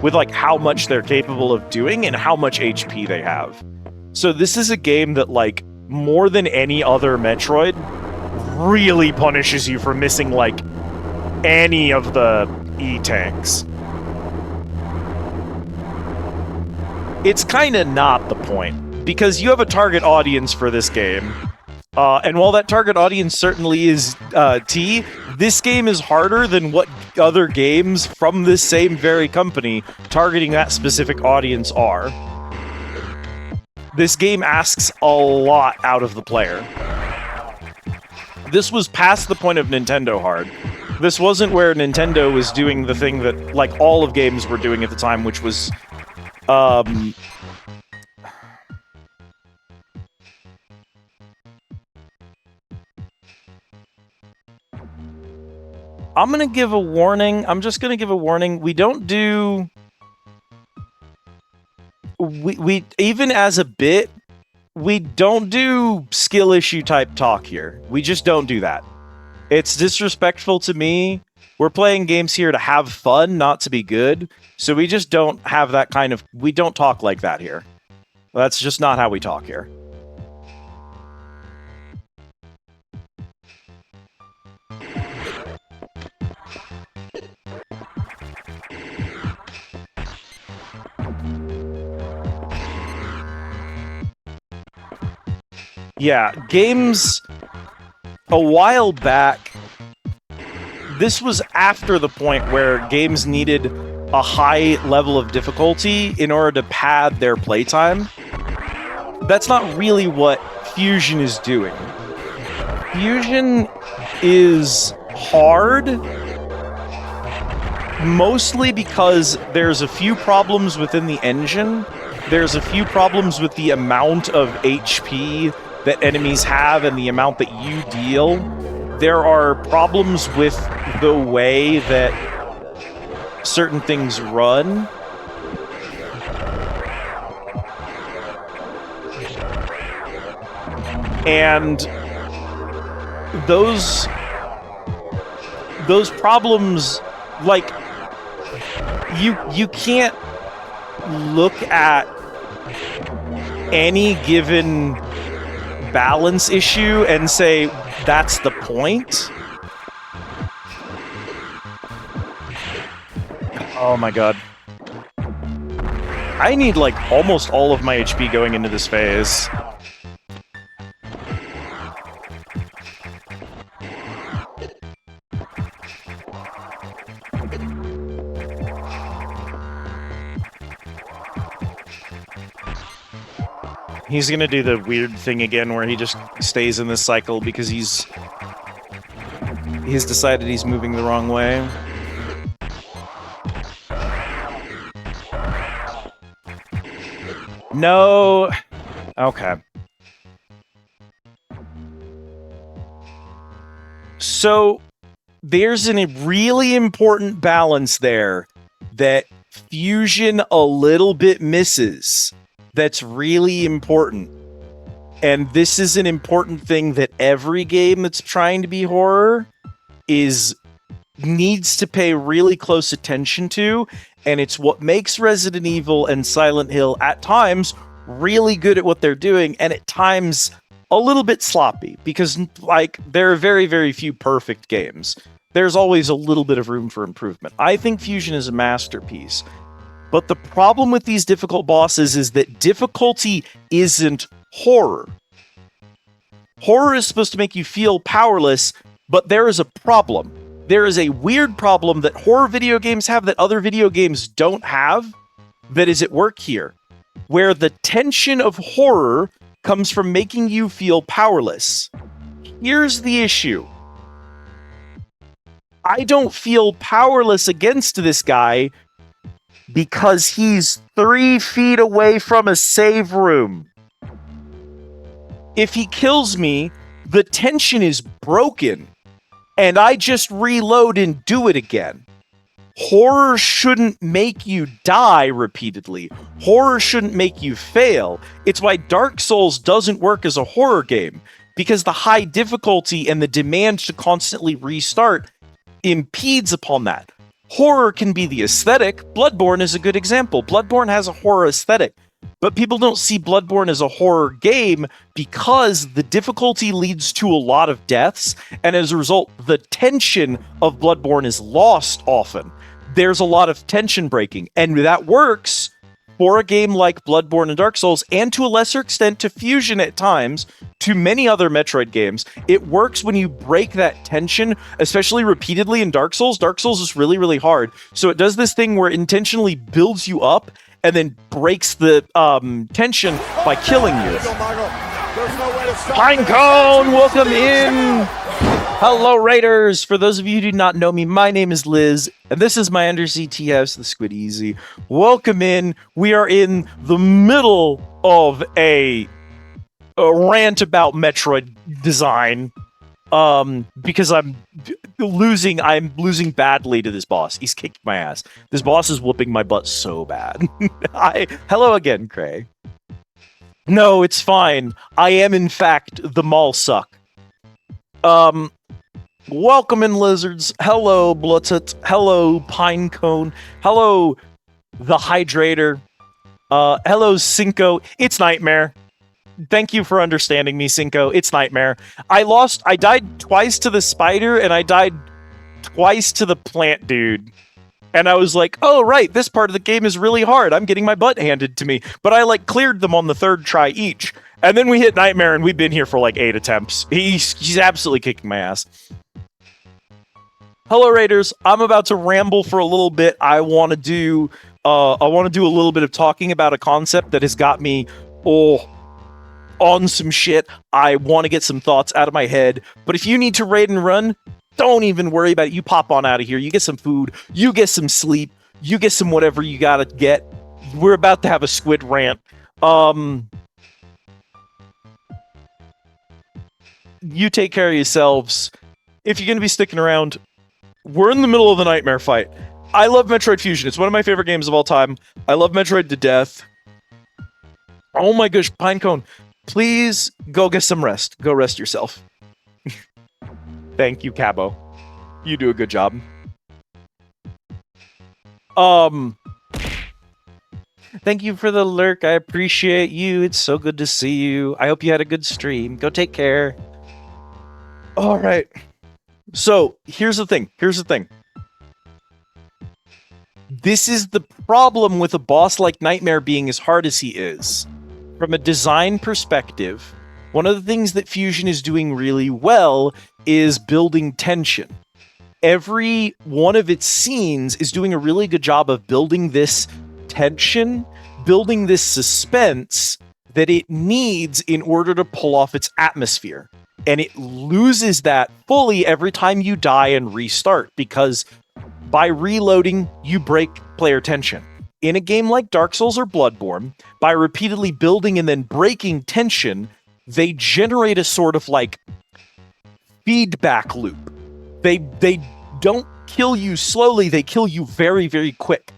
B: with, like, how much they're capable of doing and how much HP they have. So this is a game that, like, more than any other Metroid, really punishes you for missing, like, any of the E-tanks. It's kind of not the point, because you have a target audience for this game. And while that target audience certainly is T, this game is harder than what other games from this same very company targeting that specific audience are. This game asks a lot out of the player. This was past the point of Nintendo hard. This wasn't where Nintendo was doing the thing that, like, all of games were doing at the time, which was... I'm gonna give a warning. I'm just gonna give a warning. We don't do... We even as a bit, we don't do skill issue type talk here. We just don't do that. It's disrespectful to me. We're playing games here to have fun, not to be good. So we just don't have that kind of... We don't talk like that here. That's just not how we talk here. Yeah, games a while back, this was after the point where games needed a high level of difficulty in order to pad their playtime. That's not really what Fusion is doing. Fusion is hard, mostly because there's a few problems within the engine. There's a few problems with the amount of HP that enemies have and the amount that you deal. There are problems with the way that certain things run. And those problems, like, you can't look at any given balance issue and say that's the point. Oh my god. I need like almost all of my HP going into this phase. He's gonna do the weird thing again where he just stays in this cycle because he's decided he's moving the wrong way. No. Okay. So there's a really important balance there that Fusion a little bit misses. That's really important. And this is an important thing that every game that's trying to be horror needs to pay really close attention to, and it's what makes Resident Evil and Silent Hill at times really good at what they're doing, and at times a little bit sloppy, because like there are very, very few perfect games. There's always a little bit of room for improvement. I think Fusion is a masterpiece. But the problem with these difficult bosses is that difficulty isn't horror. Horror is supposed to make you feel powerless, but there is a problem. There is a weird problem that horror video games have that other video games don't have that is at work here, where the tension of horror comes from making you feel powerless. Here's the issue. I don't feel powerless against this guy because he's 3 feet away from a save room. If he kills me, the tension is broken, and I just reload and do it again. Horror shouldn't make you die repeatedly. Horror shouldn't make you fail. It's why Dark Souls doesn't work as a horror game, because the high difficulty and the demand to constantly restart impedes upon that. Horror can be the aesthetic. Bloodborne is a good example. Bloodborne has a horror aesthetic, but people don't see Bloodborne as a horror game because the difficulty leads to a lot of deaths, and as a result, the tension of Bloodborne is lost often. There's a lot of tension breaking, and that works for a game like Bloodborne and Dark Souls, and to a lesser extent to Fusion at times, to many other Metroid games. It works when you break that tension, especially repeatedly in Dark Souls. Dark Souls is really, really hard. So it does this thing where it intentionally builds you up and then breaks the tension by killing you. Pinecone, welcome in! Hello, Raiders! For those of you who do not know me, my name is Liz, and this is my Undersea Tea House, the Squid Easy. Welcome in. We are in the middle of a rant about Metroid design, because I'm losing badly to this boss. He's kicking my ass. This boss is whooping my butt so bad. Hello again, Cray. No, it's fine. I am, in fact, the mall suck. Welcome in, lizards. Hello, Bluttet. Hello, Pinecone. Hello, the Hydrator. Hello, Cinco. It's Nightmare. Thank you for understanding me, Cinco. It's Nightmare. I died twice to the spider, and I died twice to the plant dude. And I was like, oh, right, this part of the game is really hard. I'm getting my butt handed to me. But I, like, cleared them on the third try each. And then we hit Nightmare, and we've been here for, like, 8 attempts. He's absolutely kicking my ass. Hello, Raiders. I'm about to ramble for a little bit. I want to do a little bit of talking about a concept that has got me, on some shit. I want to get some thoughts out of my head. But if you need to raid and run, don't even worry about it. You pop on out of here. You get some food. You get some sleep. You get some whatever you gotta get. We're about to have a squid rant. You take care of yourselves. If you're gonna be sticking around, we're in the middle of the Nightmare fight. I love Metroid Fusion. It's one of my favorite games of all time. I love Metroid to death. Oh my gosh, Pinecone. Please go get some rest. Go rest yourself. Thank you, Cabo. You do a good job. Thank you for the lurk. I appreciate you. It's so good to see you. I hope you had a good stream. Go take care. All right. So, here's the thing. This is the problem with a boss like Nightmare being as hard as he is. From a design perspective, one of the things that Fusion is doing really well is building tension. Every one of its scenes is doing a really good job of building this tension, building this suspense that it needs in order to pull off its atmosphere. And it loses that fully every time you die and restart, because by reloading, you break player tension. In a game like Dark Souls or Bloodborne, by repeatedly building and then breaking tension, they generate a sort of like feedback loop. They don't kill you slowly, they kill you very, very quick.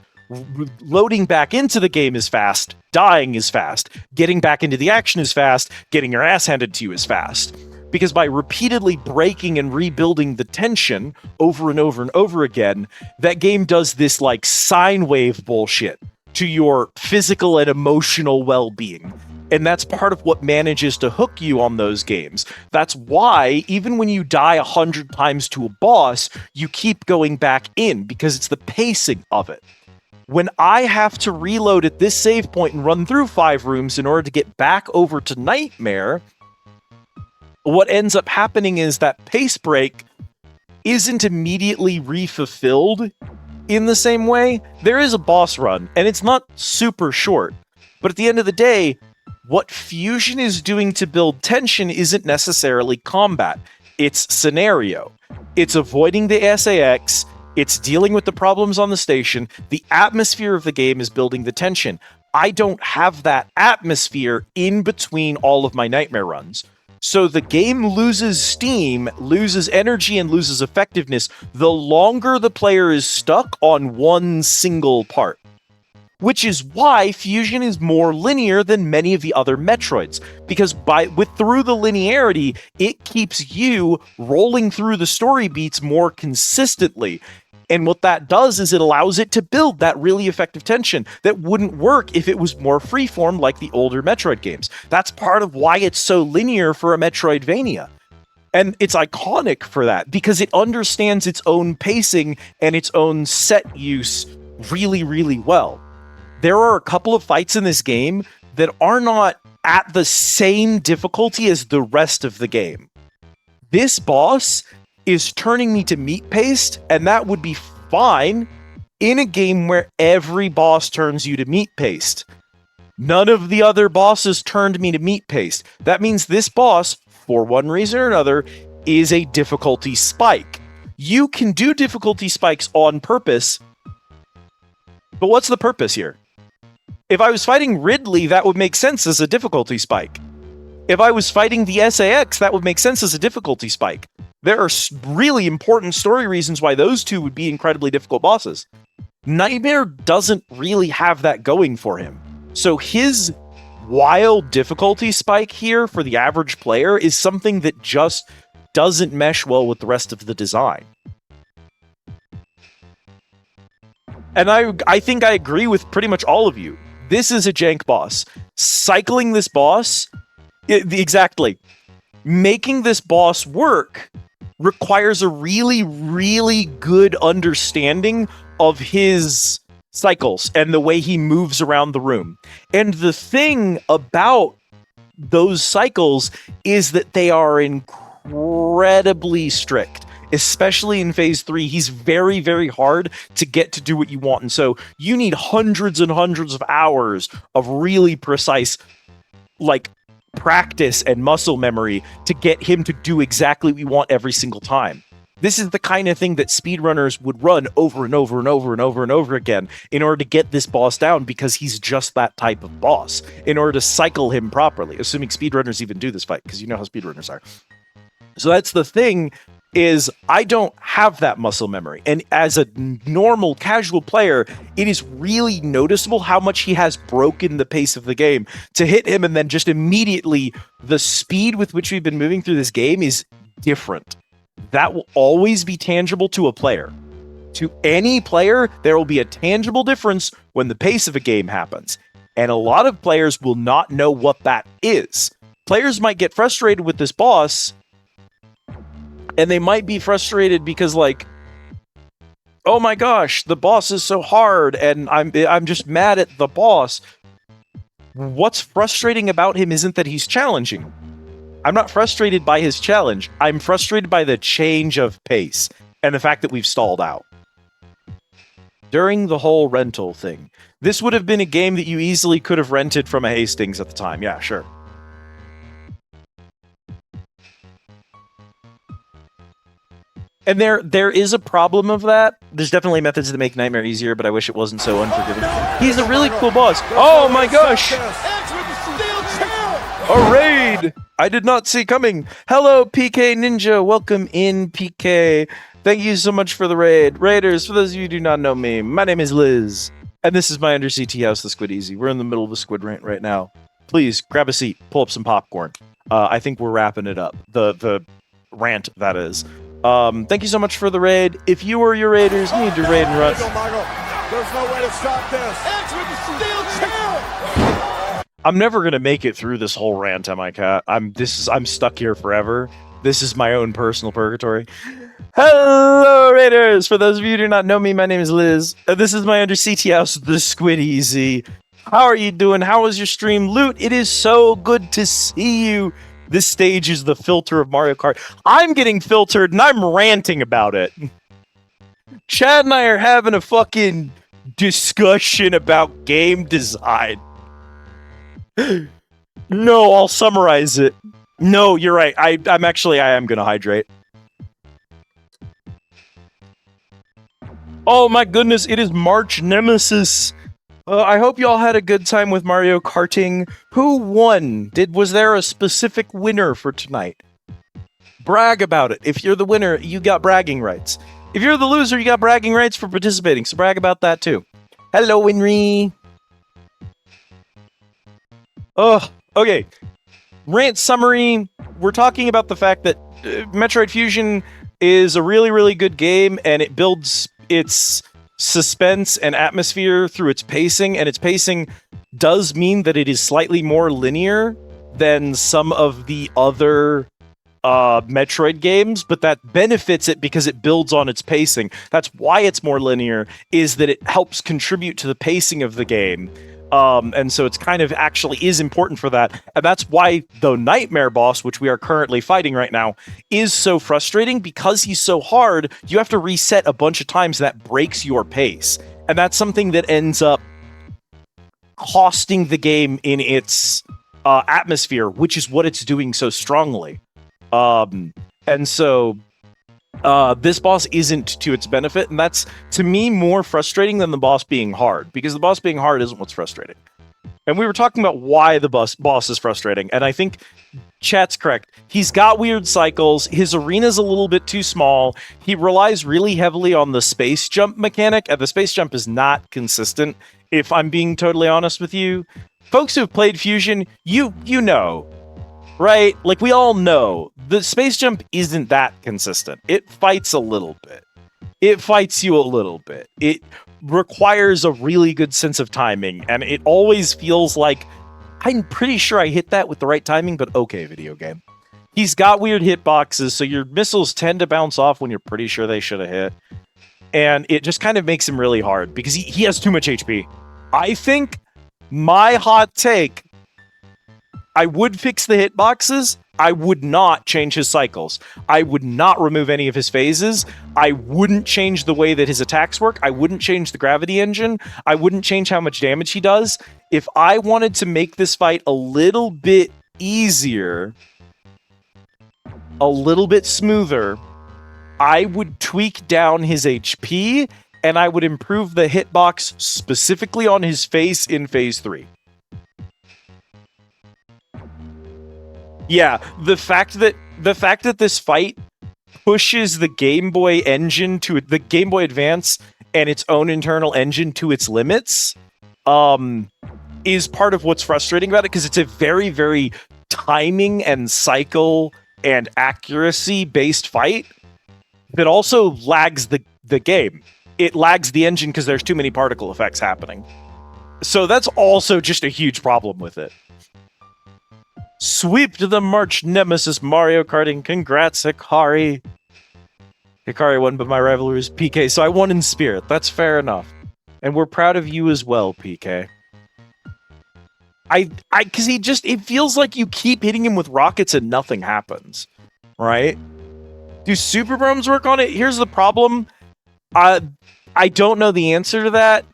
B: Loading back into the game is fast, dying is fast, getting back into the action is fast, getting your ass handed to you is fast. Because by repeatedly breaking and rebuilding the tension over and over and over again, that game does this like sine wave bullshit to your physical and emotional well-being. And that's part of what manages to hook you on those games. That's why, even when you die 100 times to a boss, you keep going back in, because it's the pacing of it. When I have to reload at this save point and run through 5 rooms in order to get back over to Nightmare, what ends up happening is that pace break isn't immediately refulfilled in the same way. There is a boss run, and it's not super short. But at the end of the day, what Fusion is doing to build tension isn't necessarily combat. It's scenario. It's avoiding the SAX. It's dealing with the problems on the station. The atmosphere of the game is building the tension. I don't have that atmosphere in between all of my Nightmare runs. So the game loses steam, loses energy, and loses effectiveness the longer the player is stuck on one single part. Which is why Fusion is more linear than many of the other Metroids, because through the linearity, it keeps you rolling through the story beats more consistently. And what that does is it allows it to build that really effective tension that wouldn't work if it was more freeform like the older Metroid games. That's part of why it's so linear for a Metroidvania. And it's iconic for that, because it understands its own pacing and its own set use really, really well. There are a couple of fights in this game that are not at the same difficulty as the rest of the game. This boss is turning me to meat paste, and that would be fine in a game where every boss turns you to meat paste. None of the other bosses turned me to meat paste. That means this boss, for one reason or another, is a difficulty spike. You can do difficulty spikes on purpose, but what's the purpose here? If I was fighting Ridley, that would make sense as a difficulty spike. If I was fighting the SAX, that would make sense as a difficulty spike. There are really important story reasons why those two would be incredibly difficult bosses. Nightmare doesn't really have that going for him. So his wild difficulty spike here for the average player is something that just doesn't mesh well with the rest of the design. And I think I agree with pretty much all of you. This is a jank boss. Cycling this boss, exactly. Making this boss work requires a really, really good understanding of his cycles and the way he moves around the room. And the thing about those cycles is that they are incredibly strict. Especially in phase 3, he's very, very hard to get to do what you want. And so you need hundreds and hundreds of hours of really precise, like, practice and muscle memory to get him to do exactly what you want every single time. This is the kind of thing that speedrunners would run over and over and over and over and over again in order to get this boss down, because he's just that type of boss, in order to cycle him properly, assuming speedrunners even do this fight, because you know how speedrunners are. So that's the thing, is I don't have that muscle memory. And as a normal casual player, it is really noticeable how much he has broken the pace of the game to hit him, and then just immediately the speed with which we've been moving through this game is different. That will always be tangible to a player. To any player, there will be a tangible difference when the pace of a game happens. And a lot of players will not know what that is. Players might get frustrated with this boss, and they might be frustrated because, like, oh my gosh, the boss is so hard, and I'm just mad at the boss. What's frustrating about him isn't that he's challenging. I'm not frustrated by his challenge. I'm frustrated by the change of pace and the fact that we've stalled out. During the whole rental thing, this would have been a game that you easily could have rented from a Hastings at the time. Yeah, sure. And there is a problem of that. There's definitely methods that make Nightmare easier, but I wish it wasn't so unforgiving. He's a really cool boss. Oh my gosh! A raid! I did not see coming. Hello, PK Ninja. Welcome in, PK. Thank you so much for the raid. Raiders, for those of you who do not know me, my name is Liz. And this is my Undersea Tea House, the Squid Easy. We're in the middle of the Squid rant right now. Please, grab a seat, pull up some popcorn. I think we're wrapping it up. The rant, that is. Thank you so much for the raid. If you or your raiders need to raid and run...
A: There's no way to stop this. Edge with the steel chair!
B: I'm never gonna make it through this whole rant, am I, Cat? I'm stuck here forever. This is my own personal purgatory. Hello, raiders! For those of you who do not know me, my name is Liz. This is my Undersea Tea House, the Squid Easy. How are you doing? How was your stream? Loot, it is so good to see you. This stage is the filter of Mario Kart. I'm getting filtered, and I'm ranting about it. Chad and I are having a fucking discussion about game design. No, I'll summarize it. No, you're right. I am gonna hydrate. Oh my goodness, it is March Nemesis. I hope y'all had a good time with Mario Karting. Who won? Was there a specific winner for tonight? Brag about it. If you're the winner, you got bragging rights. If you're the loser, you got bragging rights for participating, so brag about that too. Hello, Winry. Okay. Rant summary. We're talking about the fact that Metroid Fusion is a really, really good game, and it builds its suspense and atmosphere through its pacing, and its pacing does mean that it is slightly more linear than some of the other Metroid games, but that benefits it because it builds on its pacing. That's why it's more linear, is that it helps contribute to the pacing of the game. And so it's kind of actually is important for that. And that's why the Nightmare boss, which we are currently fighting right now, is so frustrating, because he's so hard. You have to reset a bunch of times, and that breaks your pace. And that's something that ends up costing the game in its atmosphere, which is what it's doing so strongly. And so this boss isn't to its benefit, and that's, to me, more frustrating than the boss being hard, because the boss being hard isn't what's frustrating. And we were talking about why the boss is frustrating, and I think chat's correct. He's got weird cycles, his arena's a little bit too small, he relies really heavily on the space jump mechanic, and the space jump is not consistent, if I'm being totally honest with you. Folks who've played Fusion, you know, right? Like, we all know, the space jump isn't that consistent. It fights a little bit. It fights you a little bit. It requires a really good sense of timing, and it always feels like, I'm pretty sure I hit that with the right timing, but okay, video game. He's got weird hitboxes, so your missiles tend to bounce off when you're pretty sure they should have hit. and it just kind of makes him really hard because he has too much HP. I think my hot take, I would fix the hitboxes. I would not change his cycles. I would not remove any of his phases. I wouldn't change the way that his attacks work. I wouldn't change the gravity engine. I wouldn't change how much damage he does. If I wanted to make this fight a little bit easier, a little bit smoother, I would tweak down his HP and I would improve the hitbox specifically on his face in Phase 3. Yeah, the fact that this fight pushes the Game Boy engine to the Game Boy Advance and its own internal engine to its limits, is part of what's frustrating about it, because it's a very, very timing and cycle and accuracy based fight that also lags the game. It lags the engine because there's too many particle effects happening. So that's also just a huge problem with it. Sweep to the March Nemesis Mario Karting. Congrats, Hikari. Hikari won, but my rival is PK, so I won in spirit. That's fair enough. And we're proud of you as well, PK. Because it feels like you keep hitting him with rockets and nothing happens, right? Do Super Broms work on it? Here's the problem. I don't know the answer to that,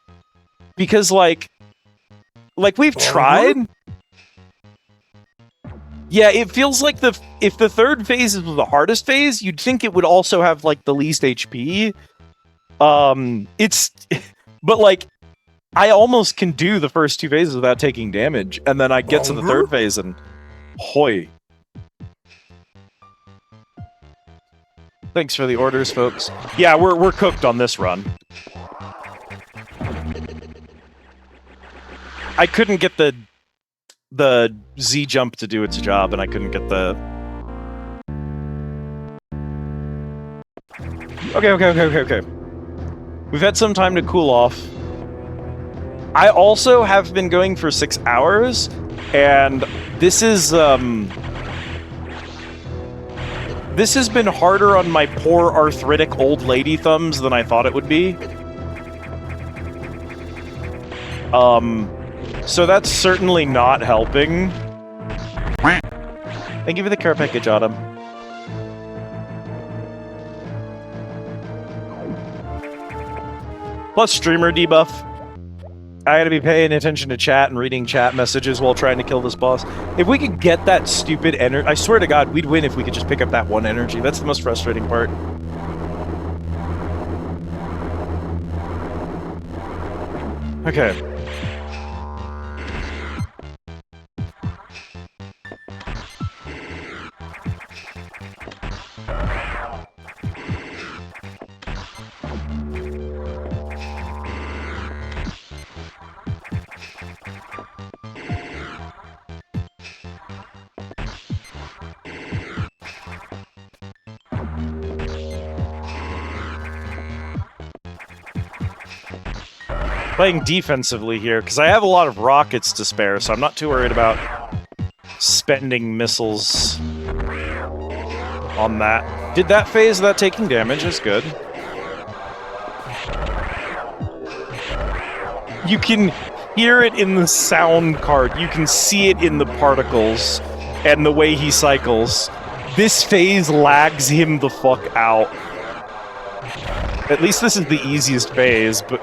B: because like we've tried. Yeah, it feels like if the third phase is the hardest phase, you'd think it would also have like the least HP. But like, I almost can do the first two phases without taking damage, and then I get to the third phase and hoy. Thanks for the orders, folks. Yeah, we're cooked on this run. I couldn't get the Z jump to do its job, and I couldn't get the... Okay. We've had some time to cool off. I also have been going for 6 hours, and this is, this has been harder on my poor arthritic old lady thumbs than I thought it would be. So that's certainly not helping. Thank you for the care package, Autumn. Plus streamer debuff. I gotta be paying attention to chat and reading chat messages while trying to kill this boss. If we could get that stupid energy, I swear to God, we'd win if we could just pick up that one energy. That's the most frustrating part. Okay. Playing defensively here, because I have a lot of rockets to spare, so I'm not too worried about spending missiles on that. Did that phase without taking damage, is good. You can hear it in the sound card, you can see it in the particles, and the way he cycles. This phase lags him the fuck out. At least this is the easiest phase, but...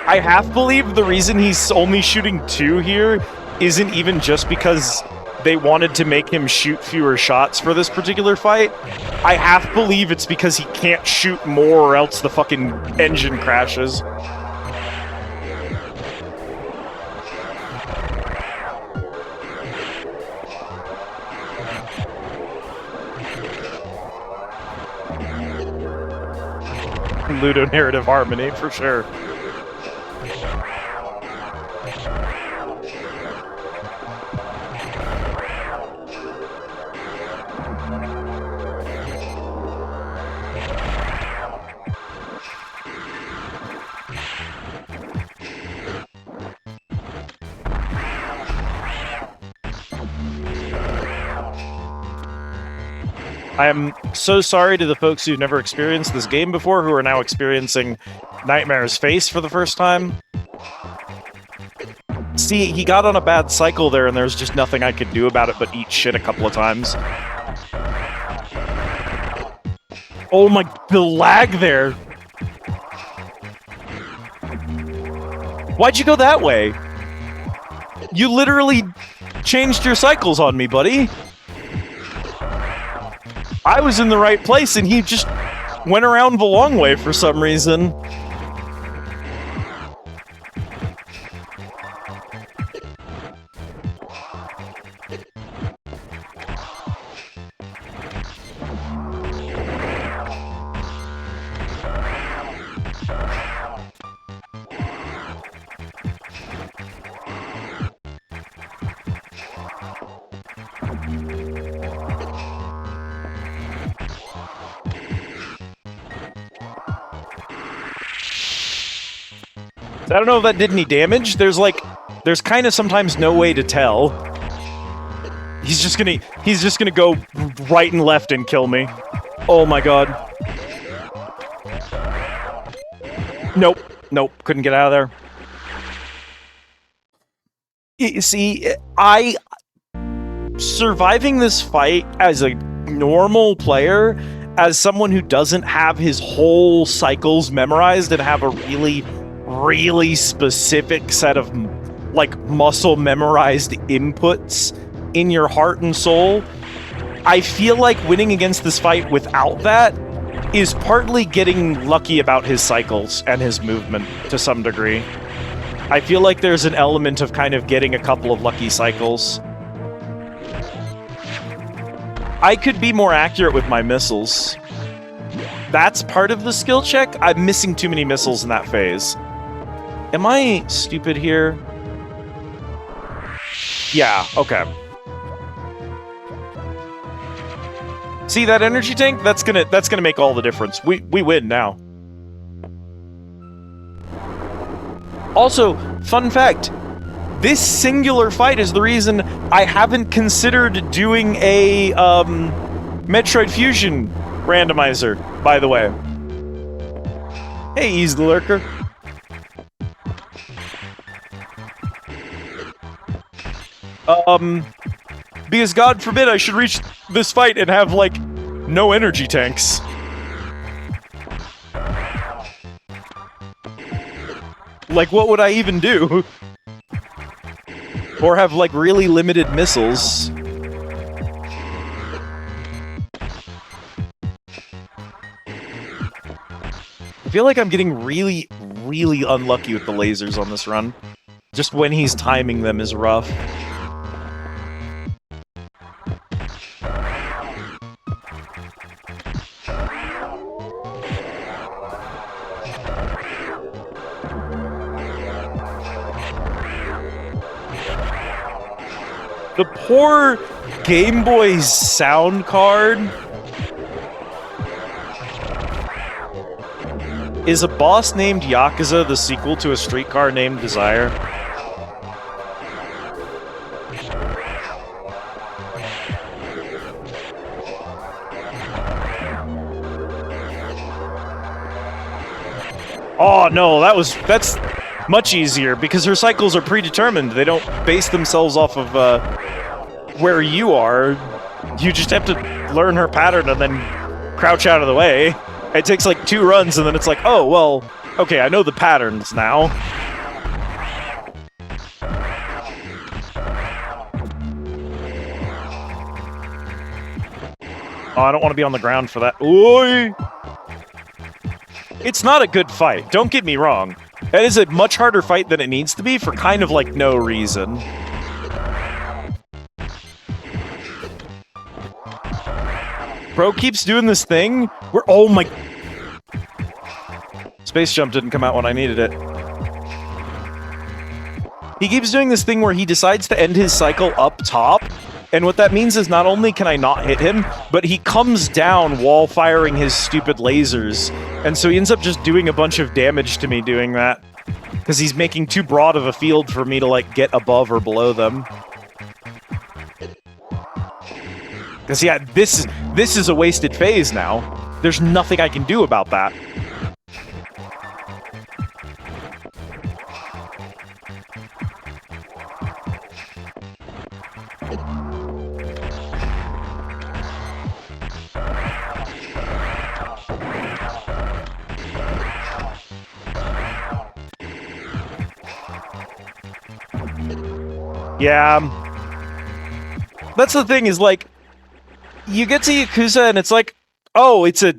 B: I half believe the reason he's only shooting 2 here isn't even just because they wanted to make him shoot fewer shots for this particular fight. I half believe it's because he can't shoot more or else the fucking engine crashes. Ludonarrative harmony, for sure. I am so sorry to the folks who've never experienced this game before, who are now experiencing Nightmare's face for the first time. See, he got on a bad cycle there, and there's just nothing I could do about it but eat shit a couple of times. Oh my, the lag there! Why'd you go that way? You literally changed your cycles on me, buddy. I was in the right place, and he just went around the long way for some reason. I don't know if that did any damage. There's kind of sometimes no way to tell. He's just gonna go right and left and kill me. Oh my god. Nope. Nope. Couldn't get out of there. You see, surviving this fight as a normal player, as someone who doesn't have his whole cycles memorized and have a really specific set of like muscle memorized inputs in your heart and soul, I feel like winning against this fight without that is partly getting lucky about his cycles and his movement to some degree. I feel like there's an element of kind of getting a couple of lucky cycles. I could be more accurate with my missiles. That's part of the skill check. I'm missing too many missiles in that phase. Am I stupid here? Yeah, okay. See that energy tank? That's gonna make all the difference. We win now. Also, fun fact, this singular fight is the reason I haven't considered doing a Metroid Fusion randomizer, by the way. Hey, Ease the Lurker. Because God forbid I should reach this fight and have, like, no energy tanks. Like, what would I even do? Or have, like, really limited missiles. I feel like I'm getting really unlucky with the lasers on this run. Just when he's timing them is rough. The poor Game Boy's sound card is a boss named Yakuza the sequel to a streetcar named Desire? Oh no, that's much easier because her cycles are predetermined. They don't base themselves off of where you are. You just have to learn her pattern and then crouch out of the way. It takes like 2 runs and then it's like, oh, well, okay, I know the patterns now. Oh, I don't want to be on the ground for that. Oi! It's not a good fight, don't get me wrong. It is a much harder fight than it needs to be for kind of like no reason. Bro keeps doing this thing where, oh my... Space Jump didn't come out when I needed it. He keeps doing this thing where he decides to end his cycle up top, and what that means is not only can I not hit him, but he comes down while firing his stupid lasers, and so he ends up just doing a bunch of damage to me doing that, because he's making too broad of a field for me to, like, get above or below them. Because yeah, this is a wasted phase now. There's nothing I can do about that. Yeah. That's the thing, is like, you get to Yakuza and it's like, oh, it's a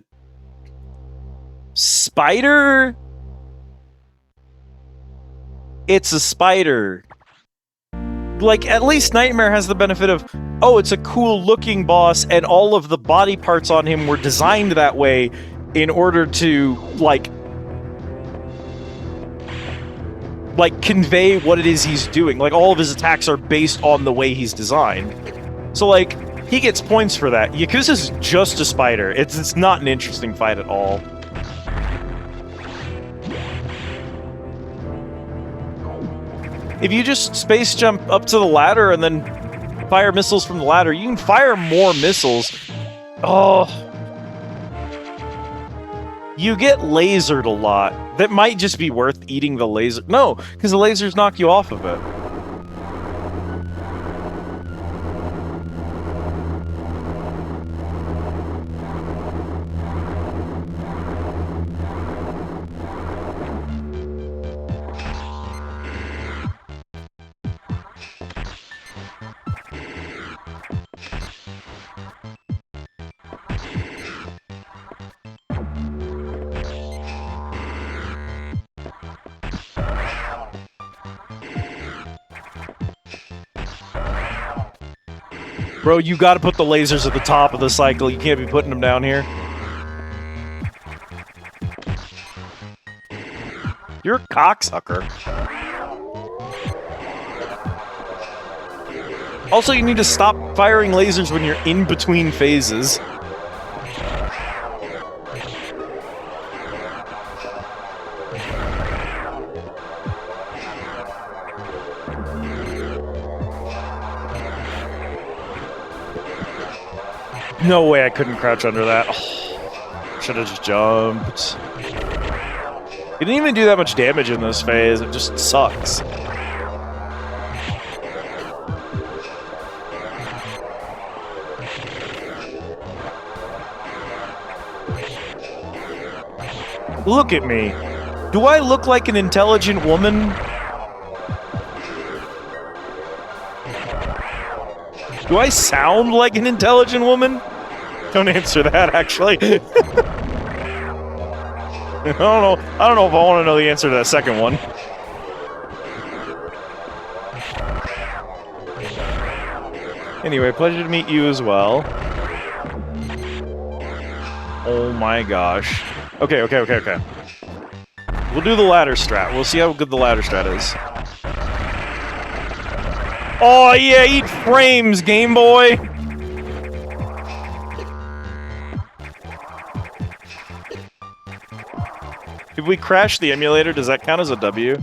B: spider? It's a spider. Like, at least Nightmare has the benefit of, oh, it's a cool looking boss and all of the body parts on him were designed that way in order to, like, convey what it is he's doing. Like, all of his attacks are based on the way he's designed. So, like, he gets points for that. Yakuza's just a spider. It's not an interesting fight at all. If you just space jump up to the ladder and then fire missiles from the ladder, you can fire more missiles. Oh. You get lasered a lot. That might just be worth eating the laser. No, because the lasers knock you off of it. Bro, you gotta put the lasers at the top of the cycle. You can't be putting them down here. You're a cocksucker. Also, you need to stop firing lasers when you're in between phases. No way I couldn't crouch under that. Oh, should have just jumped. It didn't even do that much damage in this phase. It just sucks. Look at me. Do I look like an intelligent woman? Do I sound like an intelligent woman? Don't answer that, actually. I don't know if I want to know the answer to that second one. Anyway, pleasure to meet you as well. Oh my gosh. Okay. We'll do the ladder strat. We'll see how good the ladder strat is. Oh yeah, eat frames, Game Boy! If we crash the emulator, does that count as a W?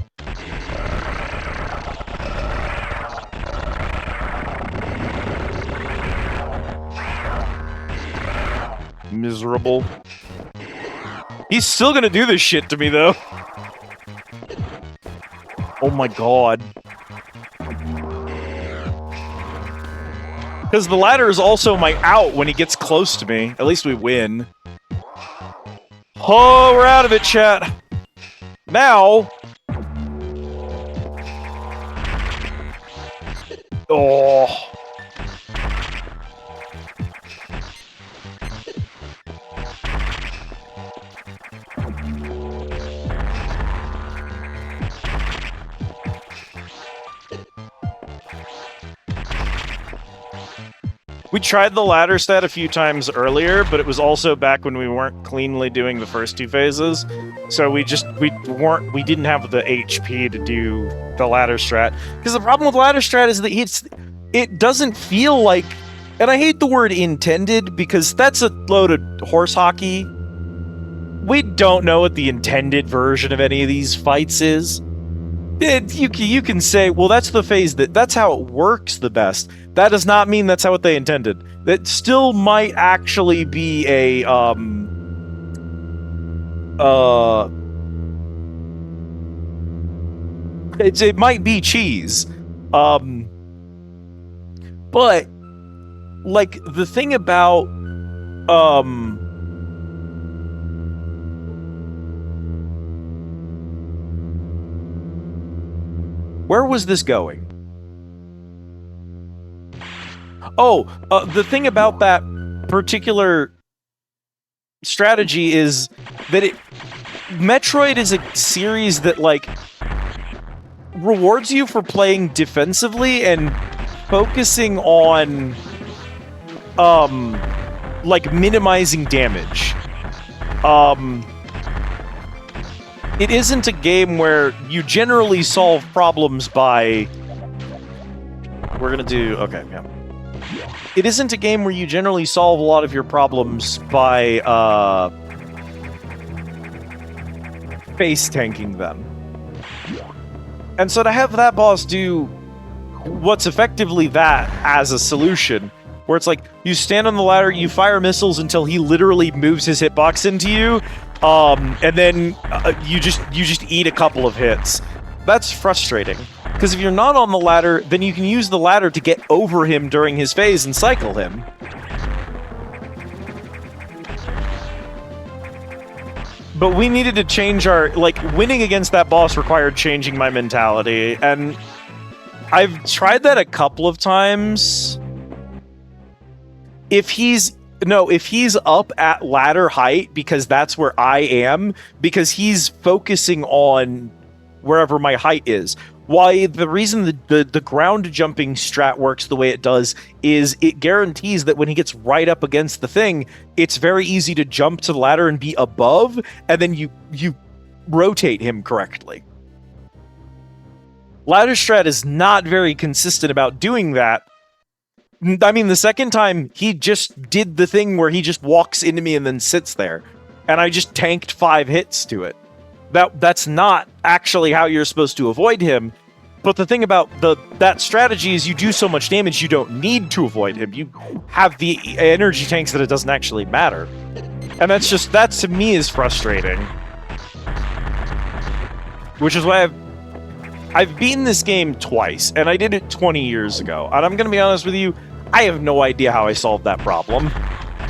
B: Miserable. He's still gonna do this shit to me, though. Oh my god. Because the ladder is also my out when he gets close to me. At least we win. Oh, we're out of it, chat. Now. Oh. We tried the ladder stat a few times earlier, but it was also back when we weren't cleanly doing the first two phases. So we didn't have the HP to do the ladder strat. Because the problem with ladder strat is that it doesn't feel like, and I hate the word intended because that's a load of horse hockey. We don't know what the intended version of any of these fights is. You can say, well, that's the phase that's how it works the best. That does not mean that's how what they intended. That still might actually be a it might be cheese. But like the thing about where was this going? Oh, the thing about that particular strategy is that Metroid is a series that, like, rewards you for playing defensively and focusing on, like, minimizing damage. It isn't a game where you generally solve problems by... We're gonna do... Okay, yeah. It isn't a game where you generally solve a lot of your problems by, face tanking them. And so to have that boss do what's effectively that as a solution, where it's like, you stand on the ladder, you fire missiles until he literally moves his hitbox into you, and then you just eat a couple of hits. That's frustrating. Because if you're not on the ladder, then you can use the ladder to get over him during his phase and cycle him. But we needed to change our... Like, winning against that boss required changing my mentality, and I've tried that a couple of times. If he's up at ladder height, because that's where I am, because he's focusing on wherever my height is. Why the reason the ground jumping strat works the way it does is it guarantees that when he gets right up against the thing, it's very easy to jump to the ladder and be above, and then you rotate him correctly. Ladder strat is not very consistent about doing that. I mean, the second time, he just did the thing where he just walks into me and then sits there, and I just tanked 5 hits to it. That's not actually how you're supposed to avoid him, but the thing about that strategy is you do so much damage you don't need to avoid him. You have the energy tanks that it doesn't actually matter. And that to me is frustrating. Which is why I've beaten this game twice, and I did it 20 years ago. And I'm gonna be honest with you, I have no idea how I solved that problem.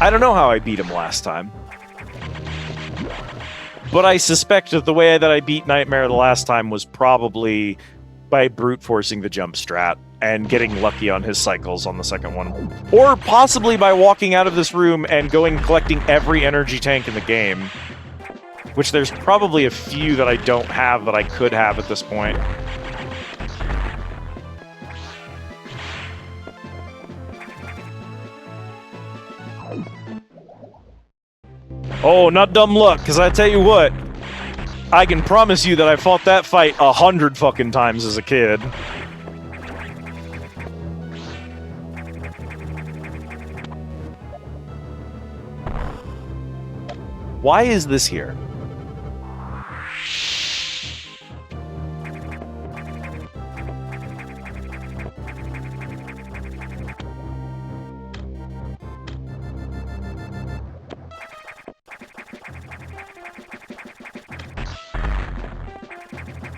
B: I don't know how I beat him last time. But I suspect that the way that I beat Nightmare the last time was probably by brute forcing the jump strat and getting lucky on his cycles on the second one. Or possibly by walking out of this room and collecting every energy tank in the game. Which there's probably a few that I don't have that I could have at this point. Oh, not dumb luck, because I tell you what, I can promise you that I fought that fight 100 fucking times as a kid. Why is this here?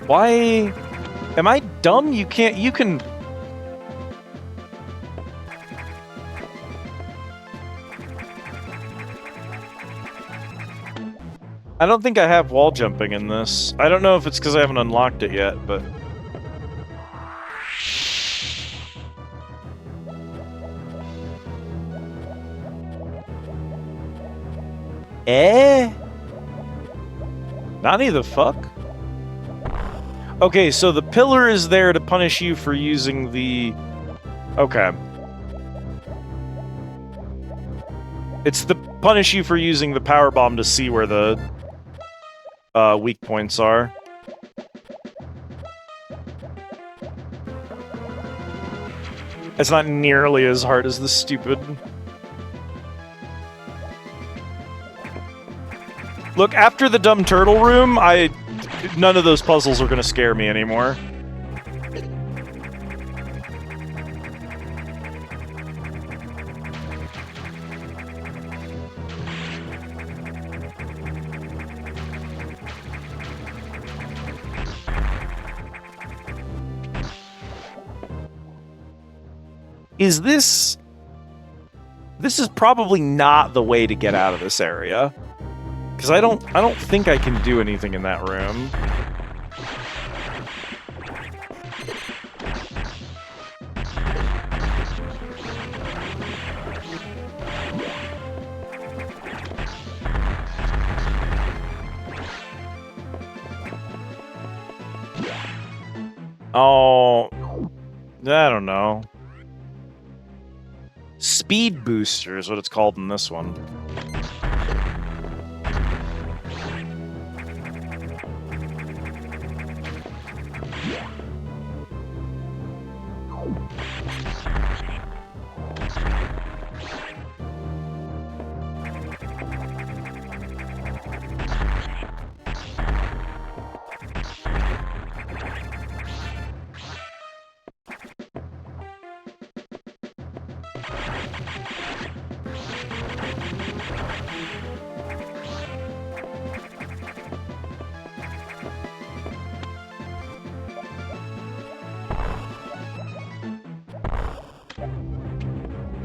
B: Why? Am I dumb? You can... I don't think I have wall jumping in this. I don't know if it's because I haven't unlocked it yet, but... Nani the fuck? Okay, so the pillar is there to punish you for using the... Okay. It's to punish you for using the power bomb to see where the weak points are. It's not nearly as hard as the stupid... Look, after the dumb turtle room, none of those puzzles are gonna scare me anymore. Is this... This is probably not the way to get out of this area. Because I don't think I can do anything in that room. Oh... I don't know. Speed booster is what it's called in this one.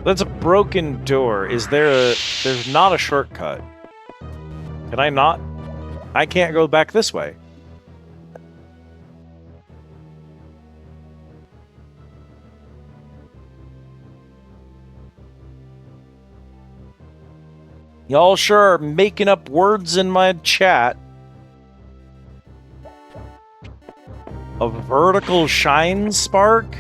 B: That's a broken door. Is there a... There's not a shortcut. Can I not? I can't go back this way. Y'all sure are making up words in my chat. A vertical shine spark?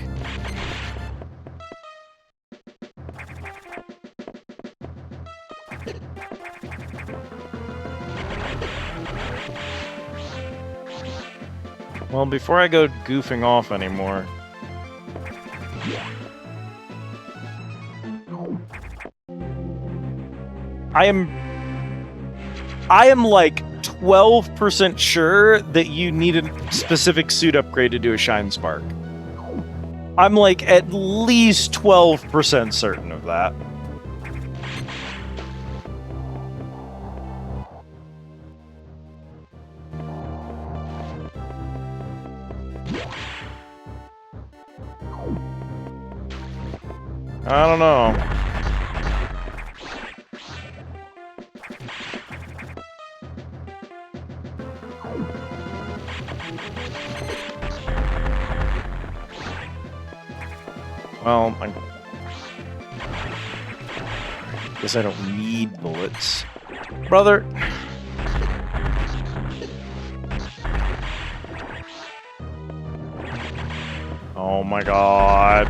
B: Well, before I go goofing off anymore... I am like 12% sure that you need a specific suit upgrade to do a Shine Spark. I'm like at least 12% certain of that. I don't know. Well, I guess I don't need bullets. Brother! Oh my god.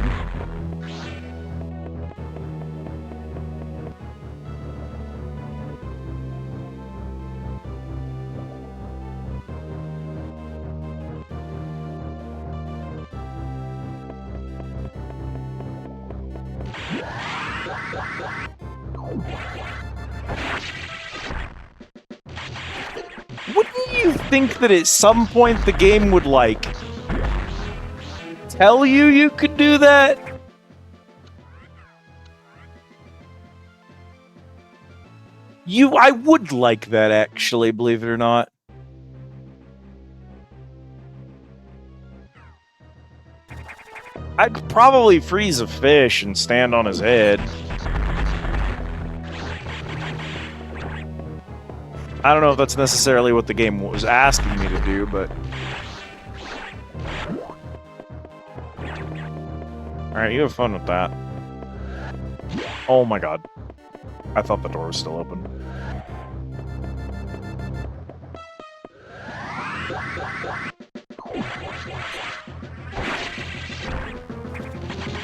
B: Wouldn't you think that at some point the game would, like, tell you could do that? I would like that, actually, believe it or not. I'd probably freeze a fish and stand on his head. I don't know if that's necessarily what the game was asking me to do, but... Alright, you have fun with that. Oh my god. I thought the door was still open.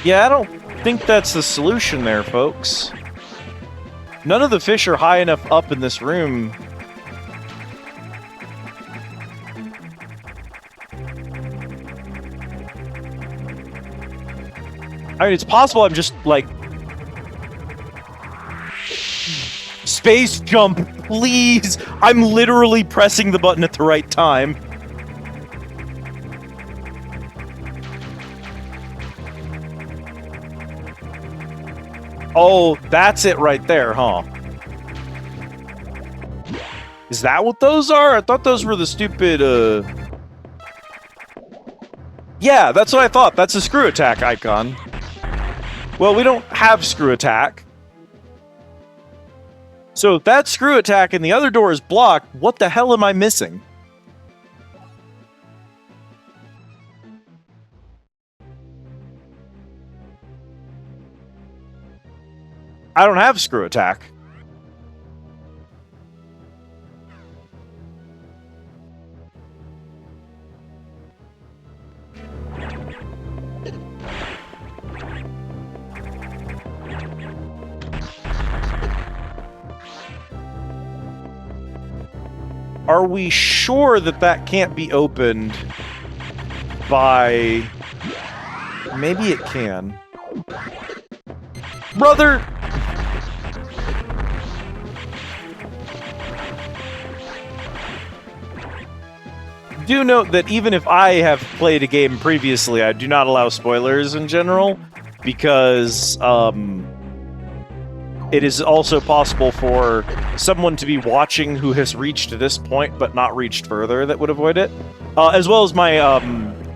B: Yeah, I don't think that's the solution there, folks. None of the fish are high enough up in this room. I mean, it's possible I'm just, like... Space jump, please! I'm literally pressing the button at the right time. Oh, that's it right there, huh? Is that what those are? I thought those were the stupid, Yeah, that's what I thought. That's a screw attack icon. Well, we don't have screw attack. So if that's screw attack and the other door is blocked, what the hell am I missing? I don't have screw attack. Are we sure that that can't be opened by... Maybe it can. Brother! Do note that even if I have played a game previously, I do not allow spoilers in general, because it is also possible for someone to be watching who has reached this point but not reached further that would avoid it. As well as my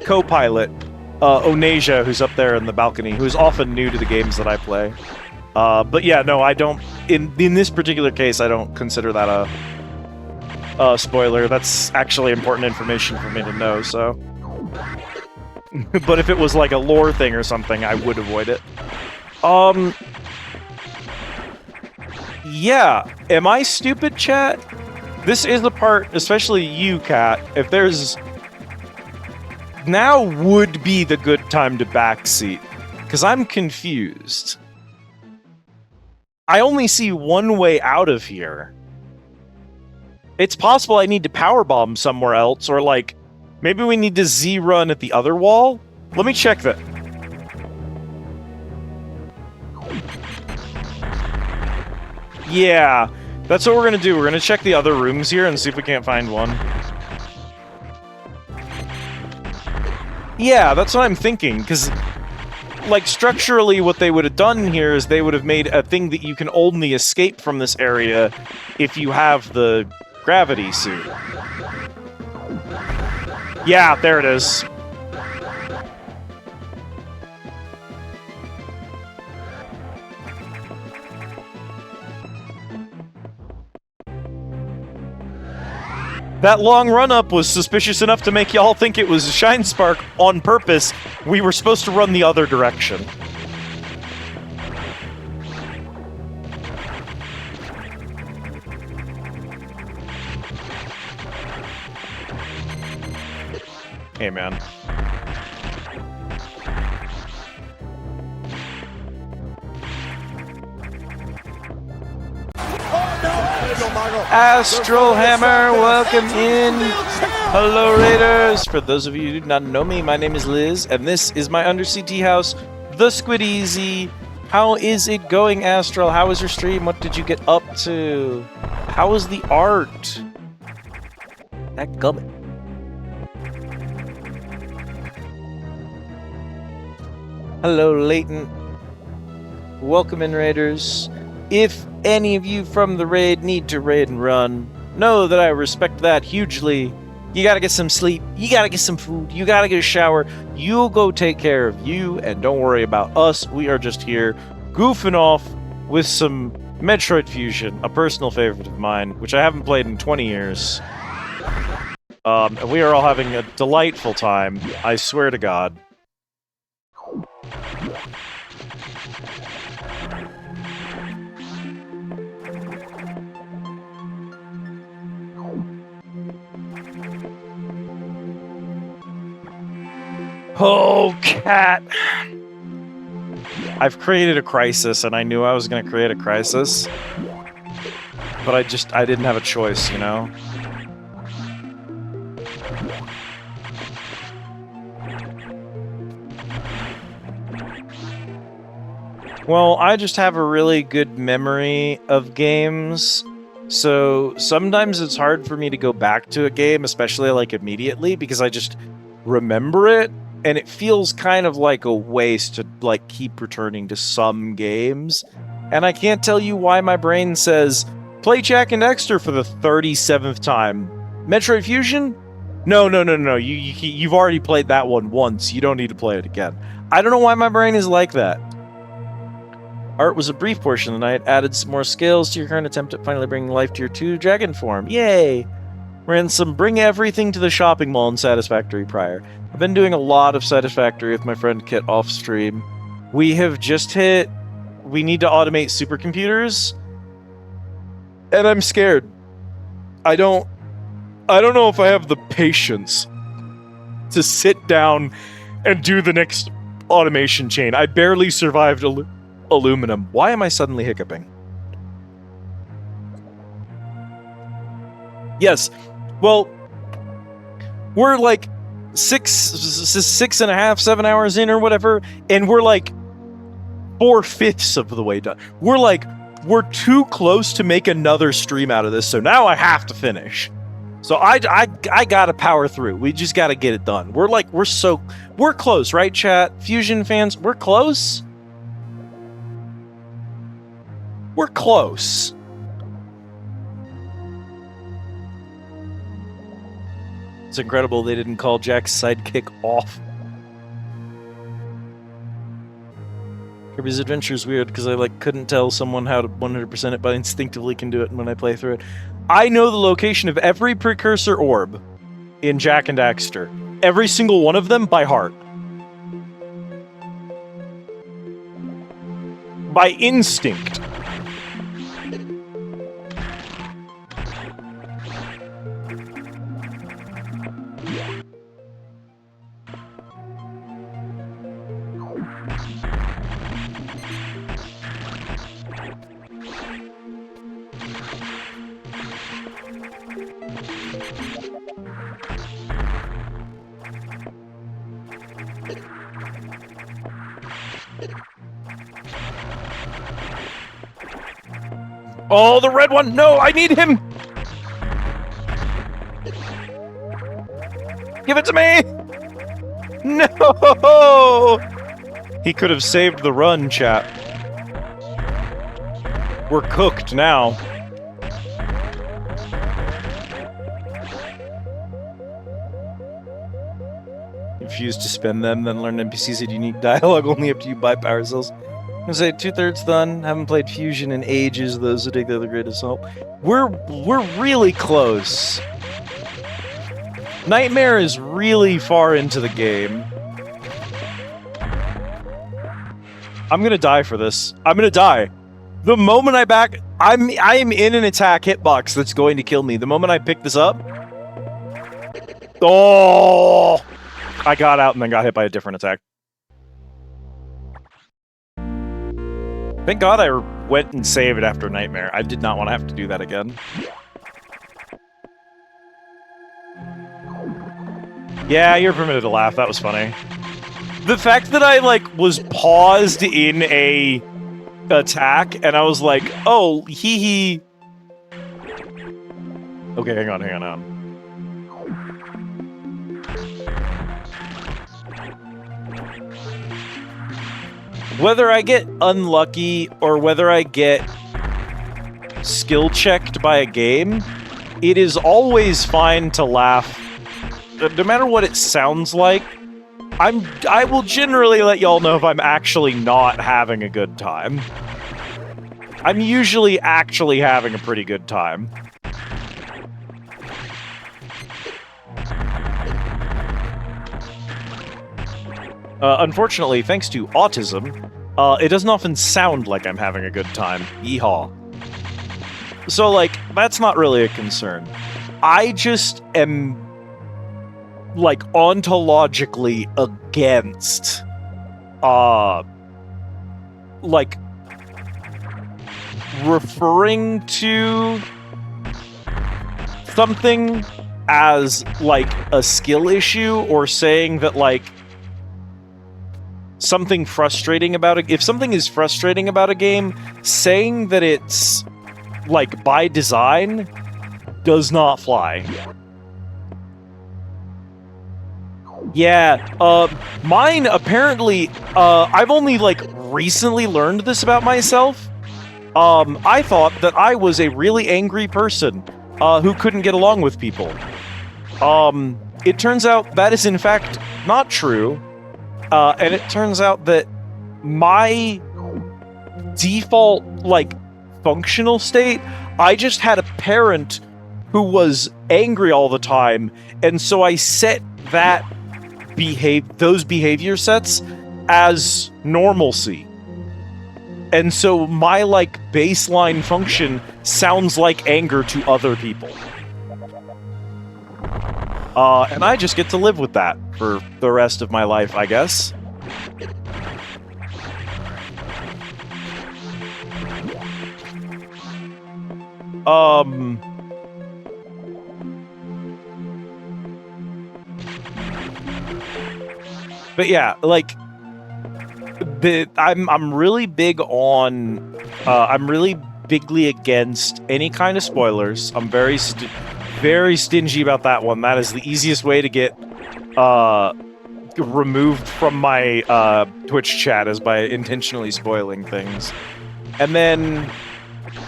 B: co-pilot, Onasia, who's up there in the balcony, who's often new to the games that I play. But yeah, no, I don't... In this particular case, I don't consider that a spoiler. That's actually important information for me to know, so... But if it was like a lore thing or something, I would avoid it. Yeah, am I stupid, chat? This is the part, especially you, Kat, if there's... Now would be the good time to backseat, because I'm confused. I only see one way out of here. It's possible I need to powerbomb somewhere else, or like, maybe we need to Z-run at the other wall? Let me check that. Yeah, that's what we're gonna do. We're gonna check the other rooms here and see if we can't find one. Yeah, that's what I'm thinking, because, like, structurally what they would have done here is they would have made a thing that you can only escape from this area if you have the gravity suit. Yeah, there it is. That long run-up was suspicious enough to make y'all think it was Shine Spark on purpose. We were supposed to run the other direction. Hey, man. Astral Hammer, welcome in. Hello, Raiders. For those of you who do not know me, my name is Liz, and this is my Undersea Tea House, the Squid Easy. How is it going, Astral? How was your stream? What did you get up to? How was the art? That gummit. Hello, Leighton. Welcome in, Raiders. If any of you from the raid need to raid and run, know that I respect that hugely. You gotta get some sleep, you gotta get some food, you gotta get a shower, you'll go take care of you, and don't worry about us. We are just here goofing off with some Metroid Fusion, a personal favorite of mine, which I haven't played in 20 years. And we are all having a delightful time, I swear to God. Oh, cat! I've created a crisis, and I knew I was gonna create a crisis. But I didn't have a choice, you know? Well, I just have a really good memory of games, so sometimes it's hard for me to go back to a game, especially, like, immediately, because I just remember it. And it feels kind of like a waste to, like, keep returning to some games. And I can't tell you why my brain says, play Jak and Daxter for the 37th time. Metroid Fusion? No. You've already played that one once. You don't need to play it again. I don't know why my brain is like that. Art was a brief portion of the night. Added some more scales to your current attempt at finally bringing life to your 2 dragon form. Yay! Ran some bring everything to the shopping mall in Satisfactory prior. I've been doing a lot of Satisfactory with my friend Kit off stream. We have just hit... We need to automate supercomputers. And I'm scared. I don't know if I have the patience to sit down and do the next automation chain. I barely survived aluminum. Why am I suddenly hiccuping? Yes. Well, we're like 6.5, 7 hours in or whatever, and we're like 4/5 of the way done. We're too close to make another stream out of this, so now I have to finish. So I gotta power through. We just gotta get it done. We're close, right, chat? Fusion fans, we're close? We're close. It's incredible they didn't call Jack's sidekick off. Kirby's Adventure is weird because I couldn't tell someone how to 100% it, but I instinctively can do it when I play through it. I know the location of every precursor orb in Jak and Daxter. Every single one of them by heart. By instinct. Oh, the red one! No, I need him! Give it to me! No! He could have saved the run, chat. We're cooked now. Refuse to spend them, then learn NPCs had unique dialogue only after you buy power cells. I'm gonna say 2/3 done. Haven't played Fusion in ages. Those who take the other great assault. We're really close. Nightmare is really far into the game. I'm gonna die for this. I'm gonna die. The moment I am in an attack hitbox that's going to kill me. The moment I pick this up. Oh! I got out and then got hit by a different attack. Thank God I went and saved after Nightmare. I did not want to have to do that again. Yeah, you're permitted to laugh. That was funny. The fact that I, was paused in a attack, and I was like, oh, hee. Okay, hang on. Whether I get unlucky or whether I get skill checked by a game, it is always fine to laugh. No matter what it sounds like, I will generally let y'all know if I'm actually not having a good time. I'm usually actually having a pretty good time. Unfortunately, thanks to autism, it doesn't often sound like I'm having a good time. Yeehaw. So, that's not really a concern. I just am, ontologically against, referring to something as, a skill issue, or saying that, something frustrating about it. If something is frustrating about a game, saying that it's by design does not fly. Yeah, mine apparently, I've only recently learned this about myself, I thought that I was a really angry person who couldn't get along with people. It turns out that is in fact not true, and it turns out that my default, like, functional state, I just had a parent who was angry all the time, and so I set those behavior sets as normalcy. And so my, like, baseline function sounds like anger to other people. And I just get to live with that for the rest of my life, I guess. But yeah, like, I'm really big on, I'm really bigly against any kind of spoilers. I'm very stingy about that one. That is the easiest way to get removed from my Twitch chat, is by intentionally spoiling things. And then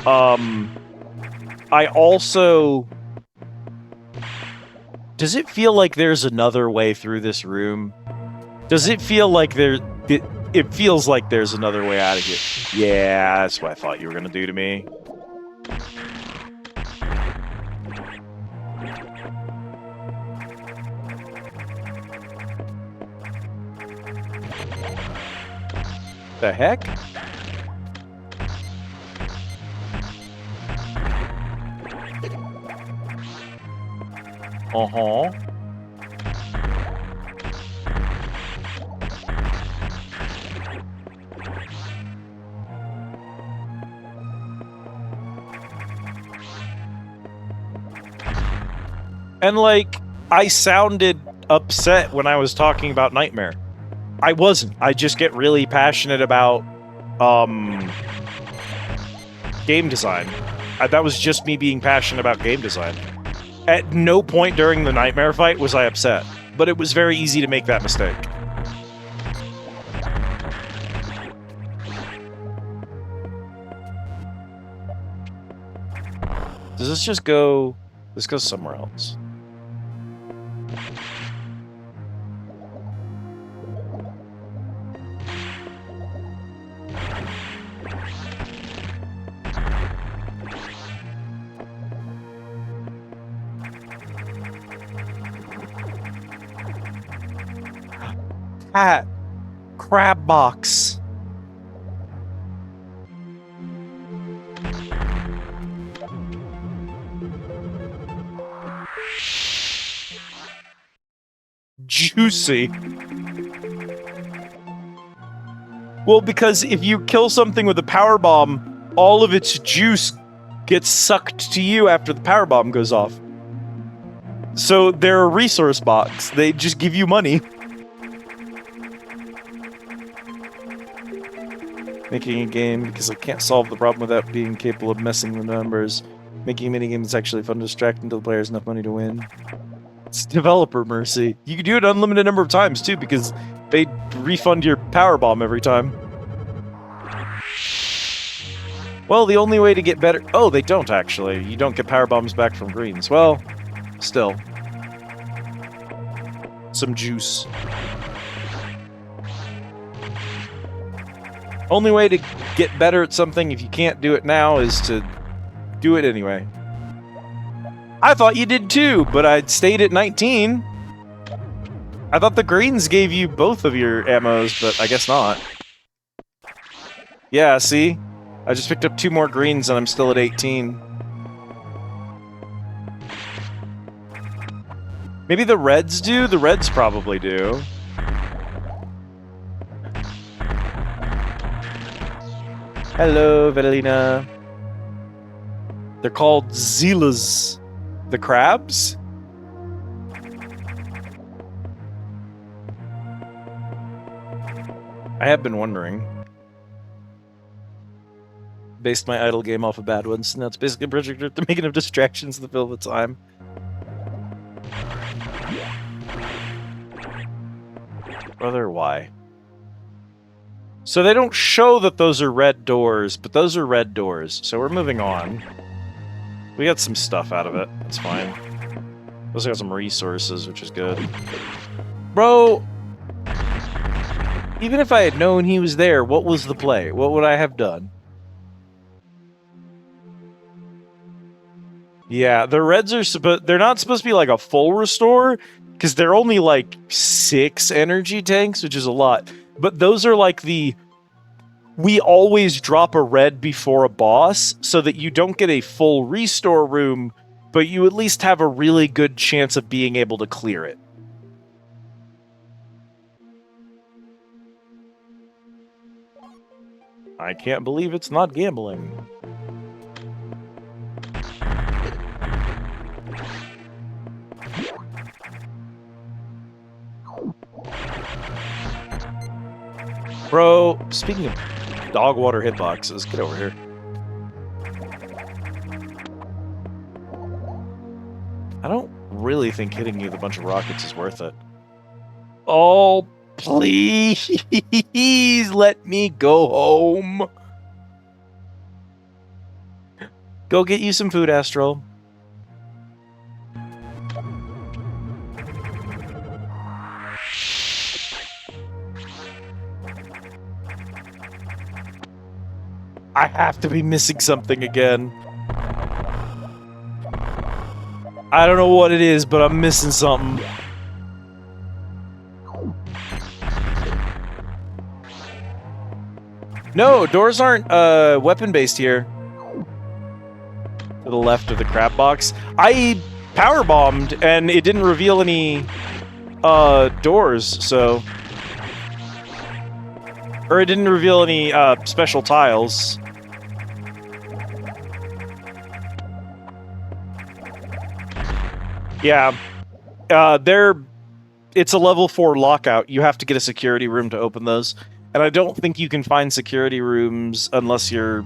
B: I also... Does it feel like there's another way through this room? Does it feel like it feels like there's another way out of here? Yeah, that's what I thought you were gonna do to me. The heck? Uh-huh. And, like, I sounded upset when I was talking about Nightmare. I wasn't. I just get really passionate about, game design. That was just me being passionate about game design. At no point during the Nightmare fight was I upset, but it was very easy to make that mistake. Does this just go... This goes somewhere else. Cat. Crab box. Juicy. Well, because if you kill something with a power bomb, all of its juice gets sucked to you after the power bomb goes off. So they're a resource box. They just give you money. Making a game because I can't solve the problem without being capable of messing with numbers. Making a minigame is actually fun to distract until the player has enough money to win. It's developer mercy. You can do it an unlimited number of times too, because they refund your power bomb every time. Well, the only way to get better... Oh, they don't actually. You don't get power bombs back from greens. Well, still. Some juice. Only way to get better at something if you can't do it now is to do it anyway. I thought you did too, but I stayed at 19. I thought the greens gave you both of your ammos, but I guess not. Yeah, see? I just picked up 2 more greens and I'm still at 18. Maybe the reds do? The reds probably do. Hello, Velina. They're called Zilas. The crabs? I have been wondering. Based my idle game off of bad ones. Now it's basically a project to make enough distractions to fill the time. Brother, why? So they don't show that those are red doors, but those are red doors. So we're moving on. We got some stuff out of it. That's fine. Also got some resources, which is good. Bro! Even if I had known he was there, what was the play? What would I have done? Yeah, the reds are they're not supposed to be like a full restore, because they're only like 6 energy tanks, which is a lot. But those are like we always drop a red before a boss, so that you don't get a full restore room, but you at least have a really good chance of being able to clear it. I can't believe it's not gambling. Bro, speaking of dog water hitboxes, get over here. I don't really think hitting you with a bunch of rockets is worth it. Oh, please let me go home. Go get you some food, Astral. I have to be missing something again. I don't know what it is, but I'm missing something. No, doors aren't weapon-based here. To the left of the crab box. I power bombed and it didn't reveal any doors, so... Or it didn't reveal any special tiles. Yeah. It's a level 4 lockout. You have to get a security room to open those. And I don't think you can find security rooms unless you're,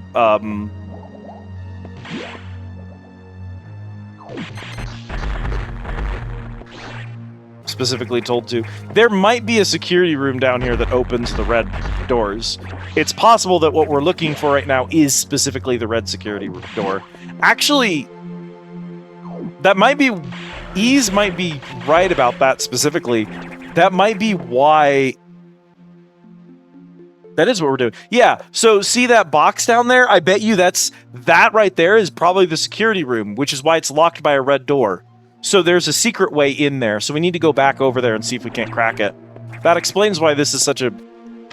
B: specifically told to. There might be a security room down here that opens the red doors. It's possible that what we're looking for right now is specifically the red security door. Actually, that might be... Ease might be right about that specifically. That might be why... That is what we're doing. Yeah, so see that box down there? I bet you that right there is probably the security room, which is why it's locked by a red door. So there's a secret way in there, so we need to go back over there and see if we can't crack it. That explains why this is such a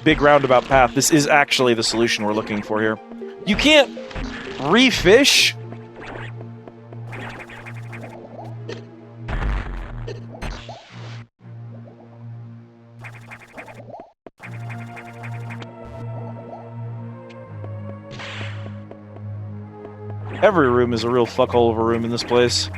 B: big roundabout path. This is actually the solution we're looking for here. You can't refish. Every room is a real fuckhole of a room in this place.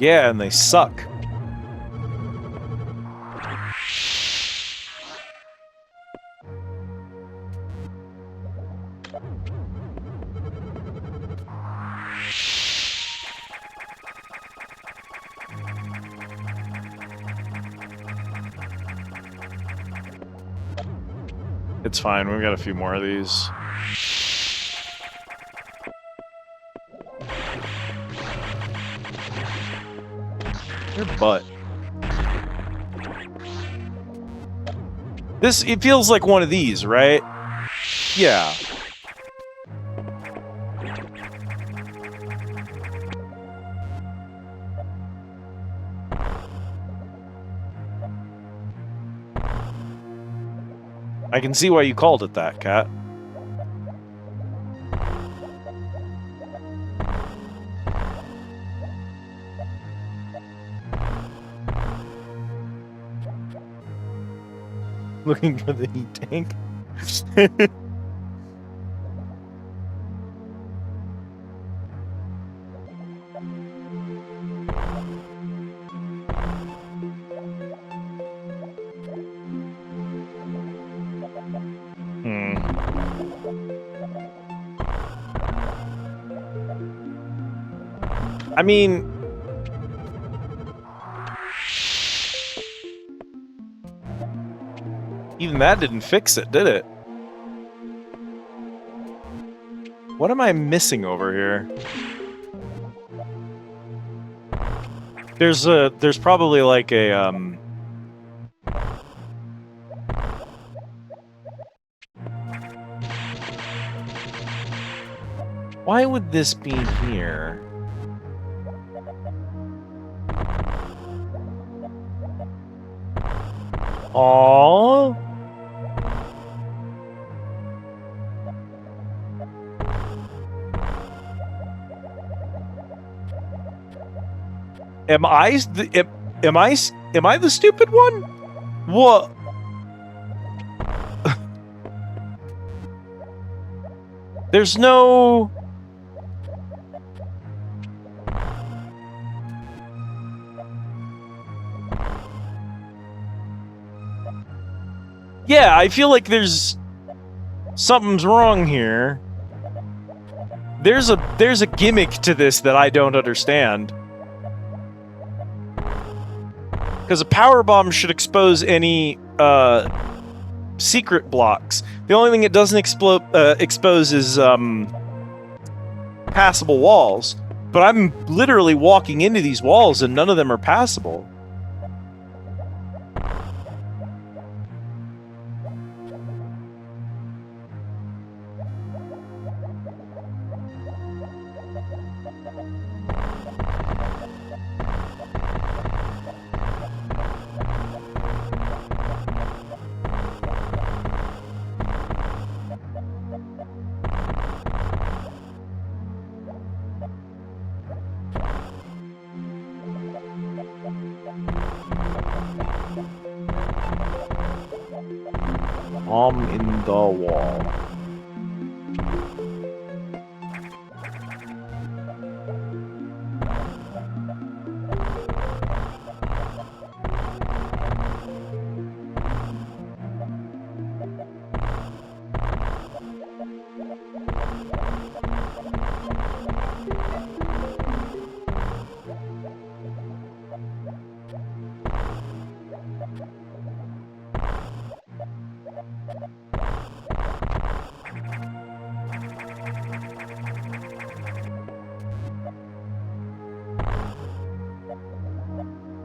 B: Yeah, and they suck. It's fine, we've got a few more of these. Your butt. It feels like one of these, right? Yeah. I can see why you called it that, Cat. Looking for the heat tank. I mean... Even that didn't fix it, did it? What am I missing over here? There's probably like a, Why would this be here? Aww. Am I the stupid one? What? There's no... Yeah, I feel like something's wrong here. There's a gimmick to this that I don't understand. Because a power bomb should expose any secret blocks. The only thing it doesn't expose is passable walls. But I'm literally walking into these walls and none of them are passable. Bomb in the wall.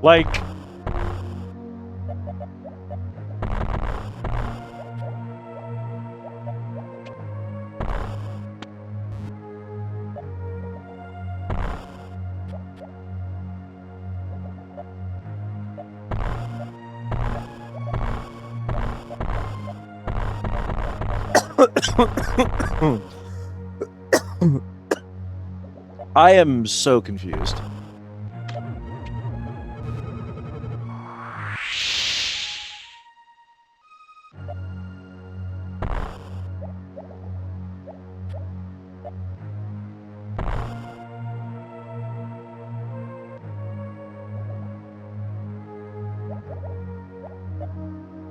B: Like... I am so confused.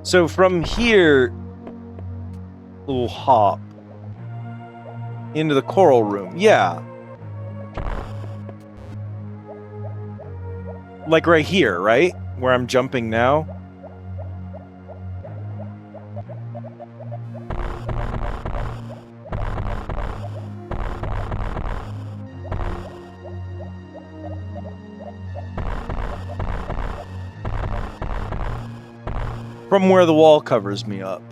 B: So from here, we'll hop into the coral room. Yeah. Like right here, right? Where I'm jumping now. From where the wall covers me up.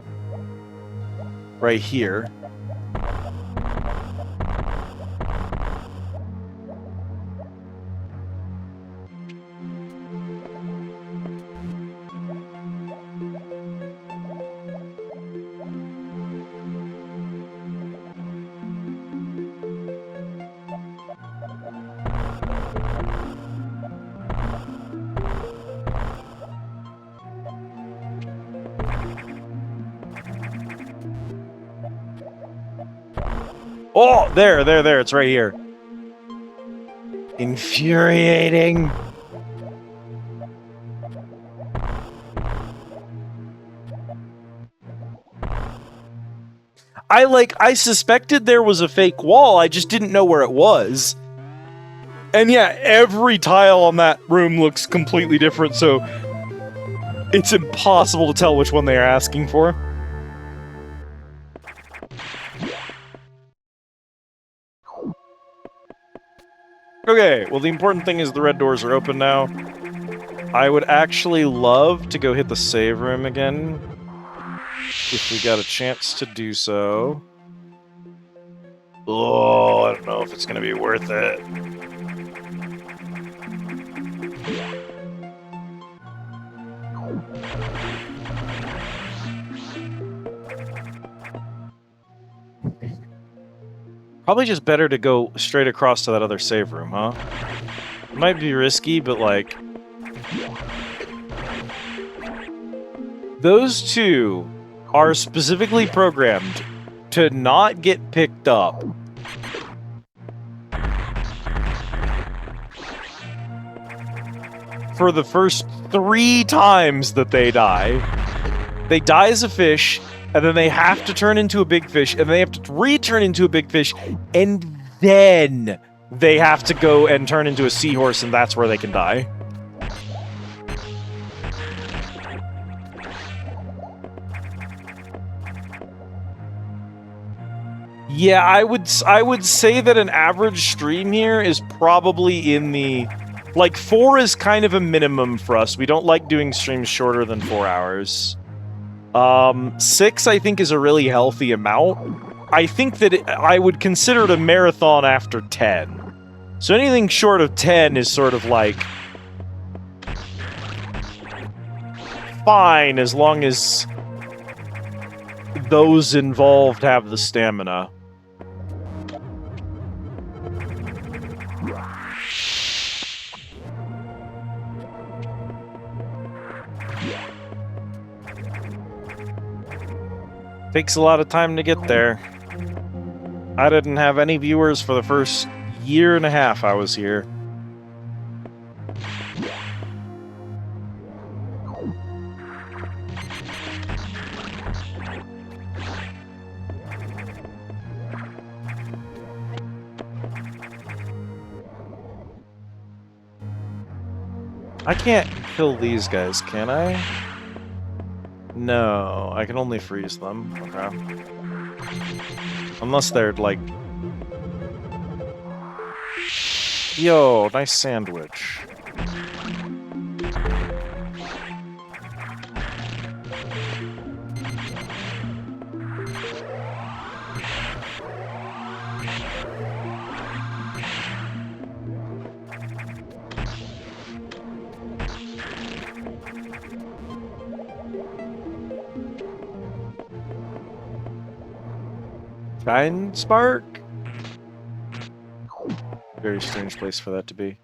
B: Right here. Oh, there, it's right here. Infuriating. I suspected there was a fake wall, I just didn't know where it was. And yeah, every tile on that room looks completely different, so it's impossible to tell which one they are asking for. Okay, well the important thing is the red doors are open now. I would actually love to go hit the save room again, if we got a chance to do so. Oh, I don't know if it's gonna be worth it. Probably just better to go straight across to that other save room, huh? It might be risky, but like... Those two are specifically programmed to not get picked up. For the first 3 times that they die. They die as a fish, and then they have to turn into a big fish, and they have to return into a big fish, and then they have to go and turn into a seahorse, and that's where they can die. Yeah, I would say that an average stream here is probably in the... Like, 4 is kind of a minimum for us. We don't like doing streams shorter than 4 hours. 6, I think, is a really healthy amount. I think that I would consider it a marathon after 10. So anything short of 10 is sort of like... fine, as long as those involved have the stamina. Takes a lot of time to get there. I didn't have any viewers for the first 1.5 years I was here. I can't kill these guys, can I? No, I can only freeze them. Okay. Unless they're like... Yo, nice sandwich. Kind spark? Very strange place for that to be.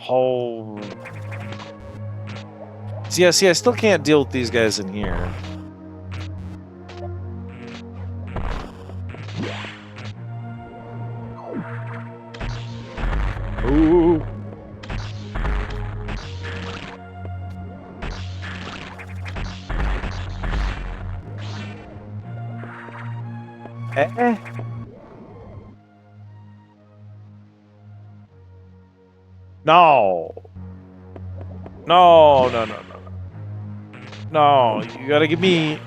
B: Oh. See, I still can't deal with these guys in here. Ooh. Eh? No. No, no, no, no. No, you gotta give me...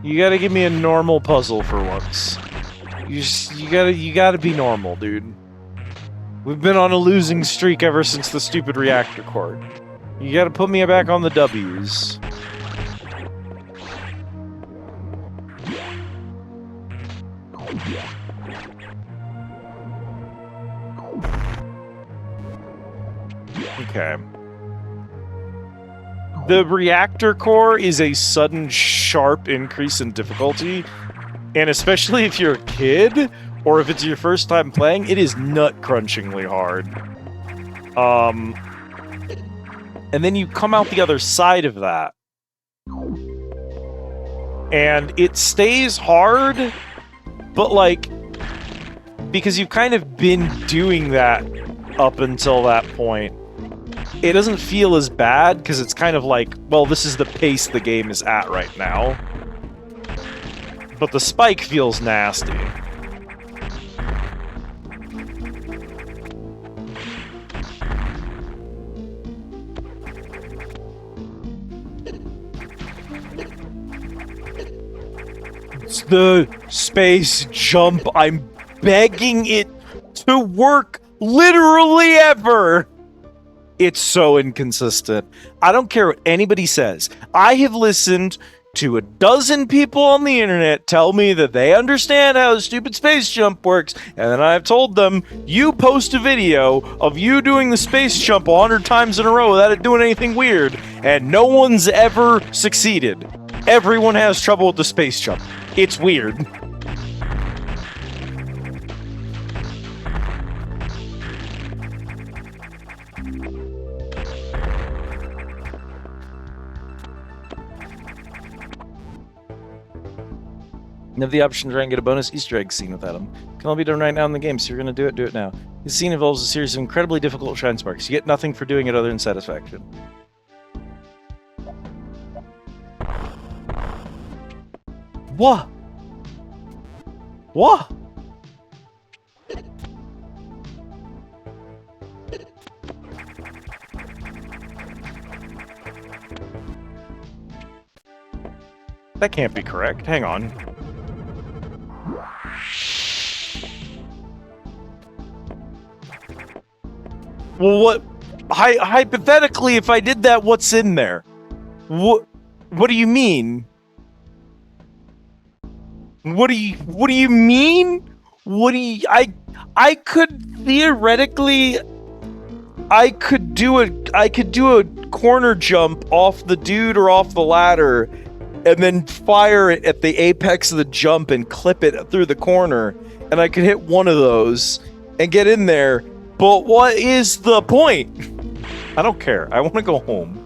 B: You gotta give me a normal puzzle for once. You gotta be normal, dude. We've been on a losing streak ever since the stupid reactor cord. You gotta put me back on the W's. Okay. The reactor core is a sudden, sharp increase in difficulty, and especially if you're a kid, or if it's your first time playing, it is nut-crunchingly hard. And then you come out the other side of that, and it stays hard, but like, because you've kind of been doing that up until that point, it doesn't feel as bad, because it's kind of like, well, this is the pace the game is at right now. but the spike feels nasty. It's the space jump. I'm begging it to work literally ever. It's so inconsistent. I don't care what anybody says. I have listened to a dozen people on the internet tell me that they understand how the stupid space jump works, and then I've told them, you post a video of you doing the space jump 100 times in a row without it doing anything weird, and no one's ever succeeded. Everyone has trouble with the space jump. It's weird. You have the option to try and get a bonus Easter egg scene without them. Can all be done right now in the game, so you're going to do it now. This scene involves a series of incredibly difficult shine sparks. You get nothing for doing it other than satisfaction. What? What? That can't be correct. Hang on. Well, what? Hypothetically, if I did that, what's in there? What do you mean? What do you mean? I could theoretically I could do a corner jump off the dude or off the ladder and then fire it at the apex of the jump and clip it through the corner, and I could hit one of those and get in there. But what is the point? I don't care. I want to go home.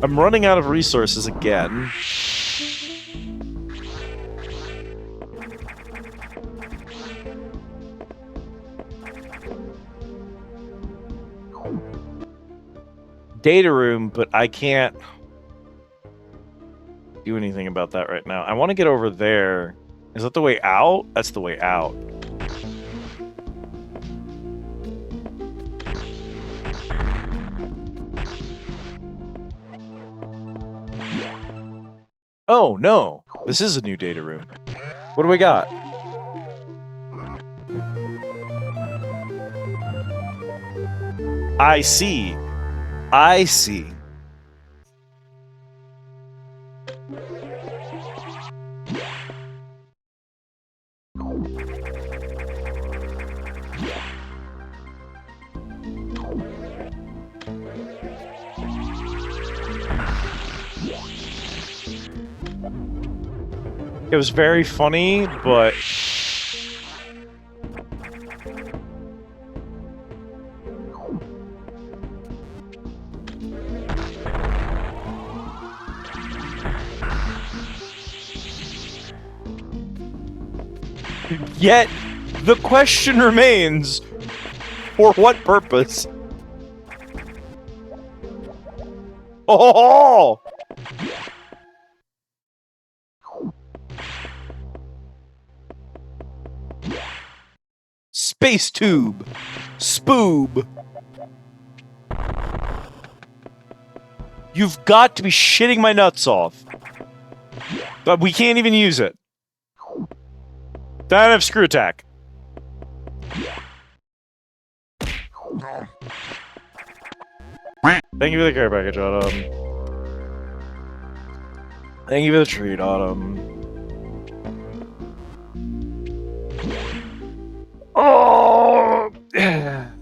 B: I'm running out of resources again. Data room, but I can't do anything about that right now. I want to get over there. Is that the way out? That's the way out. Oh, no. This is a new data room. What do we got? I see. I see. It was very funny, but yet the question remains, for what purpose? Oh! Space tube. Spoob. You've got to be shitting my nuts off. But we can't even use it. Don't have screw attack. Thank you for the care package, Autumn. Thank you for the treat, Autumn. Oh!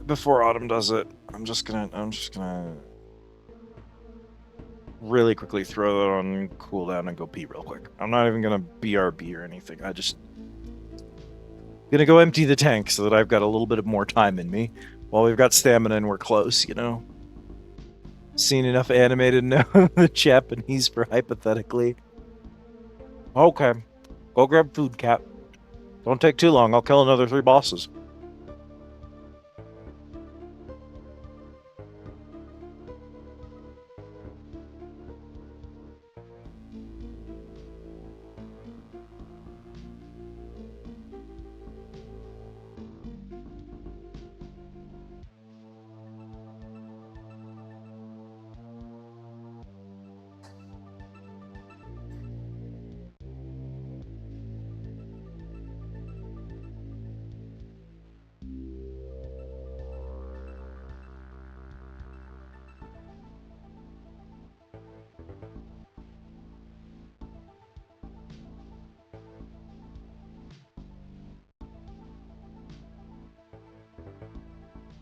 B: Before Autumn does it, I'm just gonna really quickly throw that on cooldown and go pee real quick. I'm not even gonna BRB or anything. I just gonna go empty the tank so that I've got a little bit of more time in me while we've got stamina and we're close, you know? Seen enough animated now the Japanese for hypothetically. Okay. Go grab food, Cap. Don't take too long. I'll kill another 3 bosses.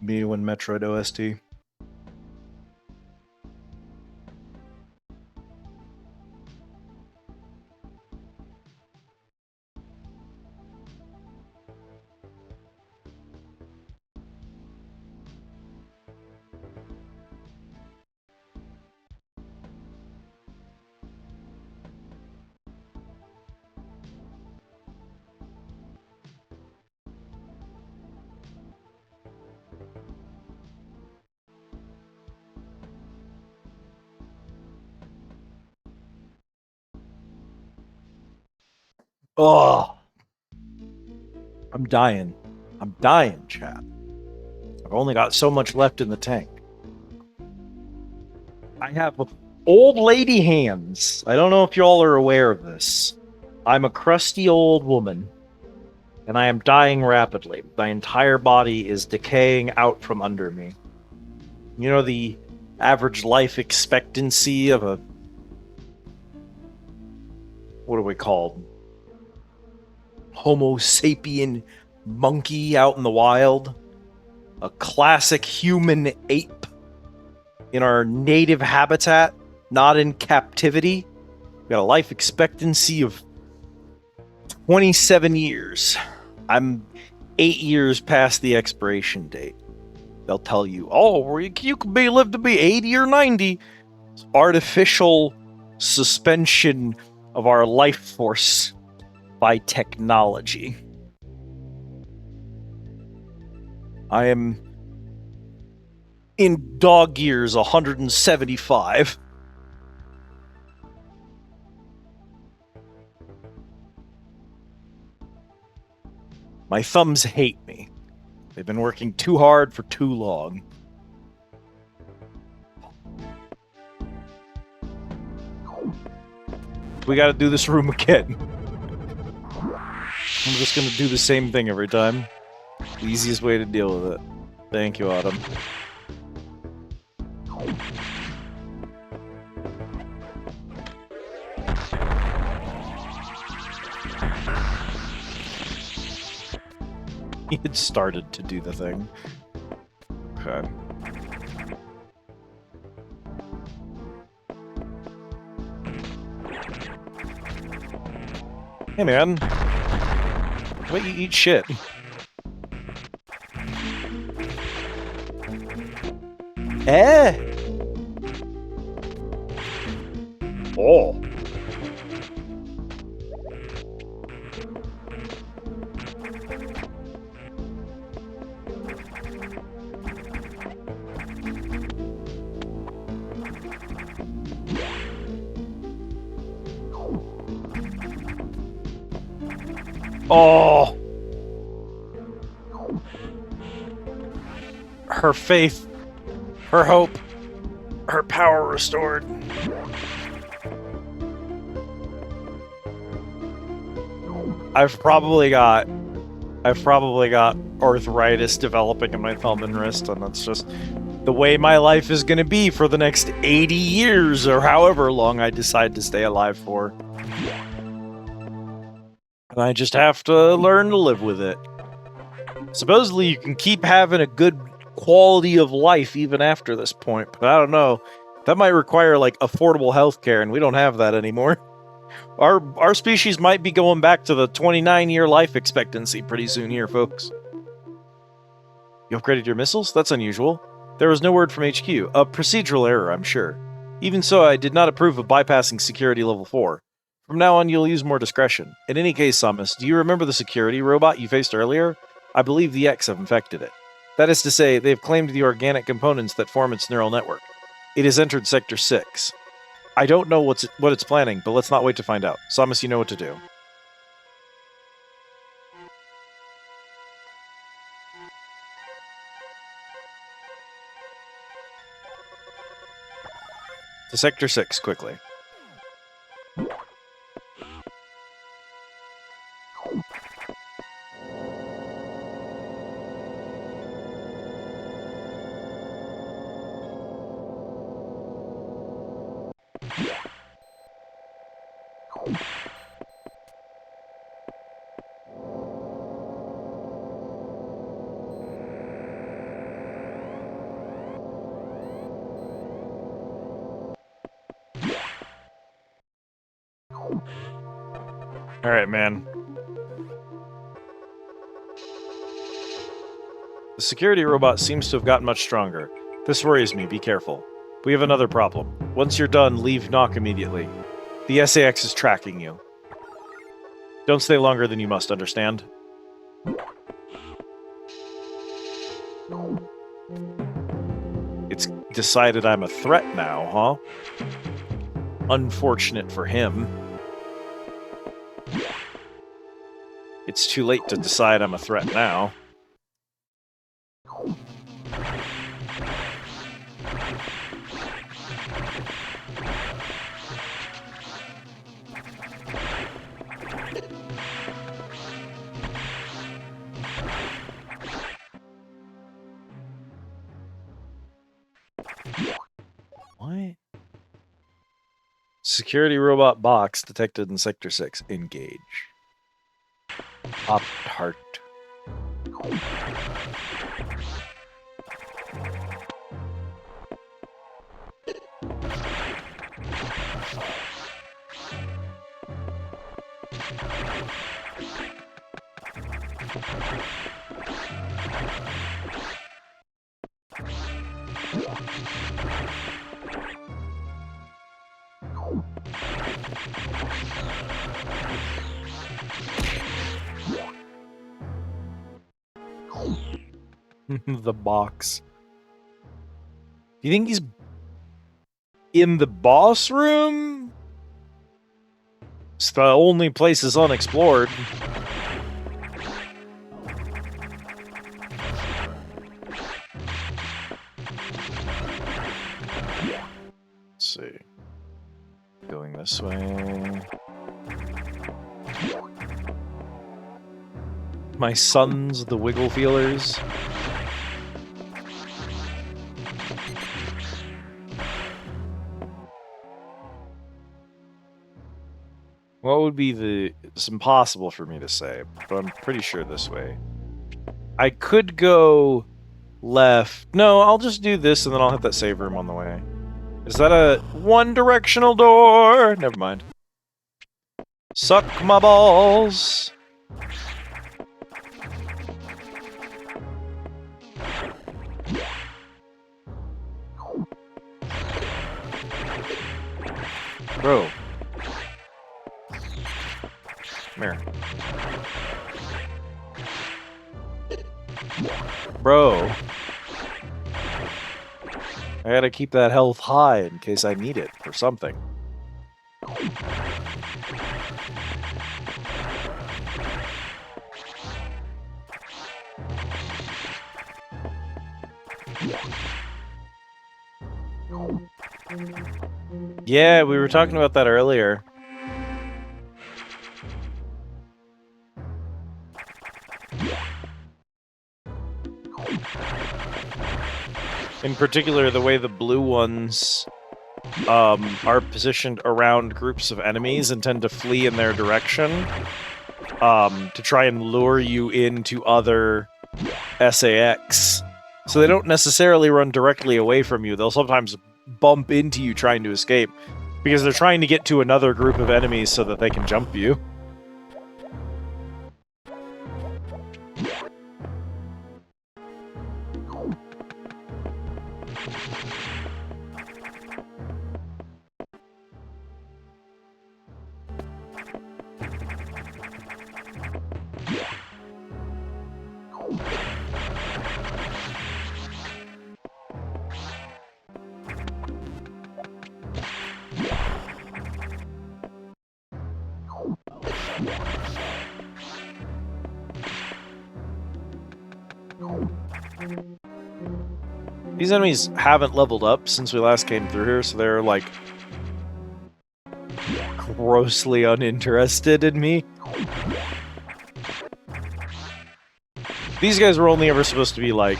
B: Me when Metroid OST. Oh, I'm dying. I'm dying, chat. I've only got so much left in the tank. I have old lady hands. I don't know if y'all are aware of this. I'm a crusty old woman, and I am dying rapidly. My entire body is decaying out from under me. You know the average life expectancy of a... what are we called? Homo sapien monkey out in the wild? A classic human ape in our native habitat, not in captivity. We got a life expectancy of 27 years. I'm 8 years past the expiration date. They'll tell you, oh, you could live to be 80 or 90. It's artificial suspension of our life force by technology. I am in dog years 175. My thumbs hate me. They've been working too hard for too long. We gotta do this room again. I'm just gonna do the same thing every time. The easiest way to deal with it. Thank you, Autumn. He had started to do the thing. Okay. Hey, man. Wait, you eat shit. Eh? Oh. Oh. Her faith, her hope, her power restored. I've probably got arthritis developing in my thumb and wrist, and that's just the way my life is going to be for the next 80 years or however long I decide to stay alive for. And I just have to learn to live with it. Supposedly you can keep having a good quality of life even after this point, but I don't know. That might require like affordable healthcare, and we don't have that anymore. Our species might be going back to the 29-year life expectancy pretty soon here, folks. You upgraded your missiles? That's unusual. There was no word from HQ. A procedural error, I'm sure. Even so, I did not approve of bypassing security level 4. From now on, you'll use more discretion. In any case, Samus, do you remember the security robot you faced earlier? I believe the X have infected it. That is to say, they have claimed the organic components that form its neural network. It has entered Sector 6. I don't know what it's planning, but let's not wait to find out. Samus, you know what to do. To Sector 6, quickly. Alright, man. The security robot seems to have gotten much stronger. This worries me, be careful. We have another problem. Once you're done, leave knock immediately. The SAX is tracking you. Don't stay longer than you must, understand? It's decided I'm a threat now, huh? Unfortunate for him. It's too late to decide I'm a threat now. What? Security robot box detected in Sector 6. Engage. Pop-Tart. The box. Do you think he's in the boss room? It's the only place is unexplored. Let's see. Going this way. My sons, the wiggle feelers. What would be the... It's impossible for me to say, but I'm pretty sure this way. I could go left. No, I'll just do this and then I'll hit that save room on the way. Is that a one-directional door? Never mind. Suck my balls. Bro. Come here. Bro. I gotta keep that health high in case I need it for something. Yeah, we were talking about that earlier. In particular, the way the blue ones are positioned around groups of enemies and tend to flee in their direction to try and lure you into other SAX. So they don't necessarily run directly away from you. They'll sometimes bump into you trying to escape because they're trying to get to another group of enemies so that they can jump you. These enemies haven't leveled up since we last came through here, so they're, like, grossly uninterested in me. These guys were only ever supposed to be, like,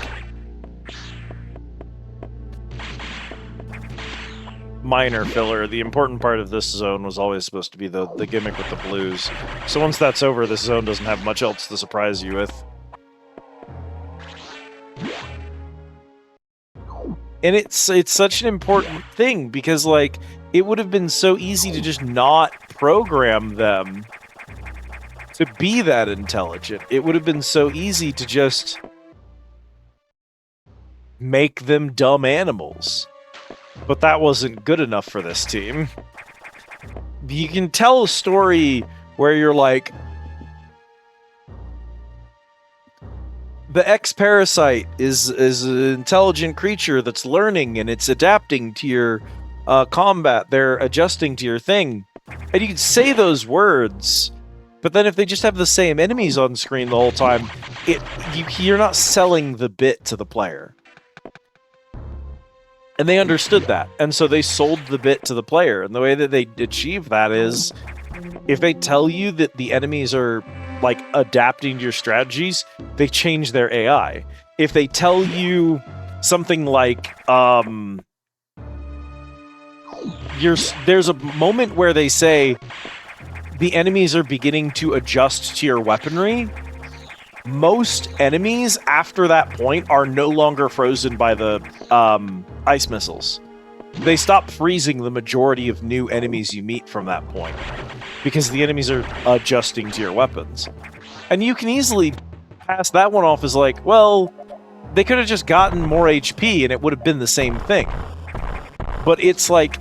B: minor filler. The important part of this zone was always supposed to be the gimmick with the blues. So once that's over, this zone doesn't have much else to surprise you with. And it's such an important thing, because, like, it would have been so easy to just not program them to be that intelligent. It would have been so easy to just make them dumb animals. But that wasn't good enough for this team. You can tell a story where you're like, the X-Parasite is an intelligent creature that's learning and it's adapting to your combat. They're adjusting to your thing. And you can say those words, but then if they just have the same enemies on screen the whole time, you're not selling the bit to the player. And they understood that, and so they sold the bit to the player. And the way that they achieve that is, if they tell you that the enemies are, like, adapting to your strategies, they change their AI. If they tell you something like, there's a moment where they say, the enemies are beginning to adjust to your weaponry, most enemies after that point are no longer frozen by the ice missiles. They stop freezing the majority of new enemies you meet from that point, because the enemies are adjusting to your weapons. And you can easily pass that one off as like, well, they could have just gotten more HP and it would have been the same thing. But it's like,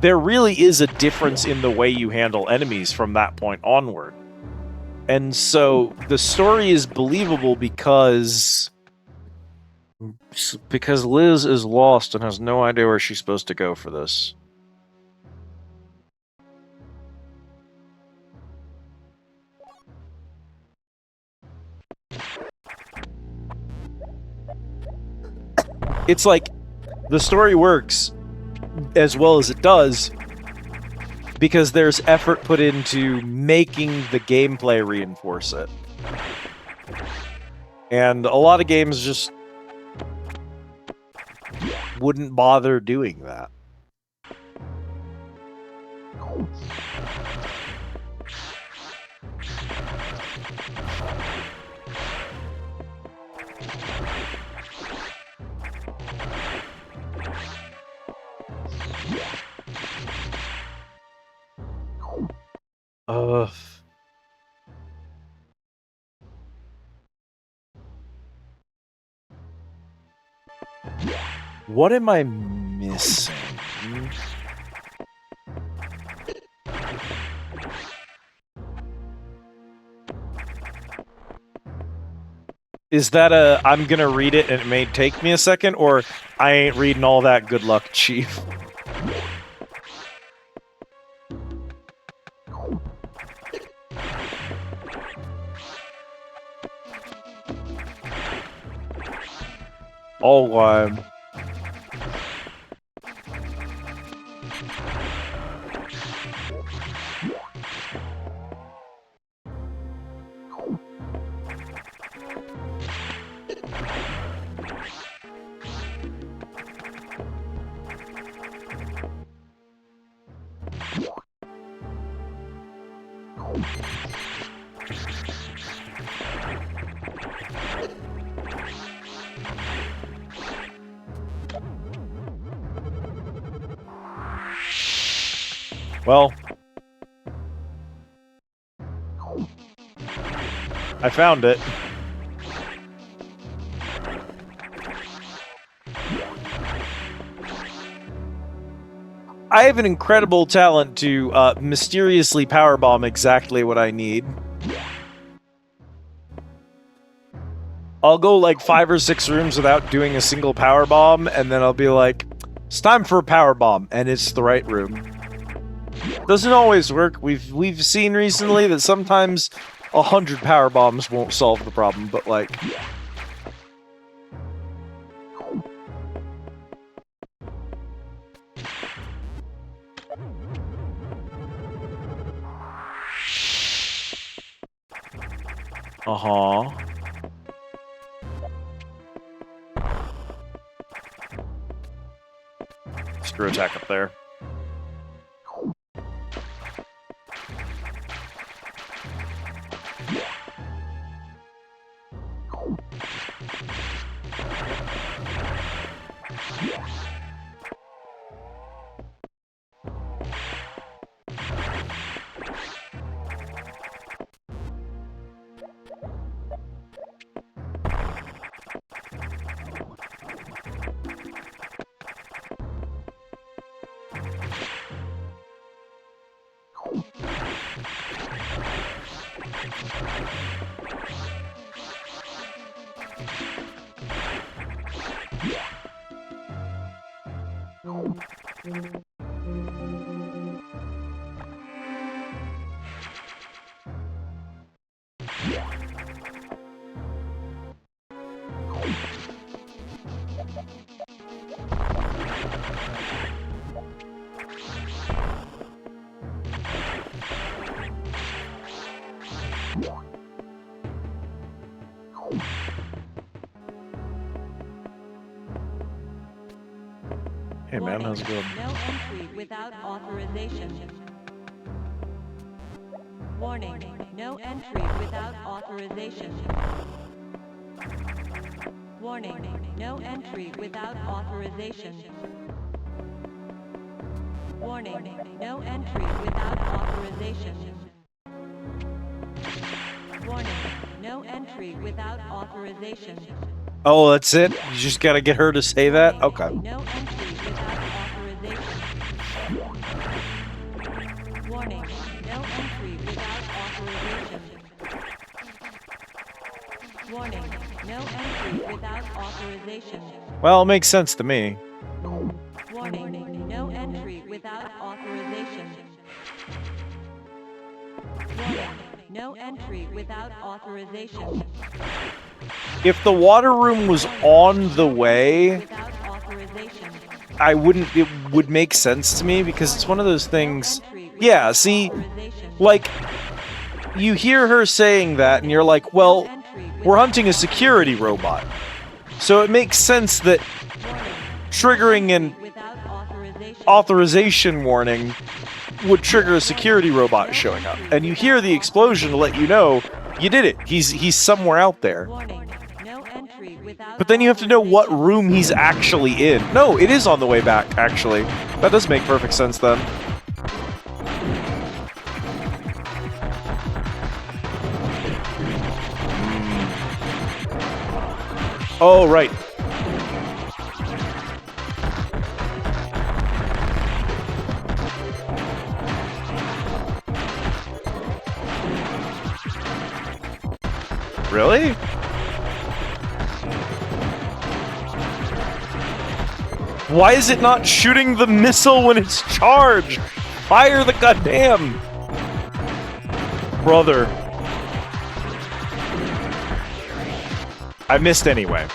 B: there really is a difference in the way you handle enemies from that point onward. And so the story is believable because Liz is lost and has no idea where she's supposed to go for this. It's like the story works as well as it does because there's effort put into making the gameplay reinforce it. And a lot of games just wouldn't bother doing that. What am I missing? Is that a, I'm gonna read it and it may take me a second, or I ain't reading all that, good luck, Chief? All one. Well, I found it. I have an incredible talent to mysteriously powerbomb exactly what I need. I'll go like 5 or 6 rooms without doing a single powerbomb, and then I'll be like, it's time for a powerbomb, and it's the right room. Doesn't always work. We've seen recently that sometimes 100 power bombs won't solve the problem, but like, screw attack up there. Hey man, how's it going?
C: No entry without authorization. Warning, no entry without authorization. Warning, no entry without authorization. Warning, no entry without authorization. Warning, no entry without authorization.
B: Oh, that's it? You just gotta get her to say that? Okay.
C: No entry without authorization. Warning, no entry without authorization. Warning, no entry without authorization.
B: Well, it makes sense to me.
C: Warning, no entry without authorization. Warning, no entry without authorization.
B: If the water room was on the way,
C: Without authorization.
B: I wouldn't. It would make sense to me because it's one of those things. Yeah, see, like, you hear her saying that, and you're like, well, we're hunting a security robot. So it makes sense that triggering an
C: Without authorization.
B: authorization warning would trigger a security robot showing up. And you hear the explosion to let you know you did it. He's somewhere out there.
C: Warning, no entry without
B: But then you have to know what room he's actually in. No, it is on the way back, actually. That does make perfect sense then. Oh, right. Really? Why is it not shooting the missile when it's charged? Fire the goddamn... Brother. I missed anyway.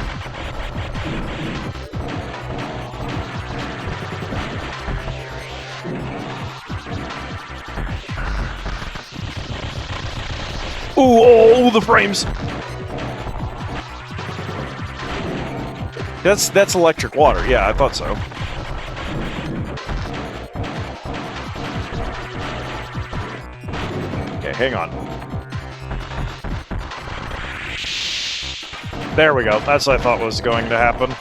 B: Ooh, oh, the frames. That's electric water. Yeah, I thought so. Okay, hang on. There we go. That's what I thought was going to happen.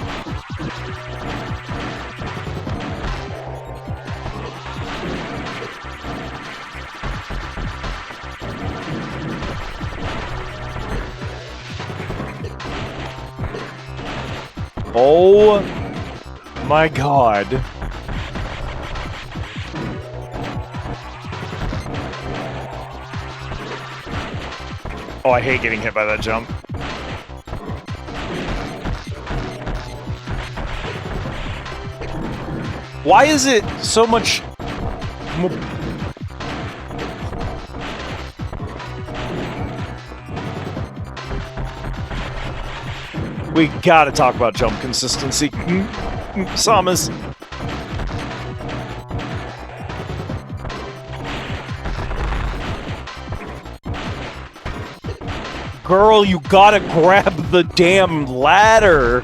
B: Oh my god. Oh, I hate getting hit by that jump. Why is it so much... We gotta talk about jump consistency. Samus. Girl, you gotta grab the damn ladder.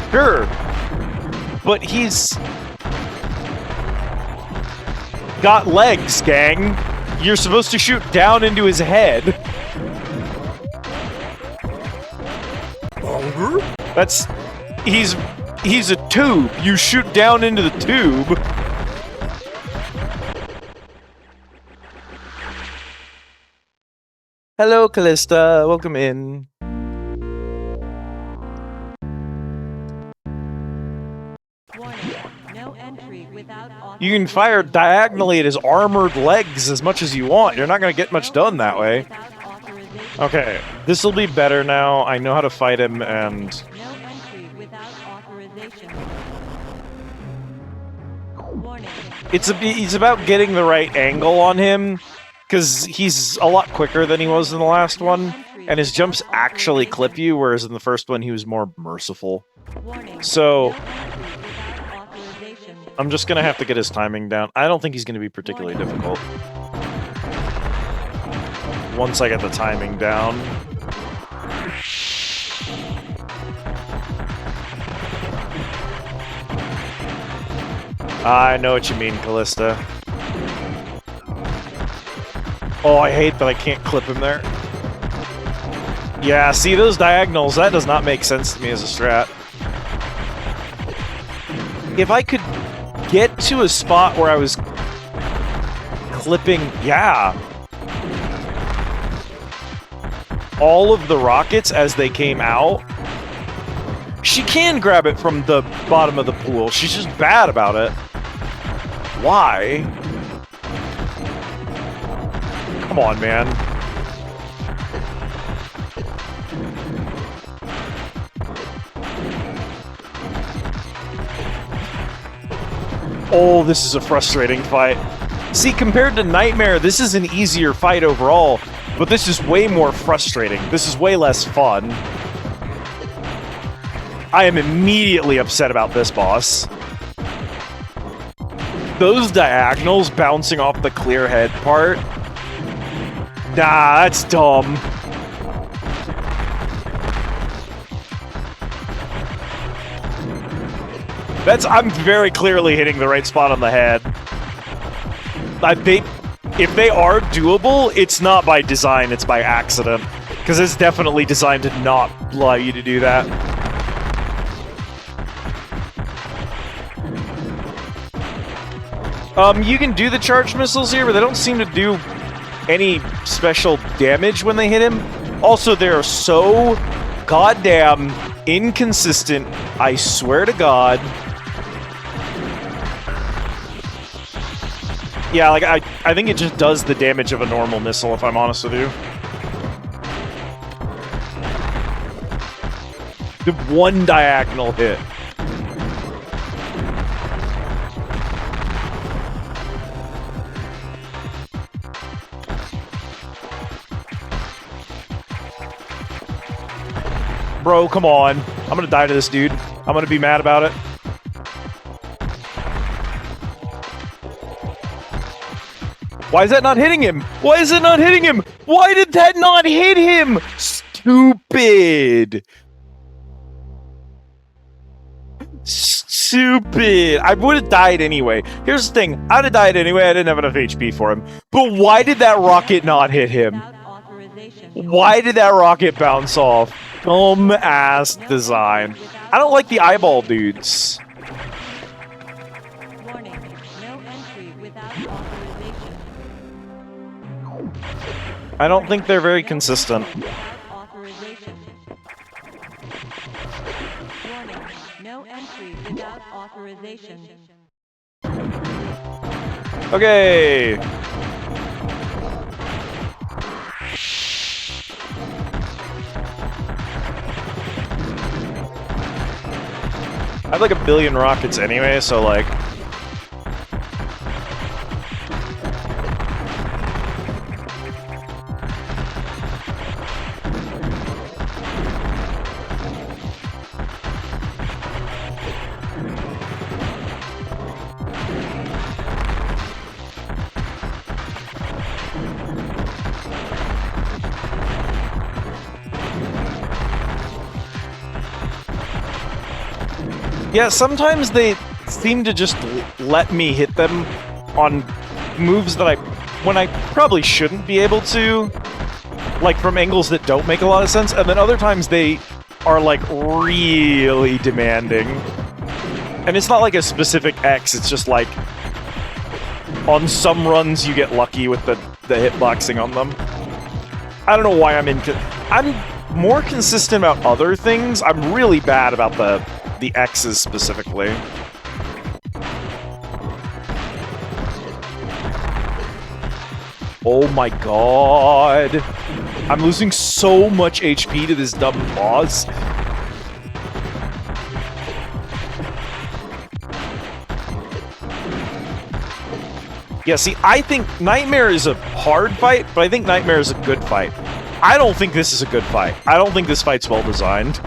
B: Sure. But he's got legs, gang. You're supposed to shoot down into his head. That's... He's a tube. You shoot down into the tube. Hello, Callista. Welcome in.
C: Warning, no entry without
B: You can fire diagonally at his armored legs as much as you want. You're not going to get much done that way.
C: without authorization.
B: Okay, this will be better now. I know how to fight him, and...
C: No entry without
B: It's about getting the right angle on him, because he's a lot quicker than he was in the last one, and his jumps actually clip you, whereas in the first one he was more merciful.
C: Warning.
B: So,
C: No entry without authorization.
B: I'm just gonna have to get his timing down. I don't think he's gonna be particularly difficult. Once I get the timing down. I know what you mean, Callista. Oh, I hate that I can't clip him there. Yeah, see those diagonals, that does not make sense to me as a strat. If I could get to a spot where I was clipping, yeah, all of the rockets as they came out, she can grab it from the bottom of the pool. She's just bad about it. Why? Come on, man. Oh, this is a frustrating fight. See, compared to Nightmare, this is an easier fight overall, but this is way more frustrating. This is way less fun. I am immediately upset about this boss. Those diagonals bouncing off the clear head part. Nah, that's dumb. I'm very clearly hitting the right spot on the head. If they are doable, it's not by design, it's by accident. Because it's definitely designed to not allow you to do that. You can do the charged missiles here, but they don't seem to do any special damage when they hit him. Also, they're so goddamn inconsistent, I swear to God. Yeah, like, I think it just does the damage of a normal missile, if I'm honest with you. The one diagonal hit. Bro, come on. I'm gonna die to this dude. I'm gonna be mad about it. Why is that not hitting him? Why is it not hitting him? Why did that not hit him? Stupid. Stupid. I would have died anyway. Here's the thing. I'd have died anyway. I didn't have enough HP for him. But why did that rocket not hit him?
C: Without authorization.
B: Why did that rocket bounce off? Dumb ass design. I don't like the eyeball dudes.
C: Warning. No entry without authorization.
B: I don't think they're very consistent.
C: Without authorization. Warning. No entry without authorization.
B: Okay. I have like a billion rockets anyway, so like... Yeah, sometimes they seem to just let me hit them on moves that when I probably shouldn't be able to, like from angles that don't make a lot of sense, and then other times they are like really demanding. And it's not like a specific X, it's just like on some runs you get lucky with the hitboxing on them. I don't know why I'm more consistent about other things. I'm really bad about the X's specifically. Oh my god. I'm losing so much HP to this dumb boss. Yeah, see, I think Nightmare is a hard fight, but I think Nightmare is a good fight. I don't think this is a good fight. I don't think this fight's well designed.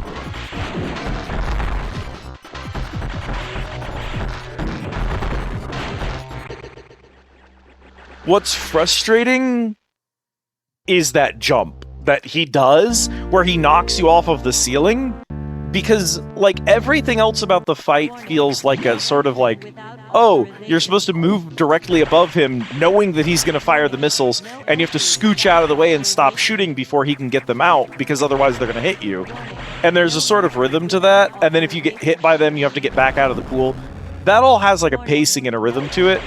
B: What's frustrating is that jump that he does, where he knocks you off of the ceiling, because, like, everything else about the fight feels like a sort of like, oh, you're supposed to move directly above him, knowing that he's going to fire the missiles, and you have to scooch out of the way and stop shooting before he can get them out, because otherwise they're going to hit you. And there's a sort of rhythm to that, and then if you get hit by them, you have to get back out of the pool. That all has, like, a pacing and a rhythm to it.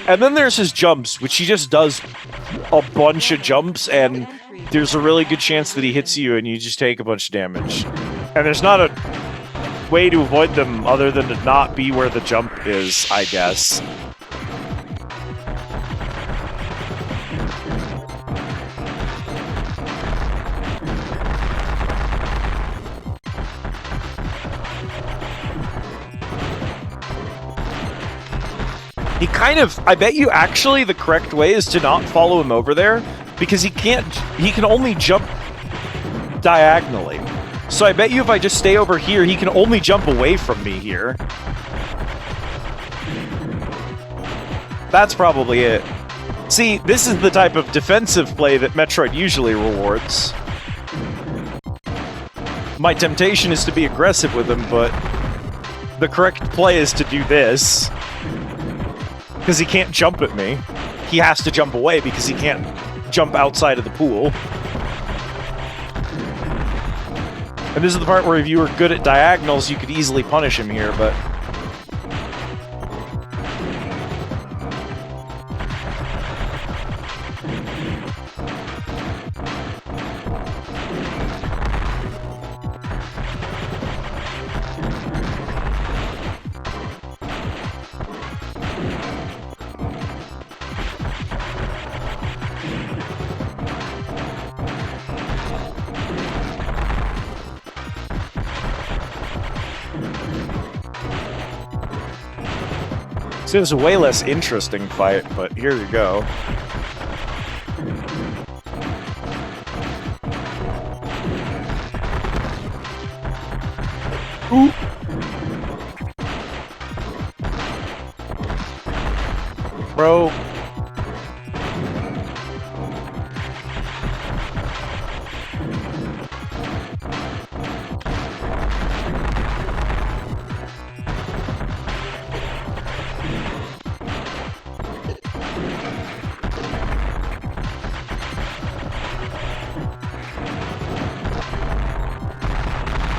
B: And then there's his jumps, which he just does a bunch of jumps, and there's a really good chance that he hits you and you just take a bunch of damage. And there's not a way to avoid them other than to not be where the jump is, I guess. He kind of, I bet you actually the correct way is to not follow him over there, because he can only jump diagonally. So I bet you if I just stay over here, he can only jump away from me here. That's probably it. See, this is the type of defensive play that Metroid usually rewards. My temptation is to be aggressive with him, but the correct play is to do this. Because he can't jump at me. He has to jump away because he can't jump outside of the pool. And this is the part where if you were good at diagonals, you could easily punish him here, but... So it's a way less interesting fight, but here you go. Ooh. Bro.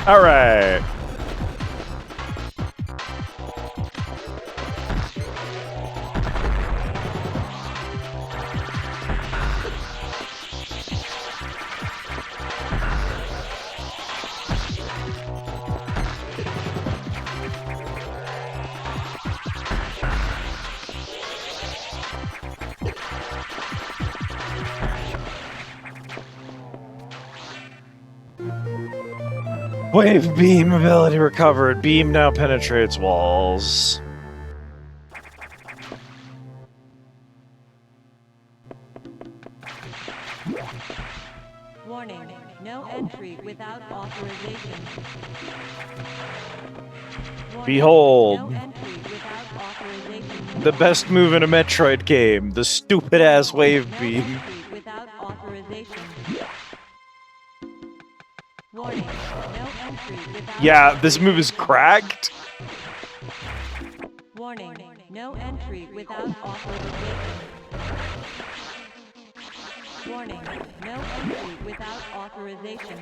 B: All right. Wave beam ability recovered. Beam now penetrates walls.
C: Warning, no entry without authorization. Warning,
B: Behold.
C: no entry without authorization.
B: The best move in a Metroid game. The stupid-ass wave
C: No
B: beam.
C: entry without authorization. Warning, no entry without
B: Yeah, this move is cracked.
C: Warning, no entry without authorization. Warning, no entry without authorization.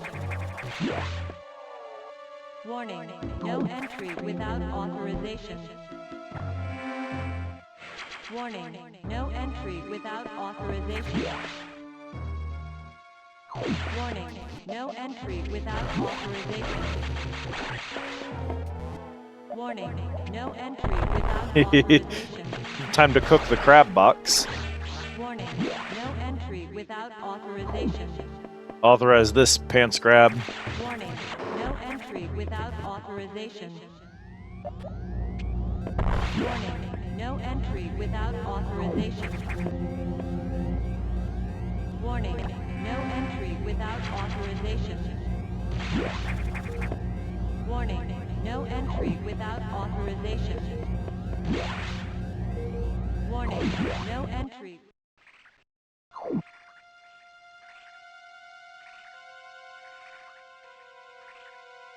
C: Warning, no entry without authorization. Warning, no entry without authorization. Warning, no entry without authorization. Warning, no entry without authorization.
B: Time to cook the crab box.
C: Warning, no entry without authorization.
B: Authorize this pants grab.
C: Warning, no entry without authorization. Warning, No entry without authorization. Warning. No entry without authorization. Warning. No entry without authorization. Warning. No entry.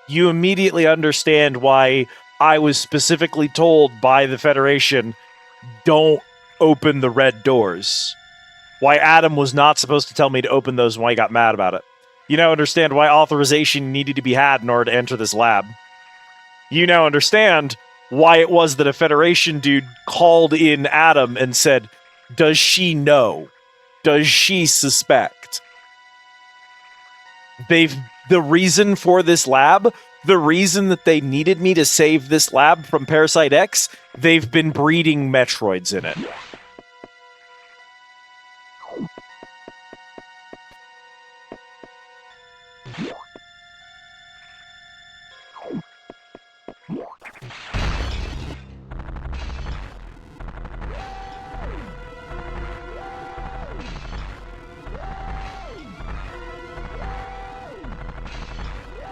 B: You immediately understand why I was specifically told by the Federation, don't open the red doors. Why Adam was not supposed to tell me to open those and why he got mad about it. You now understand why authorization needed to be had in order to enter this lab. You now understand why it was that a Federation dude called in Adam and said, does she know? Does she suspect? The reason for this lab, the reason that they needed me to save this lab from Parasite X, they've been breeding Metroids in it.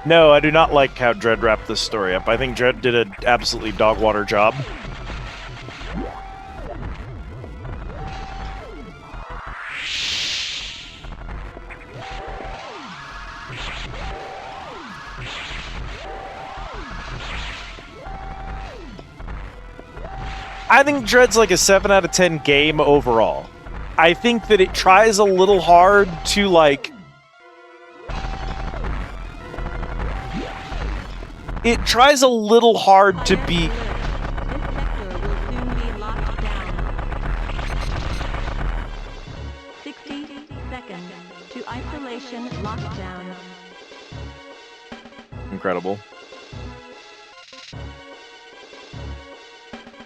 B: No, I do not like how Dredd wrapped this story up. I think Dredd did an absolutely dog water job. I think Dredd's like a 7 out of 10 game overall. I think that it tries a little hard to, like... It tries a little hard to be...
C: This sector will soon be locked down. 60 seconds to isolation lockdown.
B: Incredible.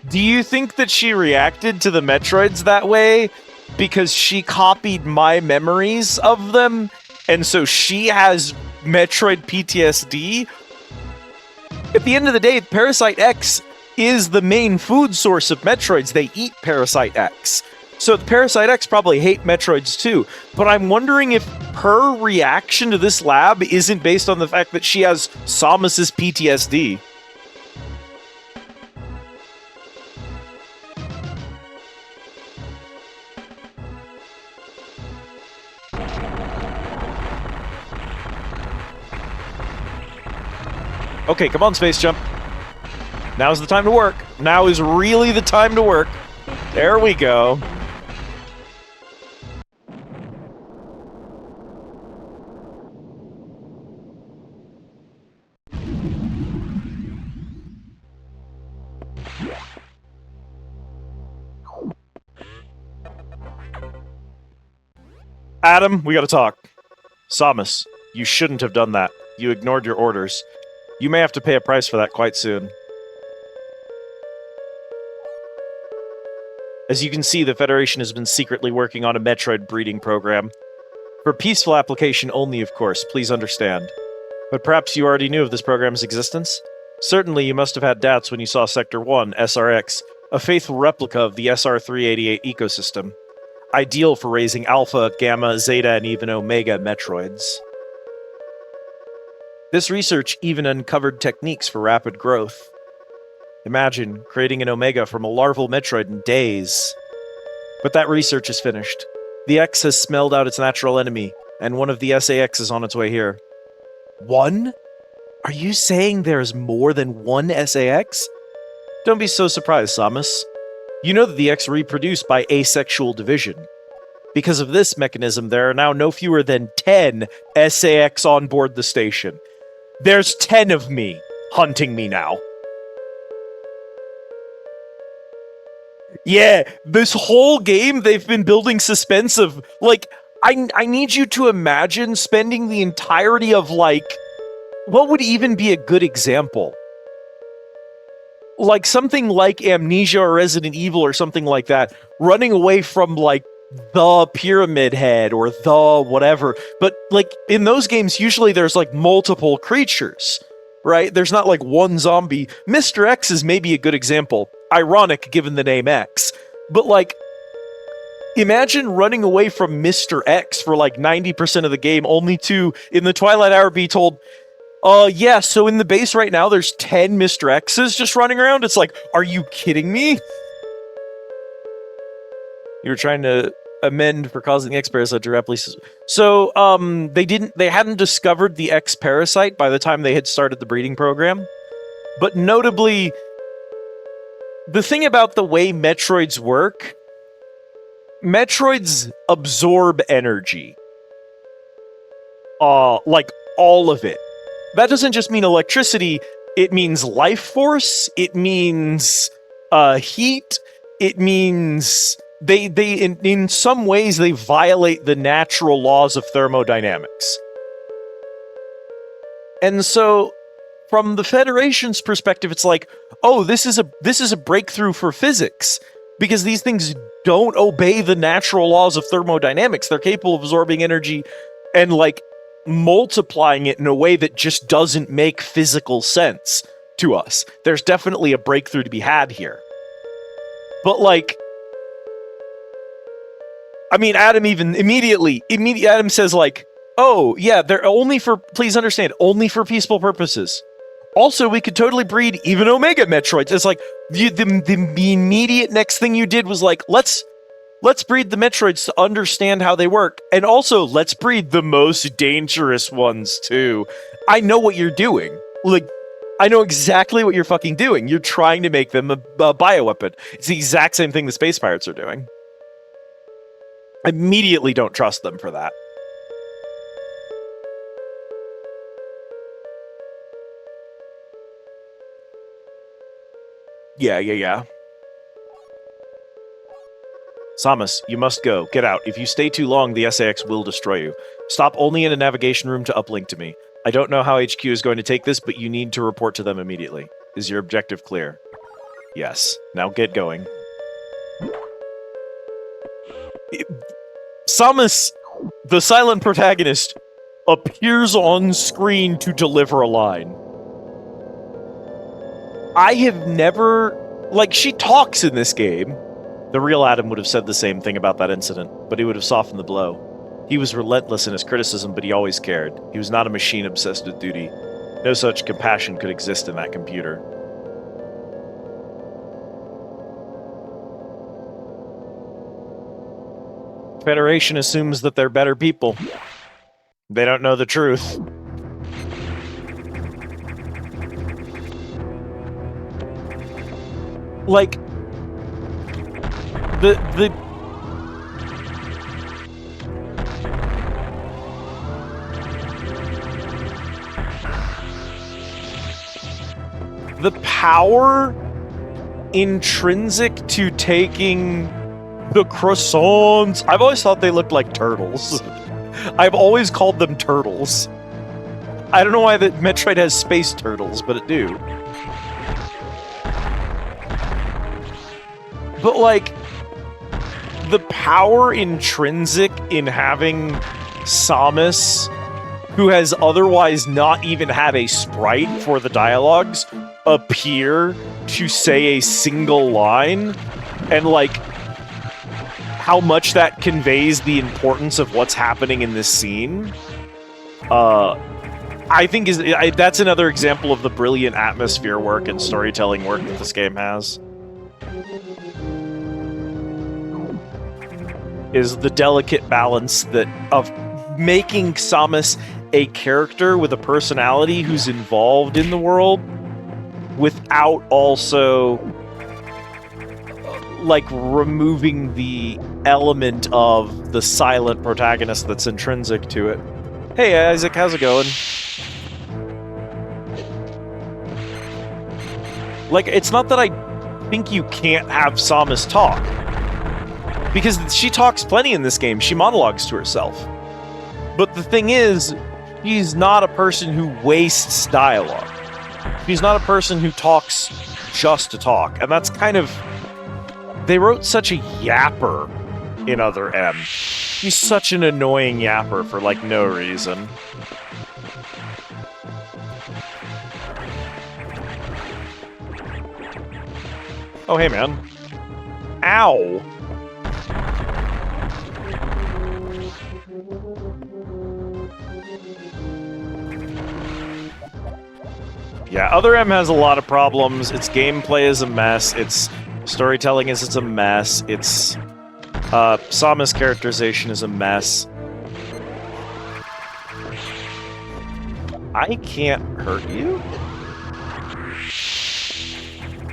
B: Do you think that she reacted to the Metroids that way because she copied my memories of them, and so she has Metroid PTSD? At the end of the day, Parasite X is the main food source of Metroids. They eat Parasite X. So the Parasite X probably hate Metroids too. But I'm wondering if her reaction to this lab isn't based on the fact that she has Samus's PTSD. Okay, come on, Space Jump. Now's the time to work. Now is really the time to work. There we go. Adam, we gotta talk. Samus, you shouldn't have done that. You ignored your orders. You may have to pay a price for that quite soon. As you can see, the Federation has been secretly working on a Metroid breeding program. For peaceful application only, of course, please understand. But perhaps you already knew of this program's existence? Certainly you must have had doubts when you saw Sector 1, SRX, a faithful replica of the SR-388 ecosystem. Ideal for raising Alpha, Gamma, Zeta, and even Omega Metroids. This research even uncovered techniques for rapid growth. Imagine creating an Omega from a larval Metroid in days. But that research is finished. The X has smelled out its natural enemy, and one of the SAX is on its way here. One? Are you saying there's more than one SAX? Don't be so surprised, Samus. You know that the X reproduce by asexual division. Because of this mechanism, there are now no fewer than 10 SAX on board the station. There's 10 of me hunting me now. Yeah, this whole game they've been building suspense of, like, I need you to imagine spending the entirety of, like, what would even be a good example? Like something like Amnesia or Resident Evil or something like that, running away from, like, the Pyramid Head or the whatever. But, like, in those games, usually there's, like, multiple creatures, right? There's not, like, one zombie. Mr. X is maybe a good example. ironic given the name X. But, like, imagine running away from Mr. X for, like, 90% of the game, only to, in the Twilight Hour, be told, yeah, so in the base right now, there's 10 Mr. X's just running around? It's like, are you kidding me? You were trying to amend for causing the X parasite to rapidly... So, they hadn't discovered the X parasite by the time they had started the breeding program. But notably, the thing about the way Metroids work, Metroids absorb energy. Like, all of it. That doesn't just mean electricity, it means life force, it means, heat, it means... in some ways, they violate the natural laws of thermodynamics. And so, from the Federation's perspective, it's like, oh, this is a breakthrough for physics, because these things don't obey the natural laws of thermodynamics. They're capable of absorbing energy and, like, multiplying it in a way that just doesn't make physical sense to us. There's definitely a breakthrough to be had here. But, like, I mean, Adam even immediately Adam says, like, oh, yeah, they're only for, please understand, only for peaceful purposes. Also, we could totally breed even Omega Metroids. It's like, the immediate next thing you did was like, let's breed the Metroids to understand how they work. And also, let's breed the most dangerous ones, too. I know what you're doing. Like, I know exactly what you're fucking doing. You're trying to make them a bioweapon. It's the exact same thing the Space Pirates are doing. I immediately don't trust them for that. Yeah. Samus, you must go. Get out. If you stay too long, the SAX will destroy you. Stop only in a navigation room to uplink to me. I don't know how HQ is going to take this, but you need to report to them immediately. Is your objective clear? Yes. Now get going. Samus, the silent protagonist, appears on screen to deliver a line. I have never... Like, she talks in this game. The real Adam would have said the same thing about that incident, but he would have softened the blow. He was relentless in his criticism, but he always cared. He was not a machine obsessed with duty. No such compassion could exist in that computer. Federation assumes that they're better people. They don't know the truth. Like, the power intrinsic to taking the croissants. I've always thought they looked like turtles. I've always called them turtles. I don't know why the Metroid has space turtles, but it do. But, like, the power intrinsic in having Samus, who has otherwise not even had a sprite for the dialogues, appear to say a single line, and, like, how much that conveys the importance of what's happening in this scene, I think that's another example of the brilliant atmosphere work and storytelling work that this game has. Is the delicate balance that of making Samus a character with a personality who's involved in the world without also like removing the element of the silent protagonist that's intrinsic to it. Hey Isaac, how's it going? Like, it's not that I think you can't have Samus talk. Because she talks plenty in this game. She monologues to herself. But the thing is, she's not a person who wastes dialogue. She's not a person who talks just to talk. And that's kind of... They wrote such a yapper in Other M. He's such an annoying yapper for, like, no reason. Oh, hey, man. Ow! Yeah, Other M has a lot of problems. Its gameplay is a mess. Its storytelling is a mess. Its Sama's characterization is a mess. I can't hurt you?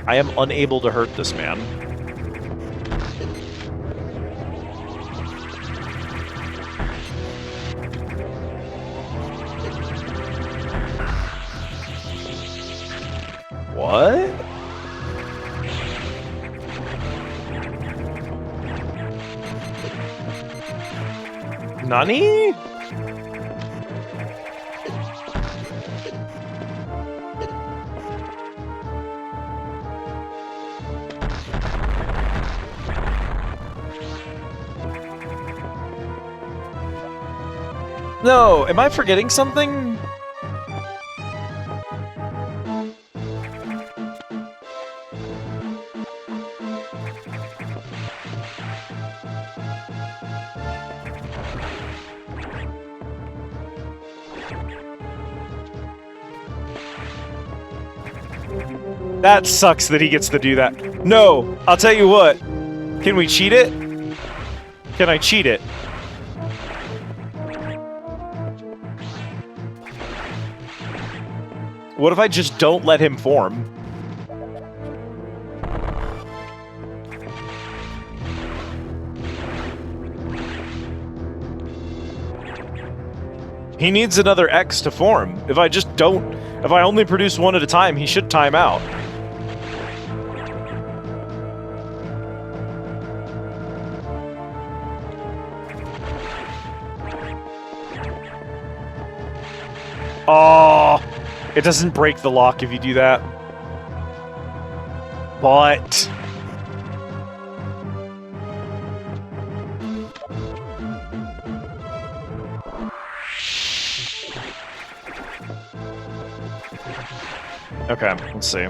B: I am unable to hurt this man. What? Nani? No, am I forgetting something? That sucks that he gets to do that. No, I'll tell you what. Can we cheat it? Can I cheat it? What if I just don't let him form? He needs another X to form. If I just don't... If I only produce one at a time, he should time out. Oh... It doesn't break the lock if you do that. But... Okay, let's see.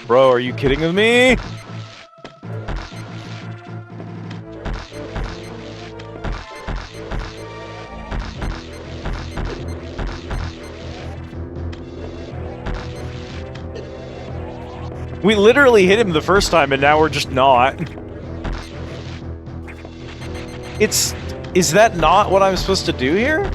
B: Bro, are you kidding with me? We literally hit him the first time, and now we're just not. Is that not what I'm supposed to do here?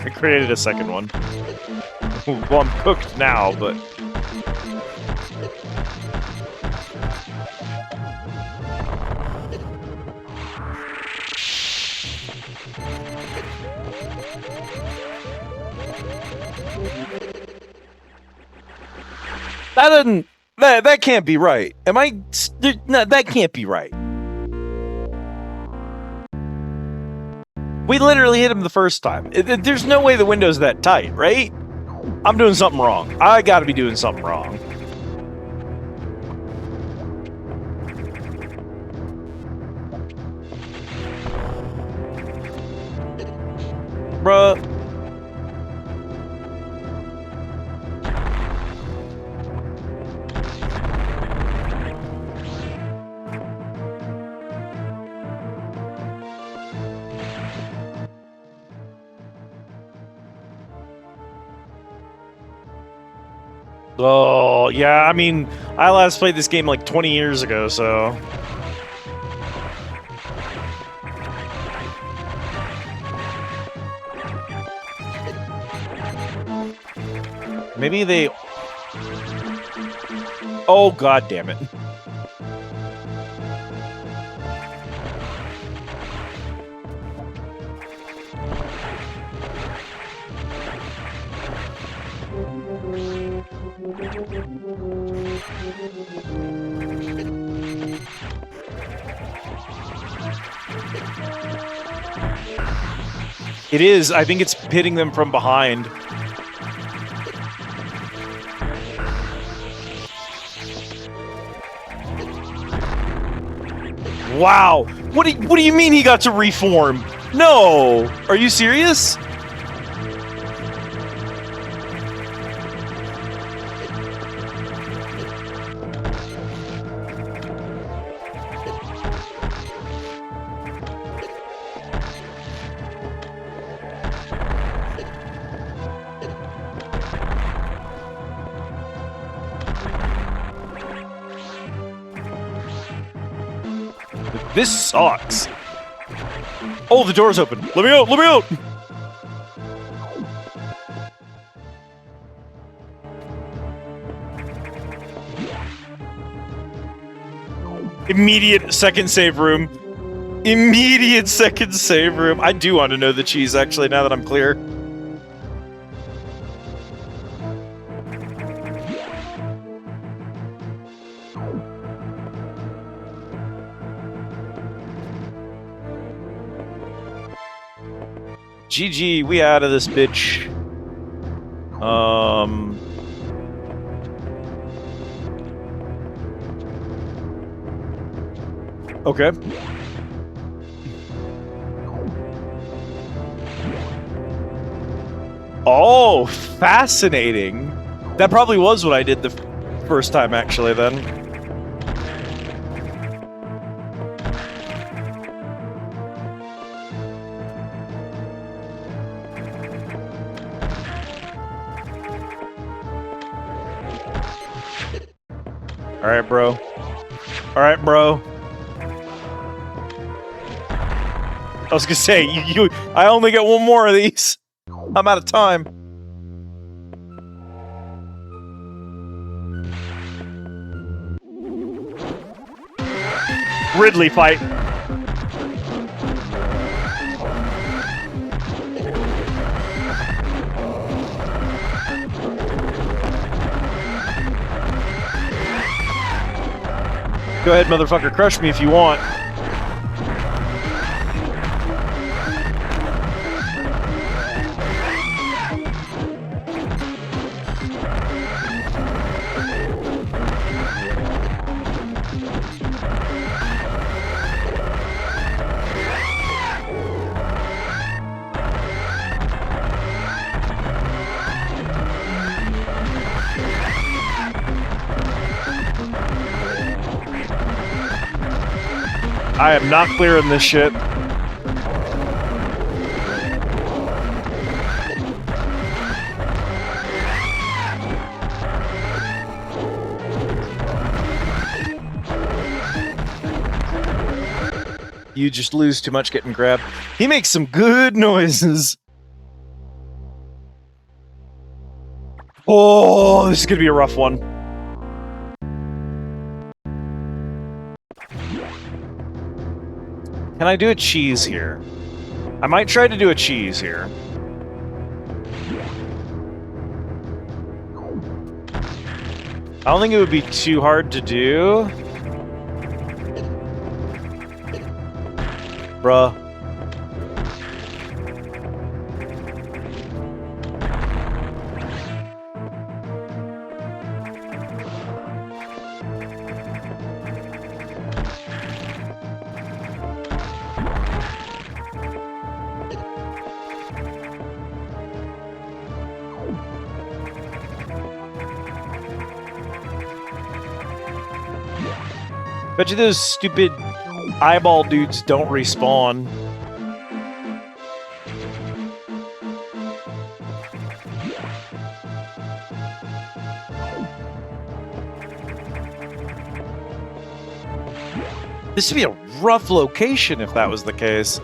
B: I created a second one. Well, I'm cooked now, but... That doesn't... That can't be right. Am I... No, that can't be right. We literally hit him the first time. There's no way the window's that tight, right? I'm doing something wrong. I gotta be doing something wrong. Bruh. Oh, yeah, I mean, I last played this game like 20 years ago, so... Maybe they... Oh, god damn it. It is. I think it's hitting them from behind. Wow. What do you mean he got to reform? No. Are you serious? This sucks. Oh, the door's open. Let me out! Let me out! Immediate second save room. Immediate second save room. I do want to know the cheese, actually, now that I'm clear. GG, we out of this bitch. Okay. Oh, fascinating. That probably was what I did the first time, actually, then. Alright, bro. Alright, bro. I was gonna say, I only get one more of these. I'm out of time. Ridley fight. Go ahead, motherfucker, crush me if you want. I am not clearing this shit. You just lose too much getting grabbed. He makes some good noises. Oh, this is gonna be a rough one. Can I do a cheese here? I might try to do a cheese here. I don't think it would be too hard to do. Bruh. Bet you those stupid eyeball dudes don't respawn. This would be a rough location if that was the case.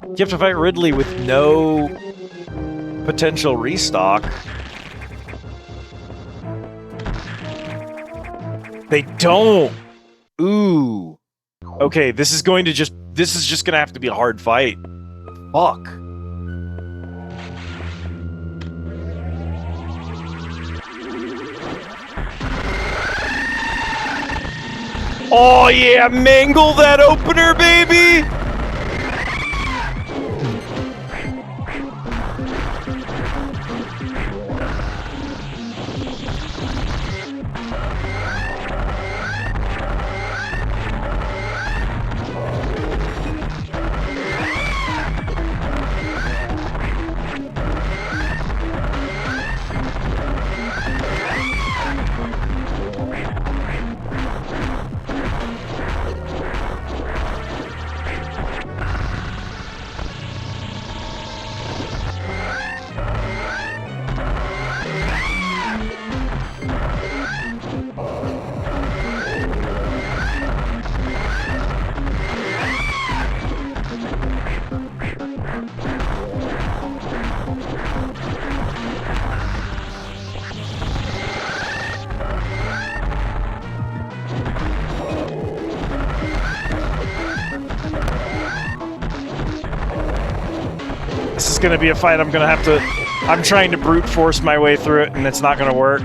B: You have to fight Ridley with no potential restock. They don't. Ooh. Okay, this is just gonna have to be a hard fight. Fuck. Oh yeah, mangle that opener, baby! This is gonna be a fight I'm trying to brute force my way through it, and it's not gonna work.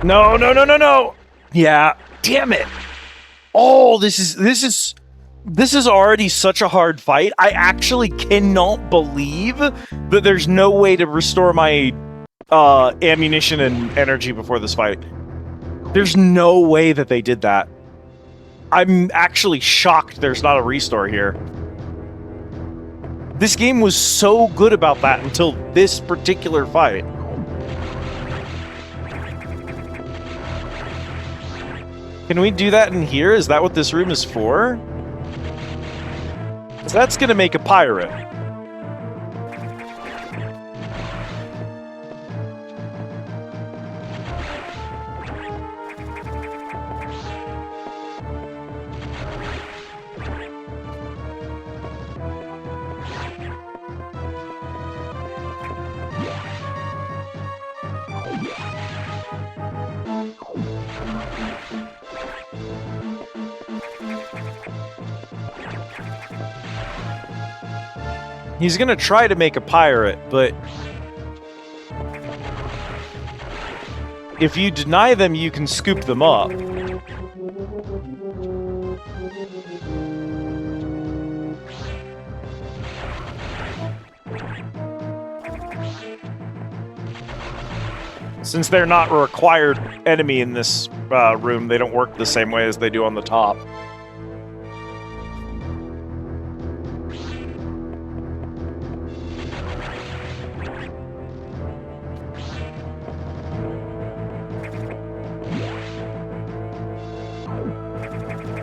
B: No, no, no, no, no! Yeah, damn it! Oh, this is already such a hard fight. I actually cannot believe that there's no way to restore my ammunition and energy before this fight. There's no way that they did that. I'm actually shocked there's not a restore here. This game was so good about that until this particular fight. Can we do that in here? Is that what this room is for? So that's gonna make a pirate. He's gonna try to make a pirate, but if you deny them, you can scoop them up. Since they're not a required enemy in this room, they don't work the same way as they do on the top.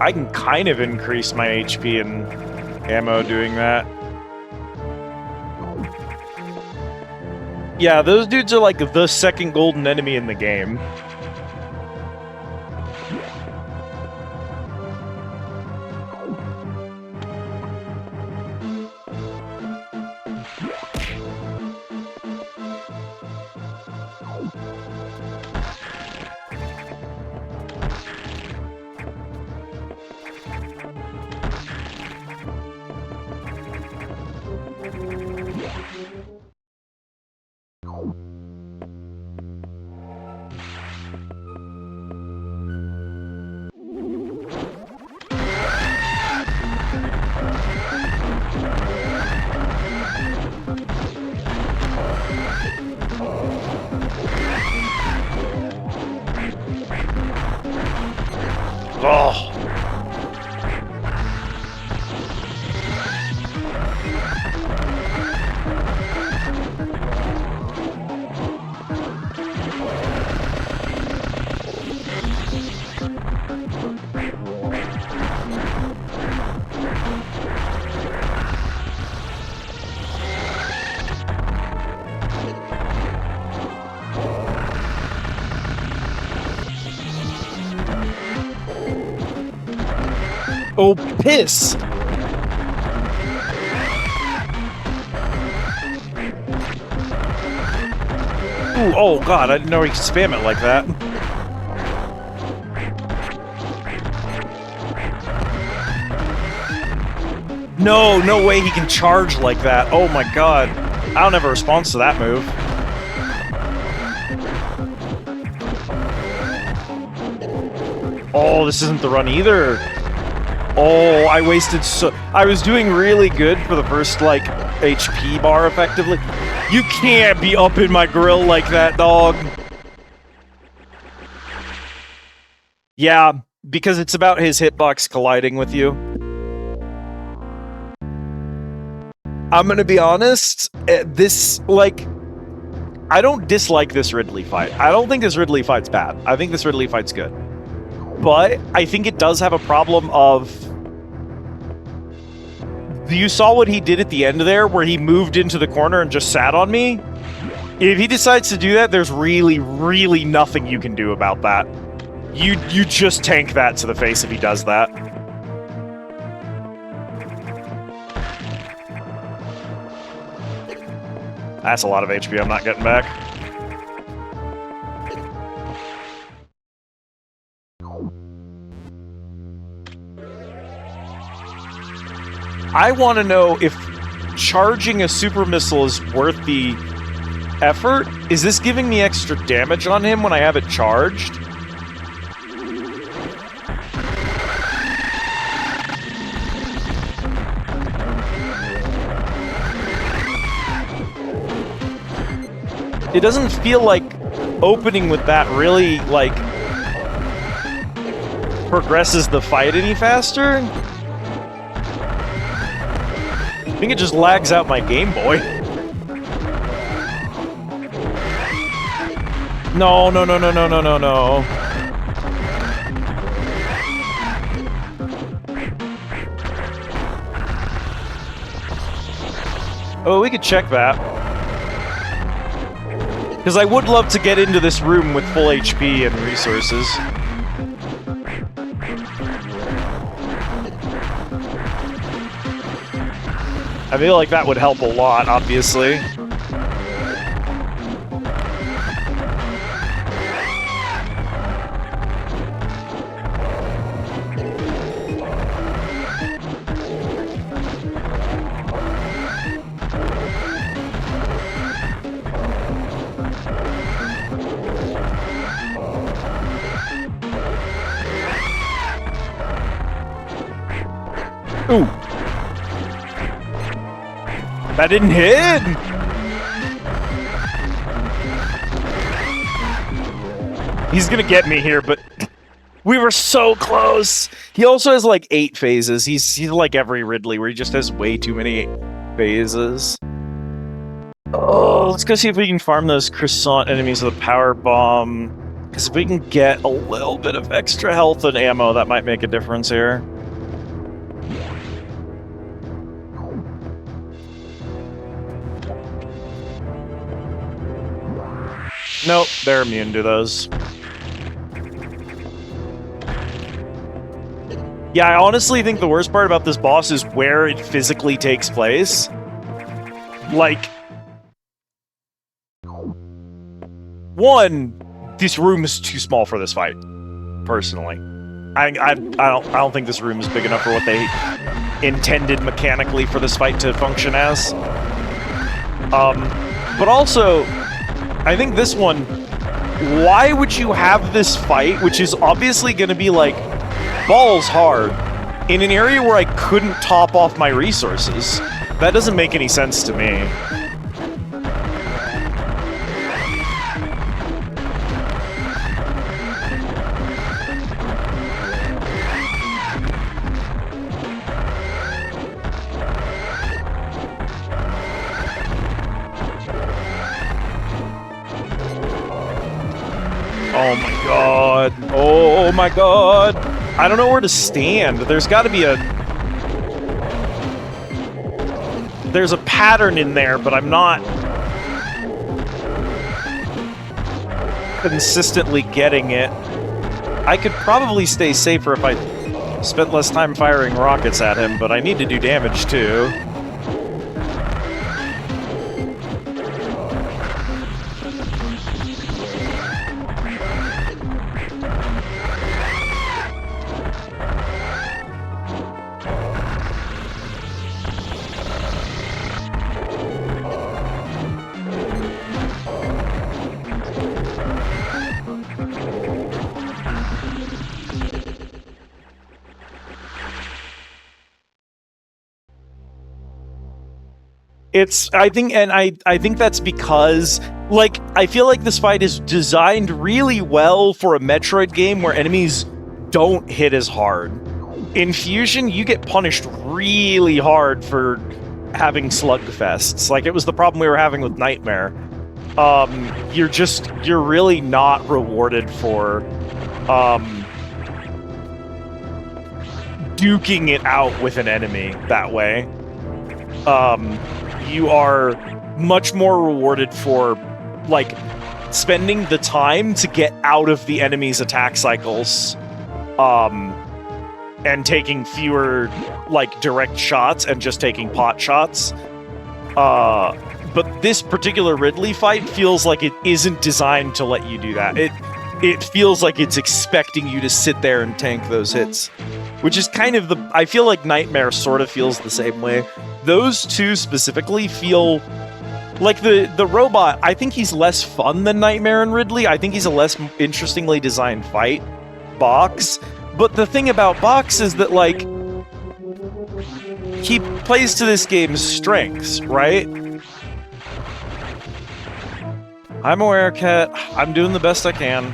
B: I can kind of increase my HP and ammo doing that. Yeah, those dudes are like the second golden enemy in the game. Oh. Oh, piss! Ooh, oh god, I didn't know he could spam it like that. No, no way he can charge like that. Oh my god. I don't have a response to that move. Oh, this isn't the run either. Oh, I wasted so... I was doing really good for the first, like, HP bar, effectively. You can't be up in my grill like that, dog. Yeah, because it's about his hitbox colliding with you. I'm gonna be honest, this, like... I don't dislike this Ridley fight. I don't think this Ridley fight's bad. I think this Ridley fight's good. But I think it does have a problem of... You saw what he did at the end there, where he moved into the corner and just sat on me? If he decides to do that, there's really, really nothing you can do about that. You just tank that to the face if he does that. That's a lot of HP I'm not getting back. I want to know if charging a super missile is worth the effort. Is this giving me extra damage on him when I have it charged? It doesn't feel like opening with that really, like, progresses the fight any faster. I think it just lags out my Game Boy. No, no, no, no, no, no, no, no. Oh, we could check that. Because I would love to get into this room with full HP and resources. I feel like that would help a lot, obviously. Ooh. That didn't hit! He's gonna get me here, but we were so close! He also has like 8 phases. He's like every Ridley, where he just has way too many phases. Oh, let's go see if we can farm those croissant enemies with a power bomb. Because if we can get a little bit of extra health and ammo, that might make a difference here. Nope, they're immune to those. Yeah, I honestly think the worst part about this boss is where it physically takes place. Like... One, this room is too small for this fight, personally. I don't think this room is big enough for what they intended mechanically for this fight to function as. But also... I think this one, why would you have this fight, which is obviously going to be, like, balls hard, in an area where I couldn't top off my resources? That doesn't make any sense to me. Oh my god. Oh my god. I don't know where to stand. There's got to be a... There's a pattern in there, but I'm not consistently getting it. I could probably stay safer if I spent less time firing rockets at him, but I need to do damage too. I think that's because, like, I feel like this fight is designed really well for a Metroid game where enemies don't hit as hard. In Fusion, you get punished really hard for having slugfests. Like, it was the problem we were having with Nightmare. You're really not rewarded for duking it out with an enemy that way. You are much more rewarded for, like, spending the time to get out of the enemy's attack cycles, and taking fewer, like, direct shots and just taking pot shots. But this particular Ridley fight feels like it isn't designed to let you do that. It feels like it's expecting you to sit there and tank those hits, which is kind of I feel like Nightmare sort of feels the same way. Those two specifically feel like the robot. I think he's less fun than Nightmare and Ridley. I think he's a less interestingly designed fight, Box. But the thing about Box is that, like, he plays to this game's strengths, right? I'm aware, Kat. I'm doing the best I can.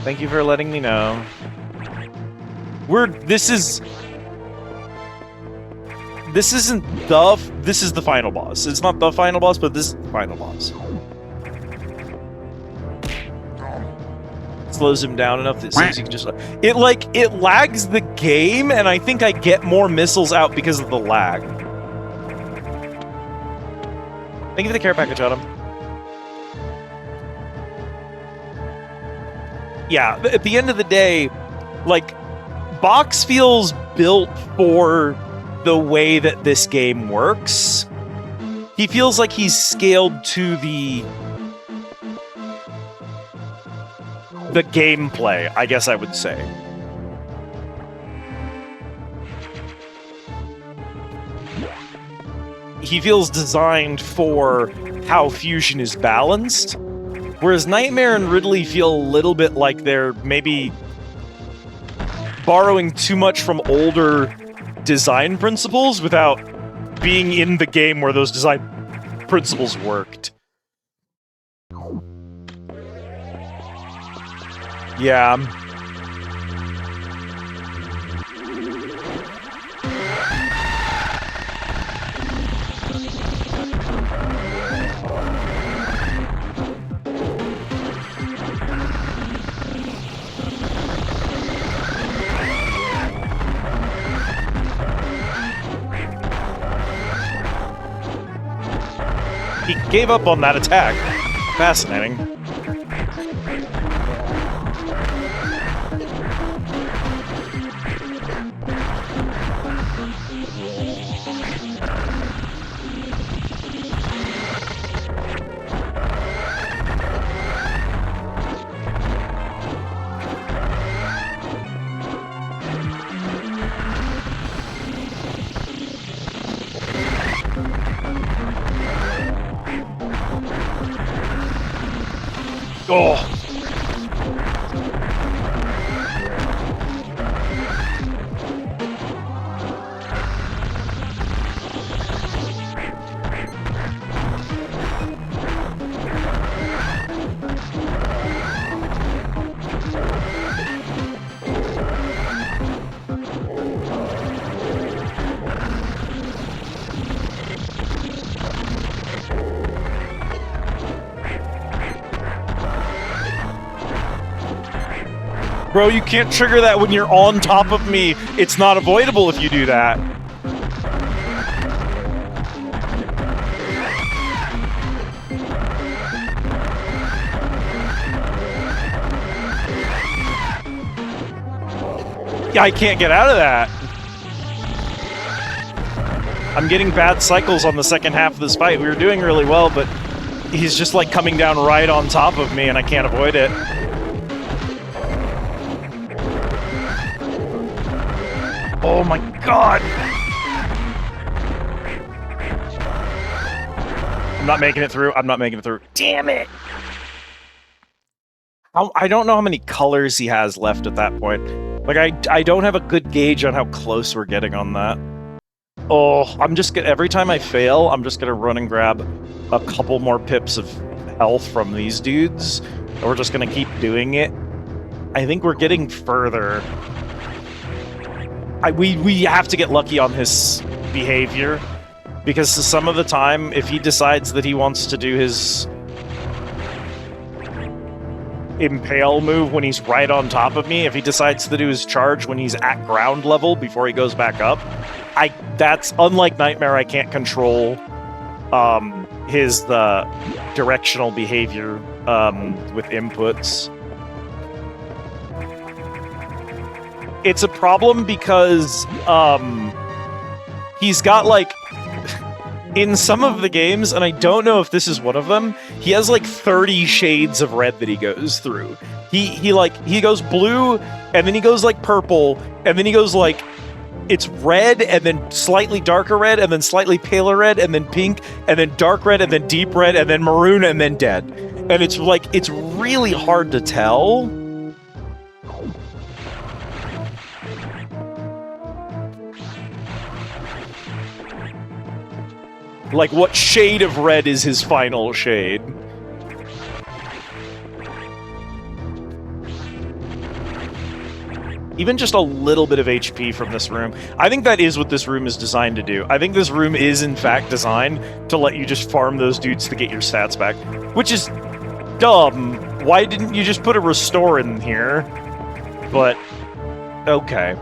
B: Thank you for letting me know. This is the final boss. It's not the final boss, but this is the final boss. Slows him down enough that it seems you can just... It lags the game, and I think I get more missiles out because of the lag. Thank you for the care package, Adam. Yeah, at the end of the day, like, Box feels built for the way that this game works. He feels like he's scaled to the gameplay, I guess I would say. He feels designed for how Fusion is balanced, whereas Nightmare and Ridley feel a little bit like they're maybe borrowing too much from older design principles without being in the game where those design principles worked. Yeah. He gave up on that attack. Fascinating. Oh. Bro, you can't trigger that when you're on top of me. It's not avoidable if you do that. Yeah, I can't get out of that. I'm getting bad cycles on the second half of this fight. We were doing really well, but he's just like coming down right on top of me and I can't avoid it. Oh my god! I'm not making it through. I'm not making it through. Damn it! I don't know how many colors he has left at that point. Like, I don't have a good gauge on how close we're getting on that. Oh, I'm just gonna, every time I fail, I'm just gonna run and grab a couple more pips of health from these dudes. And we're just gonna keep doing it. I think we're getting further. We have to get lucky on his behavior, because some of the time, if he decides that he wants to do his impale move when he's right on top of me, if he decides to do his charge when he's at ground level before he goes back up, that's unlike Nightmare. I can't control his directional behavior with inputs. It's a problem because he's got like, in some of the games, and I don't know if this is one of them, he has like 30 shades of red that he goes through. He goes blue, and then he goes like purple, and then he goes like, it's red, and then slightly darker red, and then slightly paler red, and then pink, and then dark red, and then deep red, and then maroon, and then dead. And it's like, it's really hard to tell. Like, what shade of red is his final shade? Even just a little bit of HP from this room. I think that is what this room is designed to do. I think this room is, in fact, designed to let you just farm those dudes to get your stats back. Which is dumb. Why didn't you just put a restore in here? But, okay.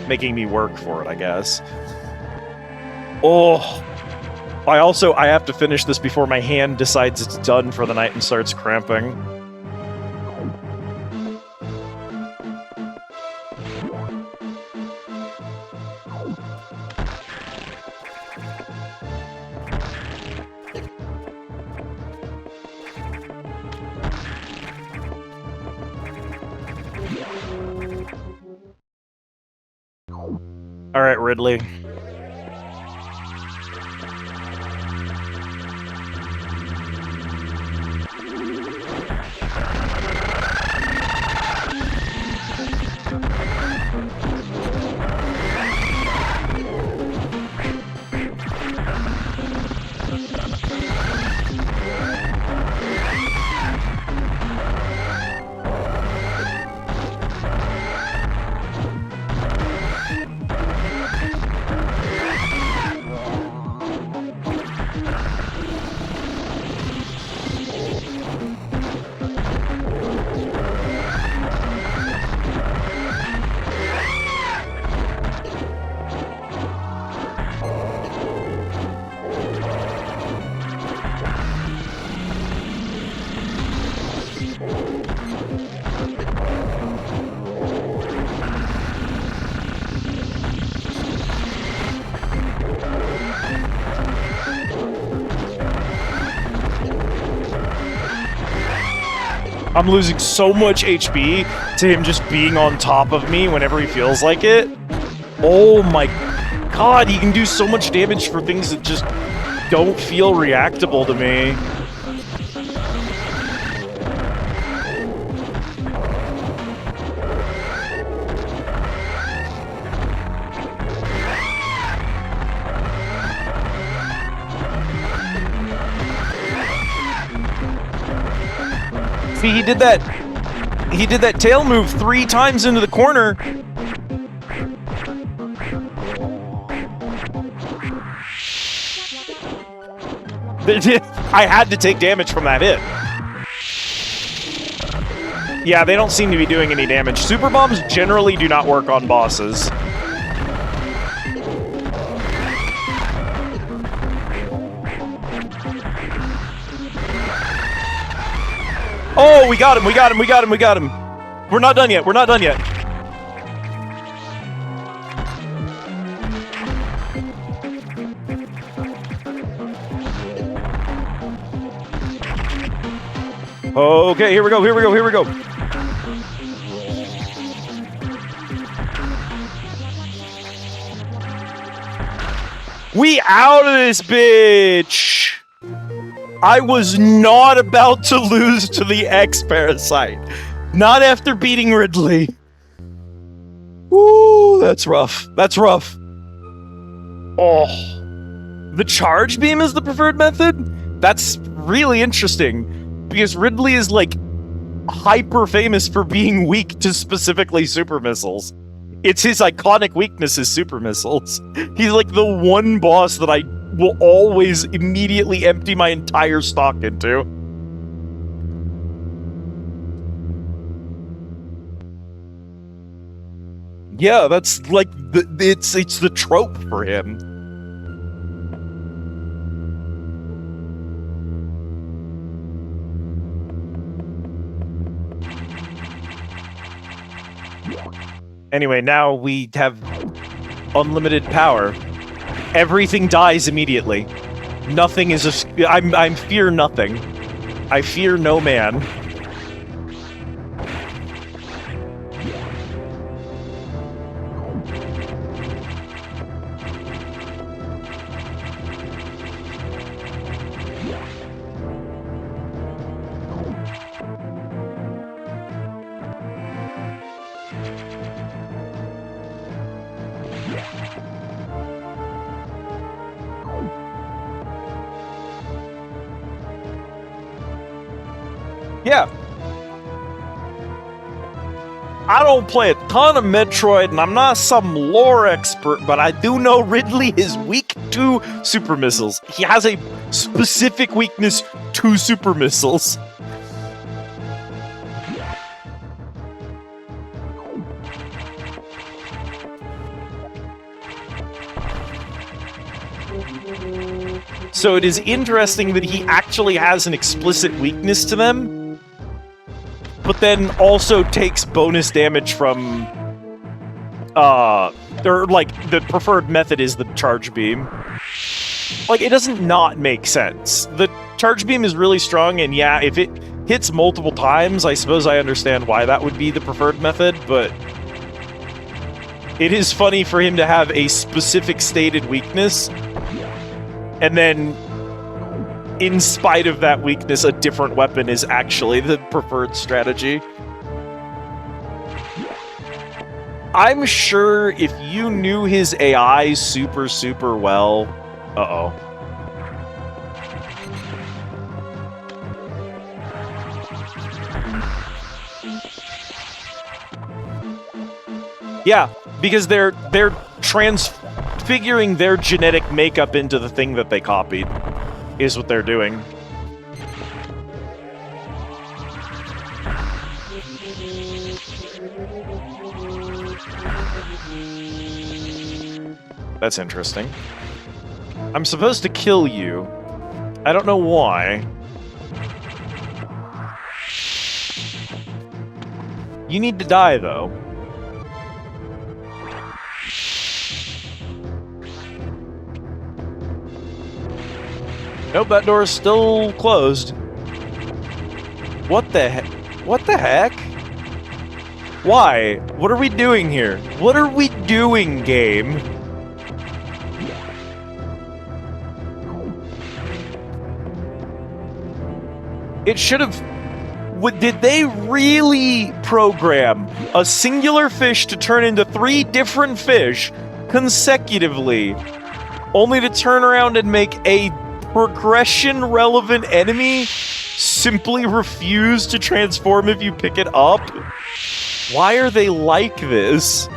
B: Making me work for it, I guess. Oh, I have to finish this before my hand decides it's done for the night and starts cramping. All right, Ridley. I'm losing so much HP to him just being on top of me whenever he feels like it. Oh my god, he can do so much damage for things that just don't feel reactable to me. See, he did that tail move 3 times into the corner. I had to take damage from that hit. Yeah, they don't seem to be doing any damage. Super bombs generally do not work on bosses. Oh, we got him, we got him, we got him, we got him. We're not done yet, we're not done yet. Okay, here we go, here we go, here we go. We out of this bitch! I was not about to lose to the X-Parasite. Not after beating Ridley. Woo, that's rough. That's rough. Oh, the charge beam is the preferred method? That's really interesting, because Ridley is, like, hyper famous for being weak to specifically super missiles. It's his iconic weakness is super missiles. He's like the one boss that I will always immediately empty my entire stock into. Yeah, that's like it's the trope for him. Anyway, now we have unlimited power. Everything dies immediately. Nothing is I'm fear nothing. I fear no man. Yeah. I don't play a ton of Metroid, and I'm not some lore expert, but I do know Ridley is weak to super missiles. He has a specific weakness to super missiles. So it is interesting that he actually has an explicit weakness to them, but then also takes bonus damage from, or like, the preferred method is the charge beam. Like, it doesn't not make sense. The charge beam is really strong, and yeah, if it hits multiple times, I suppose I understand why that would be the preferred method, but it is funny for him to have a specific stated weakness, and then, in spite of that weakness, a different weapon is actually the preferred strategy. I'm sure if you knew his AI super, super well... Uh-oh. Yeah, because they're transfiguring their genetic makeup into the thing that they copied, is what they're doing. That's interesting. I'm supposed to kill you. I don't know why. You need to die, though. Nope, that door is still closed. What the heck? What the heck? Why? What are we doing here? What are we doing, game? It should have... Did they really program a singular fish to turn into 3 different fish consecutively, only to turn around and make a progression-relevant enemy simply refuse to transform if you pick it up? Why are they like this?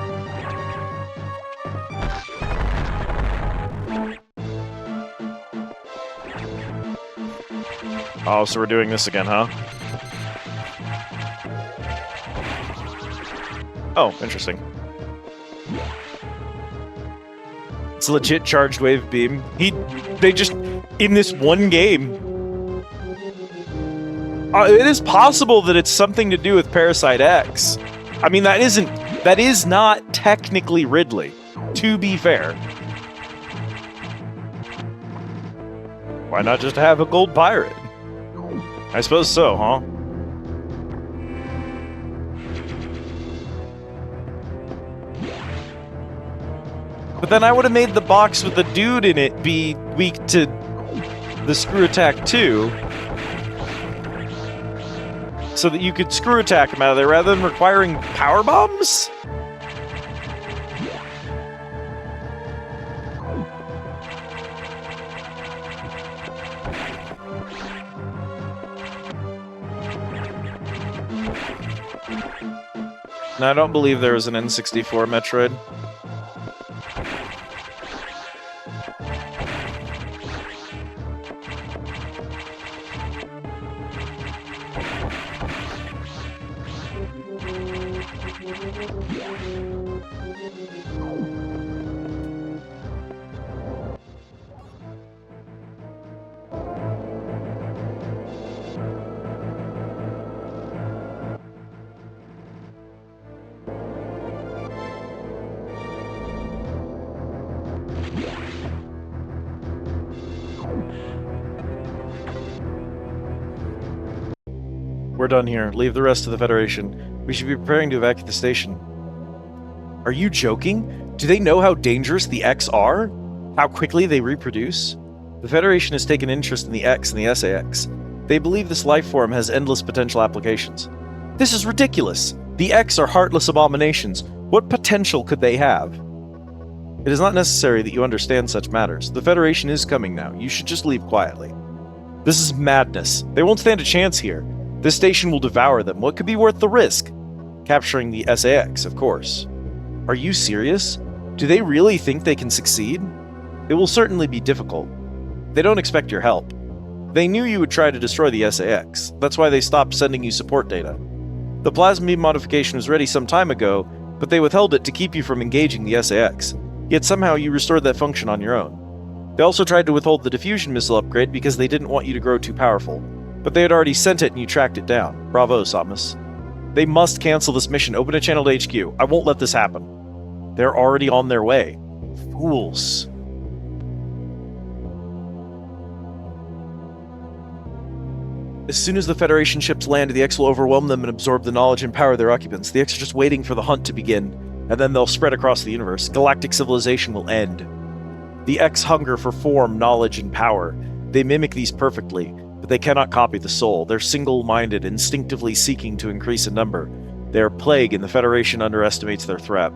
B: Oh, so we're doing this again, huh? Oh, interesting. It's a legit charged wave beam. They just, in this one game... it is possible that it's something to do with Parasite X. I mean, that is not technically Ridley, to be fair. Why not just have a gold pirate? I suppose so, huh? But then I would have made the box with the dude in it be weak to the screw attack too, so that you could screw attack him out of there rather than requiring power bombs? No, I don't believe there was an N64 Metroid. We're done here. Leave the rest to the Federation. We should be preparing to evacuate the station. Are you joking? Do they know how dangerous the X are? How quickly they reproduce? The Federation has taken interest in the X and the SAX. They believe this life form has endless potential applications. This is ridiculous! The X are heartless abominations. What potential could they have? It is not necessary that you understand such matters. The Federation is coming now. You should just leave quietly. This is madness. They won't stand a chance here. This station will devour them. What could be worth the risk? Capturing the SAX, of course. Are you serious? Do they really think they can succeed? It will certainly be difficult. They don't expect your help. They knew you would try to destroy the SAX. That's why they stopped sending you support data. The plasma beam modification was ready some time ago, but they withheld it to keep you from engaging the SAX. Yet somehow you restored that function on your own. They also tried to withhold the diffusion missile upgrade because they didn't want you to grow too powerful. But they had already sent it and you tracked it down. Bravo, Samus. They must cancel this mission. Open a channel to HQ. I won't let this happen. They're already on their way. Fools. As soon as the Federation ships land, the X will overwhelm them and absorb the knowledge and power of their occupants. The X are just waiting for the hunt to begin, and then they'll spread across the universe. Galactic civilization will end. The X hunger for form, knowledge, and power. They mimic these perfectly, but they cannot copy the soul. They're single-minded, instinctively seeking to increase in number. They are plague, and the Federation underestimates their threat.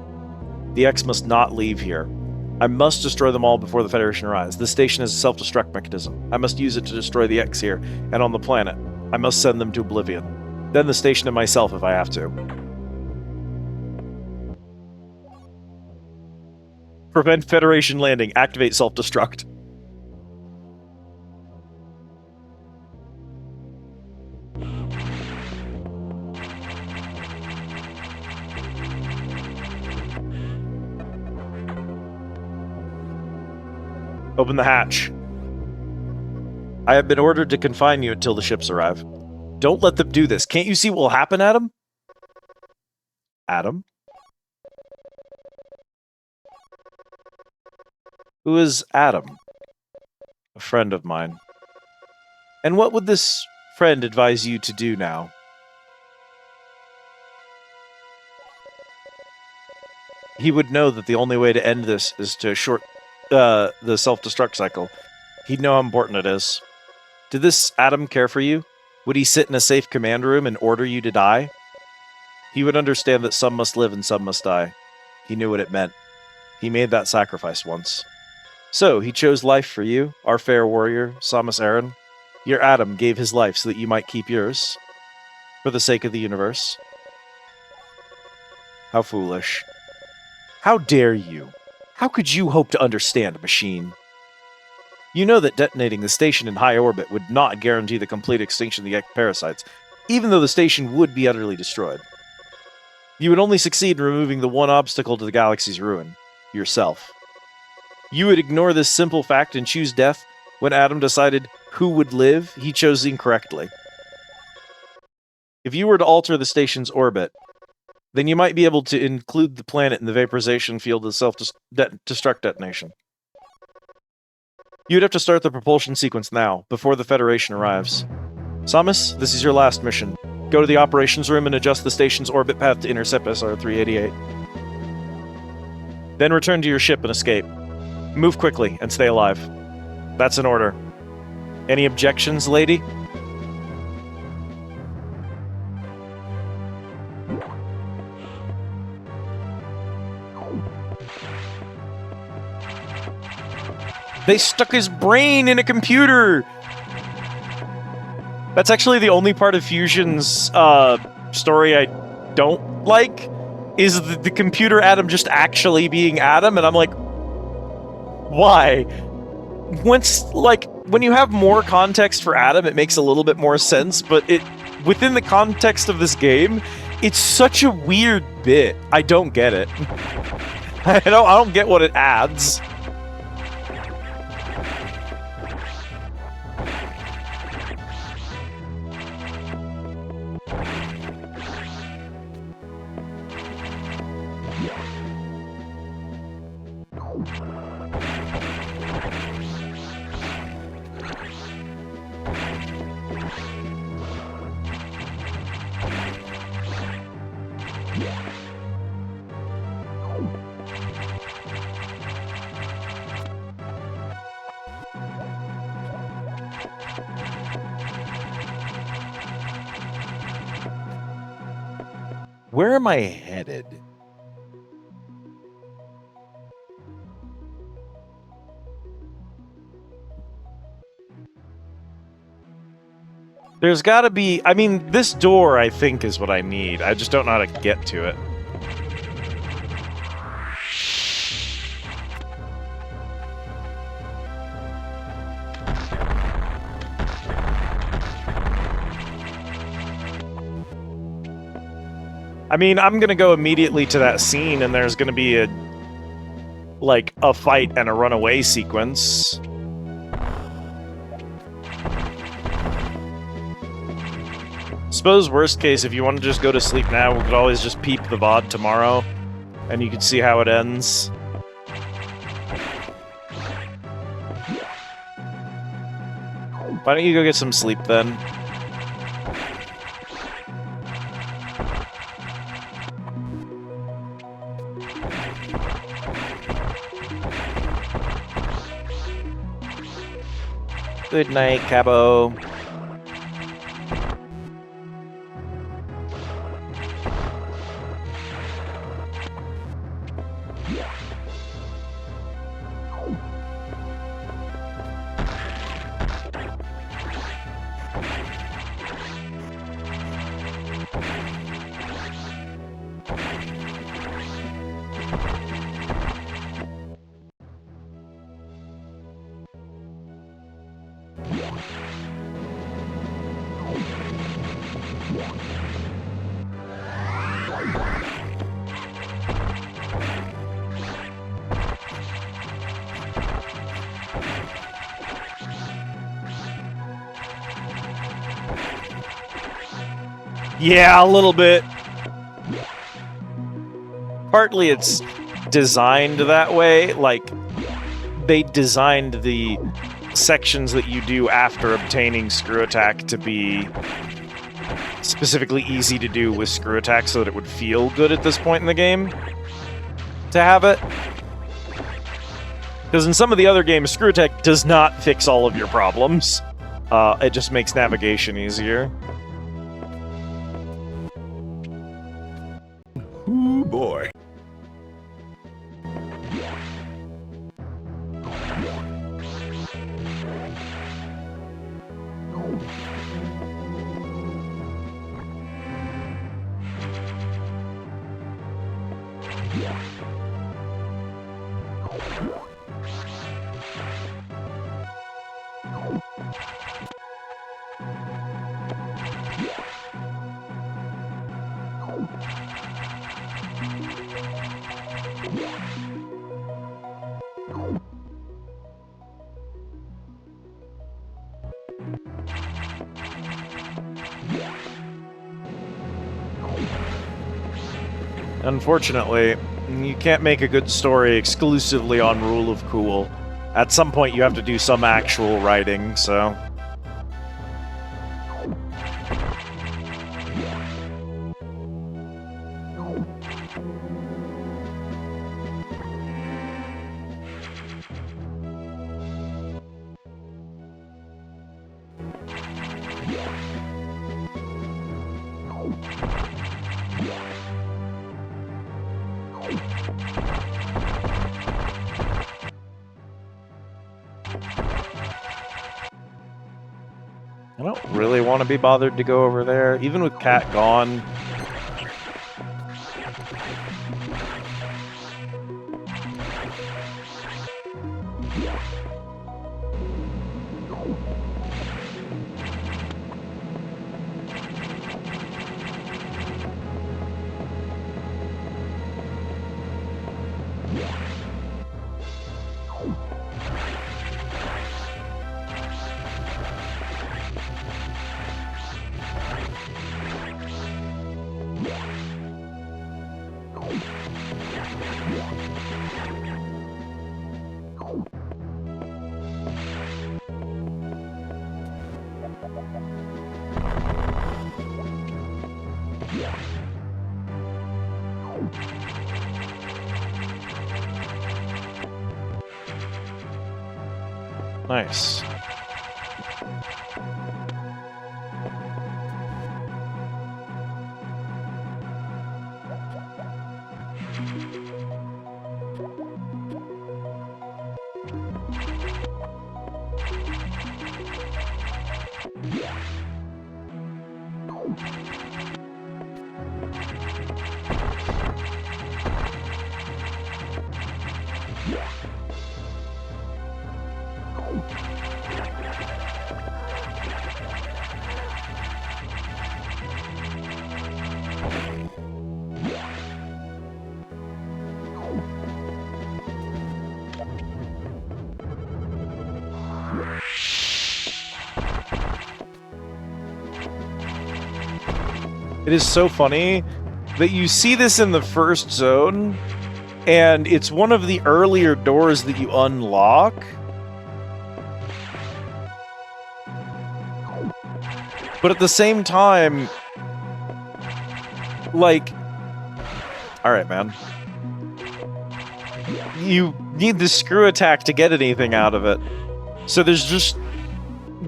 B: The X must not leave here. I must destroy them all before the Federation arrives. This station is a self-destruct mechanism. I must use it to destroy the X here, and on the planet. I must send them to oblivion. Then the station and myself if I have to. Prevent Federation landing. Activate self-destruct. Open the hatch. I have been ordered to confine you until the ships arrive. Don't let them do this. Can't you see what will happen, Adam? Adam? Who is Adam? A friend of mine. And what would this friend advise you to do now? He would know that the only way to end this is to short the self-destruct cycle. He'd know how important it is. Did this Adam care for you? Would he sit in a safe command room and order you to die? He would understand that some must live and some must die. He knew what it meant. He made that sacrifice once. So, he chose life for you, our fair warrior, Samus Aran. Your Adam gave his life so that you might keep yours. For the sake of the universe. How foolish. How dare you? How could you hope to understand, machine? You know that detonating the station in high orbit would not guarantee the complete extinction of the X parasites, even though the station would be utterly destroyed. You would only succeed in removing the one obstacle to the galaxy's ruin, yourself. You would ignore this simple fact and choose death when Adam decided who would live. He chose incorrectly. If you were to alter the station's orbit, then you might be able to include the planet in the vaporization field of self-destruct detonation. You'd have to start the propulsion sequence now, before the Federation arrives. Samus, this is your last mission. Go to the operations room and adjust the station's orbit path to intercept SR-388. Then return to your ship and escape. Move quickly and stay alive. That's an order. Any objections, lady? They stuck his brain in a computer! That's actually the only part of Fusion's story I don't like. is the computer Adam just actually being Adam, and I'm like, why? When you have more context for Adam, it makes a little bit more sense, but within the context of this game, it's such a weird bit. I don't get it. I don't get what it adds. Where am I headed? There's gotta be... I mean, this door, I think, is what I need. I just don't know how to get to it. I mean, I'm gonna go immediately to that scene, and there's gonna be a fight and a runaway sequence. Suppose worst case, if you want to just go to sleep now, we could always just peep the VOD tomorrow, and you could see how it ends. Why don't you go get some sleep then? Good night, Cabo. Yeah, a little bit. Partly it's designed that way, like, they designed the sections that you do after obtaining Screw Attack to be specifically easy to do with Screw Attack so that it would feel good at this point in the game to have it. Because in some of the other games, Screw Attack does not fix all of your problems. It just makes navigation easier.
A: Ooh, boy.
B: Unfortunately, you can't make a good story exclusively on Rule of Cool. At some point, you have to do some actual writing, so... I don't really want to be bothered to go over there, even with Cat gone. Nice. It is so funny that you see this in the first zone, and it's one of the earlier doors that you unlock. But at the same time, like, all right, man. You need the screw attack to get anything out of it. So there's just...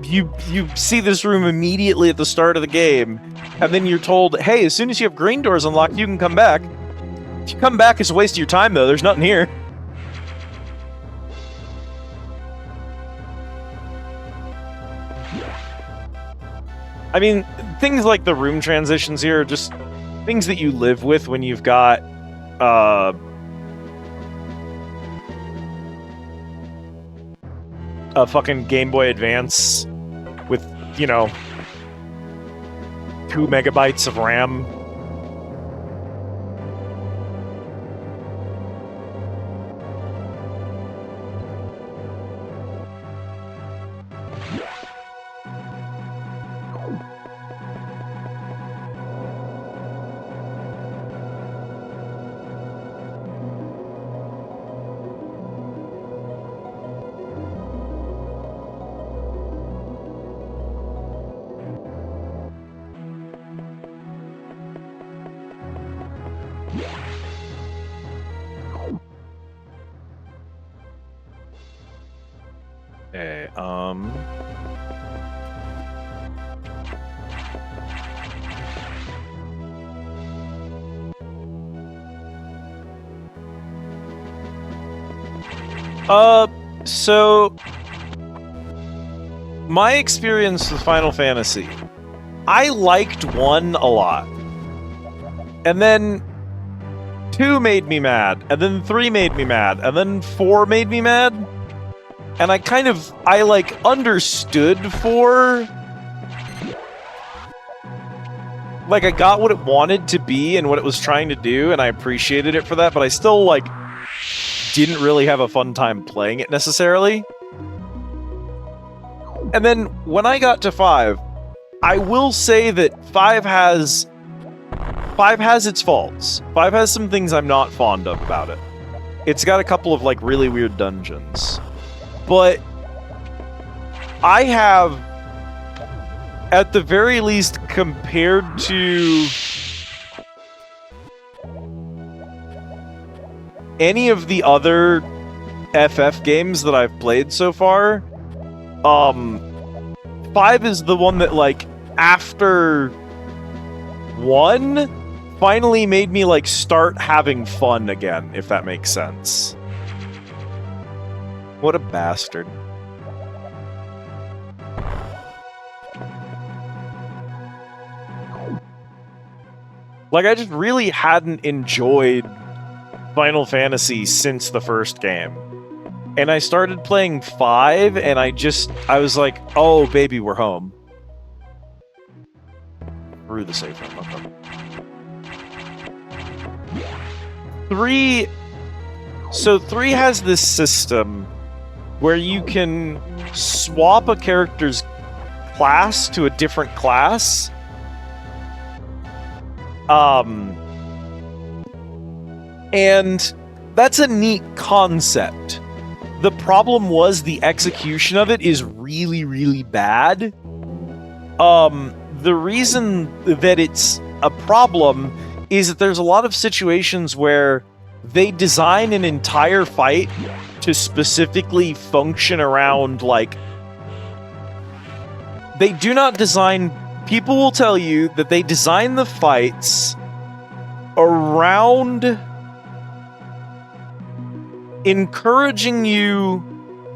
B: You see this room immediately at the start of the game, and then you're told, hey, as soon as you have green doors unlocked, you can come back. If you come back, it's a waste of your time, though. There's nothing here. I mean, things like the room transitions here are just things that you live with when you've got, a fucking Game Boy Advance with, you know, 2 megabytes of RAM. Okay, so my experience with Final Fantasy, I liked 1 a lot. And then 2 made me mad, and then 3 made me mad, and then 4 made me mad. And I like understood 4. Like, I got what it wanted to be and what it was trying to do, and I appreciated it for that, but I still, like, didn't really have a fun time playing it necessarily. And then when I got to 5, I will say that 5 has its faults. 5 has some things I'm not fond of about it. It's got a couple of, like, really weird dungeons. But I have, at the very least, compared to any of the other FF games that I've played so far, 5 is the one that, like, after 1, finally made me, like, start having fun again, if that makes sense. What a bastard. Like, I just really hadn't enjoyed Final Fantasy since the first game. And I started playing 5, and I was like, oh, baby, we're home. Through the safe room, okay. 3... So 3 has this system where you can swap a character's class to a different class. And that's a neat concept. The problem was the execution of it is really, really bad. The reason that it's a problem is that there's a lot of situations where they design an entire fight to specifically function around, like... They do not design... People will tell you that they design the fights around encouraging you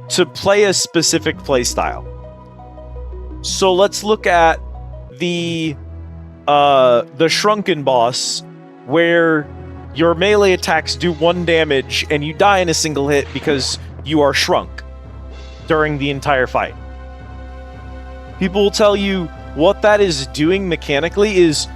B: to play a specific playstyle. So let's look at the Shrunken boss, where your melee attacks do 1 damage and you die in a single hit because you are shrunk during the entire fight. People will tell you what that is doing mechanically is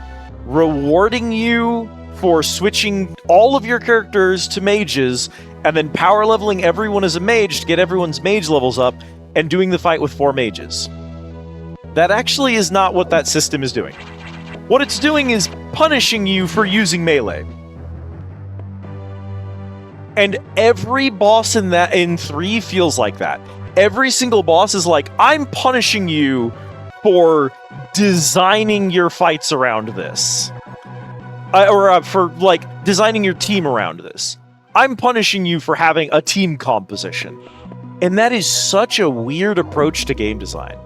B: rewarding you for switching all of your characters to mages and then power leveling everyone as a mage to get everyone's mage levels up and doing the fight with 4 mages. That actually is not what that system is doing. What it's doing is punishing you for using melee. And every boss in 3 feels like that. Every single boss is like, I'm punishing you for designing your fights around this. For, like, designing your team around this. I'm punishing you for having a team composition. And that is such a weird approach to game design.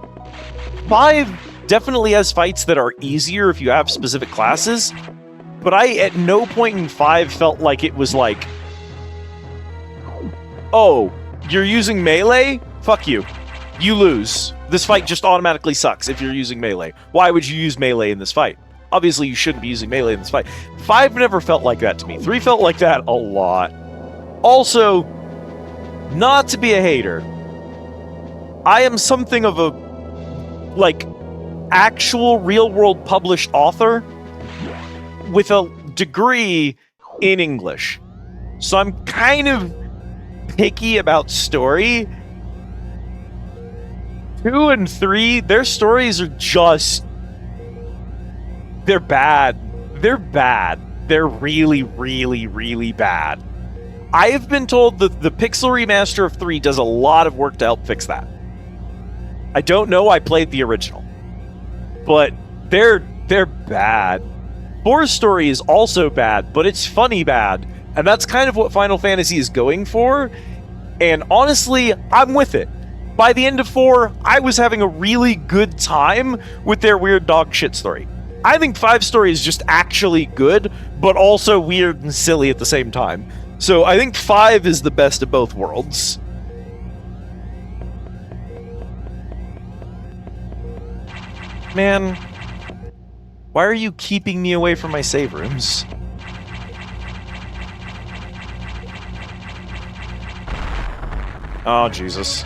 B: 5 definitely has fights that are easier if you have specific classes, but I at no point in 5 felt like it was like, oh, you're using melee? Fuck you. You lose. This fight just automatically sucks if you're using melee. Why would you use melee in this fight? Obviously, you shouldn't be using melee in this fight. 5 never felt like that to me. 3 felt like that a lot. Also, not to be a hater, I am something of a, like, actual real-world published author with a degree in English. So I'm kind of picky about story. 2 and 3, their stories are just... They're bad. They're bad. They're really, really, really bad. I have been told that the Pixel Remaster of 3 does a lot of work to help fix that. I don't know, I played the original. But they're bad. 4's story is also bad, but it's funny bad. And that's kind of what Final Fantasy is going for. And honestly, I'm with it. By the end of 4, I was having a really good time with their weird dog shit story. I think 5's story is just actually good, but also weird and silly at the same time. So I think 5 is the best of both worlds. Man, why are you keeping me away from my save rooms? Oh, Jesus.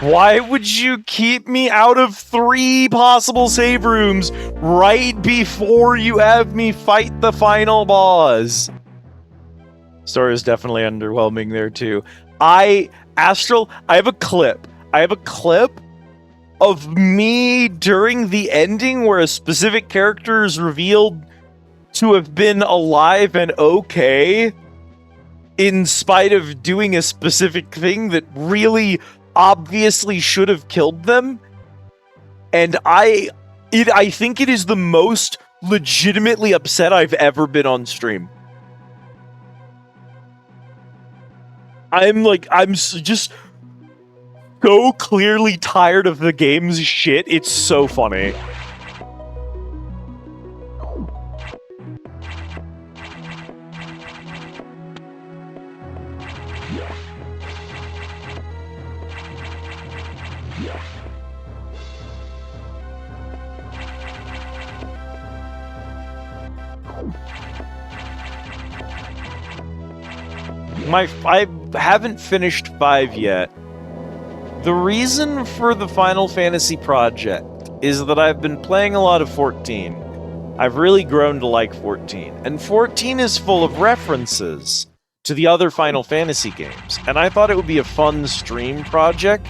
B: Why would you keep me out of 3 possible save rooms right before you have me fight the final boss? Story is definitely underwhelming there too. Astral, I have a clip. I have a clip of me during the ending where a specific character is revealed to have been alive and okay in spite of doing a specific thing that really obviously should have killed them. And I I think it is the most legitimately upset I've ever been on stream. I'm just so clearly tired of the game's shit. It's so funny. I haven't finished 5 yet. The reason for the Final Fantasy project is that I've been playing a lot of 14. I've really grown to like 14. And 14 is full of references to the other Final Fantasy games. And I thought it would be a fun stream project.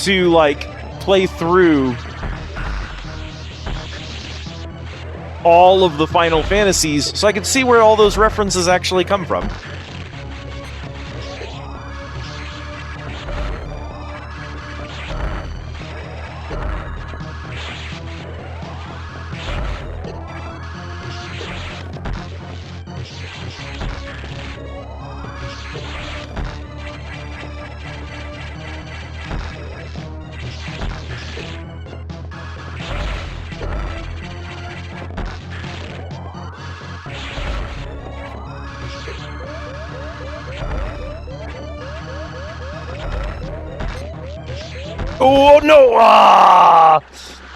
B: To, like, play through all of the Final Fantasies so I could see where all those references actually come from. Oh no! Ah!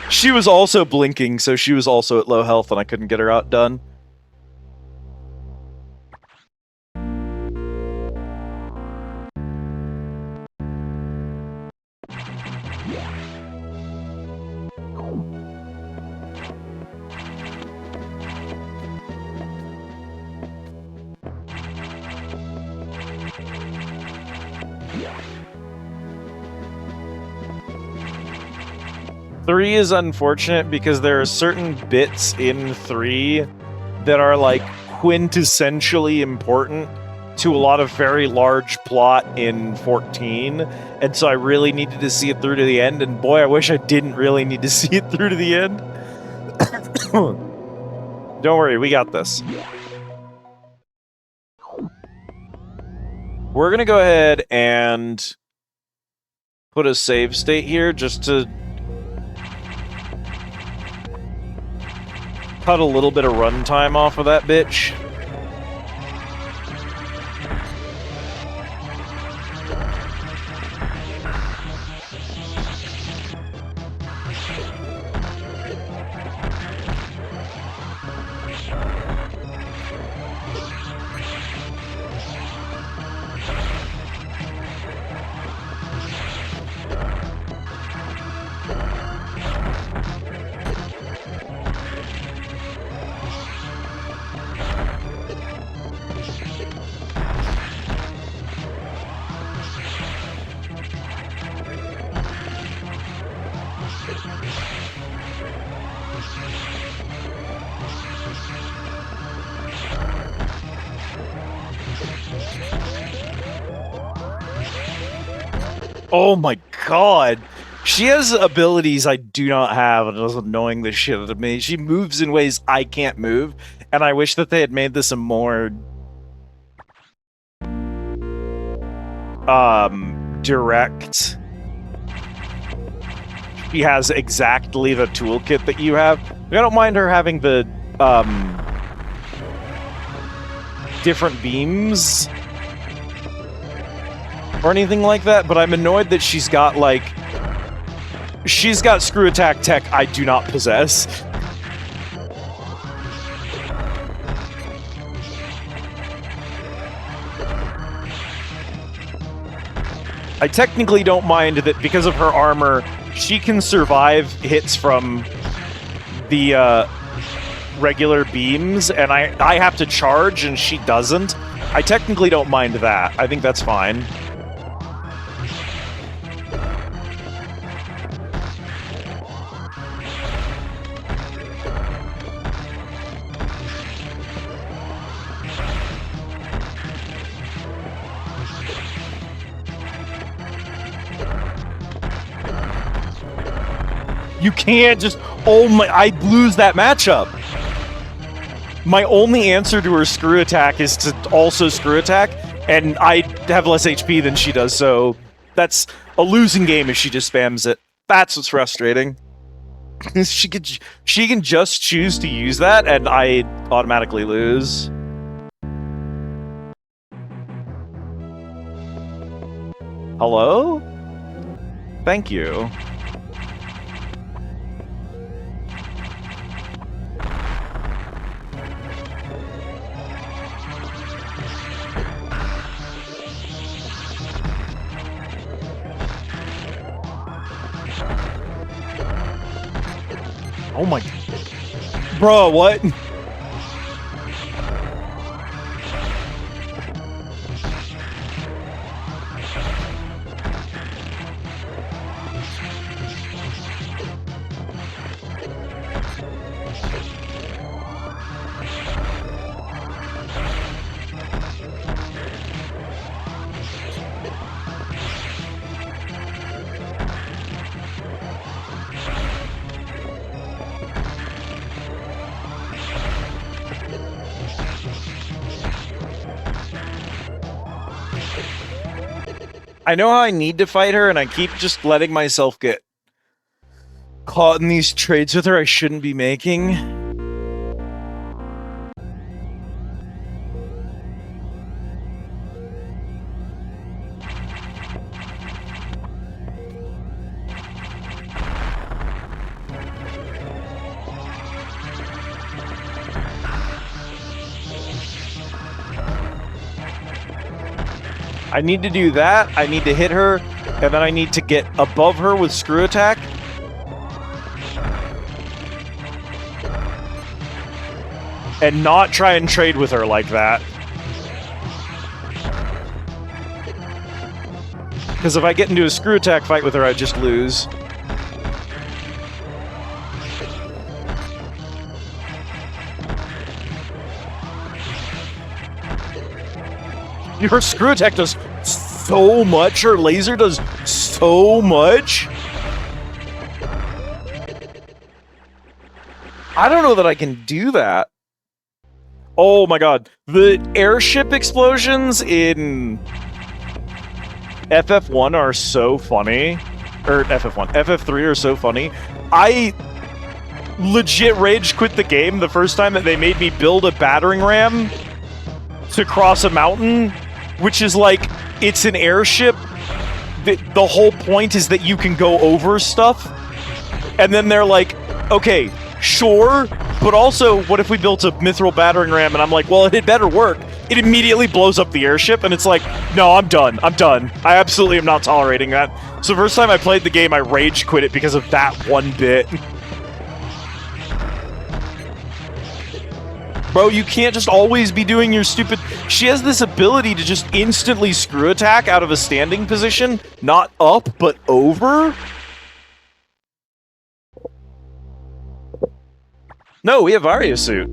B: She was also blinking, so she was also at low health, and I couldn't get her outdone. Three is unfortunate because there are certain bits in 3 that are like quintessentially important to a lot of very large plot in 14, and so I really needed to see it through to the end, and boy, I wish I didn't really need to see it through to the end. Don't worry, we got this. We're gonna go ahead and put a save state here just to cut a little bit of runtime off of that bitch. Oh my god! She has abilities I do not have, and it is annoying the shit out of me. She moves in ways I can't move, and I wish that they had made this a more direct. She has exactly the toolkit that you have. I don't mind her having the different beams or anything like that, but I'm annoyed that she's got, like... She's got screw attack tech I do not possess. I technically don't mind that because of her armor, she can survive hits from the regular beams, and I have to charge and she doesn't. I technically don't mind that. I think that's fine. You can't just, oh my, I lose that matchup. My only answer to her screw attack is to also screw attack, and I have less HP than she does, so that's a losing game if she just spams it. That's what's frustrating. she can just choose to use that, and I automatically lose. Hello? Thank you. Oh my... Bro, what? I know how I need to fight her, and I keep just letting myself get caught in these trades with her I shouldn't be making. I need to do that, I need to hit her, and then I need to get above her with screw attack. And not try and trade with her like that. Because if I get into a screw attack fight with her, I just lose. Her screw attack does so much, her laser does so much. I don't know that I can do that. Oh my god. The airship explosions in FF1 are so funny. Or FF1. FF3 are so funny. I legit rage quit the game the first time that they made me build a battering ram to cross a mountain, which is like, it's an airship. The whole point is that you can go over stuff. And then they're like, okay, sure, but also, what if we built a mithril battering ram? And I'm like, well, it had better work. It immediately blows up the airship, and it's like, no, I'm done. I'm done. I absolutely am not tolerating that. So the first time I played the game, I rage quit it because of that one bit. Bro, you can't just always be doing your stupid... She has this ability to just instantly screw attack out of a standing position. Not up, but over. No, we have Varia suit.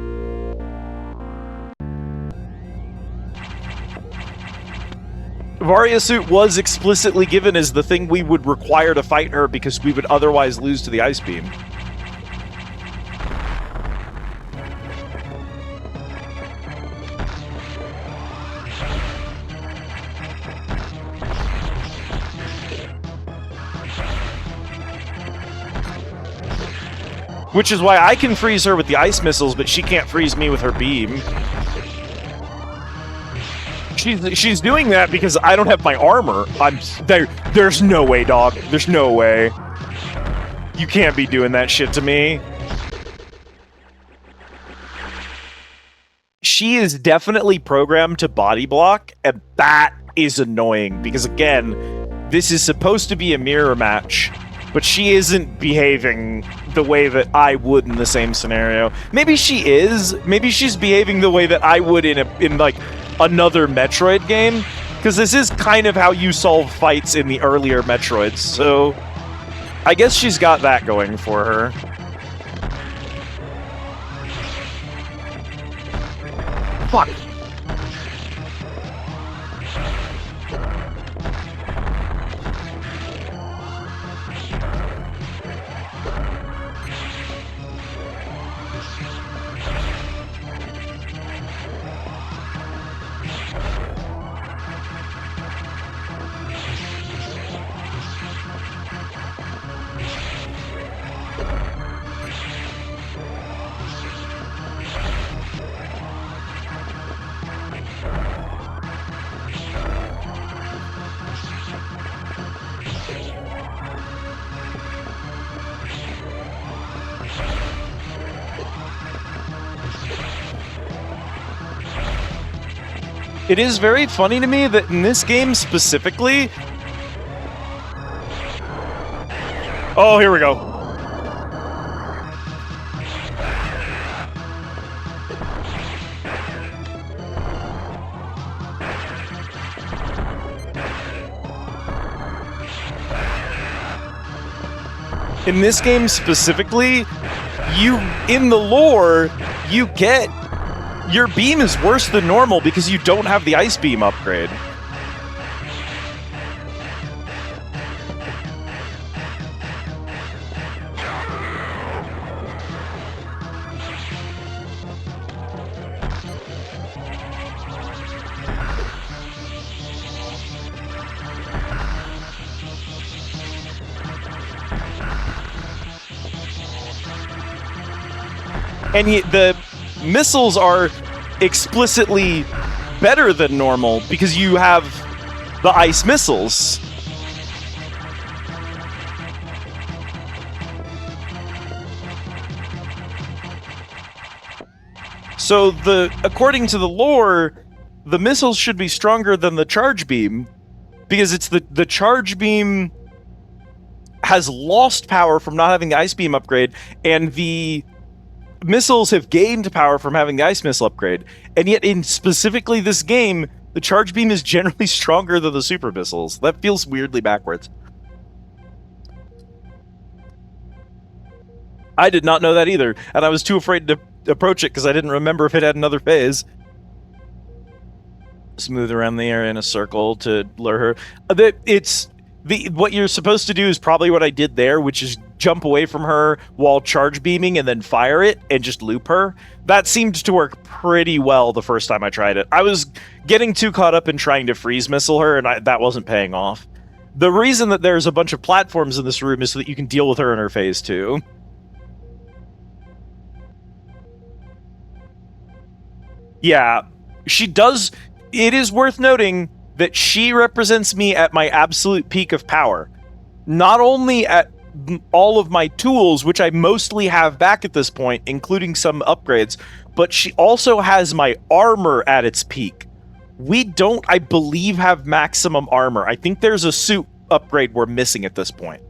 B: Varia suit was explicitly given as the thing we would require to fight her because we would otherwise lose to the ice beam. Which is why I can freeze her with the ice missiles, but she can't freeze me with her beam. She's doing that because I don't have my armor. There's no way, dog. There's no way. You can't be doing that shit to me. She is definitely programmed to body block, and that is annoying because, again, this is supposed to be a mirror match. But she isn't behaving the way that I would in the same scenario. Maybe she is. Maybe she's behaving the way that I would in like another Metroid game. Because this is kind of how you solve fights in the earlier Metroids. So I guess she's got that going for her. Fuck. It is very funny to me that in this game specifically... Oh, here we go. In this game specifically, in the lore, you get... Your beam is worse than normal because you don't have the ice beam upgrade. And the missiles are explicitly better than normal because you have the ice missiles. So according to the lore, the missiles should be stronger than the charge beam because it's the charge beam has lost power from not having the ice beam upgrade, and the missiles have gained power from having the ice missile upgrade, and yet in specifically this game, the charge beam is generally stronger than the super missiles. That feels weirdly backwards. I did not know that either, and I was too afraid to approach it because I didn't remember if it had another phase. Smooth around the area in a circle to lure her. What you're supposed to do is probably what I did there, which is jump away from her while charge beaming and then fire it and just loop her. That seemed to work pretty well the first time I tried it. I was getting too caught up in trying to freeze missile her, and that wasn't paying off. The reason that there's a bunch of platforms in this room is so that you can deal with her in her phase 2. Yeah, she does. It is worth noting that she represents me at my absolute peak of power. Not only at all of my tools, which I mostly have back at this point, including some upgrades, but she also has my armor at its peak. We don't, I believe, have maximum armor. I think there's a suit upgrade we're missing at this point.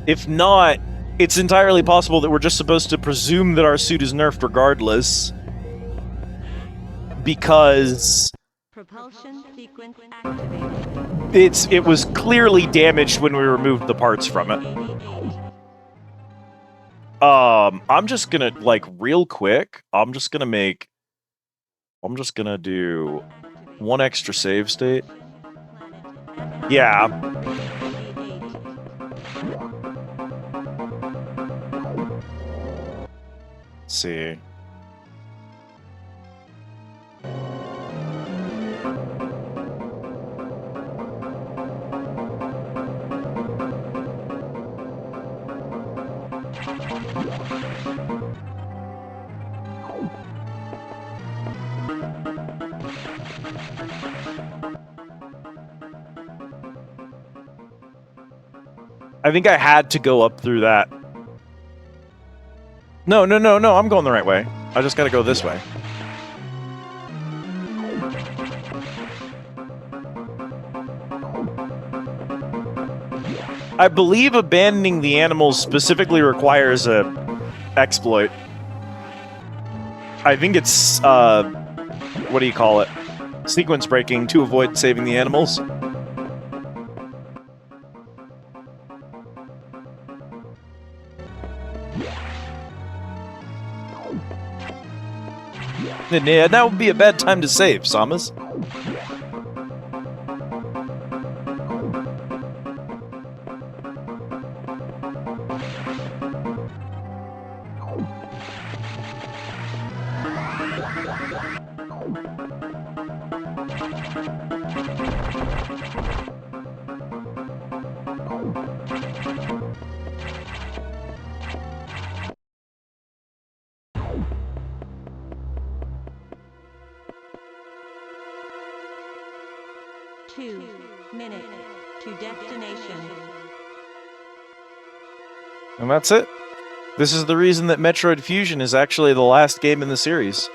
B: If not, it's entirely possible that we're just supposed to presume that our suit is nerfed regardless. Because...
C: Propulsion sequence activated.
B: It was clearly damaged when we removed the parts from it. I'm just gonna, like, real quick, I'm just gonna do one extra save state. Yeah. Let's see. I think I had to go up through that. No, I'm going the right way. I just gotta go this way. I believe abandoning the animals specifically requires a exploit. I think it's, what do you call it? Sequence breaking to avoid saving the animals. Yeah, that would be a bad time to save, Samus.
C: Two minutes to destination.
B: And that's it. This is the reason that Metroid Fusion is actually the last game in the series.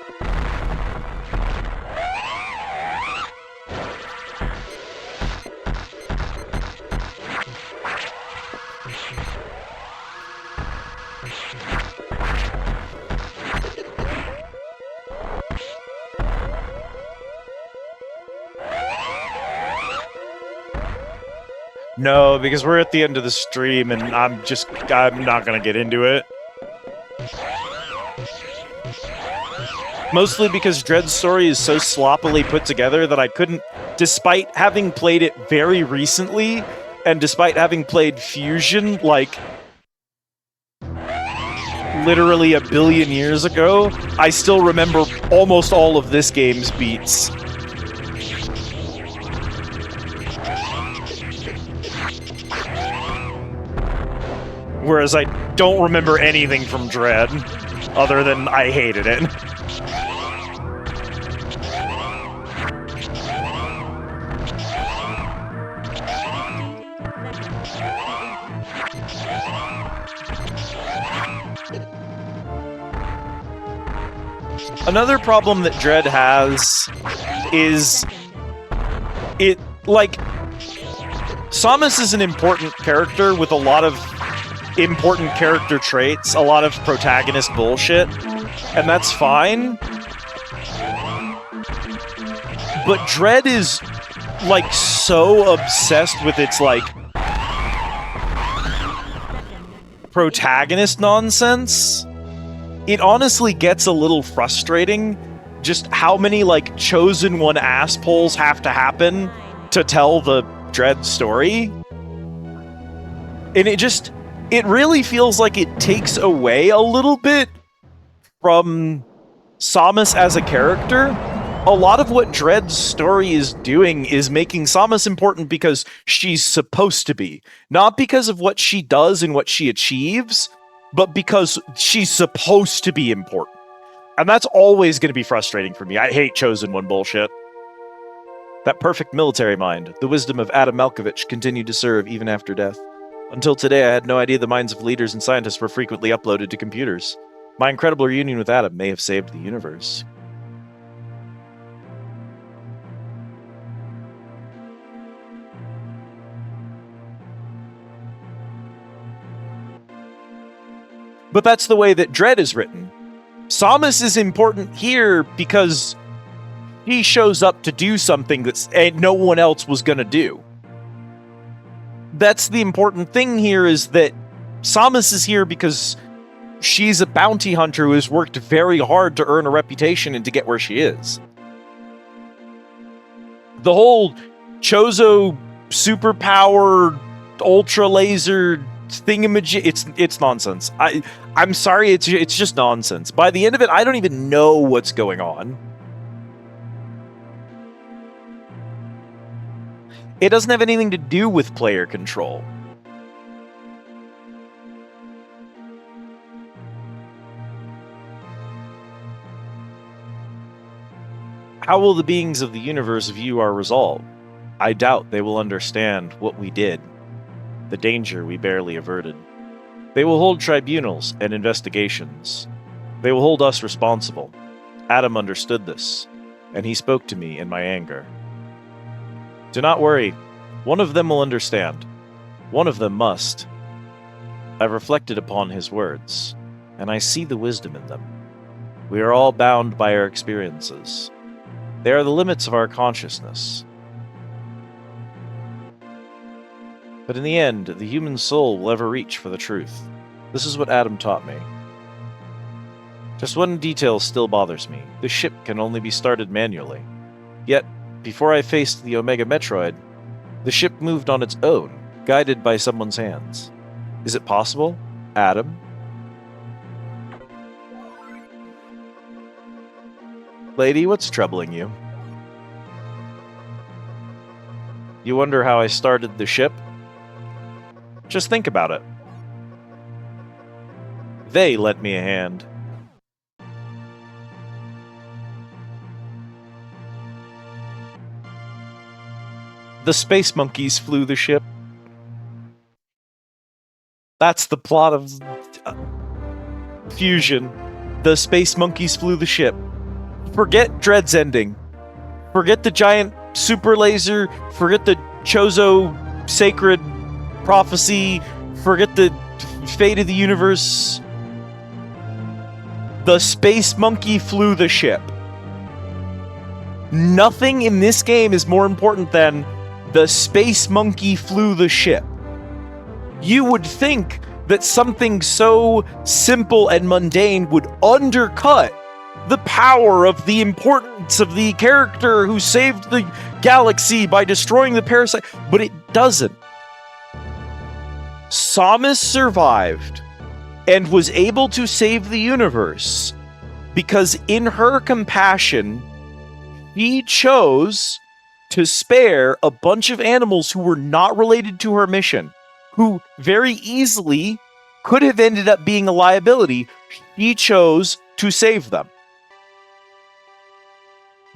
B: No, because we're at the end of the stream and I'm not gonna get into it. Mostly because Dread's story is so sloppily put together that I couldn't, despite having played it very recently, and despite having played Fusion, like, literally a billion years ago, I still remember almost all of this game's beats. Whereas I don't remember anything from Dread, other than I hated it. Another problem that Dread has is it, like, Samus is an important character with a lot of important character traits, a lot of protagonist bullshit, and that's fine. But Dread is, like, so obsessed with its, like, protagonist nonsense. It honestly gets a little frustrating just how many, like, chosen one assholes have to happen to tell the Dread story. And it really feels like it takes away a little bit from Samus as a character. A lot of what Dread's story is doing is making Samus important because she's supposed to be. Not because of what she does and what she achieves, but because she's supposed to be important. And that's always going to be frustrating for me. I hate chosen one bullshit. That perfect military mind, the wisdom of Adam Malkovich, continued to serve even after death. Until today, I had no idea the minds of leaders and scientists were frequently uploaded to computers. My incredible reunion with Adam may have saved the universe. But that's the way that Dread is written. Samus is important here because he shows up to do something that no one else was gonna do. That's the important thing here, is that Samus is here because she's a bounty hunter who has worked very hard to earn a reputation and to get where she is. The whole Chozo superpower ultra laser thingamajig, it's nonsense. I'm sorry, it's just nonsense. By the end of it, I don't even know what's going on. It doesn't have anything to do with player control. How will the beings of the universe view our resolve? I doubt they will understand what we did, the danger we barely averted. They will hold tribunals and investigations. They will hold us responsible. Adam understood this, and he spoke to me in my anger. Do not worry. One of them will understand. One of them must. I've reflected upon his words, and I see the wisdom in them. We are all bound by our experiences. They are the limits of our consciousness. But in the end, the human soul will ever reach for the truth. This is what Adam taught me. Just one detail still bothers me. The ship can only be started manually. Yet, before I faced the Omega Metroid, the ship moved on its own, guided by someone's hands. Is it possible? Adam? Lady, what's troubling you? You wonder how I started the ship? Just think about it. They lent me a hand. The space monkeys flew the ship. That's the plot of Fusion. The space monkeys flew the ship. Forget Dread's ending. Forget the giant super laser. Forget the Chozo sacred prophecy. Forget the fate of the universe. The space monkey flew the ship. Nothing in this game is more important than the space monkey flew the ship. You would think that something so simple and mundane would undercut the power of the importance of the character who saved the galaxy by destroying the parasite, but it doesn't. Samus survived and was able to save the universe because in her compassion, she chose to spare a bunch of animals who were not related to her mission, who very easily could have ended up being a liability. She chose to save them.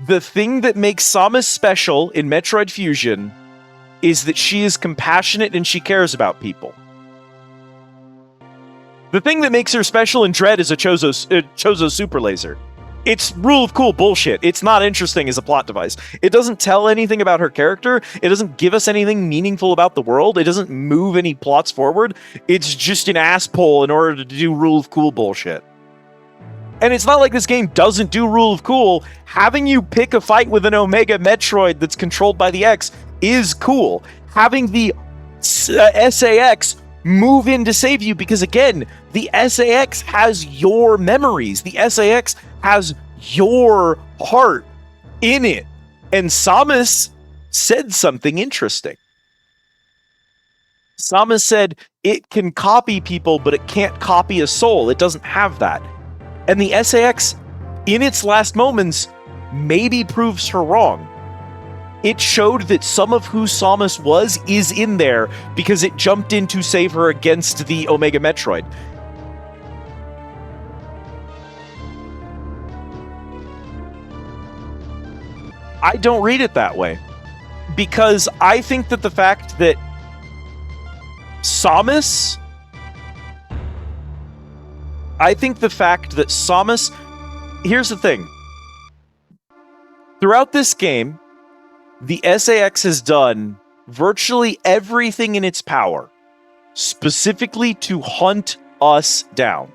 B: The thing that makes Samus special in Metroid Fusion is that she is compassionate and she cares about people. The thing that makes her special in Dread is a Chozo super laser. It's rule of cool bullshit. It's not interesting as a plot device. It doesn't tell anything about her character. It doesn't give us anything meaningful about the world. It doesn't move any plots forward. It's just an ass pull in order to do rule of cool bullshit. And it's not like this game doesn't do rule of cool. Having you pick a fight with an Omega Metroid that's controlled by the X is cool. Having the SAX move in to save you, because again, the SAX has your memories. The SAX has your heart in it. And Samus said something interesting. Samus said it can copy people, but it can't copy a soul. It doesn't have that. And the SAX, in its last moments, maybe proves her wrong. It showed that some of who Samus was is in there because it jumped in to save her against the Omega Metroid. I don't read it that way, because I think that the fact that Samus... Here's the thing. Throughout this game, the SAX has done virtually everything in its power, specifically to hunt us down.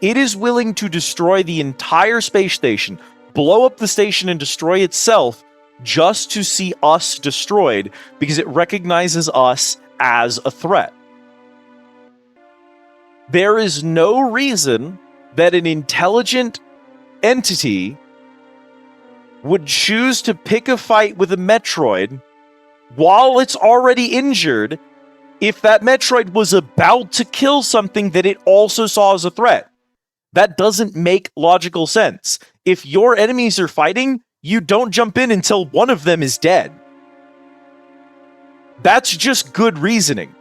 B: It is willing to destroy the entire space station, blow up the station and destroy itself just to see us destroyed because it recognizes us as a threat. There is no reason that an intelligent entity would choose to pick a fight with a Metroid while it's already injured if that Metroid was about to kill something that it also saw as a threat. That doesn't make logical sense. If your enemies are fighting, you don't jump in until one of them is dead. That's just good reasoning.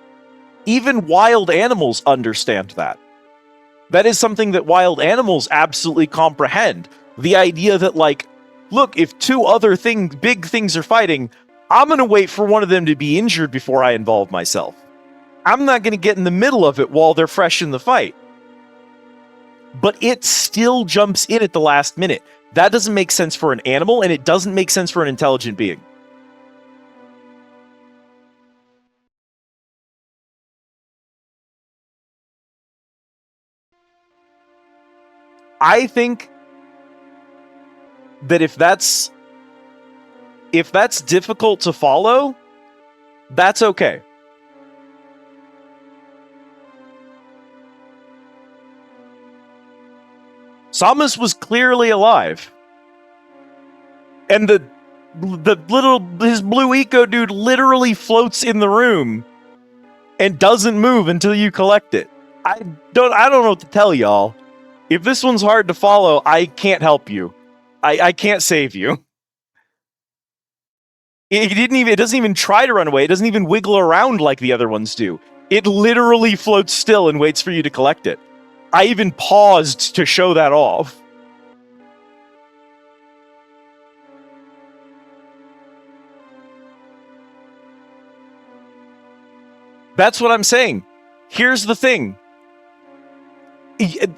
B: Even wild animals understand that. That is something that wild animals absolutely comprehend. The idea that, like, look, if two other big things are fighting, I'm going to wait for one of them to be injured before I involve myself. I'm not going to get in the middle of it while they're fresh in the fight. But it still jumps in at the last minute. That doesn't make sense for an animal, and it doesn't make sense for an intelligent being. I think that if that's difficult to follow, that's okay. Samus was clearly alive. And his blue eco dude literally floats in the room and doesn't move until you collect it. I don't know what to tell y'all. If this one's hard to follow, I can't help you. I can't save you. It doesn't even try to run away. It doesn't even wiggle around like the other ones do. It literally floats still and waits for you to collect it. I even paused to show that off. That's what I'm saying. Here's the thing.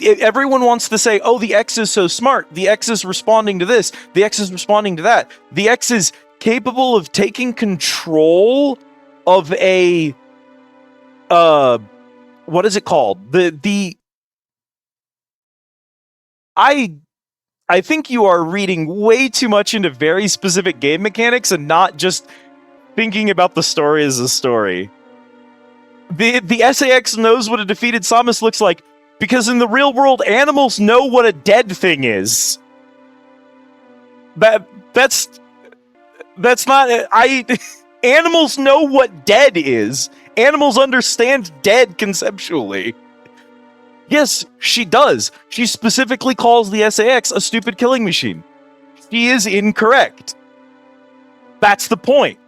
B: Everyone wants to say, oh, the X is so smart. The X is responding to this. The X is responding to that. The X is capable of taking control of a... what is it called? I think you are reading way too much into very specific game mechanics and not just thinking about the story as a story. The SAX knows what a defeated Samus looks like because in the real world, animals know what a dead thing is. That's not... Animals know what dead is. Animals understand dead conceptually. Yes, she does. She specifically calls the SAX a stupid killing machine. She is incorrect. That's the point.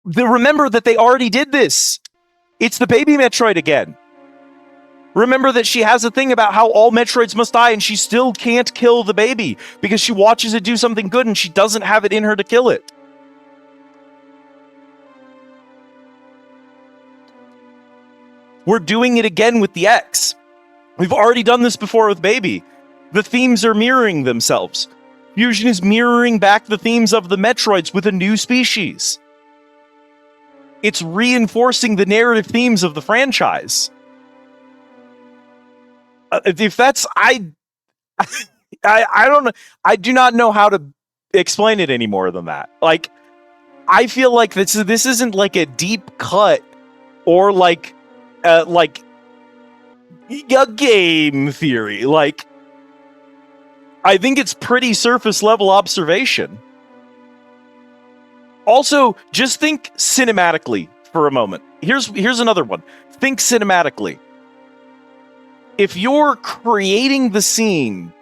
B: Remember that they already did this. It's the baby Metroid again. Remember that she has a thing about how all Metroids must die and she still can't kill the baby because she watches it do something good and she doesn't have it in her to kill it. We're doing it again with the X. We've already done this before with Baby. The themes are mirroring themselves. Fusion is mirroring back the themes of the Metroids with a new species. It's reinforcing the narrative themes of the franchise. If that's... I don't know. I do not know how to explain it any more than that. Like, I feel like this isn't like a deep cut or like a game theory. Like, I think it's pretty surface level observation. Also, just think cinematically for a moment. Here's another one. Think cinematically. If you're creating the scene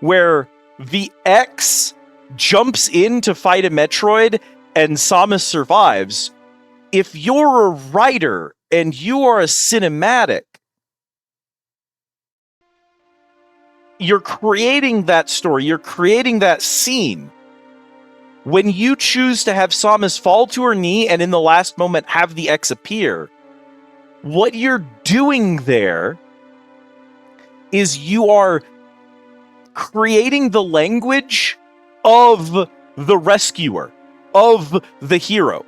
B: where the X jumps in to fight a Metroid and Samus survives, if you're a writer and you are a cinematic, you're creating that story, you're creating that scene. When you choose to have Samus fall to her knee and in the last moment have the X appear, what you're doing there is you are creating the language of the rescuer, of the hero.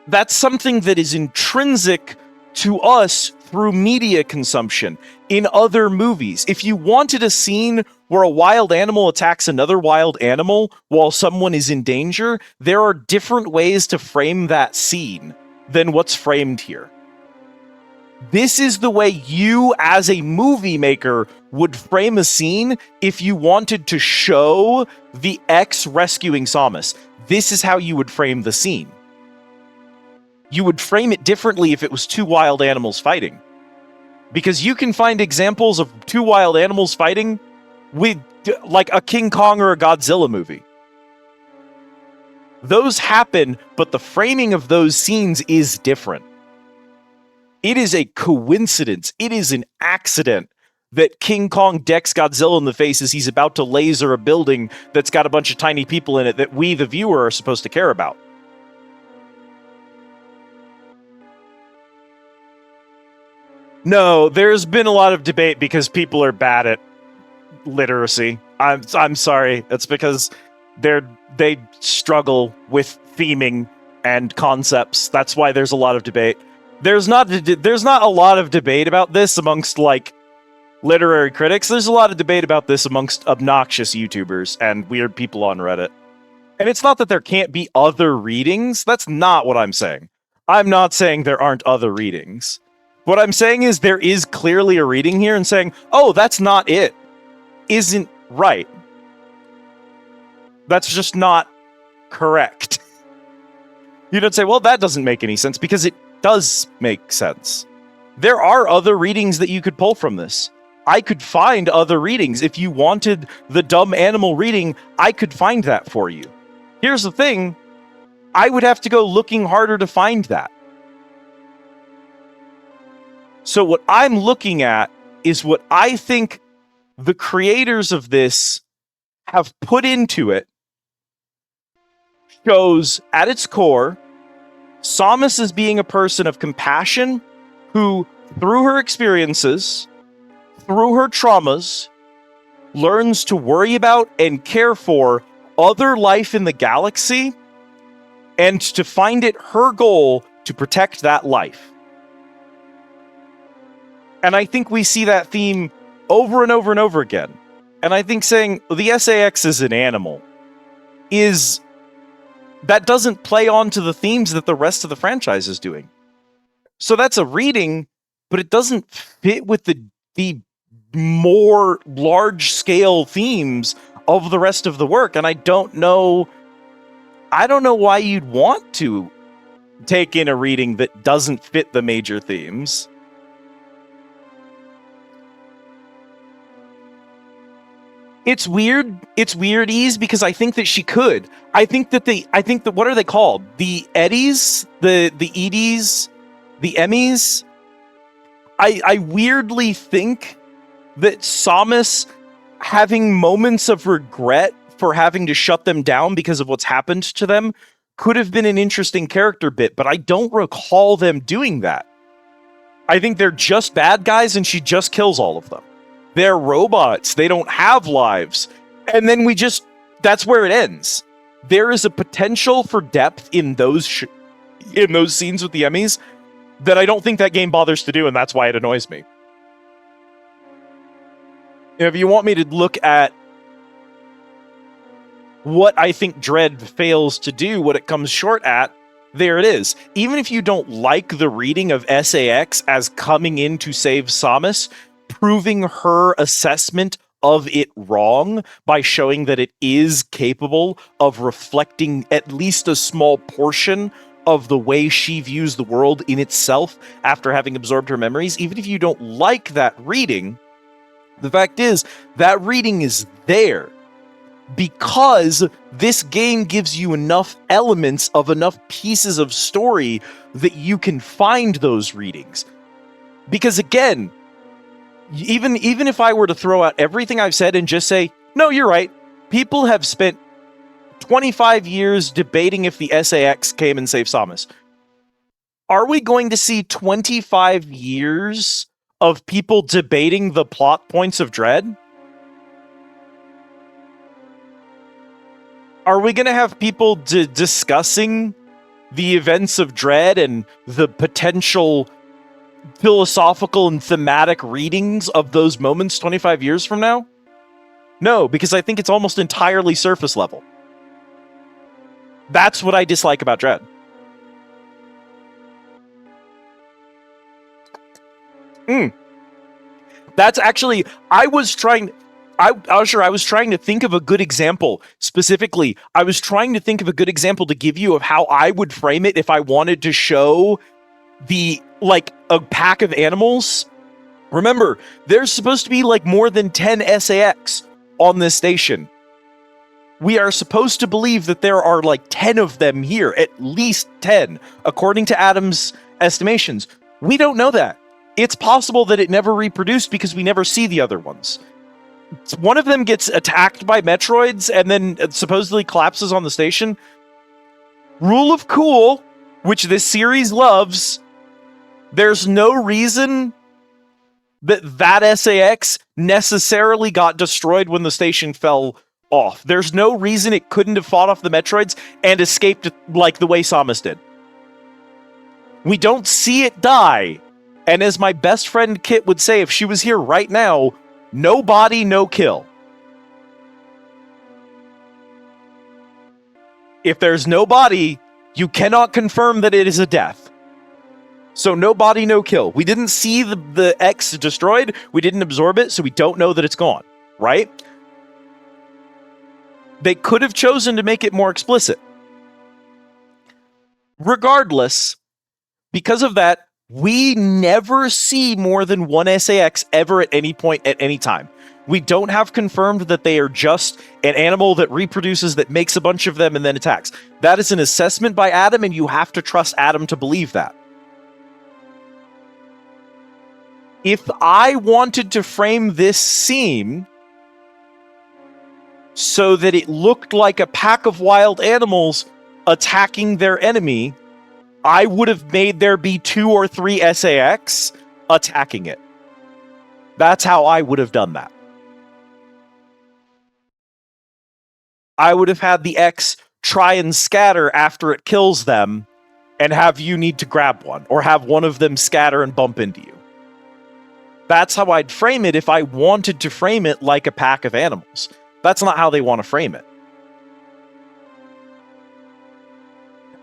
B: That's something that is intrinsic to us through media consumption in other movies. If you wanted a scene where a wild animal attacks another wild animal while someone is in danger, there are different ways to frame that scene than what's framed here. This is the way you, as a movie maker, would frame a scene if you wanted to show the X rescuing Samus. This is how you would frame the scene. You would frame it differently if it was two wild animals fighting. Because you can find examples of two wild animals fighting with, like, a King Kong or a Godzilla movie. Those happen, but the framing of those scenes is different. It is a coincidence. It is an accident that King Kong decks Godzilla in the face as he's about to laser a building that's got a bunch of tiny people in it that we, the viewer, are supposed to care about. No, there's been a lot of debate because people are bad at literacy. I'm sorry. It's because they struggle with theming and concepts. That's why there's a lot of debate. There's not a lot of debate about this amongst, like, literary critics. There's a lot of debate about this amongst obnoxious YouTubers and weird people on Reddit. And it's not that there can't be other readings. That's not what I'm saying. I'm not saying there aren't other readings. What I'm saying is there is clearly a reading here, and saying, oh, that's not it, isn't right. That's just not correct. You don't say, well, that doesn't make any sense, because it does make sense. There are other readings that you could pull from this. I could find other readings. If you wanted the dumb animal reading, I could find that for you. Here's the thing. I would have to go looking harder to find that. So what I'm looking at is what I think the creators of this have put into it, shows, at its core, Samus as being a person of compassion who, through her experiences, through her traumas, learns to worry about and care for other life in the galaxy, and to find it her goal to protect that life. And I think we see that theme over and over and over again. And I think saying the SAX is an animal that doesn't play on to the themes that the rest of the franchise is doing. So that's a reading, but it doesn't fit with the more large-scale themes of the rest of the work. And I don't know why you'd want to take in a reading that doesn't fit the major themes. It's weird. It's weirdies because I think that she could. I think that what are they called? The Eddies? The Eddies? The Emmys? I weirdly think that Samus having moments of regret for having to shut them down because of what's happened to them could have been an interesting character bit, but I don't recall them doing that. I think they're just bad guys and she just kills all of them. They're robots. They don't have lives. And then that's where it ends. There is a potential for depth in those scenes with the Emmys that I don't think that game bothers to do, and that's why it annoys me. If you want me to look at what I think Dread fails to do, what it comes short at, there it is. Even if you don't like the reading of SAX as coming in to save Samus, proving her assessment of it wrong by showing that it is capable of reflecting at least a small portion of the way she views the world in itself after having absorbed her memories, even if you don't like that reading, the fact is that reading is there because this game gives you enough elements of enough pieces of story that you can find those readings. Because again, even if I were to throw out everything I've said and just say, no, you're right, people have spent 25 years debating if the SAX came and saved Samus. Are we going to see 25 years of people debating the plot points of Dread? Are we going to have people discussing the events of Dread and the potential philosophical and thematic readings of those moments 25 years from now? No, because I think it's almost entirely surface level. That's what I dislike about Dread. That's actually, I was trying to think of a good example. Specifically, I was trying to think of a good example to give you of how I would frame it if I wanted to show a pack of animals. Remember, there's supposed to be more than 10 SAX on this station. We are supposed to believe that there are 10 of them here, at least 10, according to Adam's estimations. We don't know that. It's possible that it never reproduced because we never see the other ones. One of them gets attacked by Metroids and then supposedly collapses on the station. Rule of cool, which this series loves, there's no reason that SAX necessarily got destroyed when the station fell off. There's no reason it couldn't have fought off the Metroids and escaped like the way Samus did. We don't see it die. And as my best friend Kit would say if she was here right now, no body, no kill. If there's no body, you cannot confirm that it is a death. So no body, no kill. We didn't see the X destroyed. We didn't absorb it, so we don't know that it's gone, right? They could have chosen to make it more explicit. Regardless, because of that, we never see more than one SAX ever at any point at any time. We don't have confirmed that they are just an animal that reproduces, that makes a bunch of them and then attacks. That is an assessment by Adam, and you have to trust Adam to believe that. If I wanted to frame this scene so that it looked like a pack of wild animals attacking their enemy, I would have made there be 2 or 3 SAX attacking it. That's how I would have done that. I would have had the X try and scatter after it kills them and have you need to grab one, or have one of them scatter and bump into you. That's how I'd frame it if I wanted to frame it like a pack of animals. That's not how they want to frame it.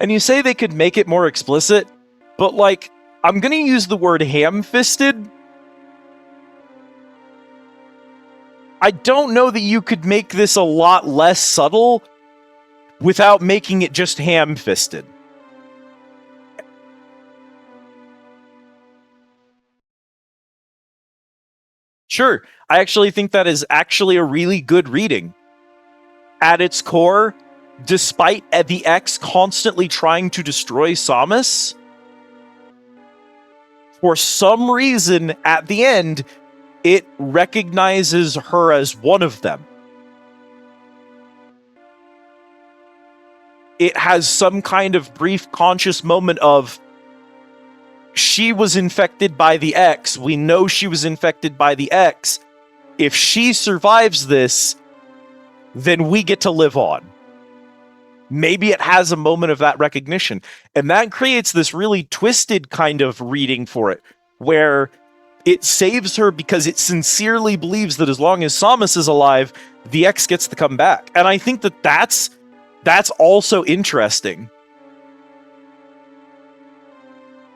B: And you say they could make it more explicit, but like, I'm going to use the word ham-fisted. I don't know that you could make this a lot less subtle without making it just ham-fisted. Sure, I actually think that is actually a really good reading. At its core, despite the X constantly trying to destroy Samus, for some reason, at the end, it recognizes her as one of them. It has some kind of brief conscious moment of, she was infected by the X. We know she was infected by the X. If she survives this, then we get to live on. Maybe it has a moment of that recognition. And that creates this really twisted kind of reading for it, where it saves her because it sincerely believes that as long as Samus is alive, the X gets to come back. And I think that that's also interesting.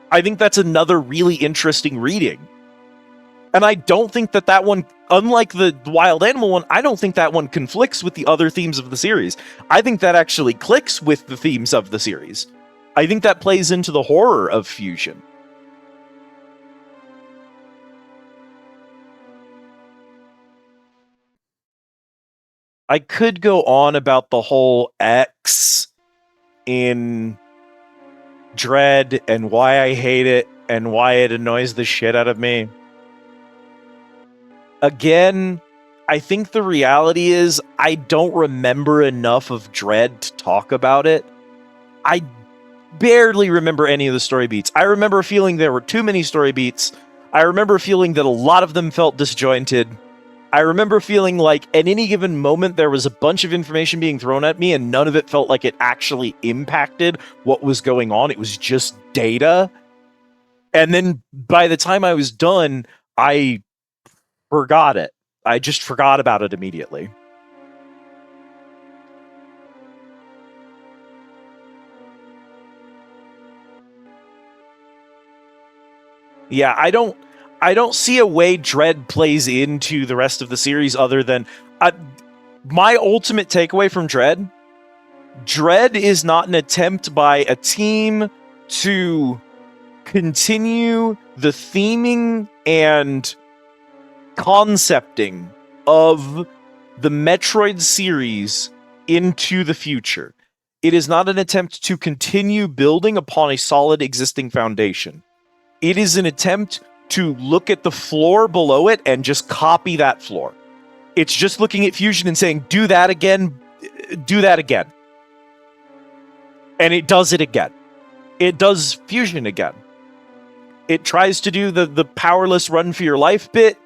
B: I think that's another really interesting reading. And I don't think that one, unlike the wild animal one, I don't think that one conflicts with the other themes of the series. I think that actually clicks with the themes of the series. I think that plays into the horror of fusion. I could go on about the whole X in Dread and why I hate it and why it annoys the shit out of me. Again, I think the reality is I don't remember enough of Dread to talk about it. I barely remember any of the story beats. I remember feeling there were too many story beats. I remember feeling that a lot of them felt disjointed. I remember feeling like at any given moment there was a bunch of information being thrown at me and none of it felt like it actually impacted what was going on. It was just data. And then by the time I was done, I forgot it. I just forgot about it immediately. Yeah, I don't see a way Dread plays into the rest of the series other than my ultimate takeaway from Dread. Dread is not an attempt by a team to continue the theming and concepting of the Metroid series into the future. It is not an attempt to continue building upon a solid existing foundation. It is an attempt to look at the floor below it and just copy that floor. It's just looking at Fusion and saying, do that again, do that again. And it does it again. It does Fusion again. It tries to do the powerless run for your life bit.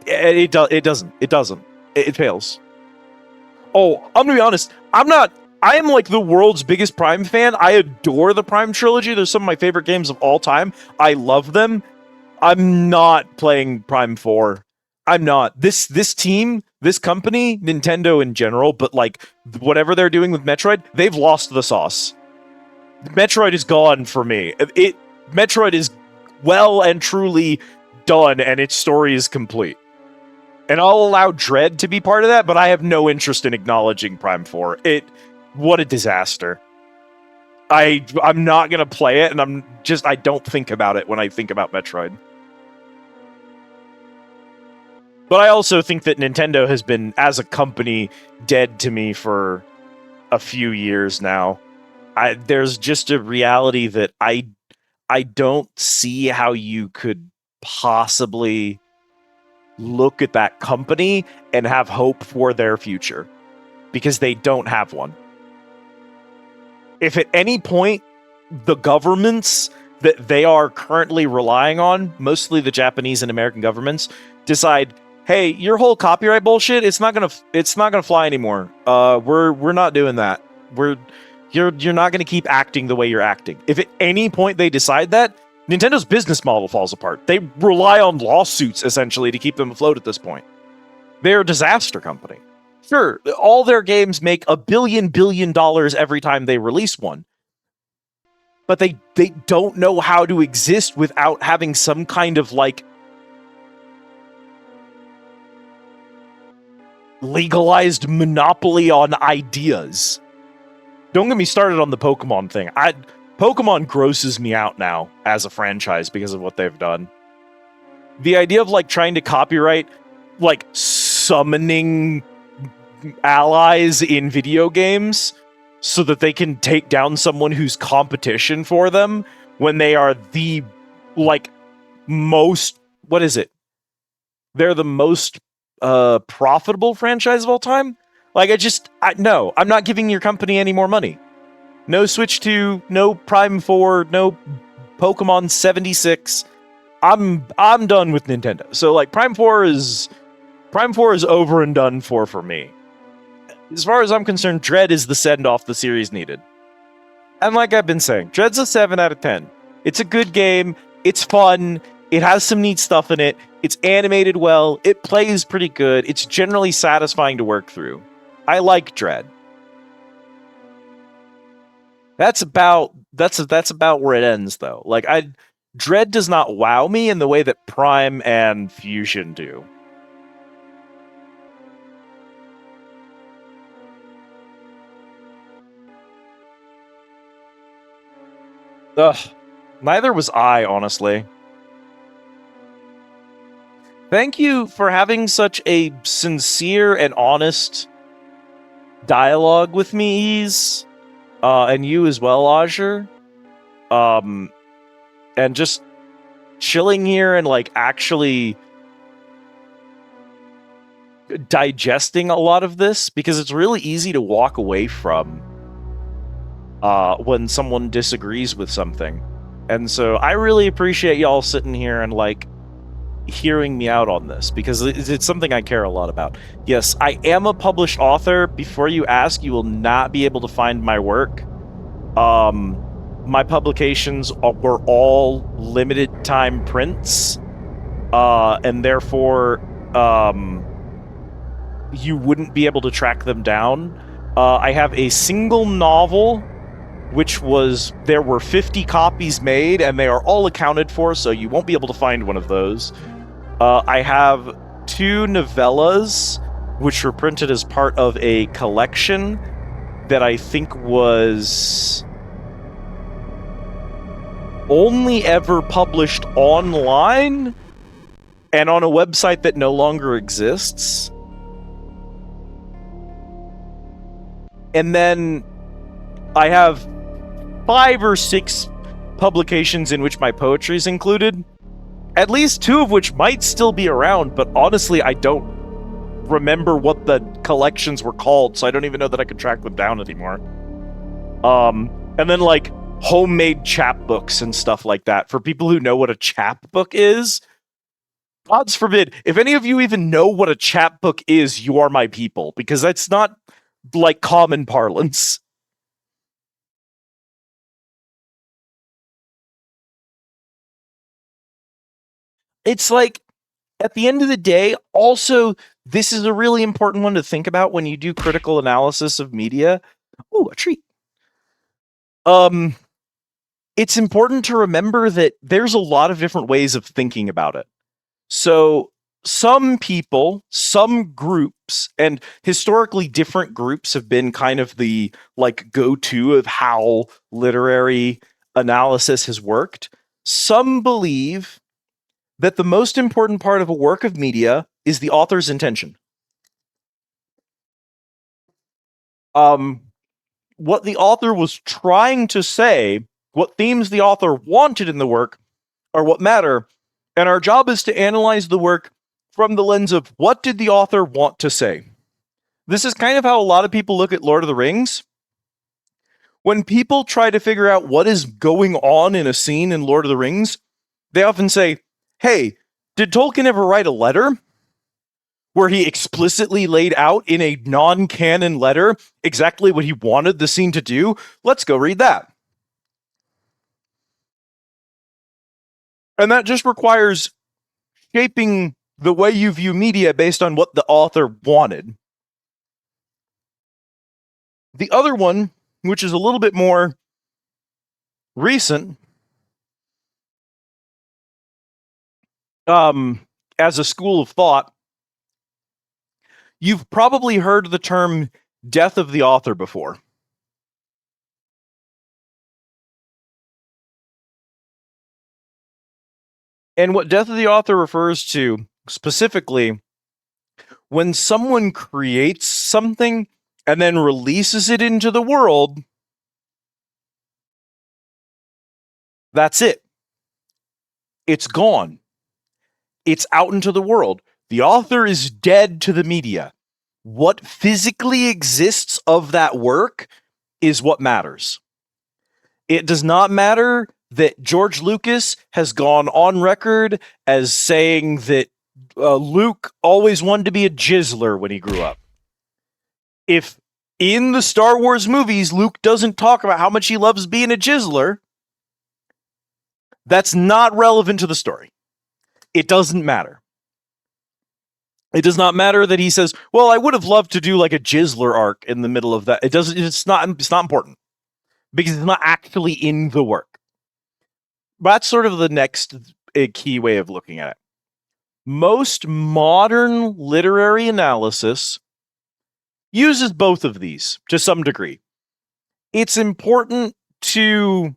B: It doesn't. It fails. Oh, I'm gonna be honest. I am like the world's biggest Prime fan. I adore the Prime trilogy. They're some of my favorite games of all time. I love them. I'm not playing Prime 4. I'm not. This team, this company, Nintendo in general, but like whatever they're doing with Metroid, they've lost the sauce. Metroid is gone for me. Metroid is well and truly done, and its story is complete. And I'll allow Dread to be part of that, but I have no interest in acknowledging Prime 4. What a disaster. I'm not going to play it, and I don't think about it when I think about Metroid. But I also think that Nintendo has been, as a company, dead to me for a few years now. There's just a reality that I don't see how you could possibly look at that company and have hope for their future, because they don't have one. If at any point the governments that they are currently relying on, mostly the Japanese and American governments, decide, hey, your whole copyright bullshit, it's not gonna fly anymore. We're not doing that. You're not gonna keep acting the way you're acting. If at any point they decide that, Nintendo's business model falls apart. They rely on lawsuits essentially to keep them afloat at this point. They're a disaster company. Sure, all their games make $1 billion every time they release one. But they don't know how to exist without having some kind of like legalized monopoly on ideas. Don't get me started on the Pokemon thing. Pokemon grosses me out now as a franchise because of what they've done. The idea of like trying to copyright like summoning allies in video games so that they can take down someone who's competition for them when they are the like most, what is it? They're the most profitable franchise of all time. Like no, I'm not giving your company any more money. No Switch 2, no Prime 4, no Pokemon 76. I'm done with Nintendo. So like Prime 4 is over and done for me. As far as I'm concerned, Dread is the send-off the series needed. And like I've been saying, Dread's a 7 out of 10. It's a good game. It's fun. It has some neat stuff in it. It's animated well. It plays pretty good. It's generally satisfying to work through. I like Dread. That's about where it ends, though. Like Dread does not wow me in the way that Prime and Fusion do. Ugh. Neither was I, honestly. Thank you for having such a sincere and honest dialogue with me, Ease. And you as well, Azure. And just chilling here and like actually digesting a lot of this, because it's really easy to walk away from when someone disagrees with something. And so I really appreciate y'all sitting here and like hearing me out on this, because it's something I care a lot about. Yes, I am a published author. Before you ask, you will not be able to find my work. My publications were all limited time prints, and therefore you wouldn't be able to track them down. I have a single novel, there were 50 copies made, and they are all accounted for, so you won't be able to find one of those. I have 2 novellas, which were printed as part of a collection that I think was only ever published online and on a website that no longer exists. And then I have 5 or 6 publications in which my poetry is included, at least 2 of which might still be around, but honestly, I don't remember what the collections were called, so I don't even know that I could track them down anymore. And then, like, homemade chapbooks and stuff like that. For people who know what a chapbook is, God's forbid, if any of you even know what a chapbook is, you are my people, because that's not, like, common parlance. It's like, at the end of the day, also, this is a really important one to think about when you do critical analysis of media. Ooh, a treat. It's important to remember that there's a lot of different ways of thinking about it. So some people, some groups, and historically different groups have been kind of the like go-to of how literary analysis has worked. Some believe that the most important part of a work of media is the author's intention. What the author was trying to say, what themes the author wanted in the work, are what matter, and our job is to analyze the work from the lens of what did the author want to say. This is kind of how a lot of people look at Lord of the Rings, When people try to figure out what is going on in a scene in Lord of the Rings, they often say, hey, did Tolkien ever write a letter where he explicitly laid out in a non-canon letter exactly what he wanted the scene to do? Let's go read that. And that just requires shaping the way you view media based on what the author wanted. The other one, which is a little bit more recent, as a school of thought, you've probably heard the term death of the author before. And what death of the author refers to specifically, when someone creates something and then releases it into the world, that's it. It's gone. It's out into the world. The author is dead to the media. What physically exists of that work is what matters. It does not matter that George Lucas has gone on record as saying that Luke always wanted to be a jizzler when he grew up. If in the Star Wars movies, Luke doesn't talk about how much he loves being a jizzler, that's not relevant to the story. It doesn't matter. It does not matter that he says, well, I would have loved to do like a jizzler arc in the middle of that. It's not important because it's not actually in the work. That's sort of the next key way of looking at it. Most modern literary analysis uses both of these to some degree. It's important to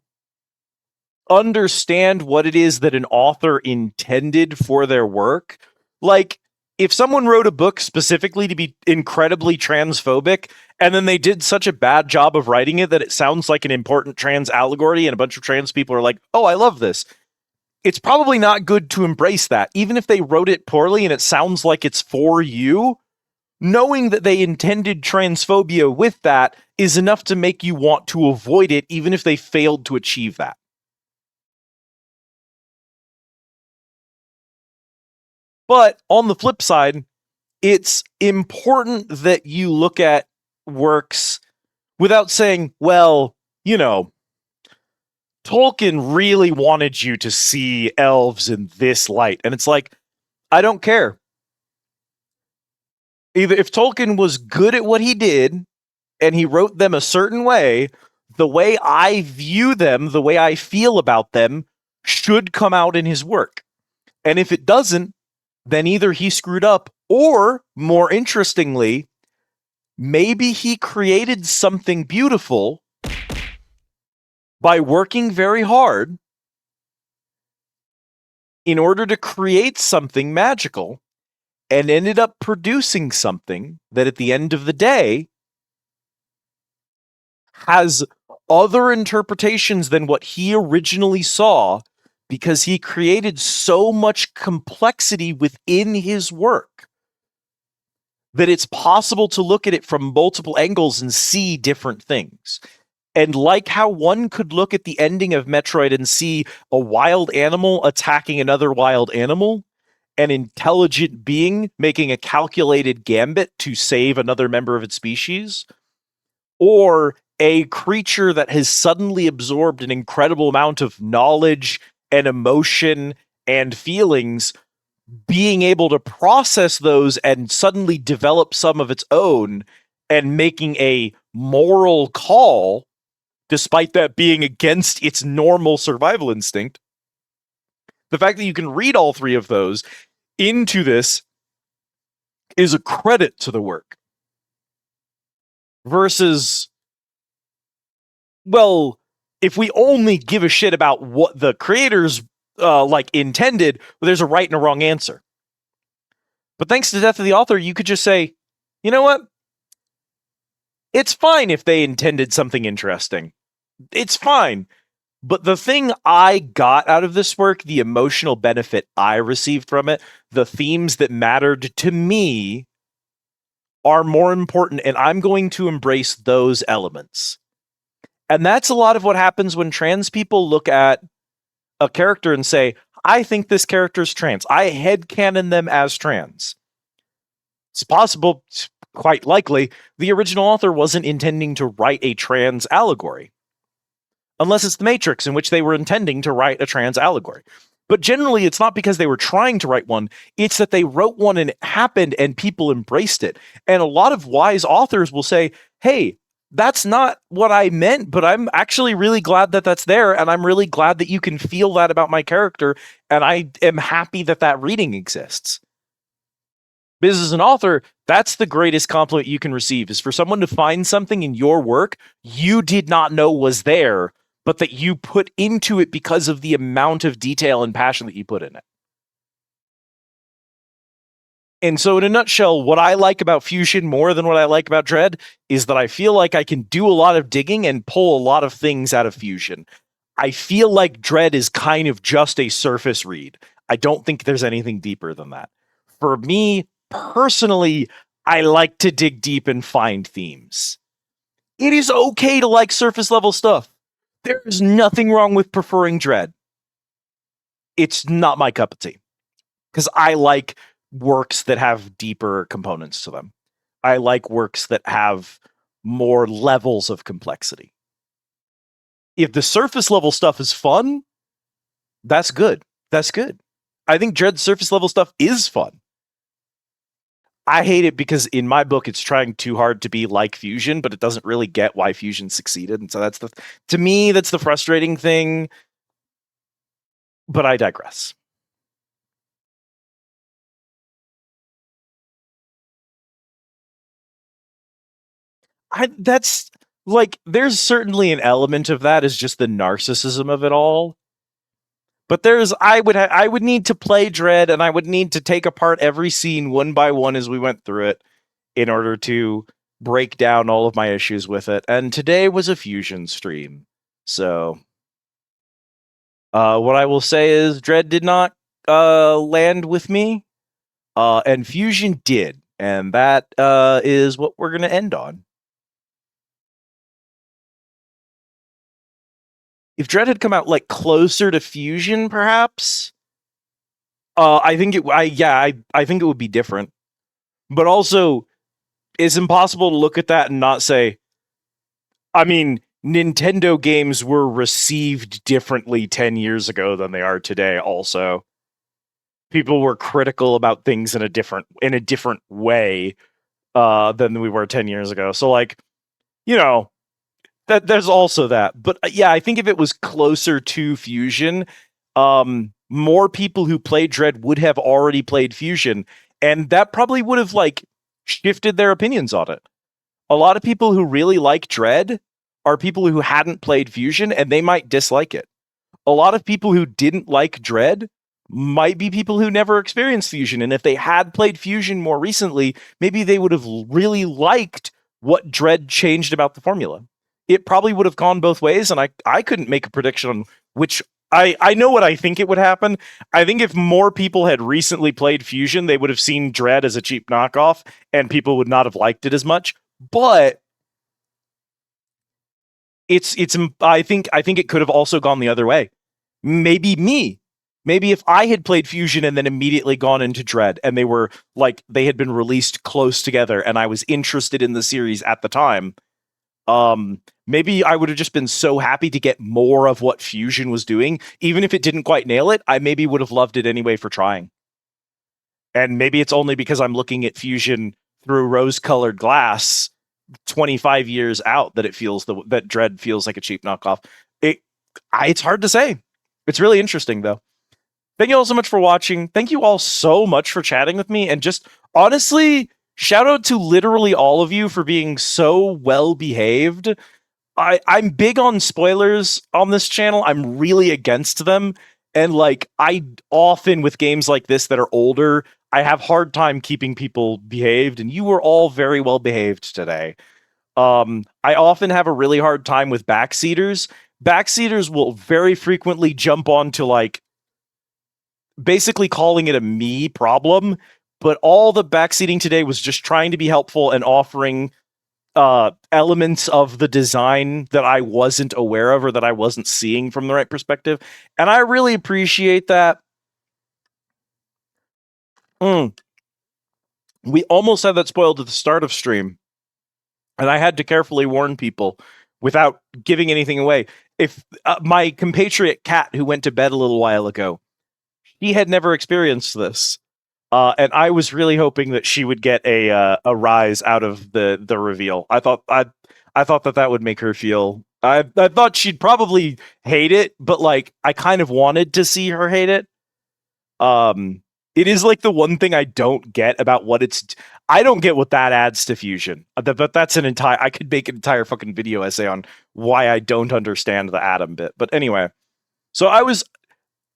B: understand what it is that an author intended for their work. Like, if someone wrote a book specifically to be incredibly transphobic, and then they did such a bad job of writing it that it sounds like an important trans allegory, and a bunch of trans people are like, oh, I love this. It's probably not good to embrace that. Even if they wrote it poorly and it sounds like it's for you, knowing that they intended transphobia with that is enough to make you want to avoid it, even if they failed to achieve that. But on the flip side, it's important that you look at works without saying, well, you know, Tolkien really wanted you to see elves in this light. And it's like, I don't care. Either if Tolkien was good at what he did and he wrote them a certain way, the way I view them, the way I feel about them, should come out in his work. And if it doesn't, then either he screwed up, or, more interestingly, maybe he created something beautiful by working very hard in order to create something magical, and ended up producing something that at the end of the day has other interpretations than what he originally saw, because he created so much complexity within his work that it's possible to look at it from multiple angles and see different things. And like how one could look at the ending of Metroid and see a wild animal attacking another wild animal, an intelligent being making a calculated gambit to save another member of its species, or a creature that has suddenly absorbed an incredible amount of knowledge and emotion and feelings, being able to process those and suddenly develop some of its own and making a moral call, despite that being against its normal survival instinct. The fact that you can read all three of those into this is a credit to the work. Versus, well, if we only give a shit about what the creators intended, well, there's a right and a wrong answer. But thanks to Death of the Author, you could just say, you know what? It's fine if they intended something interesting. It's fine. But the thing I got out of this work, the emotional benefit I received from it, the themes that mattered to me are more important, and I'm going to embrace those elements. And that's a lot of what happens when trans people look at a character and say, I think this character's trans. I headcanon them as trans. It's possible, quite likely, the original author wasn't intending to write a trans allegory. Unless it's The Matrix, in which they were intending to write a trans allegory. But generally, it's not because they were trying to write one, it's that they wrote one and it happened and people embraced it. And a lot of wise authors will say, hey, that's not what I meant, but I'm actually really glad that that's there. And I'm really glad that you can feel that about my character. And I am happy that that reading exists. Because as an author, that's the greatest compliment you can receive, is for someone to find something in your work you did not know was there, but that you put into it because of the amount of detail and passion that you put in it. And so in a nutshell, what I like about Fusion more than what I like about Dread is that I feel like I can do a lot of digging and pull a lot of things out of Fusion. I feel like Dread is kind of just a surface read. I don't think there's anything deeper than that. For me, personally, I like to dig deep and find themes. It is okay to like surface level stuff. There is nothing wrong with preferring Dread. It's not my cup of tea. Because I like works that have deeper components to them. I like works that have more levels of complexity. If the surface level stuff is fun, that's good. That's good. I think Dread's surface level stuff is fun. I hate it because in my book, it's trying too hard to be like Fusion, but it doesn't really get why Fusion succeeded. And so to me, that's the frustrating thing. But I digress. That's like, there's certainly an element of that is just the narcissism of it all. But I would need to play Dread, and I would need to take apart every scene one by one as we went through it in order to break down all of my issues with it. And today was a Fusion stream. So what I will say is Dread did not land with me, and Fusion did. And that is what we're going to end on. If Dread had come out like closer to Fusion, perhaps, I think I think it would be different. But also, it's impossible to look at that and not say, I mean, Nintendo games were received differently 10 years ago than they are today. Also, people were critical about things in a different way than we were 10 years ago. So, like, you know, that there's also that. But yeah, I think if it was closer to Fusion, more people who played Dread would have already played Fusion, and that probably would have like shifted their opinions on it. A lot of people who really like Dread are people who hadn't played Fusion, and they might dislike it. A lot of people who didn't like Dread might be people who never experienced Fusion, and if they had played Fusion more recently, maybe they would have really liked what Dread changed about the formula. It probably would have gone both ways, and I couldn't make a prediction on which. I know what I think it would happen. I think if more people had recently played Fusion, they would have seen Dread as a cheap knockoff, and people would not have liked it as much. But I think it could have also gone the other way. Maybe if I had played Fusion and then immediately gone into Dread, and they had been released close together, and I was interested in the series at the time, maybe I would have just been so happy to get more of what Fusion was doing. Even if it didn't quite nail it, I maybe would have loved it anyway for trying. And maybe it's only because I'm looking at Fusion through rose-colored glass 25 years out that that Dread feels like a cheap knockoff. It's hard to say. It's really interesting, though. Thank you all so much for watching. Thank you all so much for chatting with me. And just honestly, shout out to literally all of you for being so well behaved. I'm big on spoilers on this channel. I'm really against them. And like, I often, with games like this that are older, I have hard time keeping people behaved. And you were all very well behaved today. I often have a really hard time with backseaters. Backseaters will very frequently jump onto like basically calling it a me problem, but all the backseating today was just trying to be helpful and offering elements of the design that I wasn't aware of or that I wasn't seeing from the right perspective. And I really appreciate that. We almost had that spoiled at the start of stream. And I had to carefully warn people without giving anything away. If my compatriot Kat, who went to bed a little while ago, she had never experienced this. And I was really hoping that she would get a rise out of the reveal. I thought that would make her feel. I thought she'd probably hate it, but like I kind of wanted to see her hate it. It is like the one thing I don't get about what it's. I don't get what that adds to Fusion. But that's an entire. I could make an entire fucking video essay on why I don't understand the Atom bit. But anyway, so I was.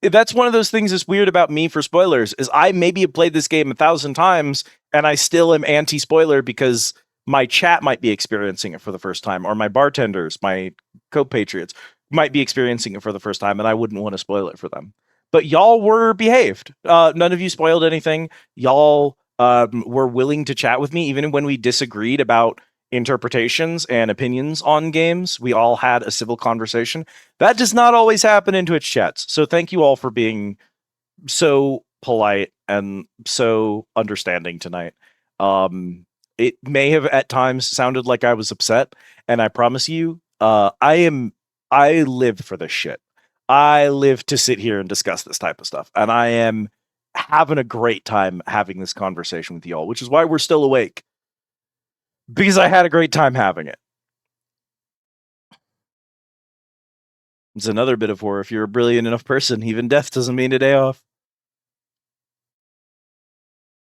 B: That's one of those things that's weird about me for spoilers is I maybe have played this game 1,000 times and I still am anti-spoiler because my chat might be experiencing it for the first time, or my bartenders, my compatriots might be experiencing it for the first time, and I wouldn't want to spoil it for them. But y'all were behaved. None of you spoiled anything. Y'all were willing to chat with me, even when we disagreed about interpretations and opinions on games. We all had a civil conversation. That does not always happen in Twitch chats. So thank you all for being so polite and so understanding tonight. It may have at times sounded like I was upset, and I promise you, I live for this shit. I live to sit here and discuss this type of stuff, and I am having a great time having this conversation with y'all, which is why we're still awake. Because I had a great time having it. It's another bit of horror. If you're a brilliant enough person, even death doesn't mean a day off.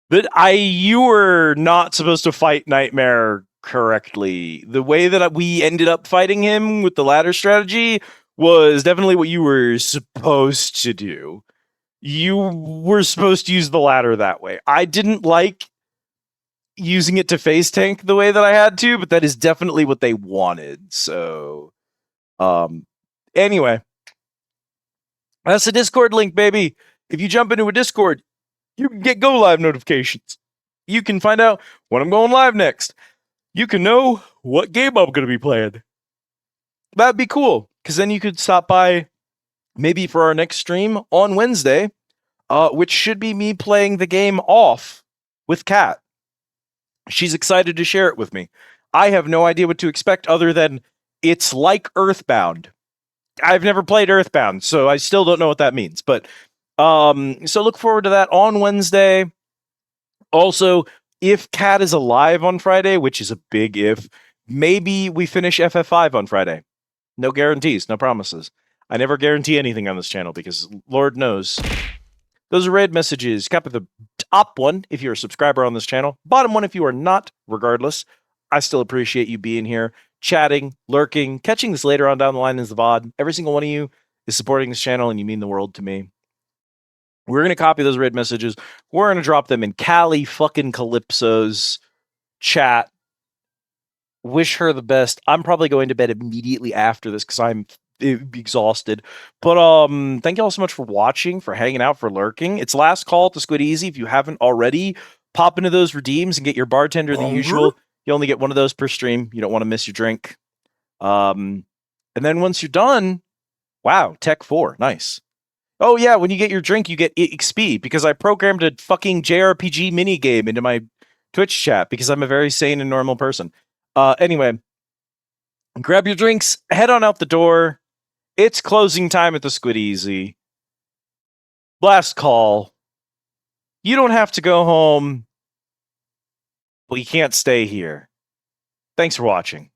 B: But you were not supposed to fight Nightmare correctly. The way that we ended up fighting him with the ladder strategy was definitely what you were supposed to do. You were supposed to use the ladder that way. I didn't like using it to face tank the way that I had to, but that is definitely what they wanted. So, anyway, that's the Discord link, baby. If you jump into a Discord, you can get go live notifications. You can find out when I'm going live next. You can know what game I'm going to be playing. That'd be cool, because then you could stop by maybe for our next stream on Wednesday, which should be me playing the game off with Kat. She's excited to share it with me. I have no idea what to expect other than it's like Earthbound. I've never played Earthbound, so I still don't know what that means. But so look forward to that on Wednesday. Also, if Kat is alive on Friday, which is a big if, maybe we finish FF5 on Friday. No guarantees, no promises. I never guarantee anything on this channel because Lord knows. Those are raid messages. Cap at the top one if you're a subscriber on this channel. Bottom one if you are not. Regardless, I still appreciate you being here, chatting, lurking, catching this later on down the line as the VOD. Every single one of you is supporting this channel, and you mean the world to me. We're going to copy those raid messages. We're going to drop them in Callie fucking Calypso's chat. Wish her the best. I'm probably going to bed immediately after this because I'm exhausted. But thank you all so much for watching, for hanging out, for lurking. It's last call to Squid Easy. If you haven't already, pop into those redeems and get your bartender the usual. You only get one of those per stream. You don't want to miss your drink. And then once you're done, wow, Tech 4, nice. Oh yeah, when you get your drink, you get XP because I programmed a fucking JRPG mini game into my Twitch chat because I'm a very sane and normal person. Anyway, grab your drinks, head on out the door. It's closing time at the Squid Easy. Last call. You don't have to go home, but you can't stay here. Thanks for watching.